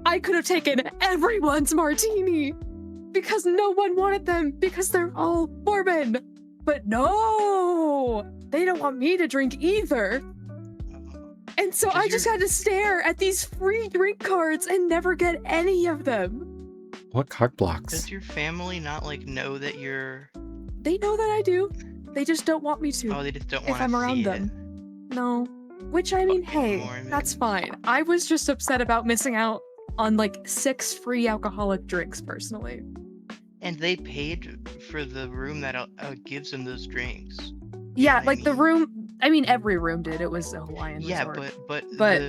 I could have taken everyone's martini because no one wanted them because they're all Mormon. But no, they don't want me to drink either. And so I just had to stare at these free drink cards and never get any of them. What cock blocks? Does your family not like know that you're? They know that I do. They just don't want me to Oh, they just don't if want to I'm around see them. it. No. Which, I mean, Fucking hey, Mormon. that's fine. I was just upset about missing out on like 6 free alcoholic drinks personally. And they paid for the room that gives them those drinks. Yeah, I like the mean- room, I mean, every room did. It was a Hawaiian Yeah, resort. but But-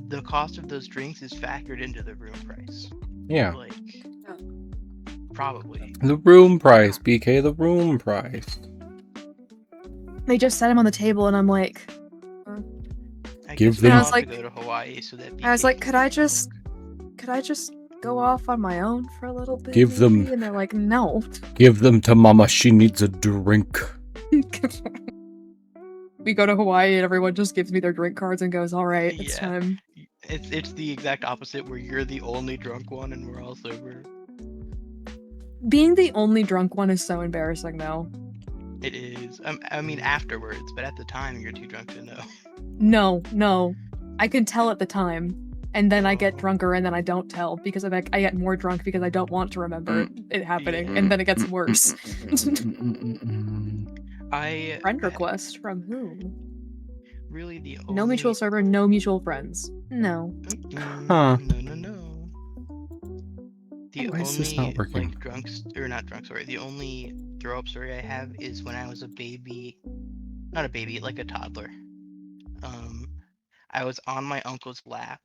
the cost of those drinks is factored into the room price. Yeah. Like, probably. The room price, BK, the room price. They just set him on the table, and I'm like, I Give guess them- we I all was have to like- go to Hawaii so that I was BK like, can could get I drunk. just go off on my own for a little bit? Give them- maybe? And they're like, no. Give them to Mama, she needs a drink. We go to Hawaii, and everyone just gives me their drink cards and goes, all right, it's Yeah. time. It's the exact opposite where you're the only drunk one and we're all sober. Being the only drunk one is so embarrassing, though. It is. I mean afterwards, but at the time you're too drunk to know. No. I can tell at the time, and then I get drunker, and then I don't tell because I get more drunk because I don't want to remember it happening, and then it gets worse. Friend request from who? Really the only... No mutual server, no mutual friends. No. Huh. No. The Why is only this not working? the only throw up story I have is when I was a baby, not a baby, like a toddler. I was on my uncle's lap.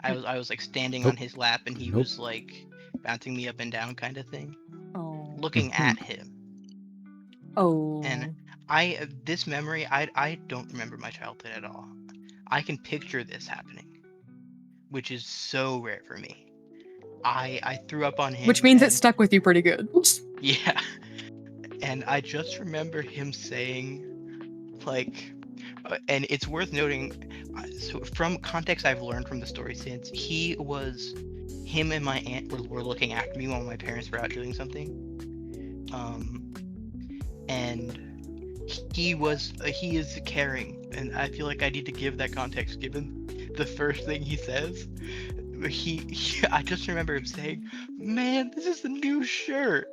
I was like standing on his lap, and he was like bouncing me up and down kind of thing, looking at him. Oh. And this memory, I don't remember my childhood at all. I can picture this happening, which is so rare for me. I threw up on him. Which means it stuck with you pretty good. Yeah. And I just remember him saying, like, and it's worth noting, so from context I've learned from the story since, him and my aunt were looking after me while my parents were out doing something. And he is caring, and I feel like I need to give that context given the first thing he says. I just remember him saying, "Man, this is the new shirt."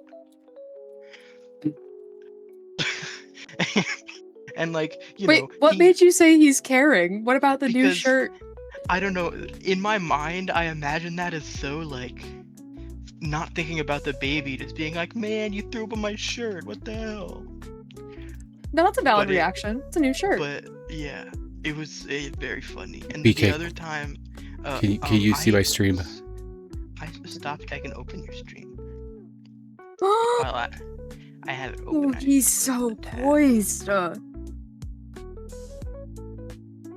And like, Wait, what made you say he's caring? What about the new Because- shirt? I don't know. In my mind, I imagine that as so like not thinking about the baby, just being like, "Man, you threw up on my shirt. What the hell?" No, that's a valid But reaction. It's a new shirt. But yeah, it was very funny. And BK, the other time, Can you see my stream? I stopped. I can open your stream. Well, I have it open. Oh, he's so poised.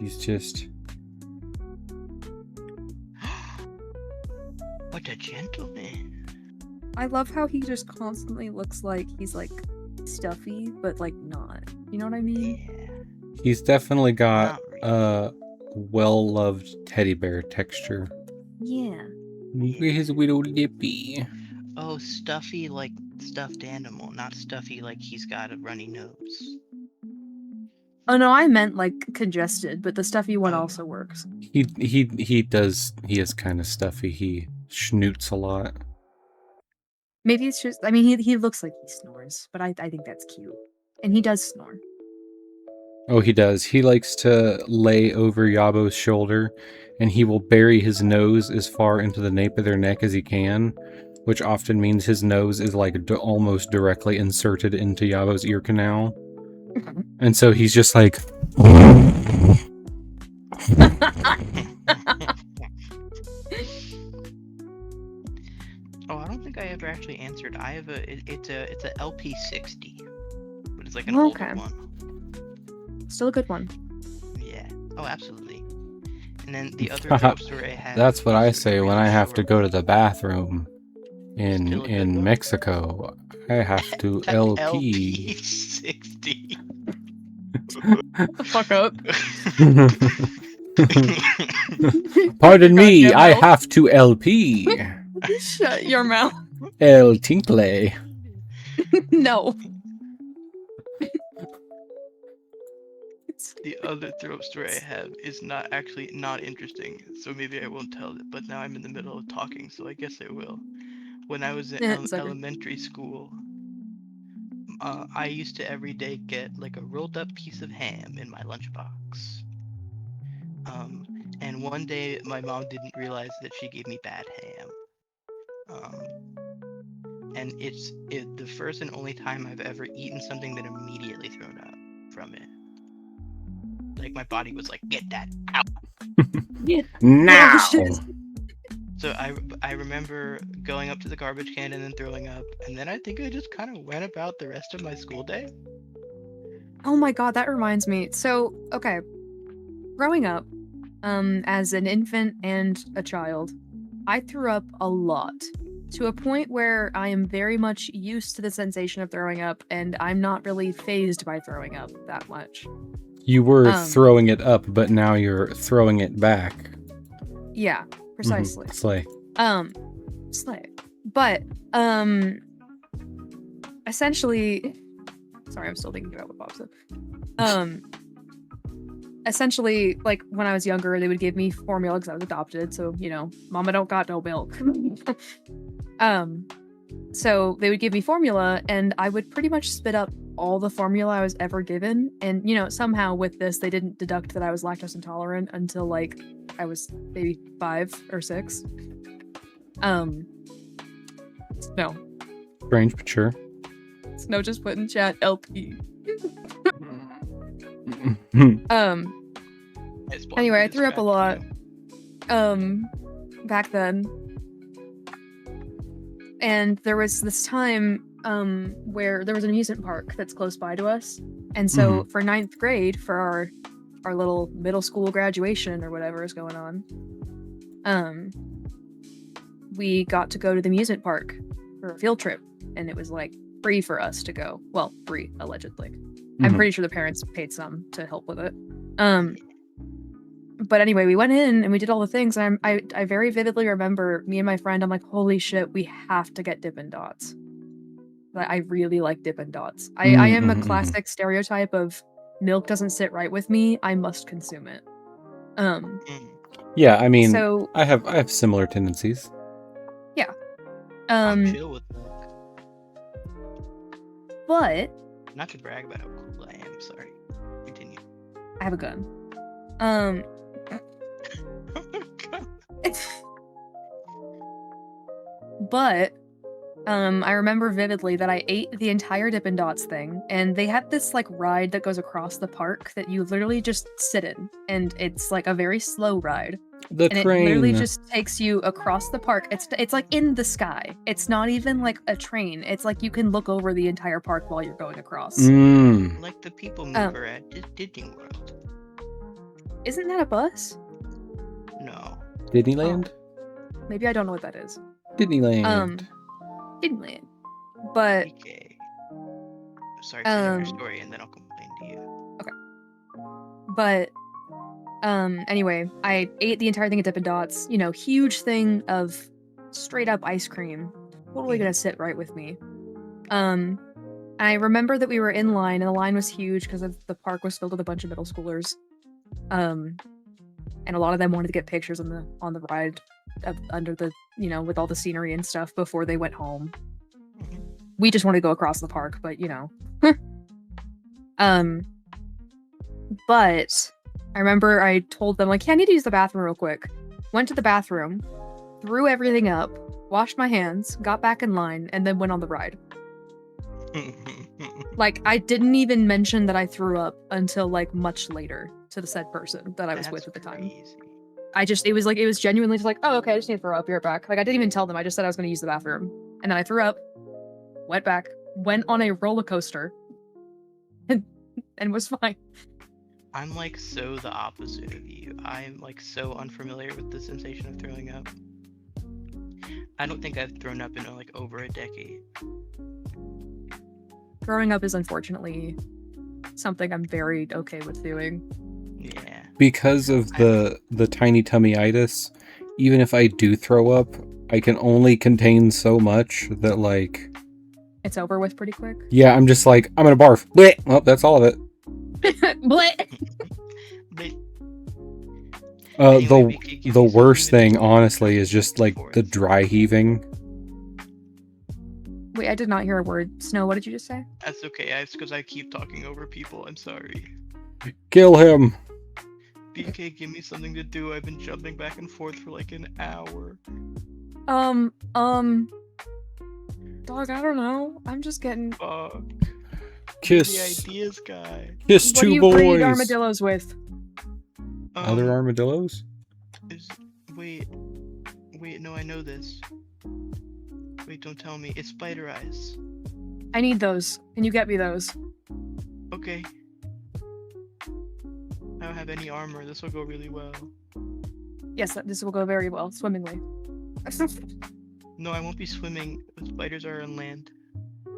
He's just... What a gentleman. I love how he just constantly looks like he's like stuffy, but like not. You know what I mean? He's definitely got Not really. a well-loved teddy bear texture. Yeah. His little lippy. Oh, stuffy like stuffed animal, not stuffy like he's got a runny nose. Oh no, I meant like congested, but the stuffy one Oh. also works. He is kind of stuffy. He schnoots a lot. Maybe it's just, I mean, he looks like he snores, but I think that's cute. And he does snore. Oh, he does. He likes to lay over Yabo's shoulder, and he will bury his nose as far into the nape of their neck as he can, which often means his nose is like almost directly inserted into Yabo's ear canal. And so he's just like... Oh, I don't think I ever actually answered. I have it's a LP60, but it's like an Okay. older one. Still a good one. Yeah. Oh, absolutely. And then the other throw story I had. That's what I is say when really I have to short. go to the bathroom Still a good in one. Mexico. I have to LP. LP60. Fuck up. Pardon me, Goddamn I mouth. have to LP. Shut your mouth. El Tinkle. No. The other throw story I have is not interesting, so maybe I won't tell it. But now I'm in the middle of talking, so I guess I will. When I was in Yeah, it's okay. elementary school, I used to every day get like a rolled up piece of ham in my lunchbox. And one day my mom didn't realize that she gave me bad ham. And it's the first and only time I've ever eaten something that immediately thrown up from it. Like my body was like, "Get that out!" Now. So I remember going up to the garbage can and then throwing up, and then I think I just kind of went about the rest of my school day. Oh my god, that reminds me. So, okay. Growing up, as an infant and a child, I threw up a lot. To a point where I am very much used to the sensation of throwing up, and I'm not really phased by throwing up that much. You were throwing it up, but now you're throwing it back. Yeah, precisely. Slay. Slay. But, essentially... Sorry, I'm still thinking about what Bob said. Essentially, like, when I was younger, they would give me formula because I was adopted, so, you know, mama don't got no milk. So they would give me formula, and I would pretty much spit up all the formula I was ever given, and, you know, somehow with this, they didn't deduct that I was lactose intolerant until, like, I was maybe 5 or 6. No. Strange, but sure. Snow just put in chat LP. Anyway, I threw up a lot back then. And there was this time where there was an amusement park that's close by to us. And so for 9th grade, for our little middle school graduation or whatever is going on, we got to go to the amusement park for a field trip. And it was like free for us to go. Well, free, allegedly. I'm pretty sure the parents paid some to help with it. But anyway, we went in and we did all the things. And I very vividly remember me and my friend, I'm like, holy shit, we have to get Dippin' Dots. I really like Dippin' Dots. I am a classic stereotype of milk doesn't sit right with me. I must consume it. Yeah, I mean, so, I have similar tendencies. Yeah. I'm chill with milk. But not to brag about how cool I am. Sorry. Continue. I have a gun. But I remember vividly that I ate the entire Dippin' Dots thing, and they had this like ride that goes across the park that you literally just sit in, and it's like a very slow ride. The and train. It literally just takes you across the park. It's like in the sky. It's not even like a train. It's like you can look over the entire park while you're going across. Like the people mover at Disney World. Isn't that a bus? No. Disneyland? Oh. Maybe I don't know what that is. Disneyland. Disneyland. But Okay. Sorry to hear your story, and then I'll complain to you. Okay. But anyway, I ate the entire thing of Dippin' Dots. You know, huge thing of straight up ice cream. Totally gonna sit right with me. I remember that we were in line, and the line was huge because the park was filled with a bunch of middle schoolers. And a lot of them wanted to get pictures on the ride under the, you know, with all the scenery and stuff before they went home. We just wanted to go across the park, but you know. But I remember I told them, like, yeah, I need to use the bathroom real quick. Went to the bathroom, threw everything up, washed my hands, got back in line, and then went on the ride. Like, I didn't even mention that I threw up until, like, much later to the said person that I was with at the time. It was genuinely just like, oh, okay, I just need to throw up, be right back. Like, I didn't even tell them, I just said I was going to use the bathroom. And then I threw up, went back, went on a roller coaster, and was fine. I'm like so the opposite of you. I'm like so unfamiliar with the sensation of throwing up. I don't think I've thrown up in like over a decade. Growing up is unfortunately something I'm very okay with doing. Yeah. Because of the tiny tummy-itis, even if I do throw up, I can only contain so much that, like... It's over with pretty quick? Yeah, I'm just like, I'm gonna barf. Blech! Well, that's all of it. The worst thing, honestly, is just, like, the dry heaving. Wait, I did not hear a word. Snow, what did you just say? That's okay. It's because I keep talking over people. I'm sorry. Kill him! BK, give me something to do. I've been jumping back and forth for like an hour. Dog, I don't know. I'm just getting... Fuck. Kiss. The ideas guy. Kiss what two do you boys. breed armadillos with? Other armadillos? Wait. Wait, no, I know this. Wait, don't tell me. It's spider eyes. I need those. Can you get me those? Okay. I don't have any armor. This will go really well. Yes, this will go very well, swimmingly. No, I won't be swimming. The spiders are on land.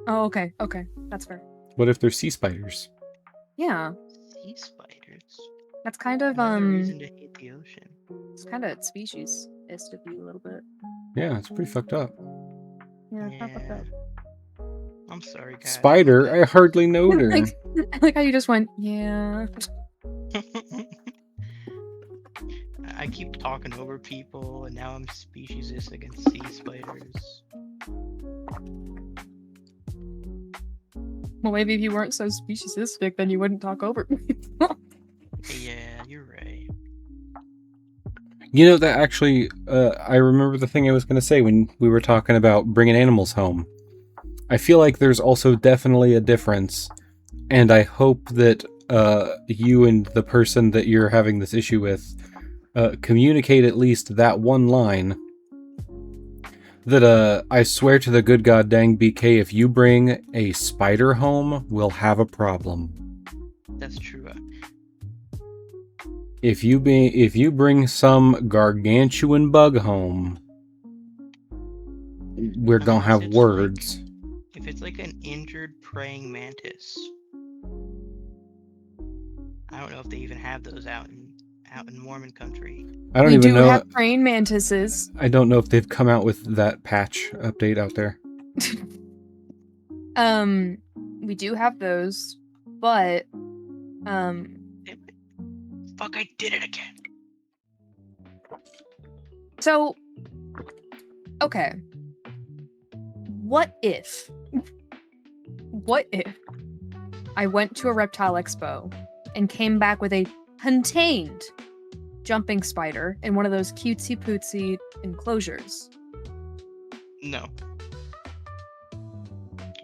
Oh, okay, okay. That's fair. What if they're sea spiders? Yeah, Sea spiders. that's kind of, Another reason to hate the ocean. it's kind of species-ist of you a little bit. Yeah, it's pretty fucked up. Yeah, it's not fucked up. I'm sorry, guys. Spider? I hardly know her. I like how you just went, yeah. I keep talking over people, and now I'm speciesist against sea spiders. Well, maybe if you weren't so speciesistic, then you wouldn't talk over people. Yeah, you're right. You know, that actually, I remember the thing I was going to say when we were talking about bringing animals home. I feel like there's also definitely a difference, and I hope that you and the person that you're having this issue with communicate at least that one line that I swear to the good god dang BK, if you bring a spider home, we'll have a problem. That's true. If you bring some gargantuan bug home, we're gonna have Unless it's words. If it's like an injured praying mantis, I don't know if they even have those out in Mormon country. I don't We even do know. have praying mantises. I don't know if they've come out with that patch update out there. We do have those, but Fuck! I did it again. so okay. What if I went to a reptile expo and came back with a contained jumping spider in one of those cutesy pootsy enclosures? No.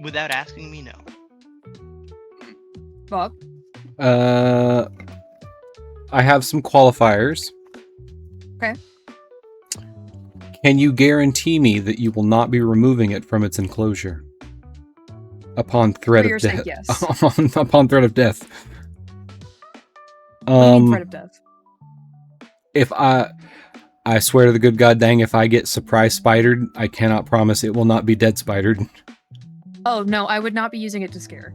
Without asking me, no. Bob? I have some qualifiers. Okay. Can you guarantee me that you will not be removing it from its enclosure upon threat So you're of saying death? yes. Upon threat of death. What do you mean threat of death? If I swear to the good god dang, if I get surprise spidered, I cannot promise it will not be dead spidered. Oh no, I would not be using it to scare.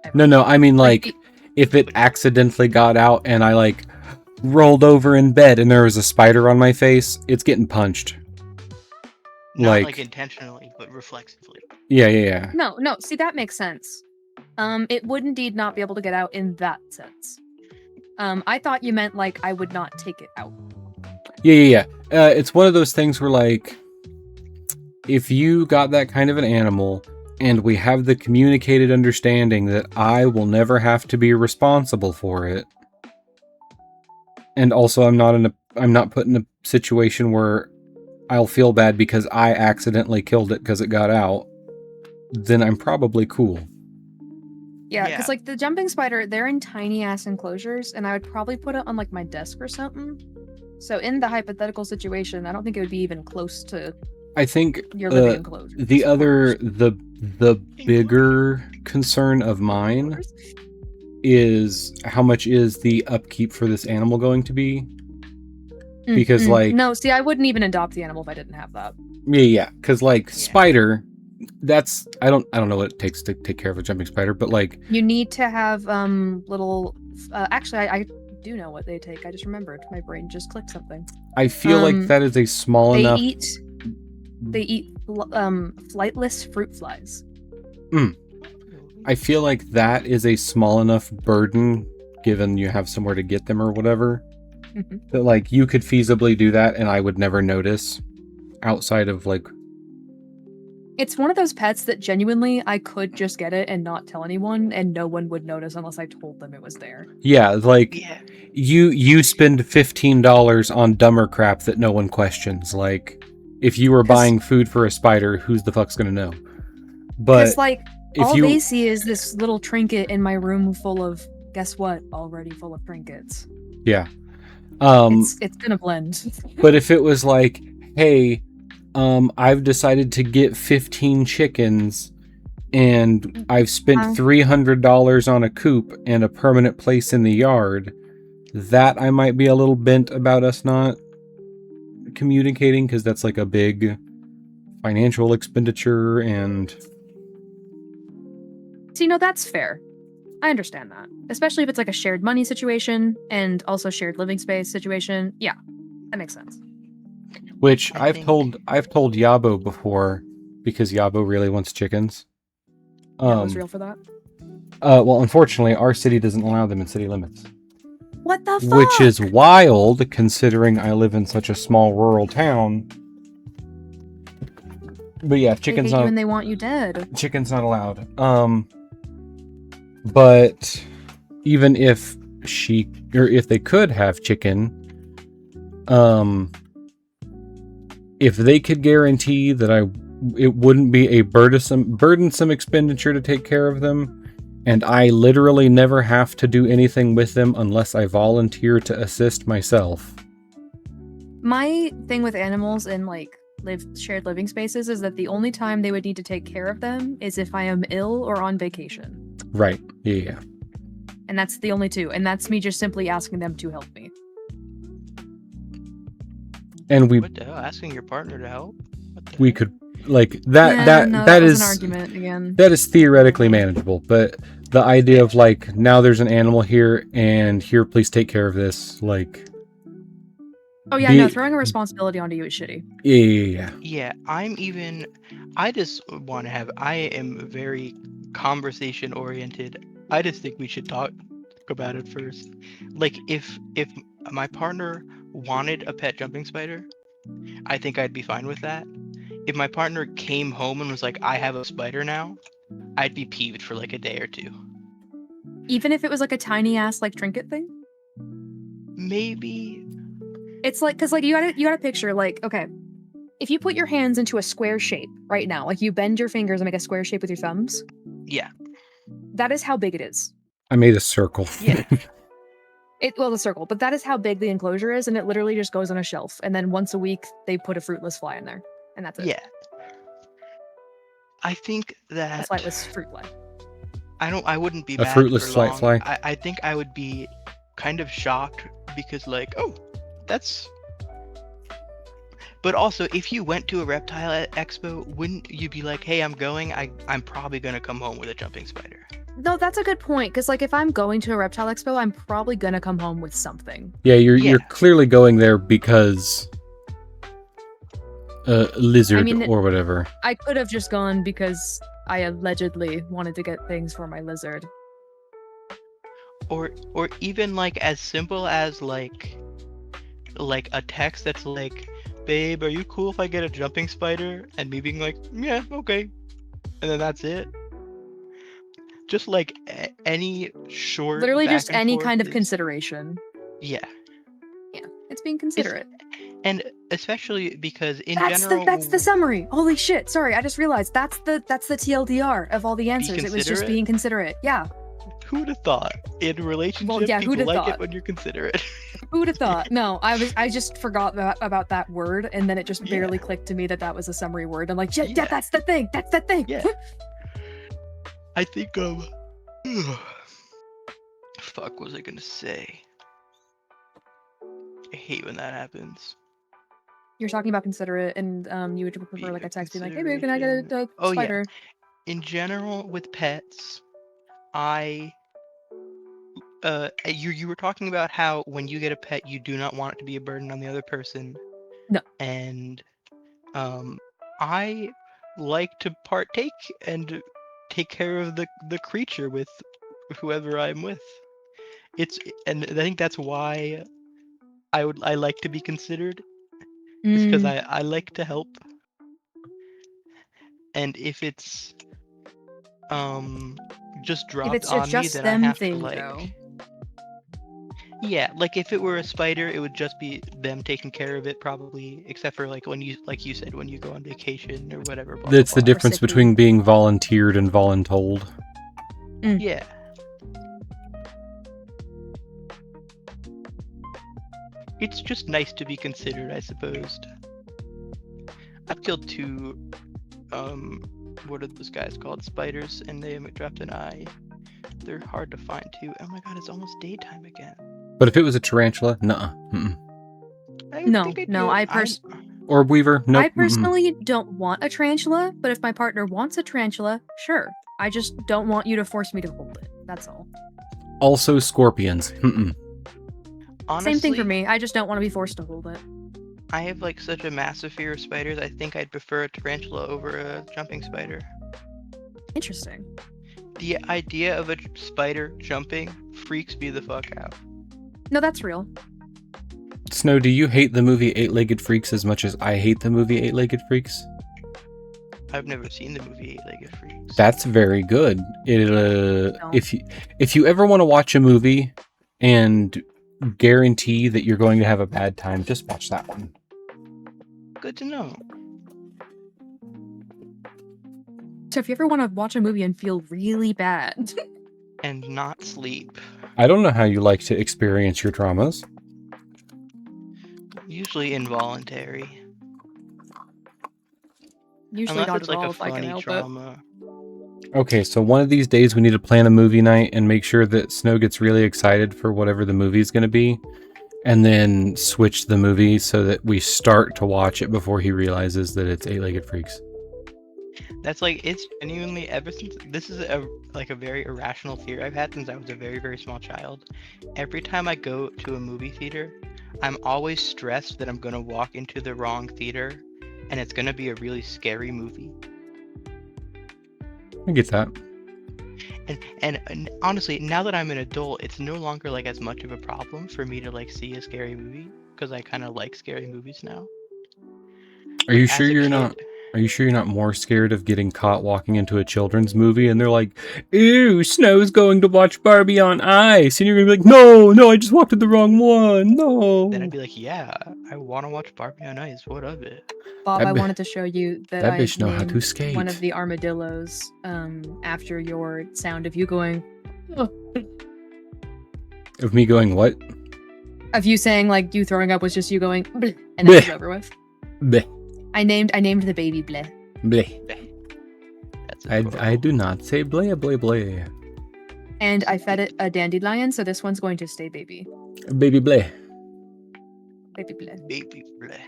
Ever. No, I mean like if it accidentally got out and I like rolled over in bed and there was a spider on my face, it's getting punched. Not like intentionally, but reflexively. Yeah. No, see that makes sense. It would indeed not be able to get out in that sense. I thought you meant like I would not take it out. Yeah. It's one of those things where like, if you got that kind of an animal and we have the communicated understanding that I will never have to be responsible for it, and also I'm not put in a situation where I'll feel bad because I accidentally killed it because it got out, then I'm probably cool. Yeah, because like the jumping spider, they're in tiny ass enclosures, and I would probably put it on like my desk or something. So in the hypothetical situation, I don't think it would be even close to. I think your living enclosure. The bigger concern of mine is how much is the upkeep for this animal going to be? Because like no, see, I wouldn't even adopt the animal if I didn't have that. Yeah, because like spider, that's I don't know what it takes to take care of a jumping spider, but like you need to have little. Actually, I do know what they take. I just remembered. My brain just clicked something. I feel like that is a small enough. They eat flightless fruit flies. I feel like that is a small enough burden, given you have somewhere to get them or whatever, that like you could feasibly do that, and I would never notice. Outside of like, it's one of those pets that genuinely I could just get it and not tell anyone, and no one would notice unless I told them it was there. Yeah, like you spend $15 on dumber crap that no one questions. Like, if you were buying food for a spider, who's the fuck's gonna know? But like all they see is this little trinket in my room full of, guess what? Already full of trinkets. Yeah. It's gonna blend. But if it was like, hey, I've decided to get 15 chickens, and I've spent $300 on a coop and a permanent place in the yard. That I might be a little bent about us not communicating, because that's like a big financial expenditure. And See, no, that's fair. I understand that, especially if it's like a shared money situation and also shared living space situation. Yeah, that makes sense. which I've told Yabo before, because Yabo really wants chickens. That was real for that. Well, unfortunately, our city doesn't allow them in city limits. What the fuck? Which is wild, considering I live in such a small rural town. But yeah, They hate you and they want you dead. Chicken's not allowed. But even if if they could have chicken, if they could guarantee that it wouldn't be a burdensome expenditure to take care of them, and I literally never have to do anything with them unless I volunteer to assist myself. My thing with animals in like shared living spaces is that the only time they would need to take care of them is if I am ill or on vacation. Right. Yeah. And that's the only two. And that's me just simply asking them to help me. And What the hell? Asking your partner to help? we could like that. Yeah, that was is an argument again. That is theoretically manageable, but the idea of like, now there's an animal here, and here, please take care of this, like. Oh yeah, no, throwing a responsibility onto you is shitty. Yeah. Yeah, I just want to I am very conversation oriented. I just think we should talk about it first. Like, if my partner wanted a pet jumping spider, I think I'd be fine with that. If my partner came home and was like, I have a spider now, I'd be peeved for like a day or two. Even if it was like a tiny ass like trinket thing? Maybe. It's like, cause like you gotta picture like, okay, if you put your hands into a square shape right now, like you bend your fingers and make a square shape with your thumbs. Yeah. That is how big it is. I made a circle. Yeah. The circle, but that is how big the enclosure is, and it literally just goes on a shelf. And then once a week, they put a fruitless fly in there, and that's it. Yeah. I think that. A flightless fruit fly. I wouldn't be a bad fruitless for flight long. fly. I think I would be kind of shocked because like, oh, that's. But also, if you went to a reptile expo, wouldn't you be like, hey, I'm going. I'm probably gonna come home with a jumping spider. No, that's a good point. Because like, if I'm going to a reptile expo, I'm probably gonna come home with something. Yeah, you're clearly going there because lizard or whatever. I could have just gone because I allegedly wanted to get things for my lizard. Or even like as simple as like a text that's like, babe, are you cool if I get a jumping spider? And me being like, yeah, okay. And then that's it. Just like any short. Literally just any kind of consideration. Yeah. Yeah, it's being considerate. And especially because in general, that's the summary. Holy shit! Sorry, I just realized that's the TLDR of all the answers. It was just being considerate. Yeah. Who'd have thought? In a relationship, well, yeah, people like it when you're considerate. Who'd have thought? No, I just forgot about that word, and then it just barely clicked to me that was a summary word. I'm like, yeah, that's the thing. That's the thing. Yeah. I think fuck, what was I gonna say? I hate when that happens. You're talking about considerate, and you would prefer like a text being like, hey babe, can I get a spider? Yeah. In general, with pets, you were talking about how when you get a pet, you do not want it to be a burden on the other person. No. And I like to partake and take care of the creature with whoever I'm with. And I think that's why I like to be considered. It's because I like to help. And if it's just dropped on me, then I have to like. Though. Yeah, like if it were a spider, it would just be them taking care of it, probably, except for like when you said, when you go on vacation or whatever. Blah, That's blah, the difference between being volunteered and voluntold. Yeah. It's just nice to be considered, I suppose. killed 2 what are those guys called? Spiders, and they dropped an eye. They're hard to find too. Oh my god, it's almost daytime again. But if it was a tarantula, nuh-uh. Mm-mm. No, Or weaver, nope. I personally don't want a tarantula, but if my partner wants a tarantula, sure. I just don't want you to force me to hold it. That's all. Also scorpions. Mm-mm. Honestly, Same thing for me. I just don't want to be forced to hold it. I have like such a massive fear of spiders. I think I'd prefer a tarantula over a jumping spider. Interesting. The idea of a spider jumping freaks me the fuck out. No, that's real. Snow, do you hate the movie Eight-Legged Freaks as much as I hate the movie Eight-Legged Freaks? I've never seen the movie Eight-Legged Freaks. That's very good. It No. if you ever want to watch a movie and guarantee that you're going to have a bad time, just watch that one. Good to know. So if you ever want to watch a movie and feel really bad, And not sleep. I don't know how you like to experience your traumas. Usually involuntary. usually Unless not it's at like all a if I can funny help it. trauma. Okay, so one of these days we need to plan a movie night and make sure that Snow gets really excited for whatever the movie's going to be, and then switch the movie so that we start to watch it before he realizes that it's Eight-Legged Freaks. That's like, it's genuinely, ever since, this is a very irrational fear I've had since I was a very, very small child. Every time I go to a movie theater, I'm always stressed that I'm gonna walk into the wrong theater and it's gonna be a really scary movie. I get that. And honestly, now that I'm an adult, it's no longer like as much of a problem for me to like see a scary movie because I kind of like scary movies now. Are you As sure a you're kid- not? Are you sure you're not more scared of getting caught walking into a children's movie and they're like, "Ew, Snow's going to watch Barbie on ice," and you're gonna be like, "No, I just walked to the wrong one. No." Then I'd be like, yeah, I want to watch Barbie on Ice. What of it? Bob, That I bi- wanted to show you that that I bitch know how to named skate. one of the armadillos after your sound of you going, "Ugh," Of me going what? of you saying like you throwing up was just you going, "Bleh," and then it's Bleh. over with. Bleh, I named the baby Bleh. bleh. That's I adorable. do not say bleh, bleh, bleh. And I fed it a dandelion, so this one's going to stay baby. Baby bleh. Baby Bleh. Baby bleh.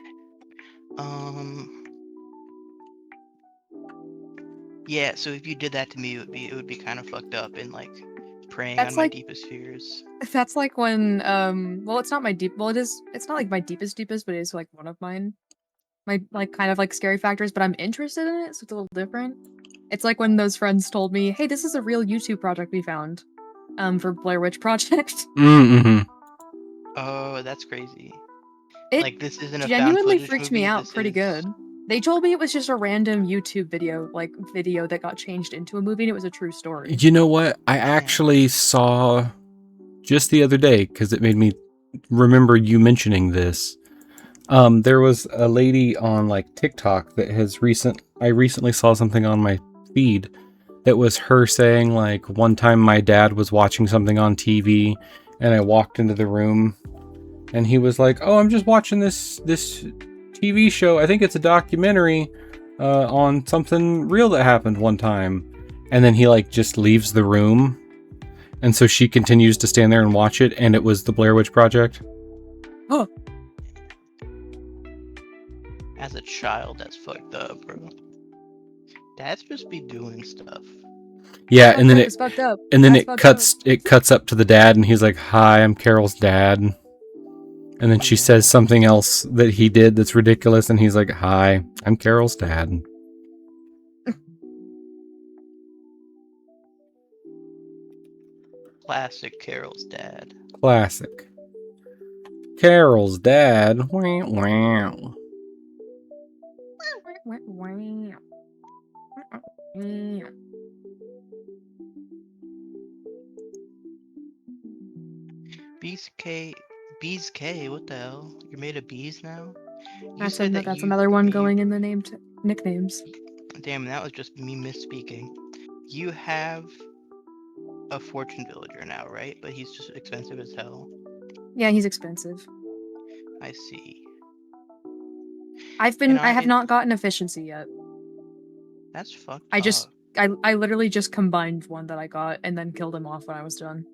Yeah, so if you did that to me, it would be kind of fucked up and like preying That's on my like- deepest fears. That's like when well it's not my deep well it's not like my deepest, but it is like one of mine. My like kind of like scary factors, but I'm interested in it, so it's a little different. It's like when those friends told me, "Hey, this is a real YouTube project we found." For Blair Witch Project. Mm-hmm. Oh, that's crazy. It Like this isn't a found genuinely footage freaked movie, me out this pretty is- good. They told me it was just a random YouTube video that got changed into a movie and it was a true story. You know what? I actually saw just the other day, because it made me remember you mentioning this. There was a lady on like TikTok that I recently saw something on my feed that was her saying like, one time my dad was watching something on TV and I walked into the room and he was like, "Oh, I'm just watching this TV show. I think it's a documentary on something real that happened one time." And then he like just leaves the room. And so she continues to stand there and watch it, and it was the Blair Witch Project. Oh, As a child, that's fucked up, bro. Dads just be doing stuff. Yeah, and then it's fucked up. and then That's it fucked cuts up to the dad, and he's like, "Hi, I'm Carol's dad." And then she says something else that he did that's ridiculous, and he's like, "Hi, I'm Carol's dad." Classic Carol's dad. Classic. Carol's dad. Wow, wow. Bees K, what the hell? You're made of bees now? You That's said that that's you- another one you- going in the nicknames. Damn, that was just me misspeaking. You have a fortune villager now, right? But he's just expensive as hell. Yeah, he's expensive. I see. I have not gotten efficiency yet. That's fucked I just up. I literally just combined one that I got and then killed him off when I was done.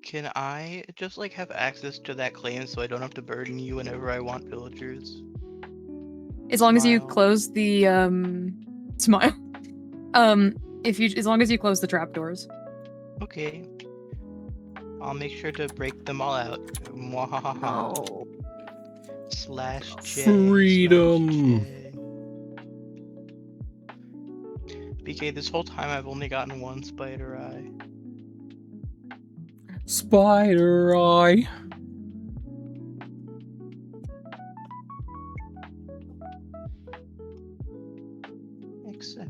Can I just like have access to that claim so I don't have to burden you whenever I want villagers? As long as you Smile. close the smile. As long as you close the trapdoors. Okay. I'll make sure to break them all out. Mwahaha. Oh. Slash J. Freedom. Slash J. BK, this whole time I've only gotten one spider eye. Spider eye. Except.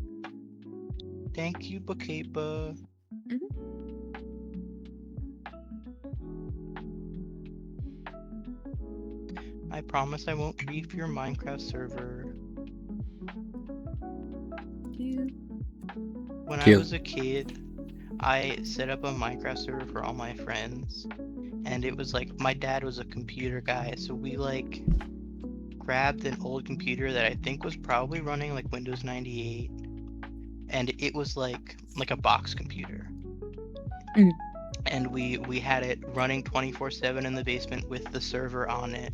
Thank you, Bakeba. I promise I won't grief your Minecraft server. When I Cute. was a kid, I set up a Minecraft server for all my friends, and it was like my dad was a computer guy, so we like grabbed an old computer that I think was probably running like Windows 98, and it was like a box computer. Mm. And we had it running 24/7 in the basement with the server on it.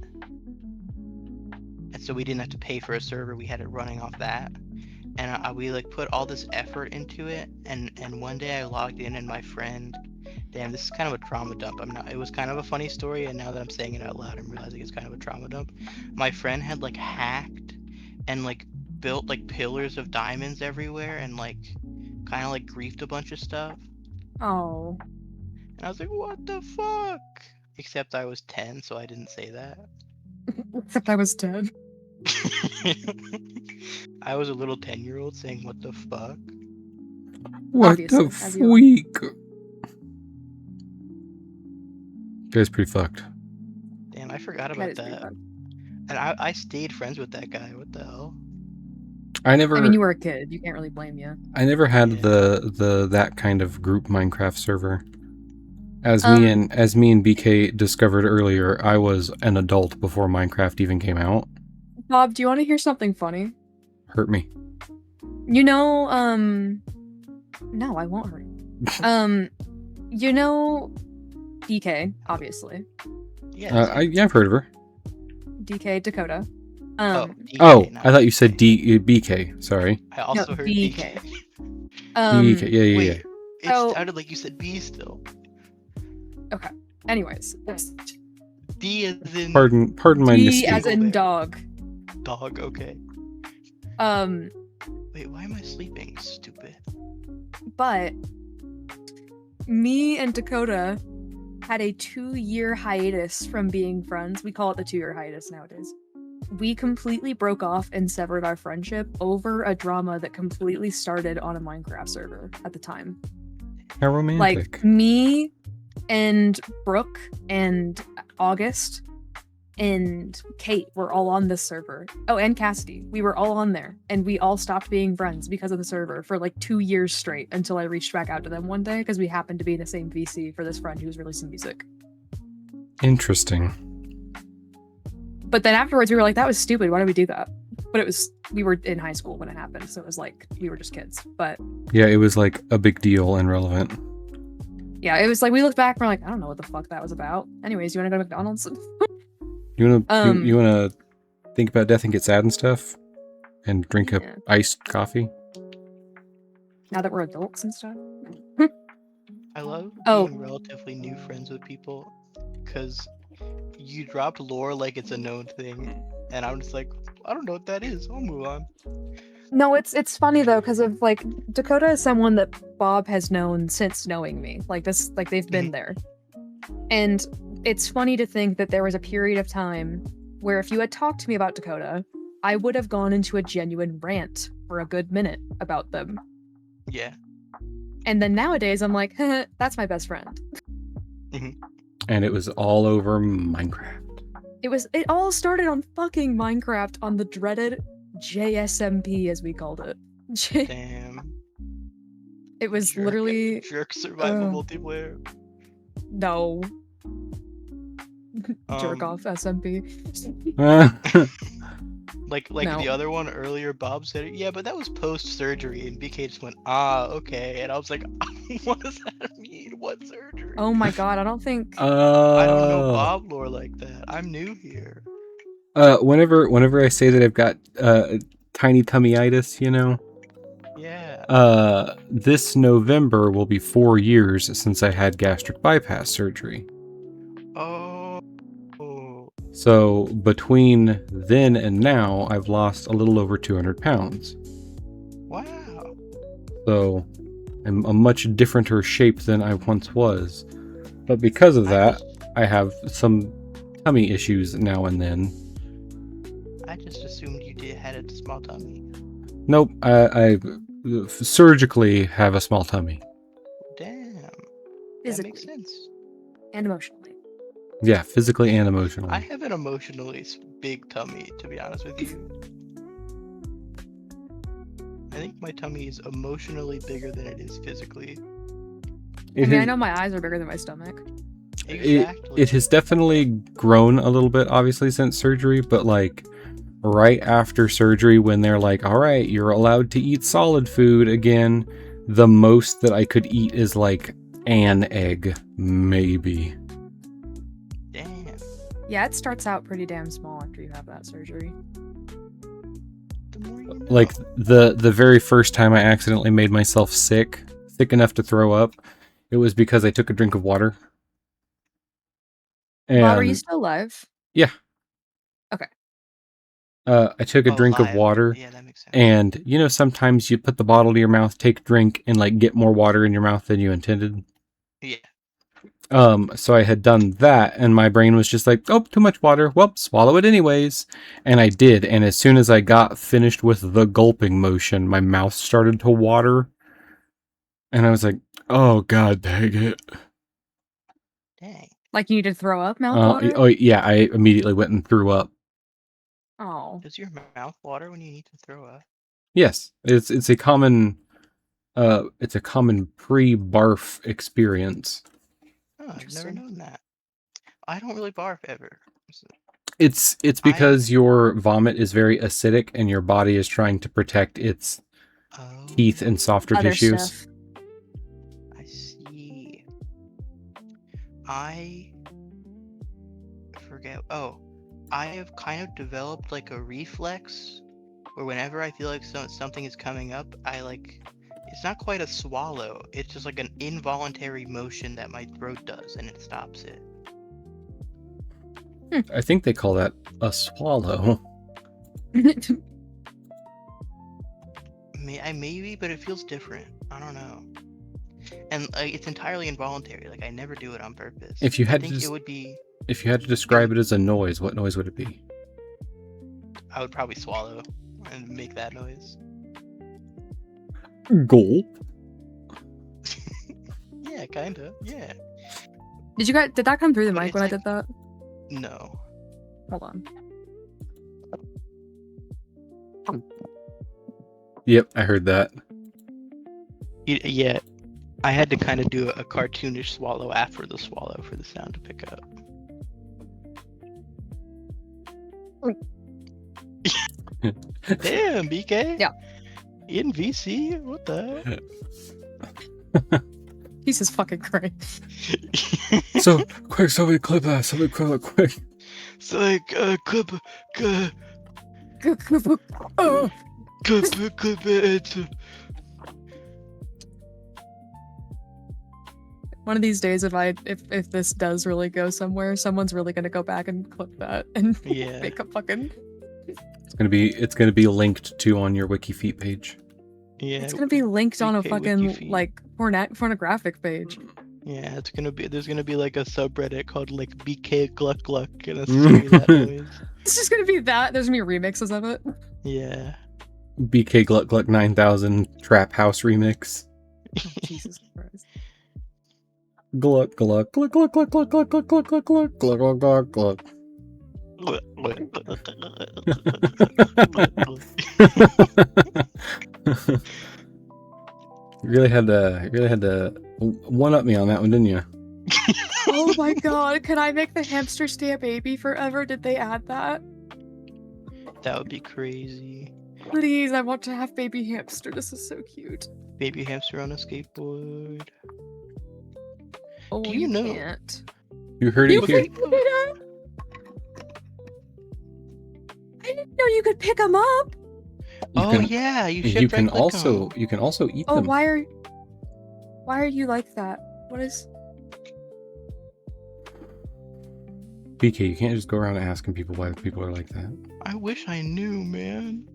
And so we didn't have to pay for a server, we had it running off that. And we like put all this effort into it, and one day I logged in and my friend, damn, this is kind of a trauma dump. It was kind of a funny story, and now that I'm saying it out loud, I'm realizing it's kind of a trauma dump. My friend had like hacked and like built like pillars of diamonds everywhere and like kind of like griefed a bunch of stuff. Oh. And I was like, what the fuck? Except I was 10, so I didn't say that. Except I was dead. I was a little 10-year-old saying, what the fuck? What Obviously, the as you are. freak? Guy's pretty fucked. Damn, I forgot That about is pretty that. fun. And I stayed friends with that guy. What the hell? I never. I mean, you were a kid. You can't really blame you. I never had Yeah. the that kind of group Minecraft server. As me and BK discovered earlier, I was an adult before Minecraft even came out. Bob, do you want to hear something funny? Hurt me. You know, no, I won't hurt you. You know, DK, obviously. Yeah. I've heard of her. DK Dakota. DK, Oh, not I thought you said DK. BK. Sorry. I also heard DK. BK. Yeah. Wait, it so- sounded like you said B still. Okay. Anyways, D as in Pardon my D mistake. as in dog. dog. Okay. Wait, why am I sleeping? Stupid. But me and Dakota had a 2-year hiatus from being friends. We call it the 2-year hiatus nowadays. We completely broke off and severed our friendship over a drama that completely started on a Minecraft server at the time. How romantic. Like, me and Brooke and August and Kate were all on this server. Oh, and Cassidy. We were all on there, and we all stopped being friends because of the server for like 2 years straight until I reached back out to them one day because we happened to be in the same VC for this friend who was releasing music. Interesting. But then afterwards we were like, that was stupid. Why did we do that? But we were in high school when it happened, so it was like we were just kids. But Yeah, it was like a big deal and relevant. yeah, it was like we looked back and we're like, I don't know what the fuck that was about. Anyways, you wanna go to McDonald's? You wanna think about death and get sad and stuff, and drink a Yeah. iced coffee. Now that we're adults and stuff. I love Oh. being relatively new friends with people because you dropped lore like it's a known thing, and I'm just like, I don't know what that is. I'll move on. No, it's funny though, because of like Dakota is someone that Bob has known since knowing me. Like this, like they've been there. And it's funny to think that there was a period of time where if you had talked to me about Dakota, I would have gone into a genuine rant for a good minute about them. Yeah. And then nowadays I'm like, that's my best friend. And it was all over Minecraft. It all started on fucking Minecraft on the dreaded JSMP as we called it. Damn. It was Jerk- literally jerk survival uh, multiplayer. no. Jerk off SMP. Like No. the other one earlier, Bob said it. Yeah, but that was post surgery, and BK just went, ah, okay, and I was like, what does that mean? What surgery? Oh my god, I don't think. I don't know Bob lore like that. I'm new here. Whenever I say that I've got tiny tummyitis, you know, Yeah. this November will be 4 years since I had gastric bypass surgery. Oh. So between then and now, I've lost a little over 200 pounds. Wow. So I'm a much differenter shape than I once was. But because of that, I have some tummy issues now and then. I just assumed you had a small tummy. Nope, I surgically have a small tummy. Damn. That Physically. makes sense. And emotionally. Yeah, physically and emotionally. I have an emotionally big tummy, to be honest with you. I think my tummy is emotionally bigger than it is physically. I know my eyes are bigger than my stomach. Exactly. It has definitely grown a little bit, obviously, since surgery, but like right after surgery, when they're like, all right, you're allowed to eat solid food again, the most that I could eat is like an egg, maybe. Damn. Yeah, it starts out pretty damn small after you have that surgery. The more you know. Like the very first time I accidentally made myself sick enough to throw up, it was because I took a drink of water. Bob, are you And still alive? yeah. Okay. I took a drink of live. water, Yeah, that makes sense. and you know, sometimes you put the bottle to your mouth, take a drink, and like get more water in your mouth than you intended. Yeah. So I had done that, and my brain was just like, oh, too much water. Well, swallow it anyways. And I did, and as soon as I got finished with the gulping motion, my mouth started to water. And I was like, oh, god dang it. Dang. Like you need to throw up mouth water? Oh, yeah, I immediately went and threw up. Oh. Does your mouth water when you need to throw up? Yes, it's a common pre-barf experience. Oh, I've never Interesting. known that. I don't really barf ever. It's because your vomit is very acidic and your body is trying to protect its teeth and softer Other tissues. stuff. I see. I forget. Oh, I have kind of developed like a reflex where whenever I feel like something is coming up, I like, it's not quite a swallow. It's just like an involuntary motion that my throat does, and it stops it. I think they call that a swallow. Maybe, but it feels different. I don't know. And it's entirely involuntary. Like I never do it on purpose. If you had I to think it would be. If you had to describe it as a noise, what noise would it be? I would probably swallow and make that noise. Gulp. Yeah, kinda. Yeah. Did that come through the But mic it's when like- I did that? No. Hold on. Yep, I heard that. Yeah. I had to kind of do a cartoonish swallow after the swallow for the sound to pick up. Damn, BK. Yeah. In VC? What the Jesus fucking Christ. hell? So quick, somebody clip that. Somebody clip that quick. It's like, clip it. One of these days, if this does really go somewhere, someone's really gonna go back and clip that and Yeah. make a fucking. It's gonna be linked to on your WikiFeet page. Yeah. It's gonna be linked on a Okay, fucking Wikifeet. like pornographic page. Yeah, there's gonna be like a subreddit called like BK Gluck Gluck, and it's just gonna be that noise. It's just gonna be that. There's gonna be remixes of it. Yeah. BK Gluck Gluck 9000 Trap House remix. Jesus Christ. Gluck Gluck Gluck Gluck Gluck Gluck Gluck Gluck Gluck Gluck Gluck Gluck Gluck Gluck. You really had to one up me on that one, didn't you? Oh Oh my god, can I make the hamster stay a baby forever? Did they add that? That would be crazy. Please, I want to have baby hamster. This is so cute. Baby hamster on a skateboard. Oh, Do you know- can't. You heard You it here. can pick it up? I didn't know you could pick them up. Oh yeah, You can also eat Oh, them. why are you like that? What is? BK, you can't just go around asking people why people are like that. I wish I knew, man.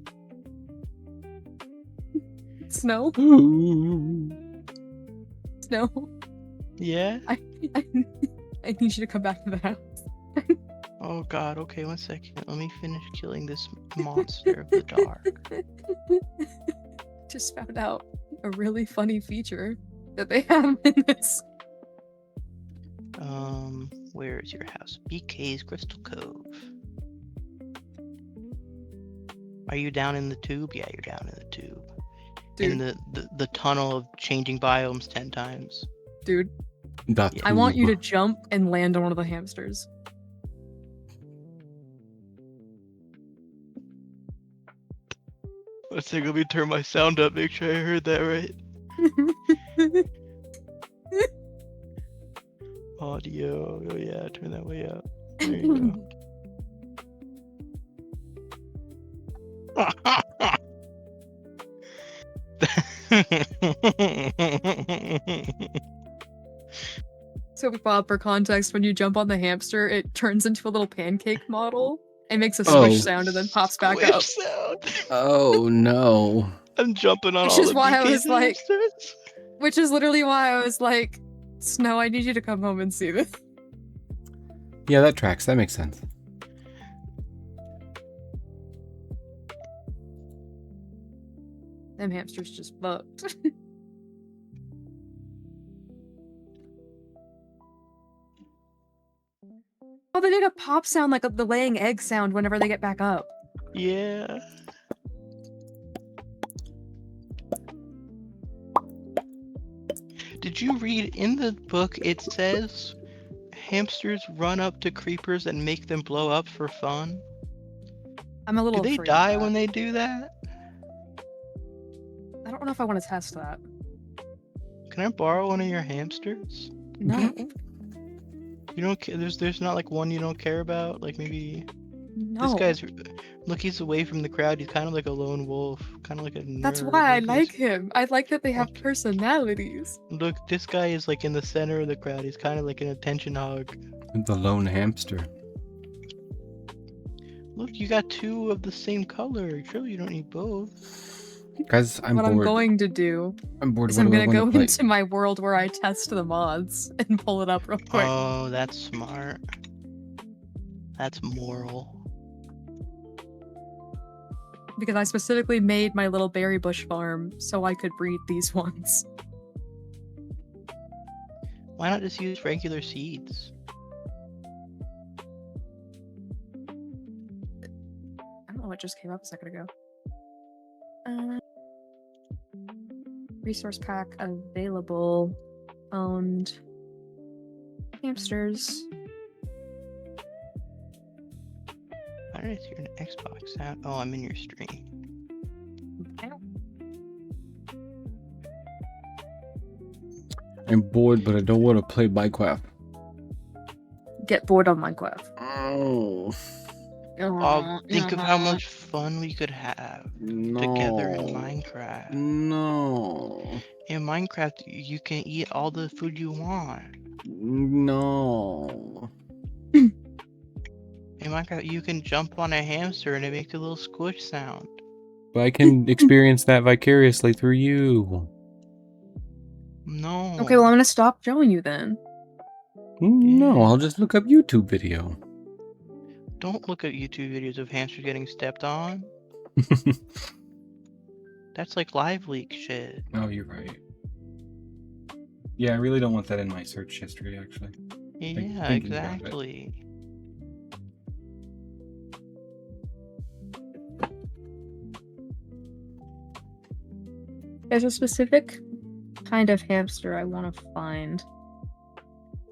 Snow? Snow? Yeah? I need you to come back to the house. Oh god, okay, 1 second. Let me finish killing this monster of the dark. Just found out a really funny feature that they have in this. Where is your house? BK's Crystal Cove. Are you down in the tube? Yeah, you're down in the tube. Dude. In the tunnel of changing biomes 10 times. Dude, The I want you to tube. jump and land on one of the hamsters. Let's see, let me turn my sound up, make sure I heard that right. Audio, oh yeah, turn that way up. There you go. So, Bob, for context, when you jump on the hamster, it turns into a little pancake model and makes a squish sound and then pops back up. Squish sound. Oh no. I'm jumping on Which all is the why I BK's was like- hamsters. Which is literally why I was like, Snow, I need you to come home and see this. Yeah, that tracks. That makes sense. Them hamsters just fucked. Oh, they did a pop sound like the laying egg sound whenever they get back up. Yeah. Did you read in the book it says hamsters run up to creepers and make them blow up for fun? I'm a little Do they afraid of die that. when they do that? I don't know if I want to test that. Can I borrow one of your hamsters? No. You don't care. There's not like one you don't care about. Like maybe No. this guy's. Look, he's away from the crowd. He's kind of like a lone wolf. Kind of like a. That's nerd. why I He's- like him. I like that they have personalities. Look, this guy is like in the center of the crowd. He's kind of like an attention hog. The lone hamster. Look, you got two of the same color. Surely you don't need both. Guys, I'm what bored. I'm going to do I'm bored. is What I'm do I going to wanna go play? into my world where I test the mods and pull it up real quick. Oh, that's smart. That's moral. Because I specifically made my little berry bush farm so I could breed these ones. Why not just use regular seeds? I don't know what just came up a second ago. Resource pack available. Owned. Hamsters. Why did I hear an Xbox sound? Oh, I'm in your stream. I'm bored, but I don't want to play Minecraft. Get bored on Minecraft. Oh. Oh, think of how much fun we could have together in Minecraft. No. In Minecraft, you can eat all the food you want. No. In Minecraft, you can jump on a hamster and it makes a little squish sound. But I can experience that vicariously through you. No. Okay, well I'm gonna stop showing you then. No, I'll just look up YouTube video. Don't look at YouTube videos of hamsters getting stepped on. That's like live leak shit. Oh, you're right. Yeah, I really don't want that in my search history, actually. Yeah, thinking about it. exactly. There's a specific kind of hamster I want to find.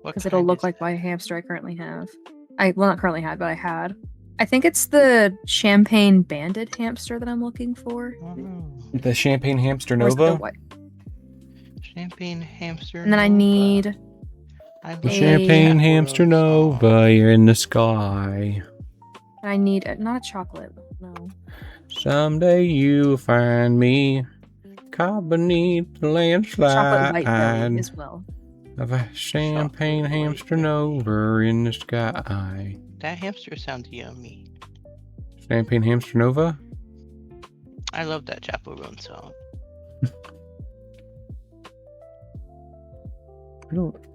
What because it'll kind look is like it? my hamster I currently have. Well, not currently had, but I had. I think it's the champagne banded hamster that I'm looking for. Oh, The Champagne Hamster Or is it the Nova? white? champagne hamster. And then I Nova. need I The love Champagne Chaperone Hamster song. Nova, you're in the sky. not a chocolate. No. Someday you'll find me caught beneath the Chocolate white belly landslide as well. of a champagne Chocolate white hamster belly. Nova in the sky. That hamster sounds yummy. Champagne Hamster Nova? I love that Chaperone song.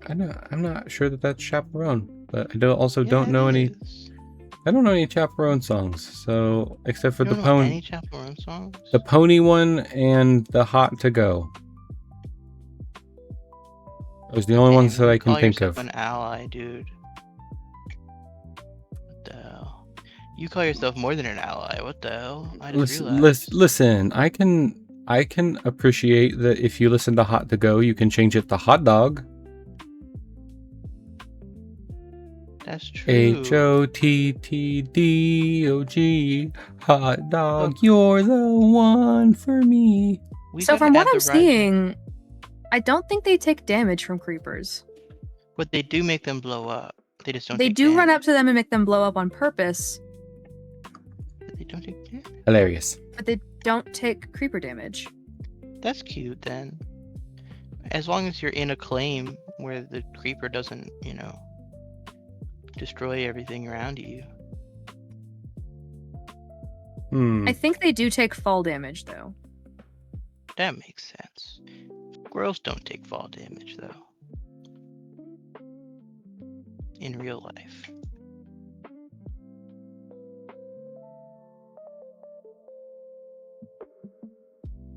I'm not sure that that's Chaperone, but I also Yeah, don't know it any. is. I don't know any Chaperone songs, so except for You the don't know pony, any Chaperone songs? the pony one, and the Hot to Go. Those are the only ones Damn, that I you can call think yourself of. an ally, dude. What the hell? You call yourself more than an ally. What the hell? I just realized. Listen. I can appreciate that if you listen to Hot to Go, you can change it to Hot Dog. That's true. HOTTDOG, Hot Dog, you're the one for me. We So gotta from what add I'm the rising- seeing, I don't think they take damage from creepers. But they do make them blow up. They just don't They take do run damage. up to them and make them blow up on purpose, But they don't take damage. Hilarious. but they don't take creeper damage. That's cute then. As long as you're in a claim where the creeper doesn't, destroy everything around you. I think they do take fall damage though. That makes sense. Squirrels don't take fall damage though. In real life.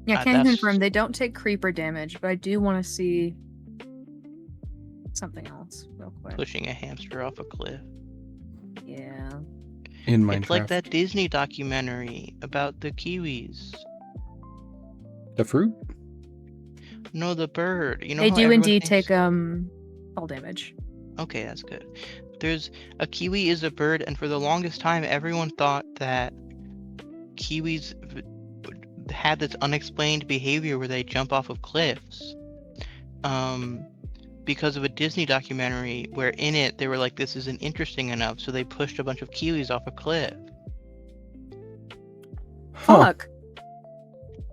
Yeah, I can That's- confirm they don't take creeper damage, but I do want to see something else real quick. Pushing a hamster off a cliff. Yeah. In Minecraft. It's like that Disney documentary about the kiwis. The fruit? No, the bird. You know They how do everyone indeed thinks- take fall damage. Okay, that's good. There's a kiwi is a bird, and for the longest time, everyone thought that kiwis had this unexplained behavior where they jump off of cliffs. Because of a Disney documentary where in it they were like, this isn't interesting enough, so they pushed a bunch of kiwis off a cliff. Huh. Fuck.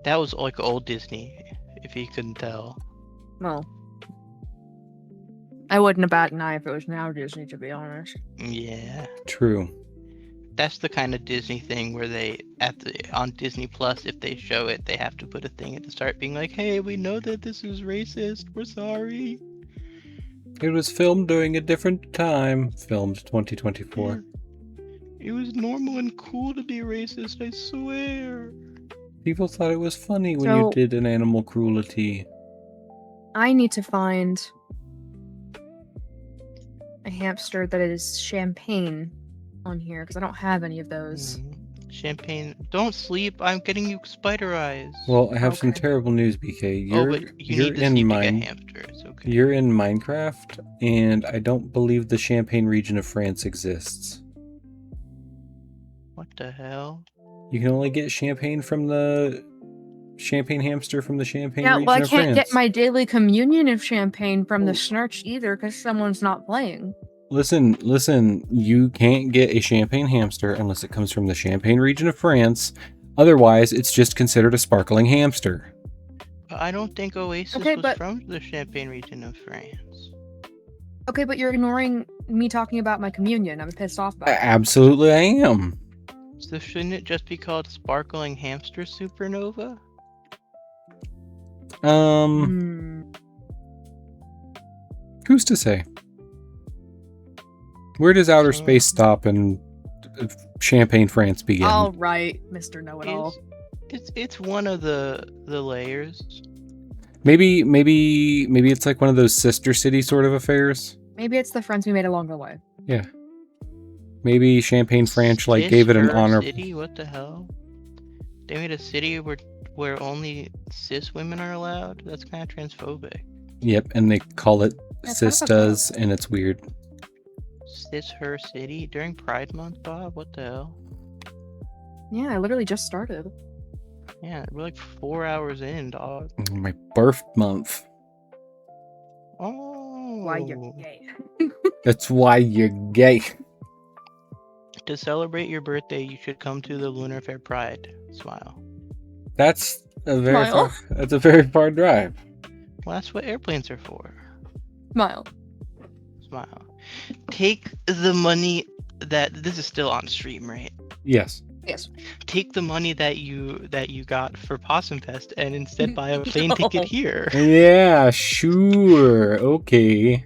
That was like old Disney, if you couldn't tell. Well, I wouldn't have bat an eye if it was now Disney, to be honest. Yeah. True. That's the kind of Disney thing where they on Disney Plus, if they show it, they have to put a thing at the start being like, hey, we know that this is racist, we're sorry. It was filmed during a different time. Filmed 2024. It was normal and cool to be racist, I swear. People thought it was funny when you So- did an animal cruelty. I need to find a hamster that is champagne on here because I don't have any of those. Champagne. Don't sleep, I'm getting you spider eyes. Well, I have some Okay. terrible news, BK. Oh, but you need to in sleep to get mine. hamsters, okay. You're in Minecraft, and I don't believe the Champagne region of France exists. What the hell? You can only get champagne from the Champagne hamster from the Champagne Yeah, region well, I of can't France. get my daily communion of champagne from the Oh. snarch either because someone's not playing. Listen, you can't get a champagne hamster unless it comes from the Champagne region of France. Otherwise, it's just considered a sparkling hamster. But I don't think Oasis Okay, was but- from the Champagne region of France. Okay, but you're ignoring me talking about my communion. I'm pissed off about it. Absolutely, I am. So shouldn't it just be called Sparkling Hamster Supernova? Hmm. Who's to say? Where does outer So- space stop and Champagne France begin? All right, Mr. Know-It-All. It's one of the layers. Maybe it's like one of those sister city sort of affairs. Maybe it's the friends we made along the way. Yeah. Maybe Champagne France gave it an Cis honor. City? What the hell? They made a city where only cis women are allowed? That's kind of transphobic. Yep, and they call it That's Sis kind of fucked up. does, and it's weird. Sis her city during Pride Month, Bob? What the hell? Yeah, I literally just started. Yeah, we're like 4 hours in, dog. My birth month. Oh. Why you're gay. That's why you're gay. To celebrate your birthday, you should come to the Lunar Fair Pride. Smile. That's a very Smile. far. That's a very far drive. Well, that's what airplanes are for. Smile. Smile. Take the money that this is still on stream, right? Yes. Yes. Take the money that you got for POSSUMFEST and instead buy a plane ticket here. Yeah, sure. Okay.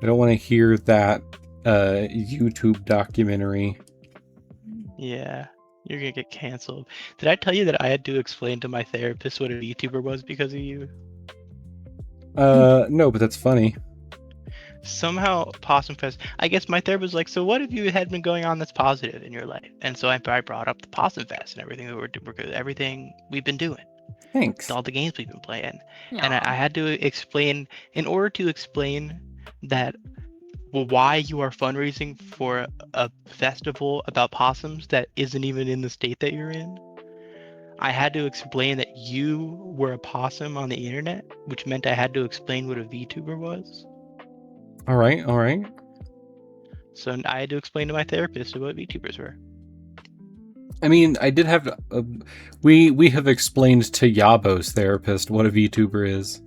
I don't want to hear that YouTube documentary. Yeah, you're gonna get canceled. Did I tell you that I had to explain to my therapist what a VTuber was because of you? No, but that's funny. Somehow POSSUMFEST, I guess my therapist was like, so what have you had been going on that's positive in your life? And so I brought up the POSSUMFEST and everything that everything we've been doing, Thanks. all the games we've been playing. Yeah. And I had to explain, in order to explain that why you are fundraising for a festival about possums that isn't even in the state that you're in. I had to explain that you were a possum on the internet, which meant I had to explain what a VTuber was. All right. All right. So I had to explain to my therapist what VTubers were. I mean, I did have we have explained to Yabo's therapist what a VTuber is,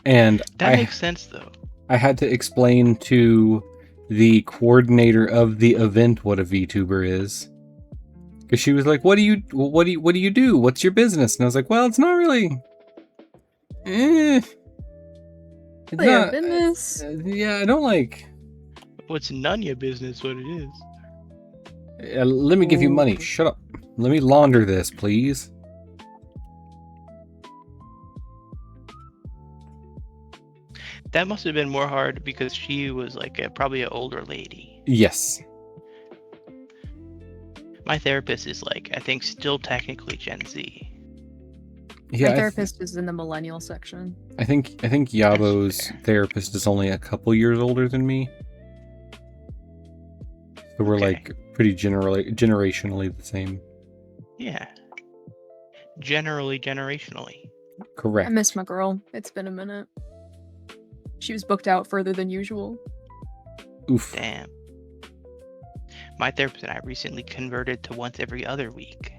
and That makes sense though. I had to explain to the coordinator of the event what a VTuber is, because she was like, "What do you do? What's your business?" And I was like, "Well, it's not really. It's Play your not- business. yeah, I don't like. What's none of your business what it is. Let me give you money. Shut up. Let me launder this, please." That must have been more hard because she was like probably an older lady. Yes. My therapist is like, I think still technically Gen Z. Yeah. My therapist is in the millennial section. I think Yabo's fair. therapist is only a couple years older than me. So we're Okay. like pretty generationally the same. Yeah. Generally, generationally. I Correct. miss my girl. It's been a minute. She was booked out further than usual. Oof. Damn. My therapist and I recently converted to once every other week.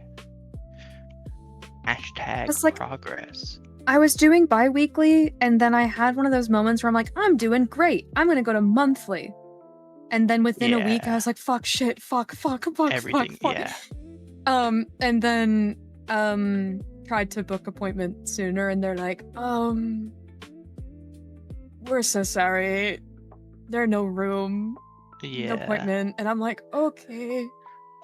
Hashtag It's like- progress. I was doing bi-weekly, and then I had one of those moments where I'm like, I'm doing great. I'm gonna go to monthly. And then within a week, I Yeah. was like, fuck, shit, fuck. Everything, yeah. And then, tried to book appointment sooner, and they're like, we're so sorry. There's no room, Yeah. no appointment. And I'm like, okay.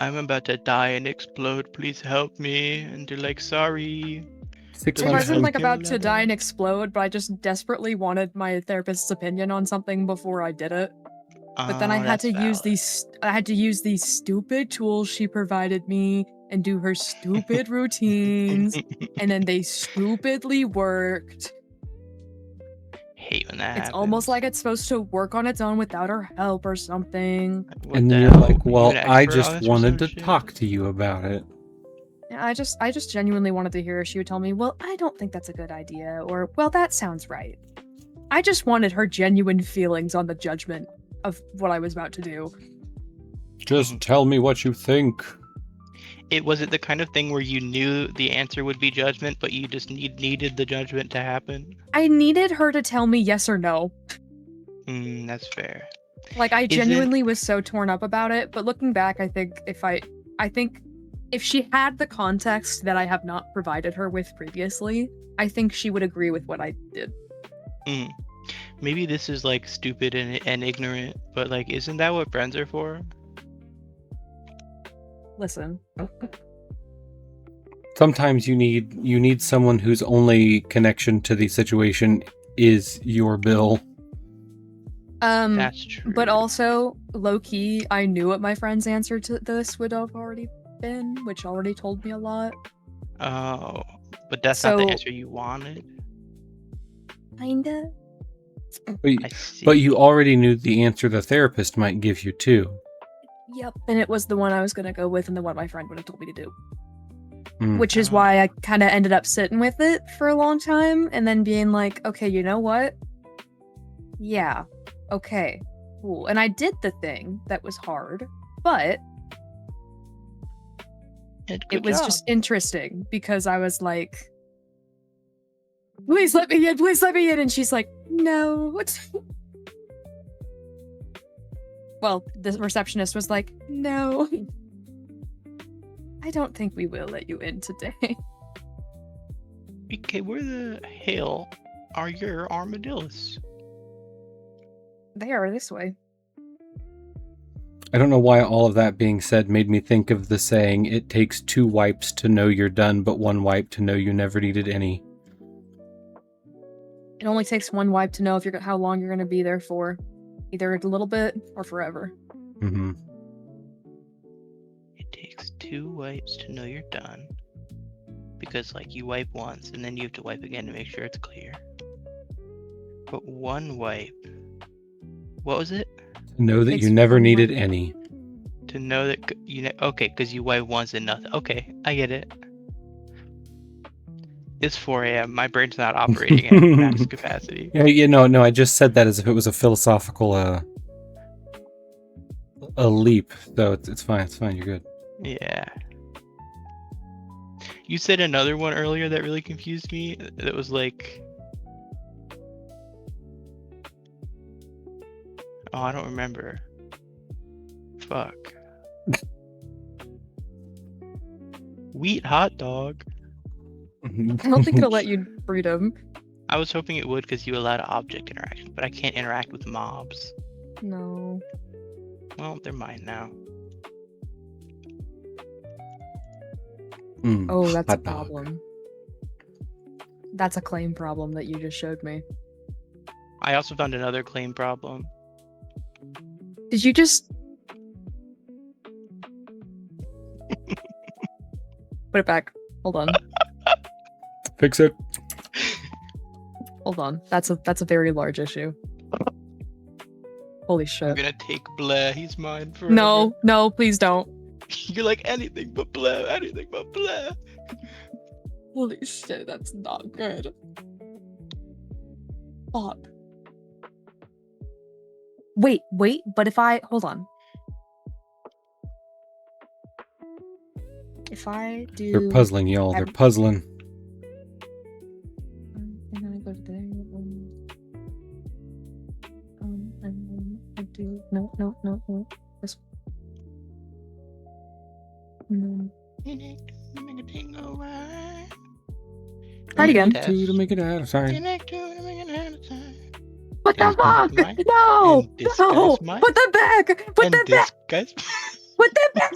I'm about to die and explode. Please help me. And they're like, sorry. I 600 wasn't like healthcare about to level? die and explode, but I just desperately wanted my therapist's opinion on something before I did it. But then I had that's to use valid. these stupid tools she provided me and do her stupid routines, and then they stupidly worked. Hate when that It's happens. almost like it's supposed to work on its own without her help or something. What And the you're hell? like, You well, an I expert on just this or wanted some to shit? talk to you about it. Yeah, I just genuinely wanted to hear her. She would tell me, well, I don't think that's a good idea, or, well, that sounds right. I just wanted her genuine feelings on the judgment of what I was about to do. Just tell me what you think. It was it the kind of thing where you knew the answer would be judgment, but you just needed the judgment to happen? I needed her to tell me yes or no. That's fair. Like, I Isn't- genuinely was so torn up about it, but looking back, I think if she had the context that I have not provided her with previously, I think she would agree with what I did. Maybe this is like stupid and ignorant, but like, isn't that what friends are for? Listen, Sometimes you need someone whose only connection to the situation is your bill. That's true. but also, low-key, I knew what my friend's answer to this would have already been, which already told me a lot. Oh, but that's not the So- answer you wanted. Kinda. I see. But you already knew the answer the therapist might give you too. Yep. And it was the one I was gonna go with and the one my friend would have told me to do. Mm. Which is why I kind of ended up sitting with it for a long time and then being like, okay, you know what? Yeah. Okay. Cool. And I did the thing that was hard, but Good it was job. just interesting because I was like, please let me in, please let me in. And she's like, no. Well, the receptionist was like, no. I don't think we will let you in today. Okay, where the hell are your armadillos? They are this way. I don't know why all of that being said made me think of the saying, it takes 2 wipes to know you're done, but 1 wipe to know you never needed any. It only takes 1 wipe to know if how long you're going to be there for. Either a little bit or forever. Mm-hmm. It takes 2 wipes to know you're done. Because, like, you wipe once, and then you have to wipe again to make sure it's clear. But 1 wipe... What was it? Know that Takes you never 1 needed wipe. any. To know that okay, because you wipe once and nothing. Okay, I get it. It's 4 a.m. My brain's not operating at max capacity. Yeah, no, I just said that as if it was a philosophical a leap. So it's fine, you're good. Yeah. You said another one earlier that really confused me. That was like... Oh, I don't remember. Fuck. Wheat hot dog. I don't think it'll let you breed them. I was hoping it would because you allowed object interaction, but I can't interact with mobs. No. Well, they're mine now. Oh, that's a hot dog. problem. That's a claim problem that you just showed me. I also found another claim problem. Did you just... Put it back. Hold on. Fix it. Hold on. That's a very large issue. Holy I'm shit. gonna take Blair. He's mine forever. No, please don't. You're like anything but Blair. Anything but Blair. Holy shit, that's not good. Fuck. Wait, but if I... Hold on. If I do... They're puzzling, y'all. They're puzzling. And then I go to there. And then I do... No. This one. And then... Try it again. Two to make it out. Sorry. What the fuck? No! No! Put that back! Put that back! Guys. Put that back!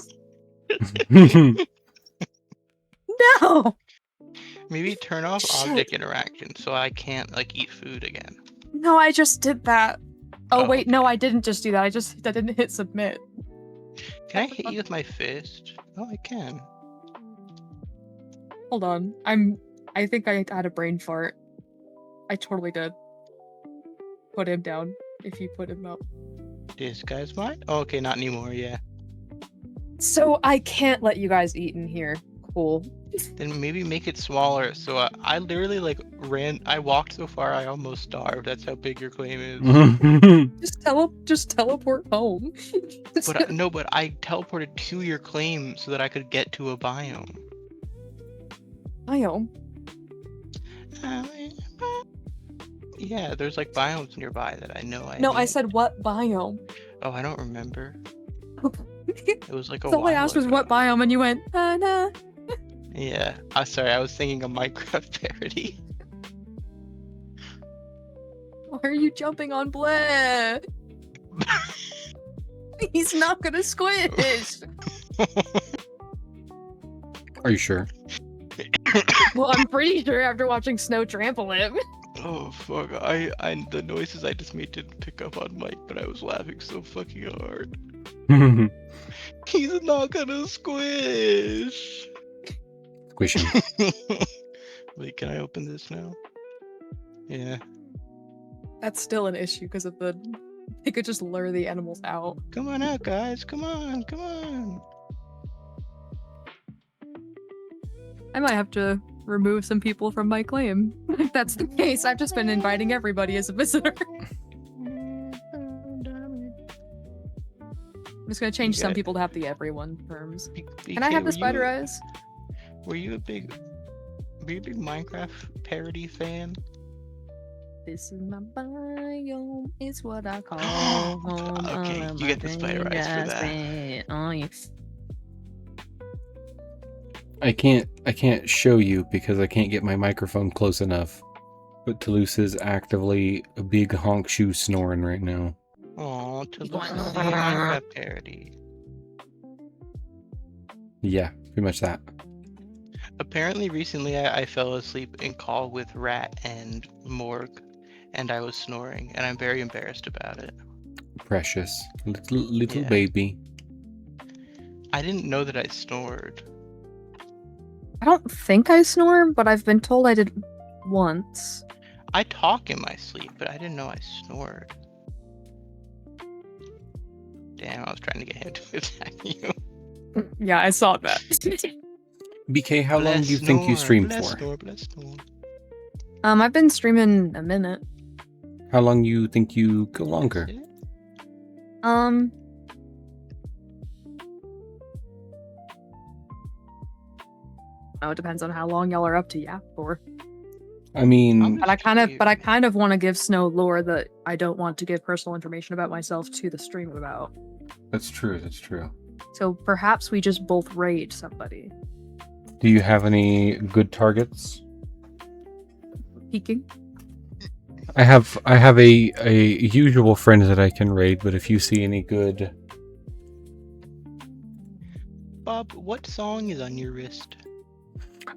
No! Maybe turn off Shit. object interaction so I can't like eat food again. No, I just did that. Oh, Oh, wait, no, I didn't just do that. I didn't hit submit. Can I hit you with my fist? Oh, I can. Hold on. I think I had a brain fart. I totally did. Put him down if you put him up. This guy's mine? Oh, okay, not anymore, yeah. So I can't let you guys eat in here. Cool. Then maybe make it smaller. So I literally like I walked so far I almost starved. That's how big your claim is. Just teleport home. But no, but I teleported to your claim so that I could get to a biome. Biome. Yeah, there's like biomes nearby that I know I No, I need. said what biome. Oh, I don't remember. It was like a All I while asked was ago. what biome, and you went, nah. Yeah. Sorry, I was thinking a Minecraft parody. Why are you jumping on Blair? He's not gonna squish. Are you sure? Well, I'm pretty sure after watching Snow trample him. Oh fuck! The noises I just made didn't pick up on mic, but I was laughing so fucking hard. He's not gonna squish. Squish him. Wait, can I open this now? Yeah. That's still an issue because of the. They could just lure the animals out. Come on out, guys. Come on. Come on. I might have to remove some people from my claim. If that's the case, I've just been inviting everybody as a visitor. I'm just gonna change some people to have the everyone terms. Can I have the spider eyes? Were you a big Minecraft parody fan? This is my biome, it's what I call home. Okay, All of you my get the spider eyes for fingers that. spent on you. I can't show you because I can't get my microphone close enough. But Toulouse is actively a big honk shoe snoring right now. Aw, Toulouse is the Minecraft parody. Yeah, pretty much that. Apparently, recently I fell asleep in call with Rat and Morg, and I was snoring, and I'm very embarrassed about it. Precious. Little Yeah. baby. I didn't know that I snored. I don't think I snore, but I've been told I did once. I talk in my sleep, but I didn't know I snored. Damn, I was trying to get him to attack you. Yeah, I saw that. BK, how long do you think you stream for? I've been streaming a minute. How long you think you go longer? Oh, it depends on how long y'all are up to yap for. I mean, But I kind of want to give Snow lore that I don't want to give personal information about myself to the stream about. that's true. That's true. So perhaps we just both raid somebody. Do you have any good targets? Peeking. I have a usual friend that I can raid, but if you see any good, Bob, what song is on your wrist?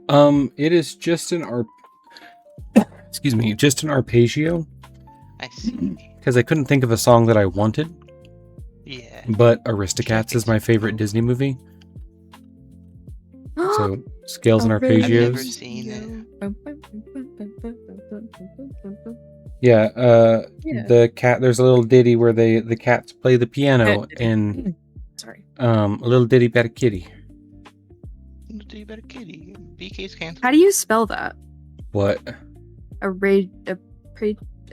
it is just an excuse me, just an arpeggio. I see. Because I couldn't think of a song that I wanted. Yeah. But Aristocats is my favorite Disney movie. So scales and I've never arpeggios. seen it. Yeah, Yeah. the cat. There's a little ditty where the cats play the piano and Sorry. a little ditty about a kitty. Little ditty about a kitty. BK's canceled. How do you spell that? What? Arpeggio?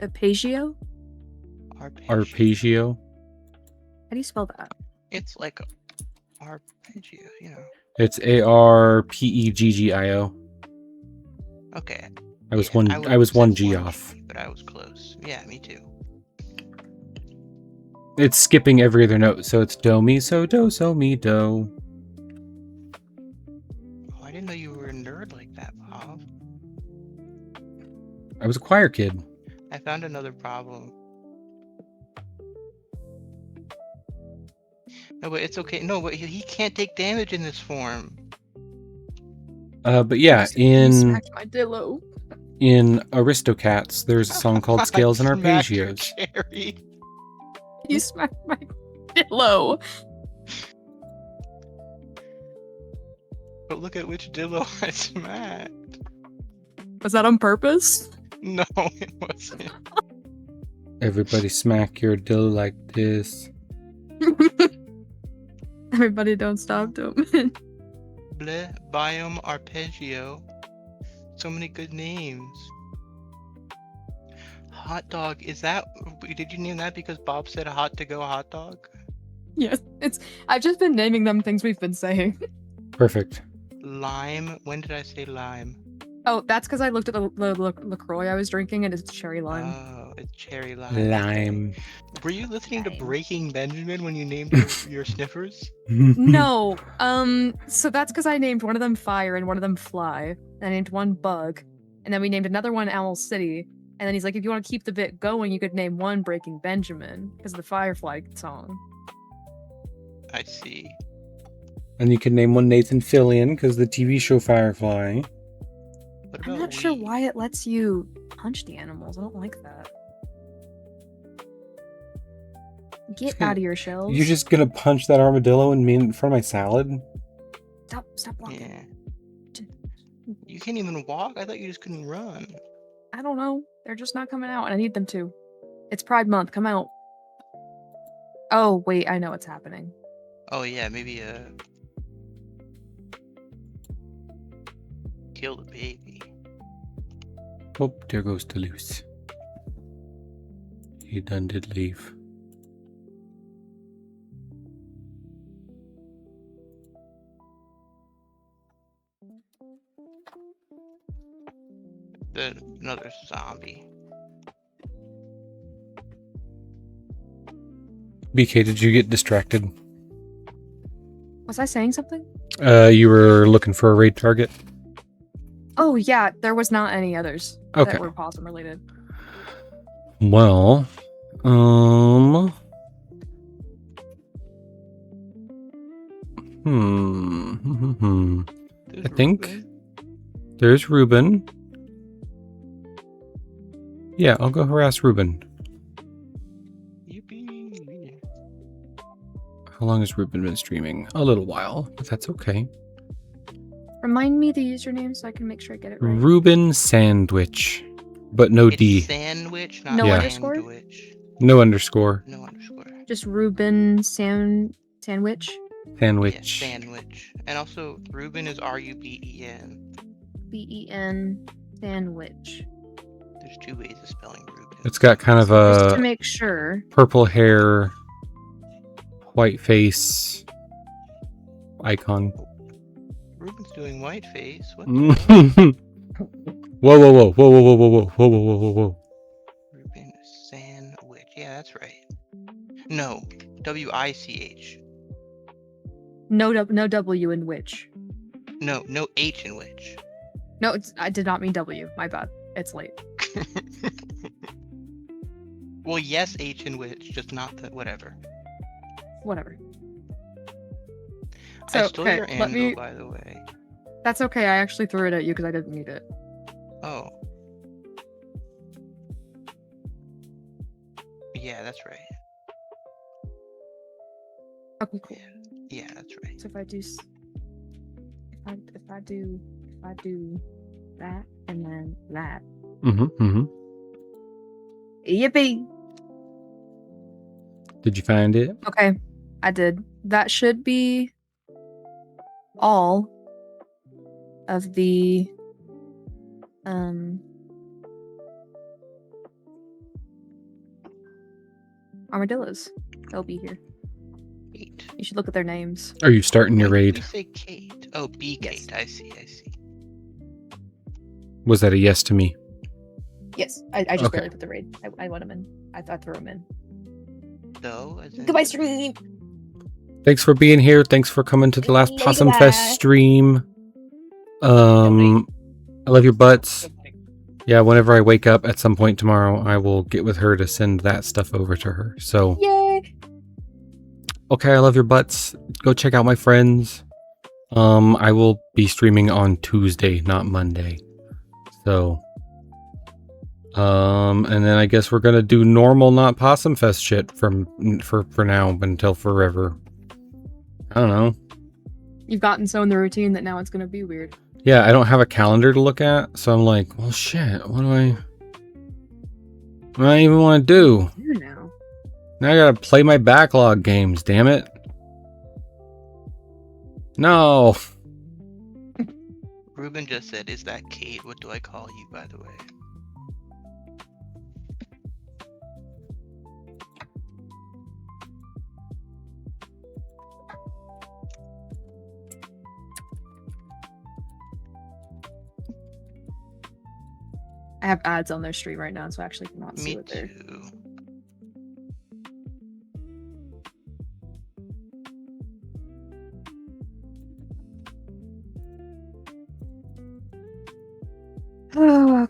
Arpeggio. How do you spell that? It's like arpeggio, you know. It's ARPEGGIO. Okay. I was Yeah, one. would've I was one said G off. but I was close. Yeah, me too. It's skipping every other note, so it's do mi so mi do. Oh, I didn't know you were a nerd like that, Bob. I was a choir kid. I found another problem. No, but it's okay. No, but he can't take damage in this form. But yeah, You smacked my dillo. in Aristocats, there's a song called Scales and Smacked your Arpeggios. cherry. You smacked my dillo. But look at which Dillo I smacked. Was that on purpose? No, it wasn't. Everybody smack your dill like this. Everybody don't stop doing Bleh, Biome Arpeggio. So many good names. Hot dog, is that... Did you name that because Bob said hot to go hot dog? Yes, I've just been naming them things we've been saying. Perfect. Lime, when did I say lime? Oh, that's because I looked at the LaCroix I was drinking and it's cherry lime. Oh, it's cherry lime. Lime. Were you listening to Lime. Breaking Benjamin when you named your sniffers? No, so that's because I named one of them Fire and one of them Fly. I named one Bug, and then we named another one Owl City. And then he's like, if you want to keep the bit going, you could name one Breaking Benjamin because of the Firefly song. I see. And you can name one Nathan Fillion because the TV show Firefly. What I'm about not sure weed? why it lets you punch the animals. I don't like that. Get out of your shells. You're just gonna punch that armadillo and me in front of my salad? Stop blocking. Yeah. You can't even walk? I thought you just couldn't run. I don't know. They're just not coming out, and I need them to. It's Pride Month. Come out. Oh, wait. I know what's happening. Oh yeah, maybe kill the baby. Oh, there goes Toulouse. He done did leave. Another zombie. BK, did you get distracted? Was I saying something? You were looking for a raid target? Oh, yeah. There was not any others Okay. that were possum related. Well, There's I think Ruben. there's Ruben. Yeah, I'll go harass Ruben. Yippee. How long has Ruben been streaming? A little while, but that's okay. Remind me the username so I can make sure I get it right. Ruben Sandwich, but no It's D, sandwich, not No Yeah. underscore? sandwich. no underscore. No underscore. Just Ruben Sandwich. Sandwich. Yeah, sandwich. And also, Ruben is R-U-B-E-N. Ben Sandwich. There's two ways of spelling Ruben. It's got kind of Just to a make sure. purple hair, white face icon. Ruben's doing whiteface. What Whoa, the hell? whoa, whoa, whoa, whoa, whoa, whoa, whoa, whoa, whoa, whoa, whoa. Ruben Sandwich. Yeah, that's right. No, W-I-C-H. No W in which. No, no H in which. No, I did not mean W. My bad. It's late. Well, yes, H in which, just not the whatever. Whatever. I So, stole okay, your let anvil, me. by the way. That's okay. I actually threw it at you because I didn't need it. Oh. Yeah, that's right. Okay, cool. Yeah, that's right. So if I do, if I do that and then that, yippee! Did you find it? Okay, I did. That should be all of the armadillos. They'll be here. Kate. You should look at their names. Are you starting your Why did raid? you say Kate? Oh, B Yes. Kate. I see. I see. Was that a yes to me? Yes, I just Okay. barely put the raid. I want them in. I threw them in. So, as in, Goodbye, stream. Thanks for being here. Thanks for coming to the last Goodbye. Possum Fest stream. I love your butts. Yeah, whenever I wake up at some point tomorrow, I will get with her to send that stuff over to her. So, Yay! okay, I love your butts. Go check out my friends. I will be streaming on Tuesday, not Monday. So, and then I guess we're gonna do normal, not Possum Fest shit for now until forever. I don't know. You've gotten so in the routine that now it's gonna be weird. Yeah, I don't have a calendar to look at, so I'm like, well, shit. What do I even want to do? Here now. Now I gotta play my backlog games. Damn it! No. Ruben just said, "Is that Kate? What do I call you?" By the way. I have ads on their stream right now, so I actually cannot see Me what they're. too. Oh, okay.